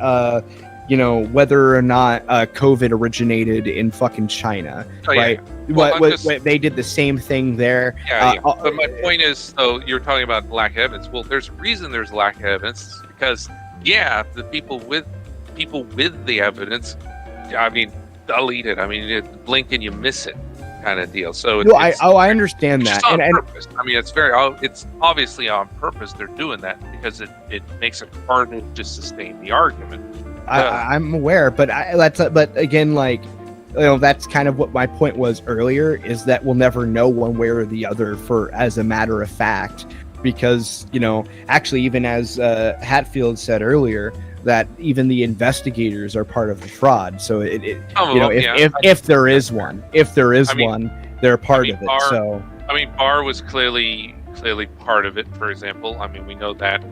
whether or not COVID originated in fucking China, right? Yeah. Well, What they did the same thing there. Yeah. But my point is, so you're talking about lack of evidence. Well, there's a reason there's lack of evidence because, the people with the evidence, I mean, delete it. I mean, you blink and you miss it, kind of deal. So I understand that. On purpose. I mean, it's obviously on purpose. They're doing that because it makes it harder to sustain the argument. I'm aware, but again, like, that's kind of what my point was earlier, is that we'll never know one way or the other as a matter of fact, because, actually, even as Hatfield said earlier, that even the investigators are part of the fraud. So if there is one, they're part of it. So I mean, Barr was clearly part of it. For example, I mean, we know that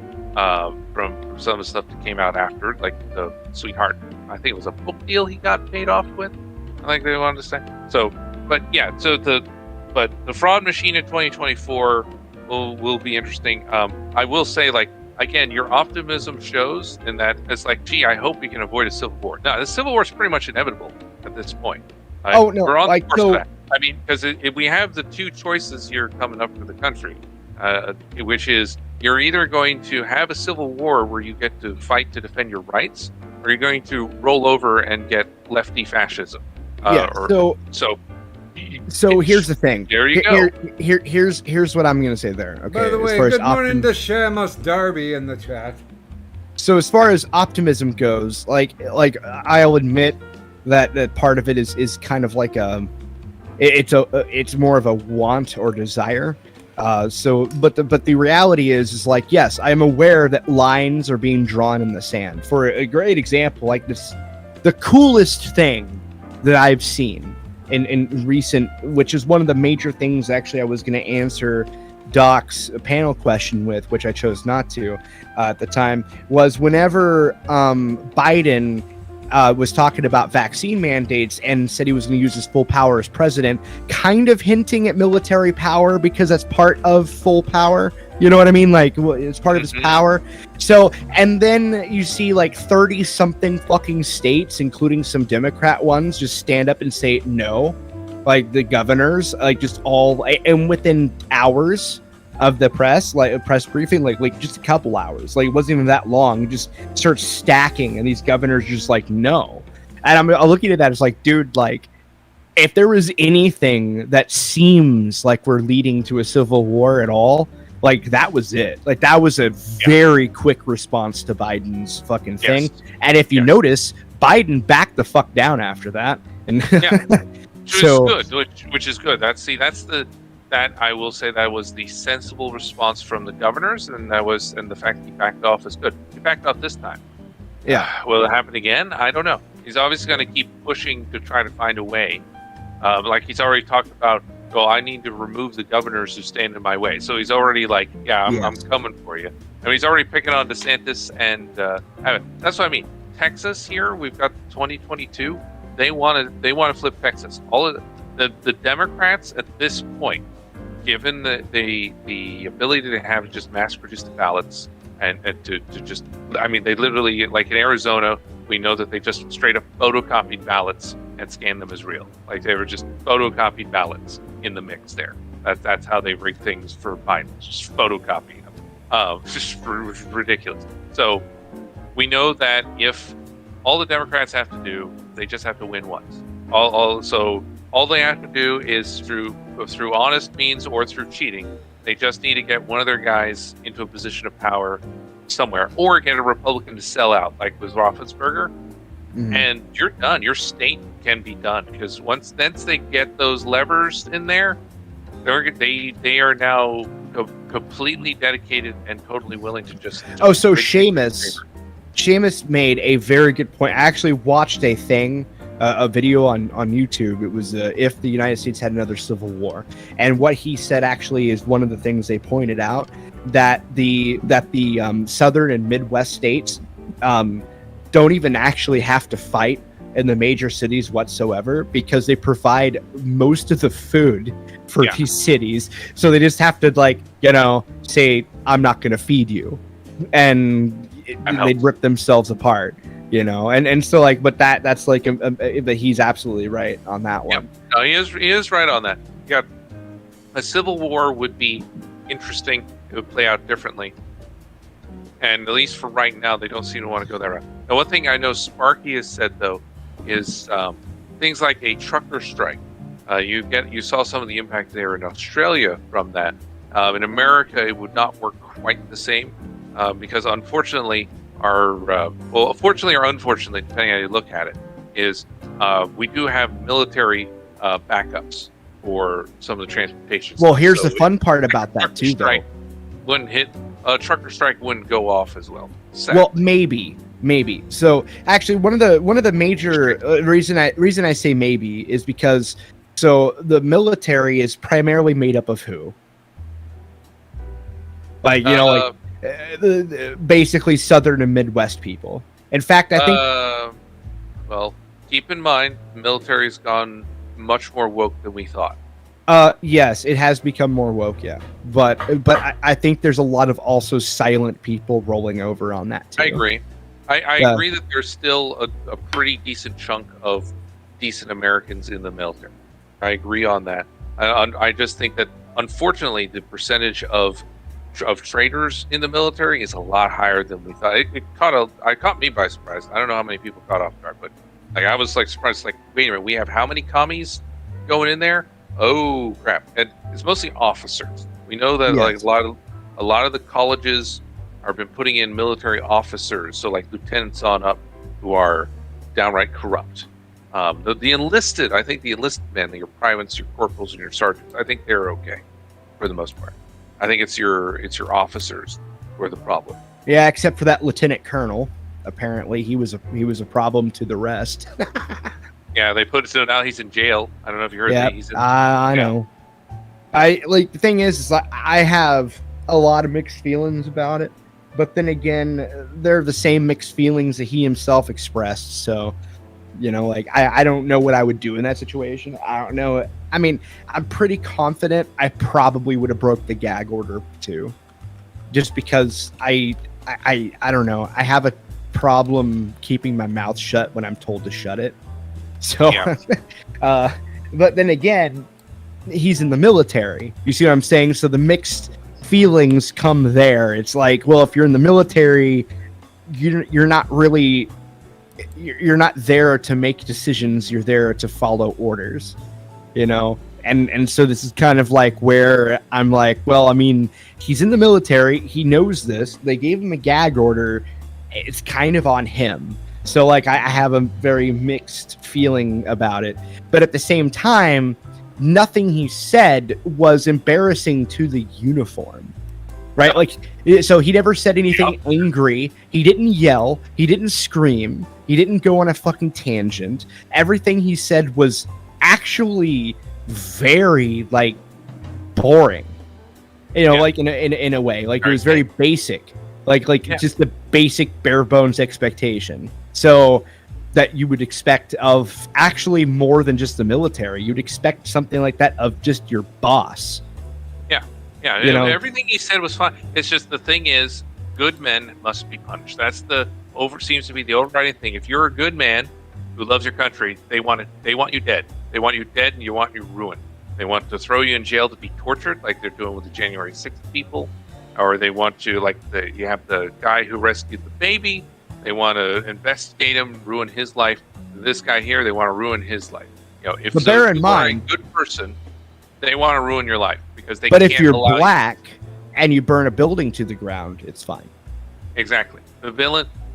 from some of the stuff that came out after, like the Sweetheart. I think it was a book deal he got paid off with. I think they wanted to say. So, but yeah, but the fraud machine in 2024 will be interesting. I will say, like, again, your optimism shows in that it's like, gee, I hope we can avoid a civil war. No, the civil war is pretty much inevitable at this point. Oh no, we're on like, the course of that. I mean, because if we have the two choices here coming up for the country, which is you're either going to have a civil war where you get to fight to defend your rights, or you're going to roll over and get lefty fascism. So here's the thing. There you go. Here's what I'm going to say there. Okay. By the way, good morning to Shamus Darby in the chat. So as far as optimism goes, like I'll admit that part of it is kind of like it's more of a want or desire. But the reality is like, yes, I'm aware that lines are being drawn in the sand. For a great example, like this, the coolest thing that I've seen in recent, which is one of the major things actually I was going to answer Doc's panel question with, which I chose not to at the time, was whenever Biden was talking about vaccine mandates and said he was going to use his full power as president, kind of hinting at military power because that's part of full power. You know what I mean? Like, it's part of his power. So, and then you see like 30 something fucking states, including some Democrat ones, just stand up and say no. Like the governors, like just all, and within hours of the press, like a press briefing, like just a couple hours, like it wasn't even that long. You just start stacking, and these governors just like no. And I'm looking at that, it's like, dude, like if there was anything that seems like we're leading to a civil war at all, like that was it. Like that was a very quick response to Biden's fucking thing. And if you notice, Biden backed the fuck down after that. And which is good. That I will say that was the sensible response from the governors, and the fact that he backed off is good. He backed off this time. Yeah. Will it happen again? I don't know. He's obviously going to keep pushing to try to find a way. Like he's already talked about, well, I need to remove the governors who stand in my way. So he's already like, I'm coming for you. I mean, he's already picking on DeSantis and that's what I mean. Texas here, we've got 2022. They want to flip Texas. All of the Democrats at this point, given the ability to have just mass-produced ballots and to just, I mean, they literally, like in Arizona, we know that they just straight up photocopied ballots and scanned them as real. Like they were just photocopied ballots in the mix there. That's how they rig things for Biden, just photocopying them. Just ridiculous. So we know that if all the Democrats have to do, they just have to win once. All they have to do is through honest means or through cheating, they just need to get one of their guys into a position of power somewhere, or get a Republican to sell out, like with Roethlisberger, and you're done. Your state can be done, because once they get those levers in there, they are now completely dedicated and totally willing to just. So Seamus made a very good point. I actually watched a video on YouTube. It was if the United States had another civil war, and what he said actually is one of the things they pointed out, that the southern and Midwest states don't even actually have to fight in the major cities whatsoever, because they provide most of the food for these cities. So they just have to say, I'm not going to feed you, and they'd rip themselves apart. And so but that's but he's absolutely right on that one. No, he is right on that. A civil war would be interesting. It would play out differently. And at least for right now, they don't seem to want to go that route. Now, one thing I know Sparky has said, though, is things like a trucker strike. You saw some of the impact there in Australia from that. In America, it would not work quite the same because, unfortunately, fortunately or unfortunately, depending on how you look at it, is we do have military backups for some of the transportation. Well, here's the fun part about that too, though. Wouldn't hit a trucker strike wouldn't go off as well. Sad. Well, maybe. So actually, one of the major reason I say maybe is because the military is primarily made up of who? Basically Southern and Midwest people. In fact, I think. Well, keep in mind, the military's gone much more woke than we thought. Yes, it has become more woke, yeah. But I think there's a lot of also silent people rolling over on that too. I agree. I agree that there's still a pretty decent chunk of decent Americans in the military. I agree on that. I just think that, unfortunately, the percentage of traitors in the military is a lot higher than we thought. It caught me by surprise. I don't know how many people caught off guard, but I was surprised. Wait a minute, we have how many commies going in there? Oh crap! And it's mostly officers. We know that a lot of the colleges have been putting in military officers, so like lieutenants on up, who are downright corrupt. The enlisted, I think the enlisted men, your privates, your corporals, and your sergeants, I think they're okay. for the most part. I think it's your officers who are the problem. Yeah, except for that lieutenant colonel. Apparently, he was a problem to the rest. Yeah, they put it so now he's in jail. I don't know if you heard Yeah, that. He's in, I know. The thing is like I have a lot of mixed feelings about it, but then again, they're the same mixed feelings that he himself expressed. So, like I don't know what I would do in that situation. I don't know. I mean, I'm pretty confident I probably would have broke the gag order too, just because I don't know. I have a problem keeping my mouth shut when I'm told to shut it. So, Yeah. But then again, he's in the military. You see what I'm saying? So the mixed feelings come there. It's like, well, if you're in the military, you're not really, you're not there to make decisions. You're there to follow orders, And so this is kind of like where I'm like, well, I mean, he's in the military. He knows this. They gave him a gag order. It's kind of on him. So like I have a very mixed feeling about it. But at the same time, nothing he said was embarrassing to the uniform. Right? Like, so he never said anything angry. He didn't yell. He didn't scream. He didn't go on a fucking tangent. Everything he said was actually very like boring. Like in a way. Like it was very basic. Like just the basic bare bones expectation. So that you would expect of actually more than just the military. You'd expect something like that of just your boss. Yeah, everything he said was fine. It's just the thing is, good men must be punished. That's seems to be the overriding thing. If you're a good man who loves your country, they want you dead. They want you dead, and you want you ruined. They want to throw you in jail to be tortured, like they're doing with the January 6th people, or they want you you have the guy who rescued the baby. They want to investigate him, ruin his life. This guy here, they want to ruin his life. If but bear in mind, a good person, they want to ruin your life because they. But can't if you're allow black and you burn a building to the ground, it's fine. Exactly. The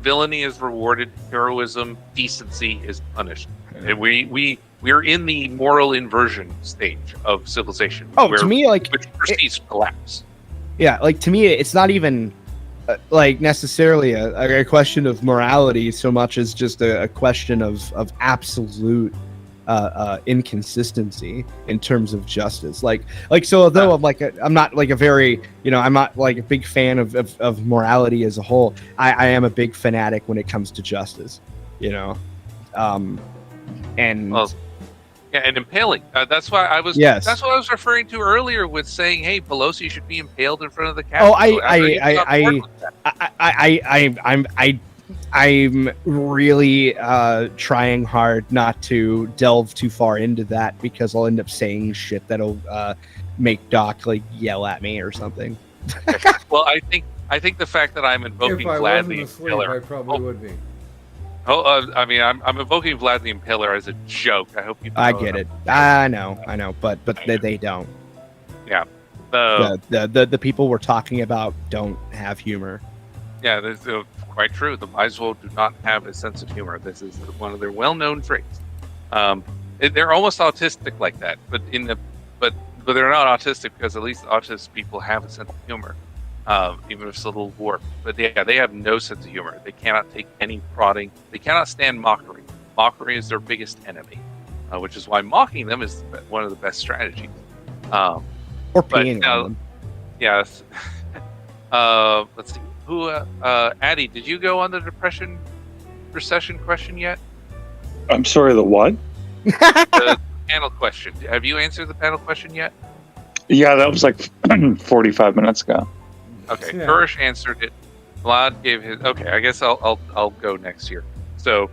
villainy is rewarded. Heroism, decency is punished. And we're in the moral inversion stage of civilization. To me, which precedes collapse. Yeah, to me, it's not even necessarily a question of morality so much as just a question of absolute inconsistency in terms of justice. So although I'm not a very I'm not a big fan of morality as a whole, I am a big fanatic when it comes to justice. And impaling. That's why I was. Yes. That's what I was referring to earlier with saying, "Hey, Pelosi should be impaled in front of the Capitol." I'm really trying hard not to delve too far into that because I'll end up saying shit that'll make Doc yell at me or something. Well, I think the fact that I'm invoking If I Vlad wasn't the asleep, Impaler. I probably would be. I'm invoking Vlad the Impaler as a joke. I hope you. I get it. I know, but they don't. Yeah. The people we're talking about don't have humor. Yeah, that's quite true. The Meisel do not have a sense of humor. This is one of their well-known traits. They're almost autistic like that, but they're not autistic because at least autistic people have a sense of humor, even if it's a little warped. But yeah, they have no sense of humor. They cannot take any prodding. They cannot stand mockery. Mockery is their biggest enemy, which is why mocking them is one of the best strategies. Or peeing on them. Yes. Let's see. Addie, did you go on the depression recession question yet? I'm sorry, the what? The panel question. Have you answered the panel question yet? Yeah, that was 45 minutes ago. Okay, Yeah. Kurish answered it. Vlad gave his. Okay, I guess I'll go next year. So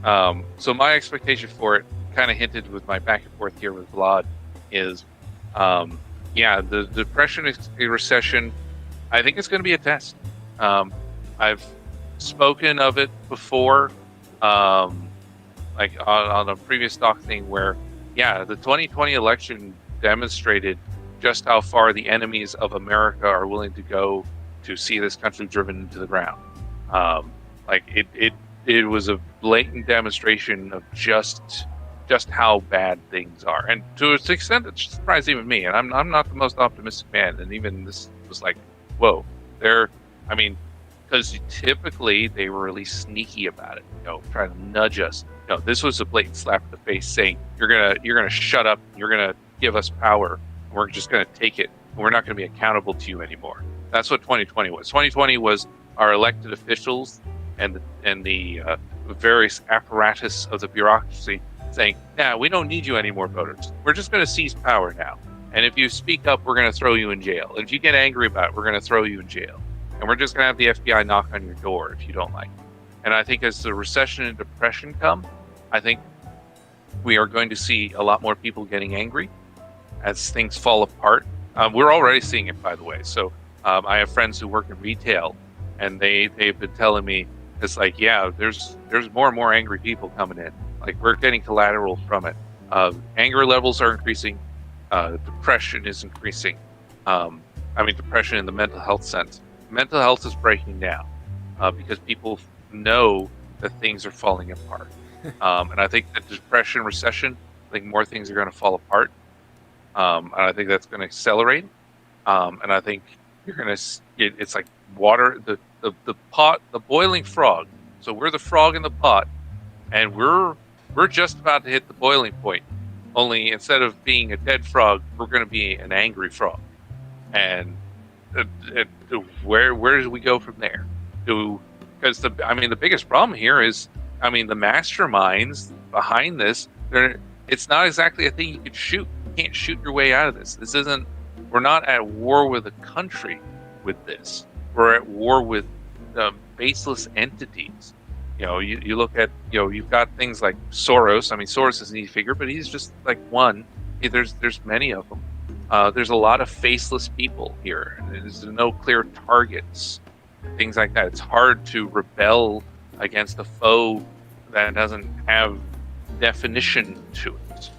my expectation for it, kind of hinted with my back and forth here with Vlad, is, the depression recession. I think it's going to be a test. I've spoken of it before, on a previous doc thing where, the 2020 election demonstrated just how far the enemies of America are willing to go to see this country driven into the ground. It was a blatant demonstration of just just how bad things are. And to an extent, it surprised even me. And I'm not the most optimistic man. And even this was like, whoa, because typically they were really sneaky about it, trying to nudge us. This was a blatant slap in the face saying, you're gonna shut up, you're gonna give us power, and we're just gonna take it, and we're not gonna be accountable to you anymore. That's what 2020 was. 2020 was our elected officials and the various apparatus of the bureaucracy saying, "Nah, we don't need you anymore, voters. We're just going to seize power now. And if you speak up, we're going to throw you in jail. And if you get angry about it, we're going to throw you in jail. And we're just going to have the FBI knock on your door if you don't like it." And I think as the recession and depression come, I think we are going to see a lot more people getting angry as things fall apart. We're already seeing it, by the way. So I have friends who work in retail, and they've been telling me, it's like, yeah, there's more and more angry people coming in. Like, we're getting collateral from it. Anger levels are increasing. Depression is increasing. Depression in the mental health sense. Mental health is breaking down because people know that things are falling apart. And I think that depression, recession, I think more things are going to fall apart. And I think that's going to accelerate. And I think you're going to, it's like water, the pot, the boiling frog. So we're the frog in the pot, and we're just about to hit the boiling point. Only instead of being a dead frog, we're going to be an angry frog. And where do we go from there? Because the biggest problem here is, the masterminds behind this, it's not exactly a thing you can shoot. You can't shoot your way out of this. We're not at war with a country with this. We're at war with baseless entities. You look at, you've got things like Soros. Soros is a neat figure, but he's just like one. There's many of them. There's a lot of faceless people here. There's no clear targets, things like that. It's hard to rebel against a foe that doesn't have definition to it.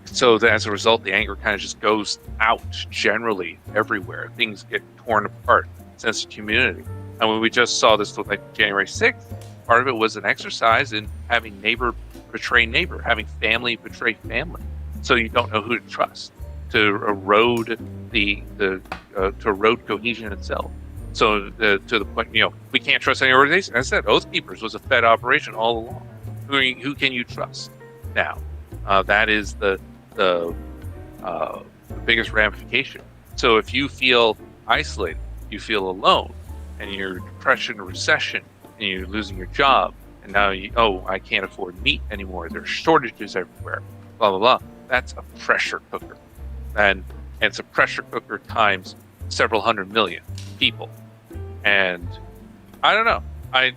So that as a result, the anger kind of just goes out generally everywhere. Things get torn apart, sense of community. And when we just saw this with like January 6th, part of it was an exercise in having neighbor betray neighbor, having family betray family. So you don't know who to trust to erode to erode cohesion itself. So to the point, we can't trust any organization. As I said, Oath Keepers was a Fed operation all along. Who can you trust now? That is the biggest ramification. So if you feel isolated, you feel alone, and you're depression or recession, and you're losing your job, and now I can't afford meat anymore. There's shortages everywhere. Blah blah blah. That's a pressure cooker, and it's a pressure cooker times several hundred million people. And I don't know. I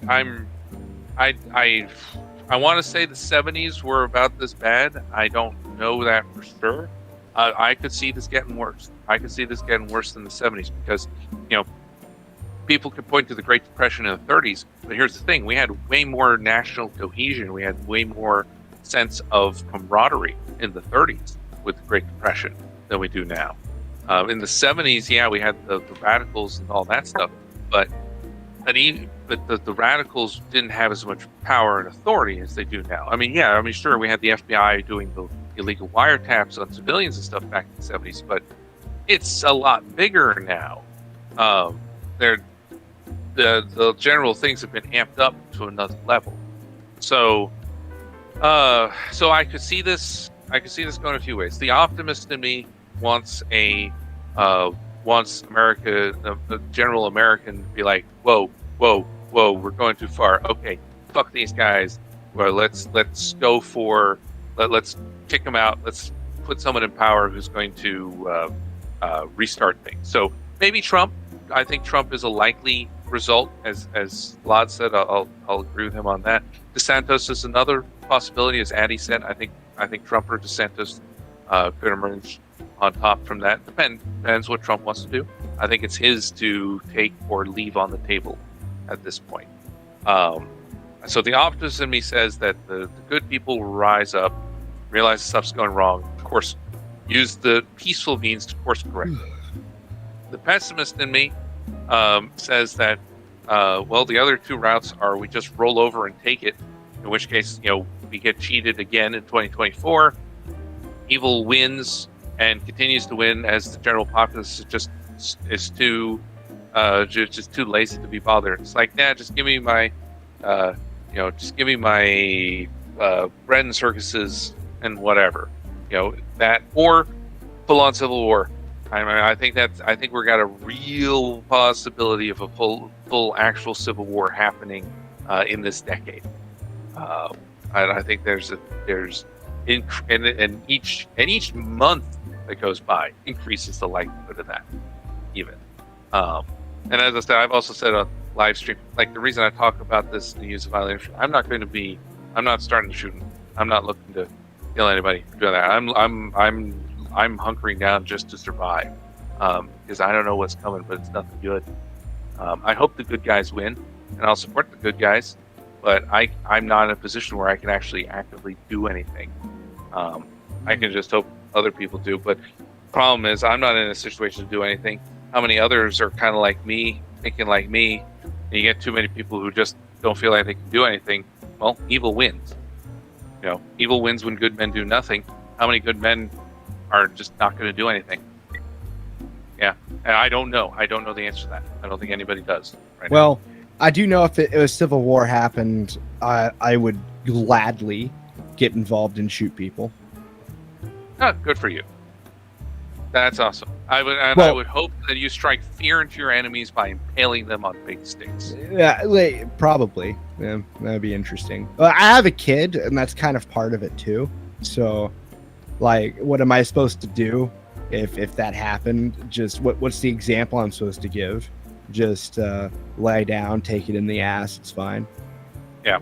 want to say the 70s were about this bad. I don't know that for sure. I could see this getting worse. I could see this getting worse than the 70s because, people could point to the Great Depression in the 30s, but here's the thing. We had way more national cohesion. We had way more sense of camaraderie in the 30s with the Great Depression than we do now. In the 70s, we had the radicals and all that stuff, but the radicals didn't have as much power and authority as they do now. Sure, we had the FBI doing the illegal wiretaps on civilians and stuff back in the 70s, but it's a lot bigger now. The general things have been amped up to another level. So I could see this. I could see this going a few ways. The optimist in me wants America, the general American, to be like, whoa, we're going too far. Okay, fuck these guys. Well, let's go for, let's kick them out. Let's put someone in power who's going to restart things. So maybe Trump. I think Trump is a likely result, as Vlad said. I'll agree with him on that. DeSantis is another possibility, as Addy said. I think Trump or DeSantis could emerge on top from that. Depends what Trump wants to do. I think it's his to take or leave on the table at this point. So the optimist in me says that the good people will rise up, realize stuff's going wrong, of course, use the peaceful means to course correct. The pessimist in me says that, the other two routes are we just roll over and take it, in which case, we get cheated again in 2024. Evil wins and continues to win as the general populace is too just too lazy to be bothered. It's like, nah, just give me my just give me my bread and circuses and whatever, that, or full on civil war. I think we're got a real possibility of a full actual civil war happening in this decade. I think each month that goes by increases the likelihood of that, even. And as I said, I've also said on live stream, like, the reason I talk about this and use of violence, I'm not starting to shoot. I'm not looking to kill anybody. Do that. I'm hunkering down just to survive, because I don't know what's coming, but it's nothing good. I hope the good guys win, and I'll support the good guys, but I'm not in a position where I can actually actively do anything. I can just hope other people do, but the problem is I'm not in a situation to do anything. How many others are kind of like me, thinking like me, and you get too many people who just don't feel like they can do anything? Well, evil wins. Evil wins when good men do nothing. How many good men are just not going to do anything? Yeah, and I don't know. I don't know the answer to that. I don't think anybody does. Well, I do know if a civil war happened, I would gladly get involved and shoot people. Oh, good for you. That's awesome. I would hope that you strike fear into your enemies by impaling them on big sticks. Yeah, probably. Yeah, that'd be interesting. I have a kid, and that's kind of part of it too. So, like, what am I supposed to do if that happened? Just what's the example I'm supposed to give? Just lay down, take it in the ass. It's fine. Yeah.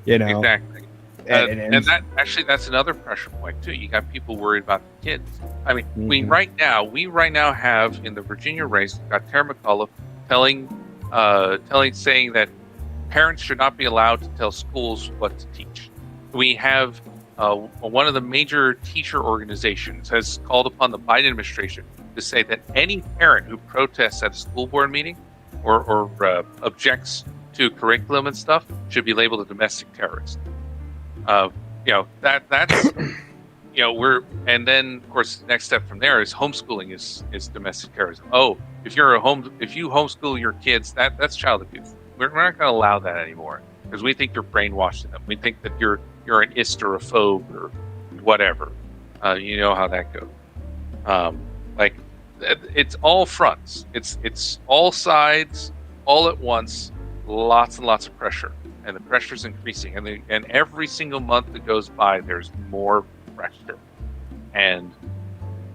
Exactly. And that's another pressure point too. You got people worried about the kids. I mean, we right now have in the Virginia race, got Tara McAuliffe saying that parents should not be allowed to tell schools what to teach. We have one of the major teacher organizations has called upon the Biden administration to say that any parent who protests at a school board meeting or objects to curriculum and stuff should be labeled a domestic terrorist. That's and then of course the next step from there is homeschooling is domestic terrorism. Oh, if you homeschool your kids, that's child abuse. We're not going to allow that anymore because we think you're brainwashing them. We think that you're an Isterophobe or whatever. You know how that goes. Like, it's all fronts. It's all sides, all at once. Lots and lots of pressure. And the pressure's increasing, and every single month that goes by, there's more pressure. And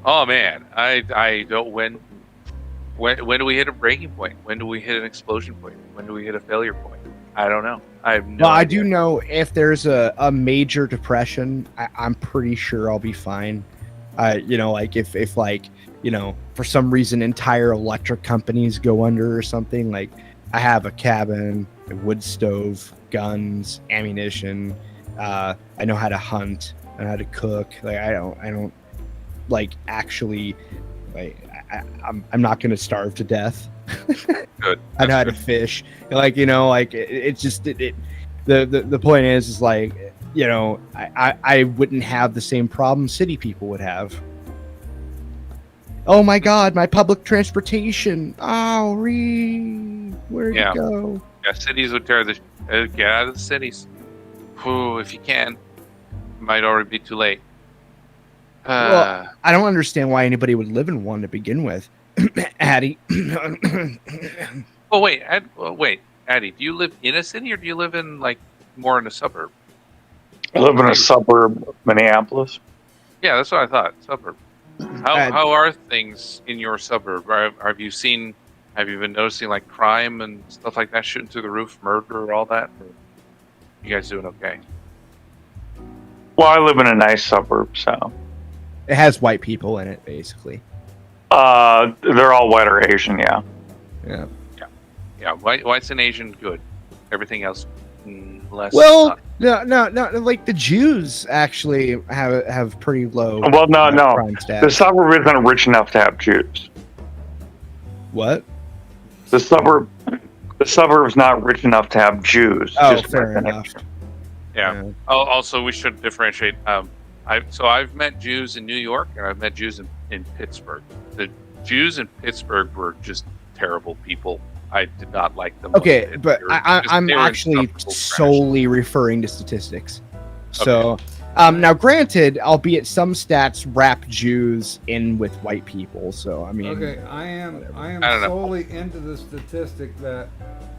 oh man, I don't. When do we hit a breaking point? When do we hit an explosion point? When do we hit a failure point? I don't know. I have no idea. I do know if there's a major depression, I'm pretty sure I'll be fine. Like if for some reason entire electric companies go under or something, like I have a cabin, a wood stove, guns, ammunition. I know how to hunt. I know how to cook. Like I don't like actually. Like I'm not gonna starve to death. Good. I know how to fish. Like it's just the point is like I wouldn't have the same problem city people would have. Oh my God, my public transportation. Oh, where'd it go? Yeah, cities would tear get out of the cities. Ooh, if you can. It might already be too late. Well, I don't understand why anybody would live in one to begin with. Addie. Wait, Addie, do you live in a city or do you live in like more in a suburb? I live in a suburb of Minneapolis. Yeah, that's what I thought. Suburb. How are things in your suburb? Have you been noticing like crime and stuff like that shooting through the roof, murder, all that? Or you guys doing okay? Well, I live in a nice suburb, so it has white people in it, basically. They're all white or Asian, yeah. Yeah. Whites and Asian, good. Everything else, less. Well, no. Like the Jews actually have pretty low. Well, no. crime stats. The suburb isn't rich enough to have Jews. What? The suburb's not rich enough to have Jews. Oh, fair enough. Yeah. Oh, also, we should differentiate. I've met Jews in New York and I've met Jews in Pittsburgh. The Jews in Pittsburgh were just terrible people. I did not like them. Okay, but I'm actually solely referring to statistics. So, now granted, albeit some stats wrap Jews in with white people. So, I mean, okay, I am solely into the statistic that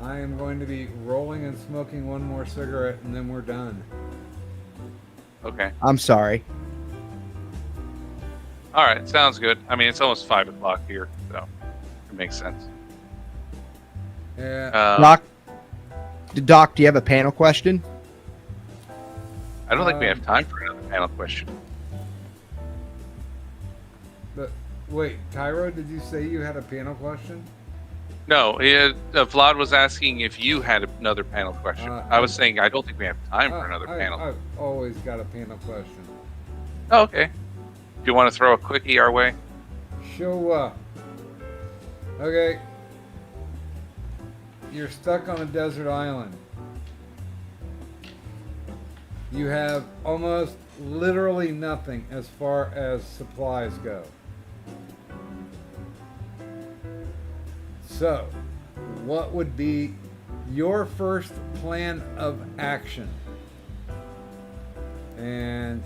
I am going to be rolling and smoking one more cigarette and then we're done. Okay. I'm sorry. All right, sounds good. I mean, it's almost 5 o'clock here, so it makes sense. Yeah. Doc, do you have a panel question? I don't think we have time for another panel question. But wait, Tyro, did you say you had a panel question? No, Vlad was asking if you had another panel question. I was saying I don't think we have time for another panel. I've always got a panel question. Oh, okay. Do you want to throw a quickie our way? Show up. Okay. You're stuck on a desert island. You have almost literally nothing as far as supplies go. So, what would be your first plan of action? And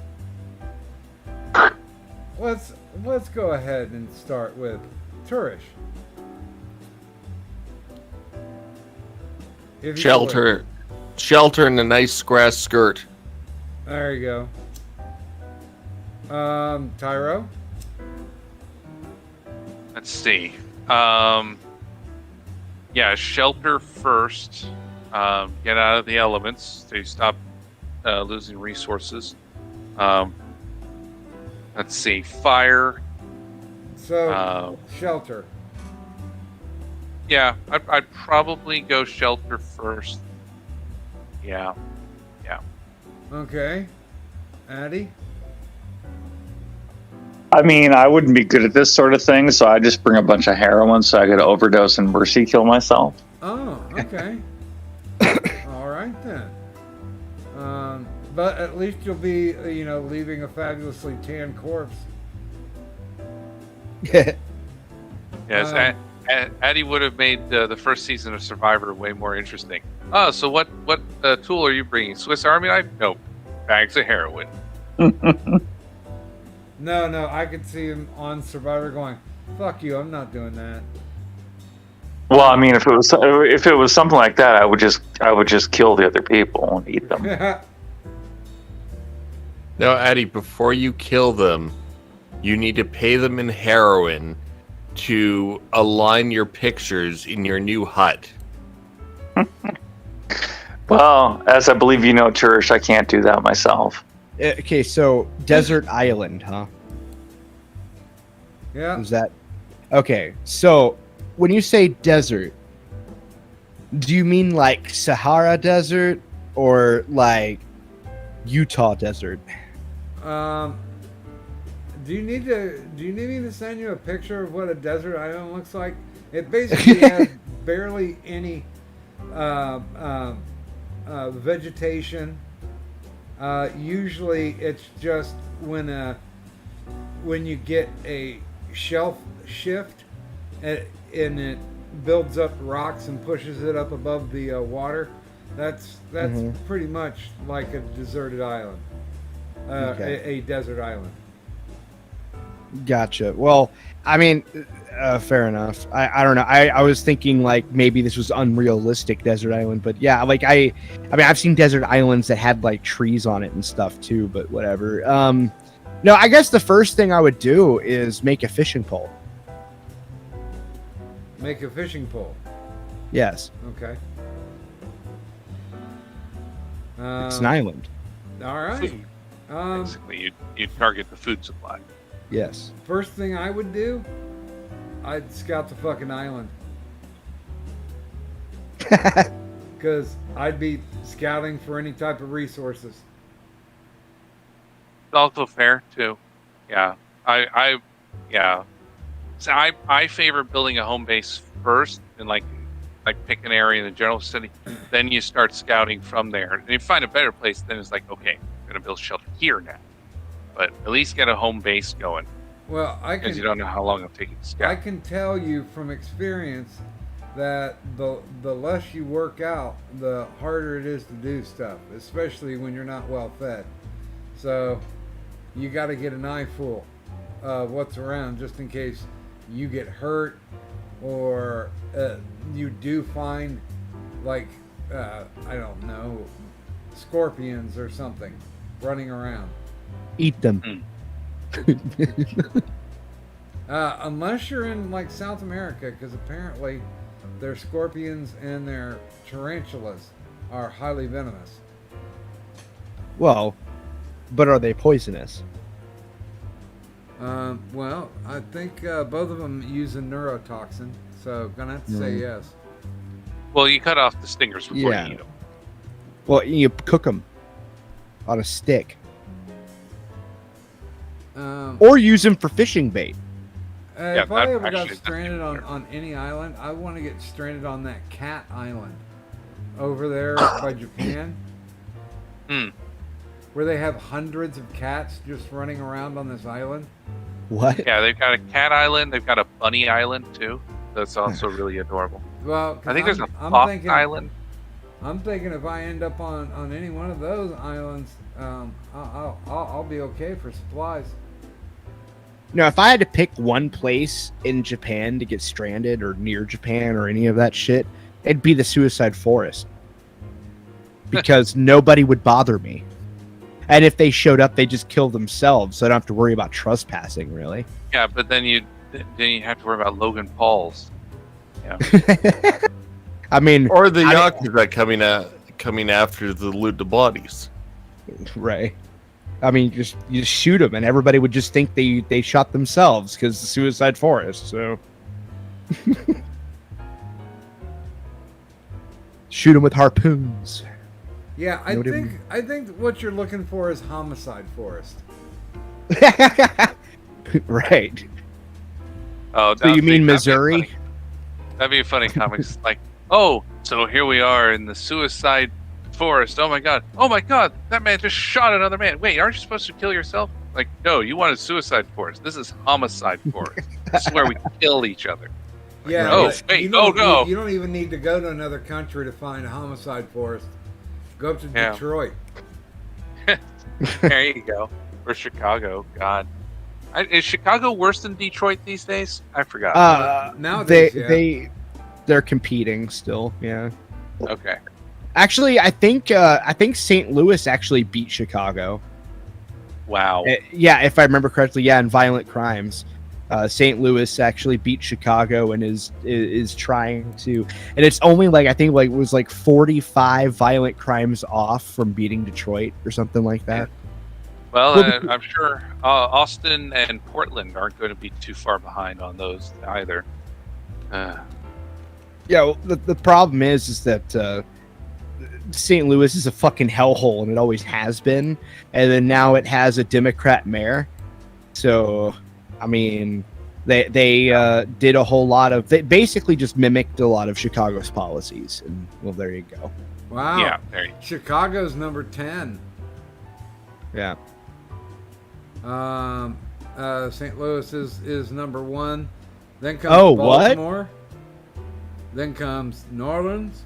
let's go ahead and start with Turish. Shelter in a nice grass skirt. There you go. Tyro? Let's see. Yeah, shelter first. Get out of the elements. So you stop losing resources. Let's see. Fire. So, shelter. Yeah, I'd probably go shelter first. Yeah. Okay. Addy? I mean, I wouldn't be good at this sort of thing, so I just bring a bunch of heroin so I could overdose and mercy kill myself. Oh, okay. All right then. But at least you'll be, leaving a fabulously tan corpse. Yes, Addy would have made the first season of Survivor way more interesting. Oh, so what tool are you bringing? Swiss Army knife? Nope. Bags of heroin. No, I could see him on Survivor going, "Fuck you, I'm not doing that." Well, I mean, if it was something like that, I would just kill the other people and eat them. Now, Addy, before you kill them, you need to pay them in heroin to align your pictures in your new hut. Well, as I believe you know, Turish, I can't do that myself. Okay, so desert island, huh? Yeah. Is that okay? So when you say desert, do you mean like Sahara Desert or like Utah Desert? Do you need me to send you a picture of what a desert island looks like? It basically has barely any vegetation. Usually, it's just when you get a shelf shift, and it builds up rocks and pushes it up above the water. That's pretty much like a deserted island, a desert island. Gotcha. Well, I mean, fair enough. I don't know. I was thinking like maybe this was unrealistic desert island, but yeah, like I mean I've seen desert islands that had like trees on it and stuff too, but whatever. No, I guess the first thing I would do is make a fishing pole. Make a fishing pole. Yes. Okay. It's an island. All right. Basically, you target the food supply. Yes. First thing I would do, I'd scout the fucking island. Because I'd be scouting for any type of resources. It's also fair too. Yeah. So I favor building a home base first and like like pick an area in the general vicinity. Then you start scouting from there, and you find a better place. Then it's like, okay, I'm gonna build shelter here now, but at least get a home base going Well, because you don't know how long it'll take you to I scout. can tell you from experience that the less you work out, the harder it is to do stuff, especially when you're not well fed. So you got to get an eye full of what's around just in case you get hurt or you do find like I don't know, scorpions or something running around. Eat them. Unless you're in like South America, because apparently their scorpions and their tarantulas are highly venomous. Well, but are they poisonous? Well, I think both of them use a neurotoxin, so gonna have to say yes. Well, you cut off the stingers before Yeah. you eat them. Well, you cook them on a stick, or use them for fishing bait. Yeah, If I that ever got actually- that's stranded even on, better. on any island, I want to get stranded on that cat island over there by Japan, where they have hundreds of cats just running around on this island. What? Yeah, they've got a cat island. They've got a bunny island too. That's also really adorable. Well, 'cause I think there's a I'm fox thinking, island. I'm thinking if I end up on any one of those islands, I'll be okay for supplies. No, if I had to pick one place in Japan to get stranded or near Japan or any of that shit, it'd be the Suicide Forest. Because nobody would bother me. And if they showed up, they just kill themselves, so I don't have to worry about trespassing, really. Yeah, but then you have to worry about Logan Paul's. Yeah. I mean, Or the I- Yakuza coming after the loot the bodies. right. I mean, you just shoot them, and everybody would just think they shot themselves because the Suicide Forest. So shoot them with harpoons. Yeah, I Know what I think mean? I think what you're looking for is Homicide Forest. Right. Oh, So you mean Missouri? That'd be a funny comics. Like, oh, so here we are in the Suicide Forest. Oh my god, that man just shot another man. Wait, aren't you supposed to kill yourself? Like, no, you wanted Suicide Forest. This is Homicide Forest. This is where we kill each other. Yeah. Oh, but wait, you don't, oh, no. You don't even need to go to another country to find a Homicide Forest. Go up to Yeah. Detroit. There you go. Or Chicago. God, is Chicago worse than Detroit these days? I forgot. Nowadays, yeah. they're competing still. Yeah. Okay. Actually, I think St. Louis actually beat Chicago. Wow. Yeah, if I remember correctly, yeah, in violent crimes, St. Louis actually beat Chicago and is trying to, and it's only like I think like it was like 45 violent crimes off from beating Detroit or something like that. Well, I'm sure Austin and Portland aren't going to be too far behind on those either. Yeah, well, the problem is that St. Louis is a fucking hellhole, and it always has been. And then now it has a Democrat mayor. So, I mean, they did a whole lot of. They basically just mimicked a lot of Chicago's policies, and well, there you go. Wow. Yeah, there you Chicago's number 10. Yeah. St. Louis is number 1. Then comes Oh, what? Baltimore. Then comes New Orleans.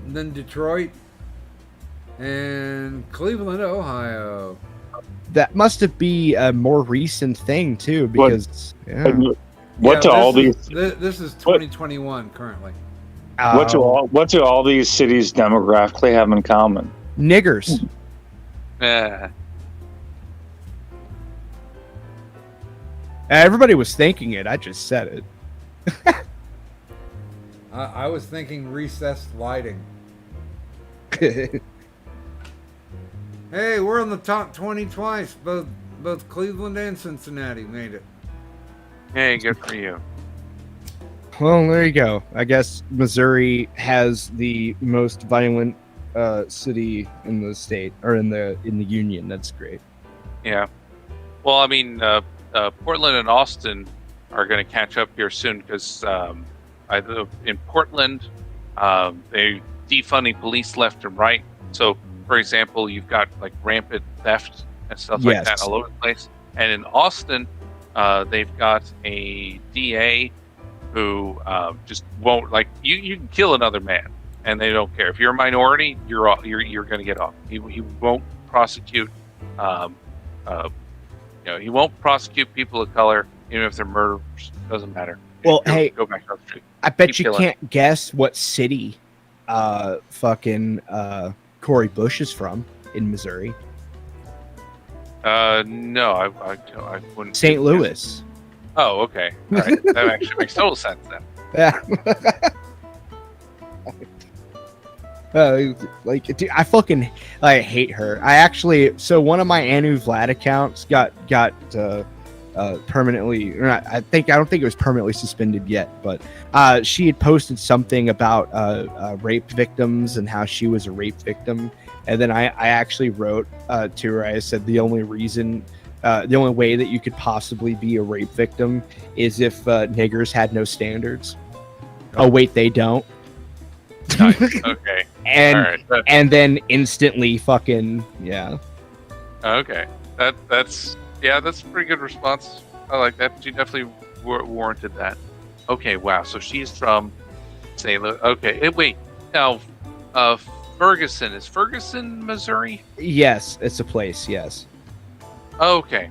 Then Detroit. And Cleveland, Ohio. That must have been a more recent thing too, because yeah. What do all these This is 2021 currently. what do all these cities demographically have in common? Niggers? go. Everybody was thinking it. I just said it. I was thinking recessed lighting. Hey, we're on the top 20 twice. Both Cleveland and Cincinnati made it. Hey, good for you. Well, there you go. I guess Missouri has the most violent city in the state or in the union. That's great. Yeah. Well, I mean, Portland and Austin are going to catch up here soon because in Portland, They defunding police left and right. So, for example, you've got like rampant theft and stuff like that Yes. all over the place. And in Austin, they've got a DA who just won't like you can kill another man and they don't care. If you're a minority, you're going to get off. He won't prosecute. He won't prosecute people of color, even if they're murderers. Doesn't matter. Well, hey, go back down the street. I bet Keep you killing. can't guess what city fucking Cory Bush is from in Missouri. No, I wouldn't. St. Louis. Oh, okay. All right. That actually makes total sense then. Yeah. Like, dude, I hate her. So one of my Anu Vlad accounts got permanently, or not, I don't think it was permanently suspended yet, but she had posted something about rape victims and how she was a rape victim, and then I actually wrote to her. I said the only way that you could possibly be a rape victim is if niggers had no standards. Oh wait, they don't. Nice. Okay. And All right. and then instantly fucking yeah. Okay. That's a pretty good response. I like that. She definitely warranted that. Okay. Wow. So she's from St. Louis. Okay. Hey, wait. Now, Ferguson. Is Ferguson, Missouri? Yes, it's a place. Yes, Okay.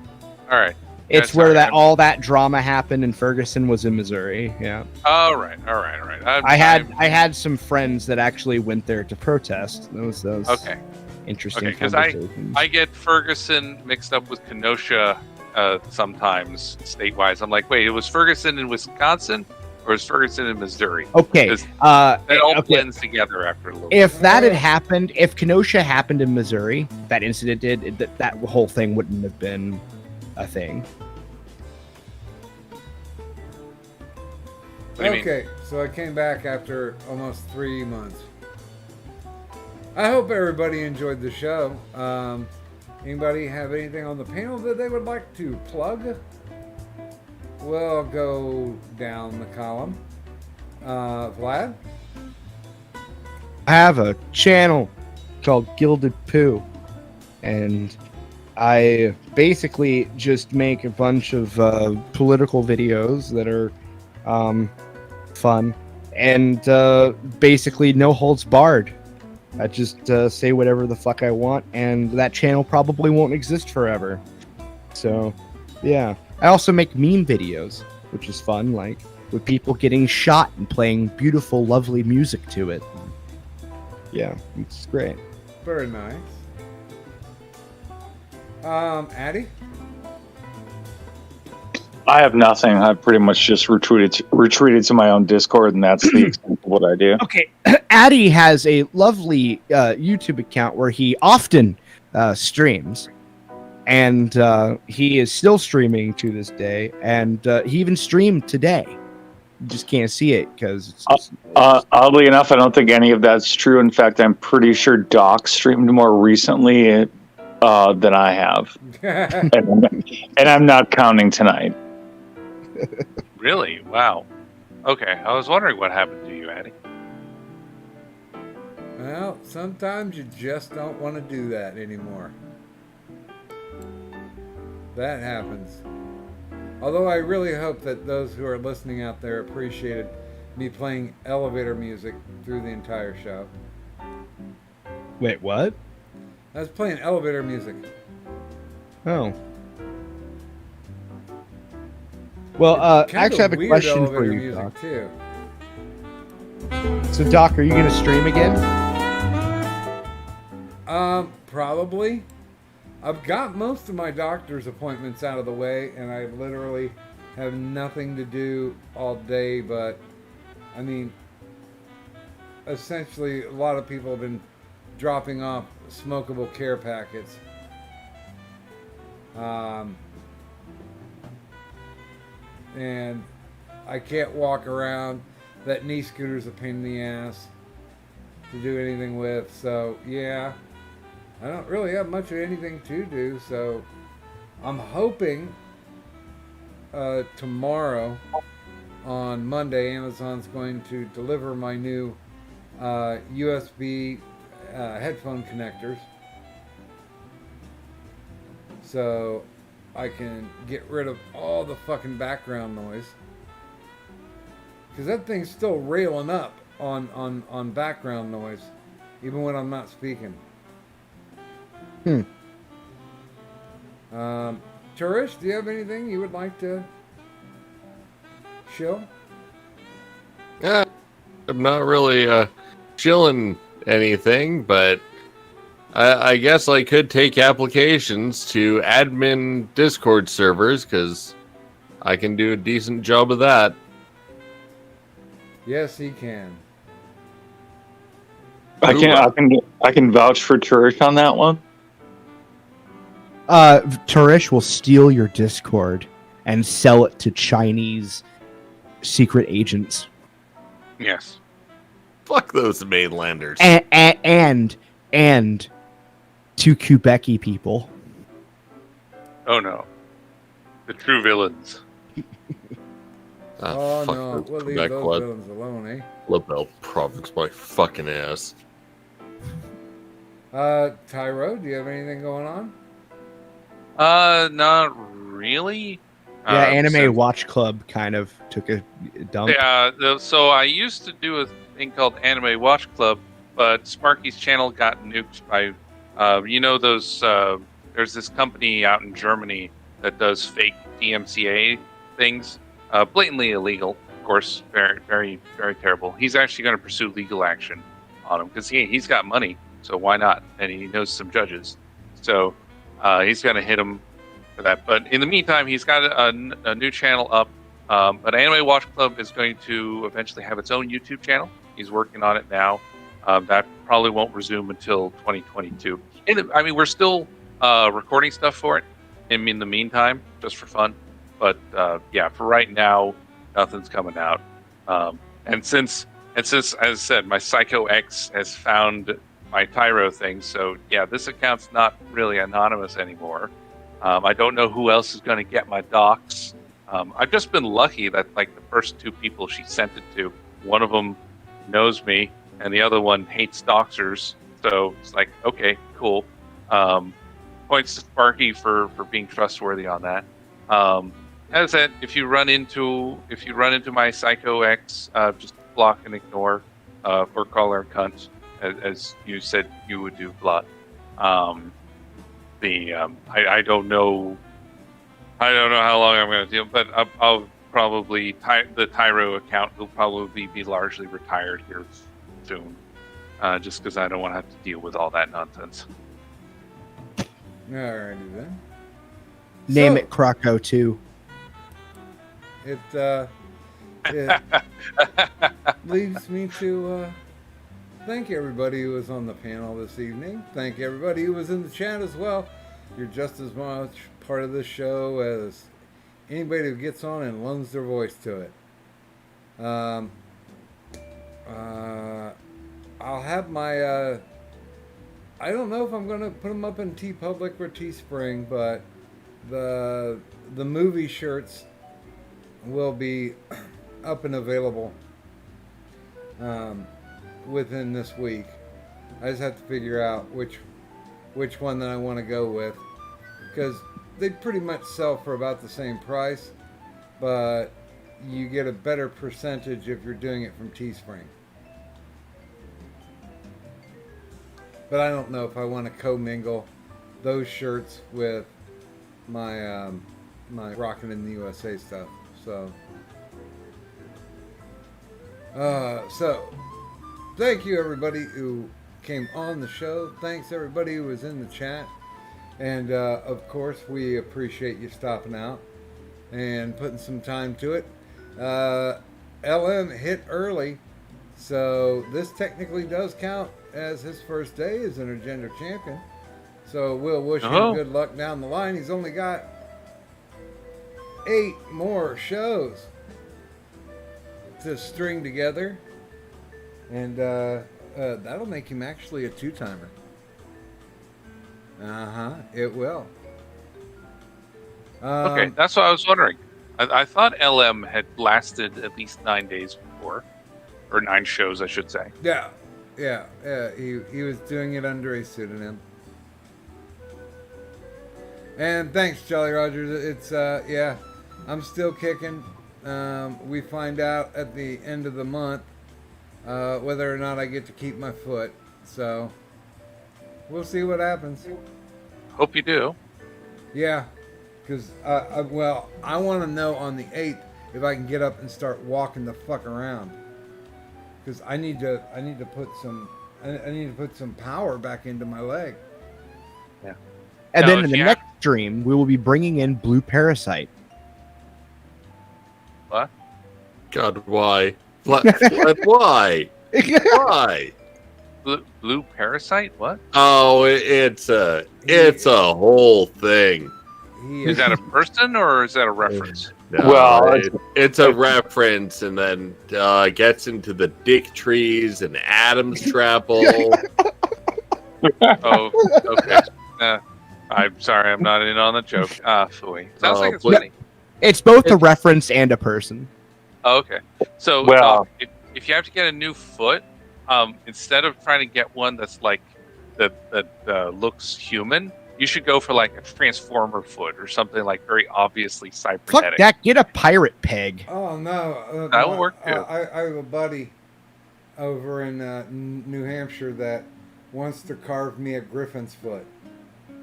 All right. it's Sorry, where I'm- all that drama happened, and Ferguson was in Missouri. Yeah, All right. I had some friends that actually went there to protest. Those Okay. interesting Okay, 'cause conversations. I get Ferguson mixed up with Kenosha sometimes statewide. I'm like, wait, it was Ferguson in Wisconsin or is Ferguson in Missouri? Okay, 'Cause That all okay. blends together after a little bit. If that had happened, if Kenosha happened in Missouri, that incident did, that whole thing wouldn't have been a thing. What do you mean? Okay, so I came back after almost 3 months. I hope everybody enjoyed the show. Anybody have anything on the panel that they would like to plug? We'll go down the column. Vlad? I have a channel called Gilded Poo, and I basically just make a bunch of political videos that are fun and basically no holds barred. I just say whatever the fuck I want, and that channel probably won't exist forever. So, yeah. I also make meme videos, which is fun, like with people getting shot and playing beautiful, lovely music to it. Yeah, it's great. Very nice. Addy? I have nothing. I've pretty much just retreated to my own Discord, and that's the extent of what I do. Okay, Addy has a lovely YouTube account where he often streams, and he is still streaming to this day, and he even streamed today. You just can't see it because it's just, Oddly enough, I don't think any of that's true. In fact, I'm pretty sure Doc streamed more recently than I have, and I'm not counting tonight. Really? Wow. Okay. I was wondering what happened to you, Addy. Well, sometimes you just don't want to do that anymore. That happens. Although I really hope that those who are listening out there appreciated me playing elevator music through the entire show. wait, what? I was playing elevator music. Oh. Well, I Kind actually have a weird question for elevator you, music Doc. too. So, Doc, are you going to stream again? Probably. I've got most of my doctor's appointments out of the way, and I literally have nothing to do all day. But I mean, essentially, a lot of people have been dropping off smokable care packets. And I can't walk around. That knee scooter's a pain in the ass to do anything with. So yeah, I don't really have much of anything to do. So I'm hoping tomorrow on Monday, Amazon's going to deliver my new USB headphone connectors, so I can get rid of all the fucking background noise. Because that thing's still railing up on background noise, even when I'm not speaking. Turish, do you have anything you would like to show? Yeah, I'm not really chilling anything, but I guess I could take applications to admin Discord servers because I can do a decent job of that. Yes, he can. I can vouch for Turish on that one. Turish will steal your Discord and sell it to Chinese secret agents Yes. Fuck those mainlanders. and to Quebecy people. Oh no. The true villains. Oh fuck no, those we'll leave Quebec those blood. villains alone, eh? Labelle province, my fucking ass. Tyro, do you have anything going on? Not really. Yeah, Anime so- Watch Club kind of took a dump. Yeah, so I used to do a thing called Anime Watch Club, but Sparky's channel got nuked by, there's this company out in Germany that does fake DMCA things, blatantly illegal, of course, very, very, very terrible. He's actually going to pursue legal action on him because he's got money, so why not? And he knows some judges, so he's going to hit him for that. But in the meantime, he's got a new channel up. But Anime Watch Club is going to eventually have its own YouTube channel. He's working on it now. That probably won't resume until 2022. We're still recording stuff for it in the meantime, just for fun. But yeah, for right now, nothing's coming out. And since, as I said, my Psycho X has found my Tyro thing, so yeah, this account's not really anonymous anymore. I don't know who else is going to get my docs. I've just been lucky that like the first two people she sent it to, one of them knows me and the other one hates doxers. So it's like, okay, cool. Points to Sparky for being trustworthy on that. As I said, if you run into my Psycho X, just block and ignore, or call her a cunt, as you said you would do, Blood. I don't know how long I'm going to deal, but I'll probably the Tyro account will probably be largely retired here soon, just because I don't want to have to deal with all that nonsense. Alrighty then. Name So, it Croco 2. It leads me to thank everybody who was on the panel this evening. Thank everybody who was in the chat as well. You're just as much part of this show as anybody who gets on and loans their voice to it. I'll have my I don't know if I'm going to put them up in TeePublic or Teespring, but the movie shirts will be up and available within this week. I just have to figure out which one that I want to go with, because they pretty much sell for about the same price, but you get a better percentage if you're doing it from Teespring. But I don't know if I want to commingle those shirts with my my Rockin' in the USA stuff. So thank you everybody who came on the show. Thanks everybody who was in the chat. And of course, we appreciate you stopping out and putting some time to it. LM hit early, so this technically does count as his first day as Intergender Champion. So we'll wish him good luck down the line. He's only got 8 more shows to string together. And that'll make him actually a 2-timer. It will. Okay, that's what I was wondering. I thought LM had lasted at least 9 days before, or 9 shows, I should say. Yeah. Yeah, he was doing it under a pseudonym. And thanks, Jolly Rogers. It's yeah, I'm still kicking. We find out at the end of the month whether or not I get to keep my foot. So we'll see what happens. Hope you do. Yeah, because well, I want to know on the 8th if I can get up and start walking the fuck around. Because I need to put some power back into my leg. And Now, then if in the you next stream, we will be bringing in Blue Parasite. What? God, why? Why? Why? Blue parasite? What? Oh, it's a whole thing. Is that a person or is that a reference? No, Well, it's a reference, and then gets into the dick trees and Adam's Travel. Oh, okay. I'm sorry, I'm not in on the joke. Phooey. Sounds like it's please. funny. It's both a reference and a person. Oh, okay. So, Well- if you have to get a new foot, instead of trying to get one that's like that looks human, you should go for like a transformer foot or something like very obviously Fuck cybernetic. that. Get a pirate peg. Oh no, That will work, too. I have a buddy over in New Hampshire that wants to carve me a griffin's foot.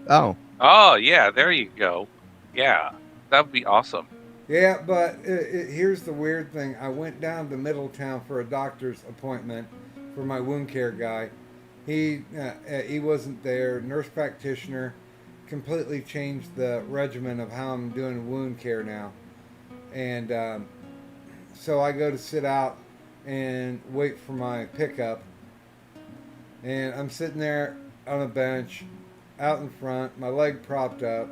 Oh. Oh yeah, there you go. Yeah, that would be awesome. Yeah, but here's the weird thing. I went down to Middletown for a doctor's appointment for my wound care guy. He wasn't there. Nurse practitioner completely changed the regimen of how I'm doing wound care now. And so I go to sit out and wait for my pickup. And I'm sitting there on a bench out in front, my leg propped up.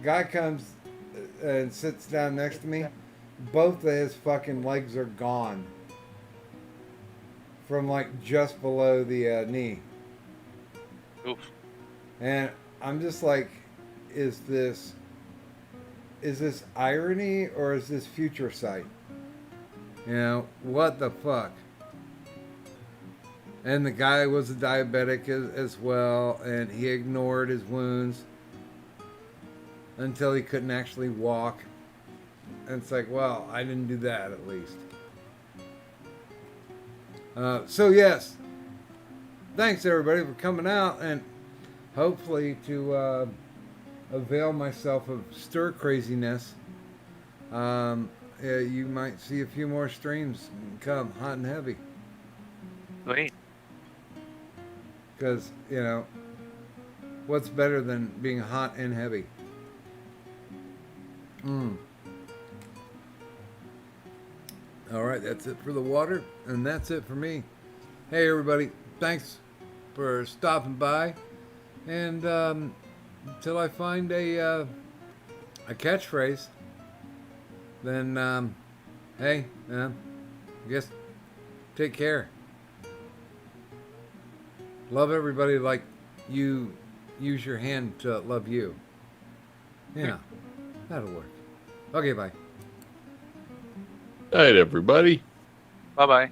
Guy comes and sits down next to me. Both of his fucking legs are gone from like just below the knee. Oof. And I'm just like, is this irony or is this future sight? You know, what the fuck? And the guy was a diabetic as well, and he ignored his wounds until he couldn't actually walk. And it's like, well, I didn't do that at least. So yes, thanks everybody for coming out, and hopefully to avail myself of stir craziness. You might see a few more streams come hot and heavy. Sweet. Because, you know, what's better than being hot and heavy? All right, that's it for the water, and that's it for me. Hey, everybody, thanks for stopping by. And until I find a catchphrase, then, hey, I guess take care. Love everybody like you use your hand to love you. Yeah, that'll work. Okay, bye. Night, everybody. Bye bye.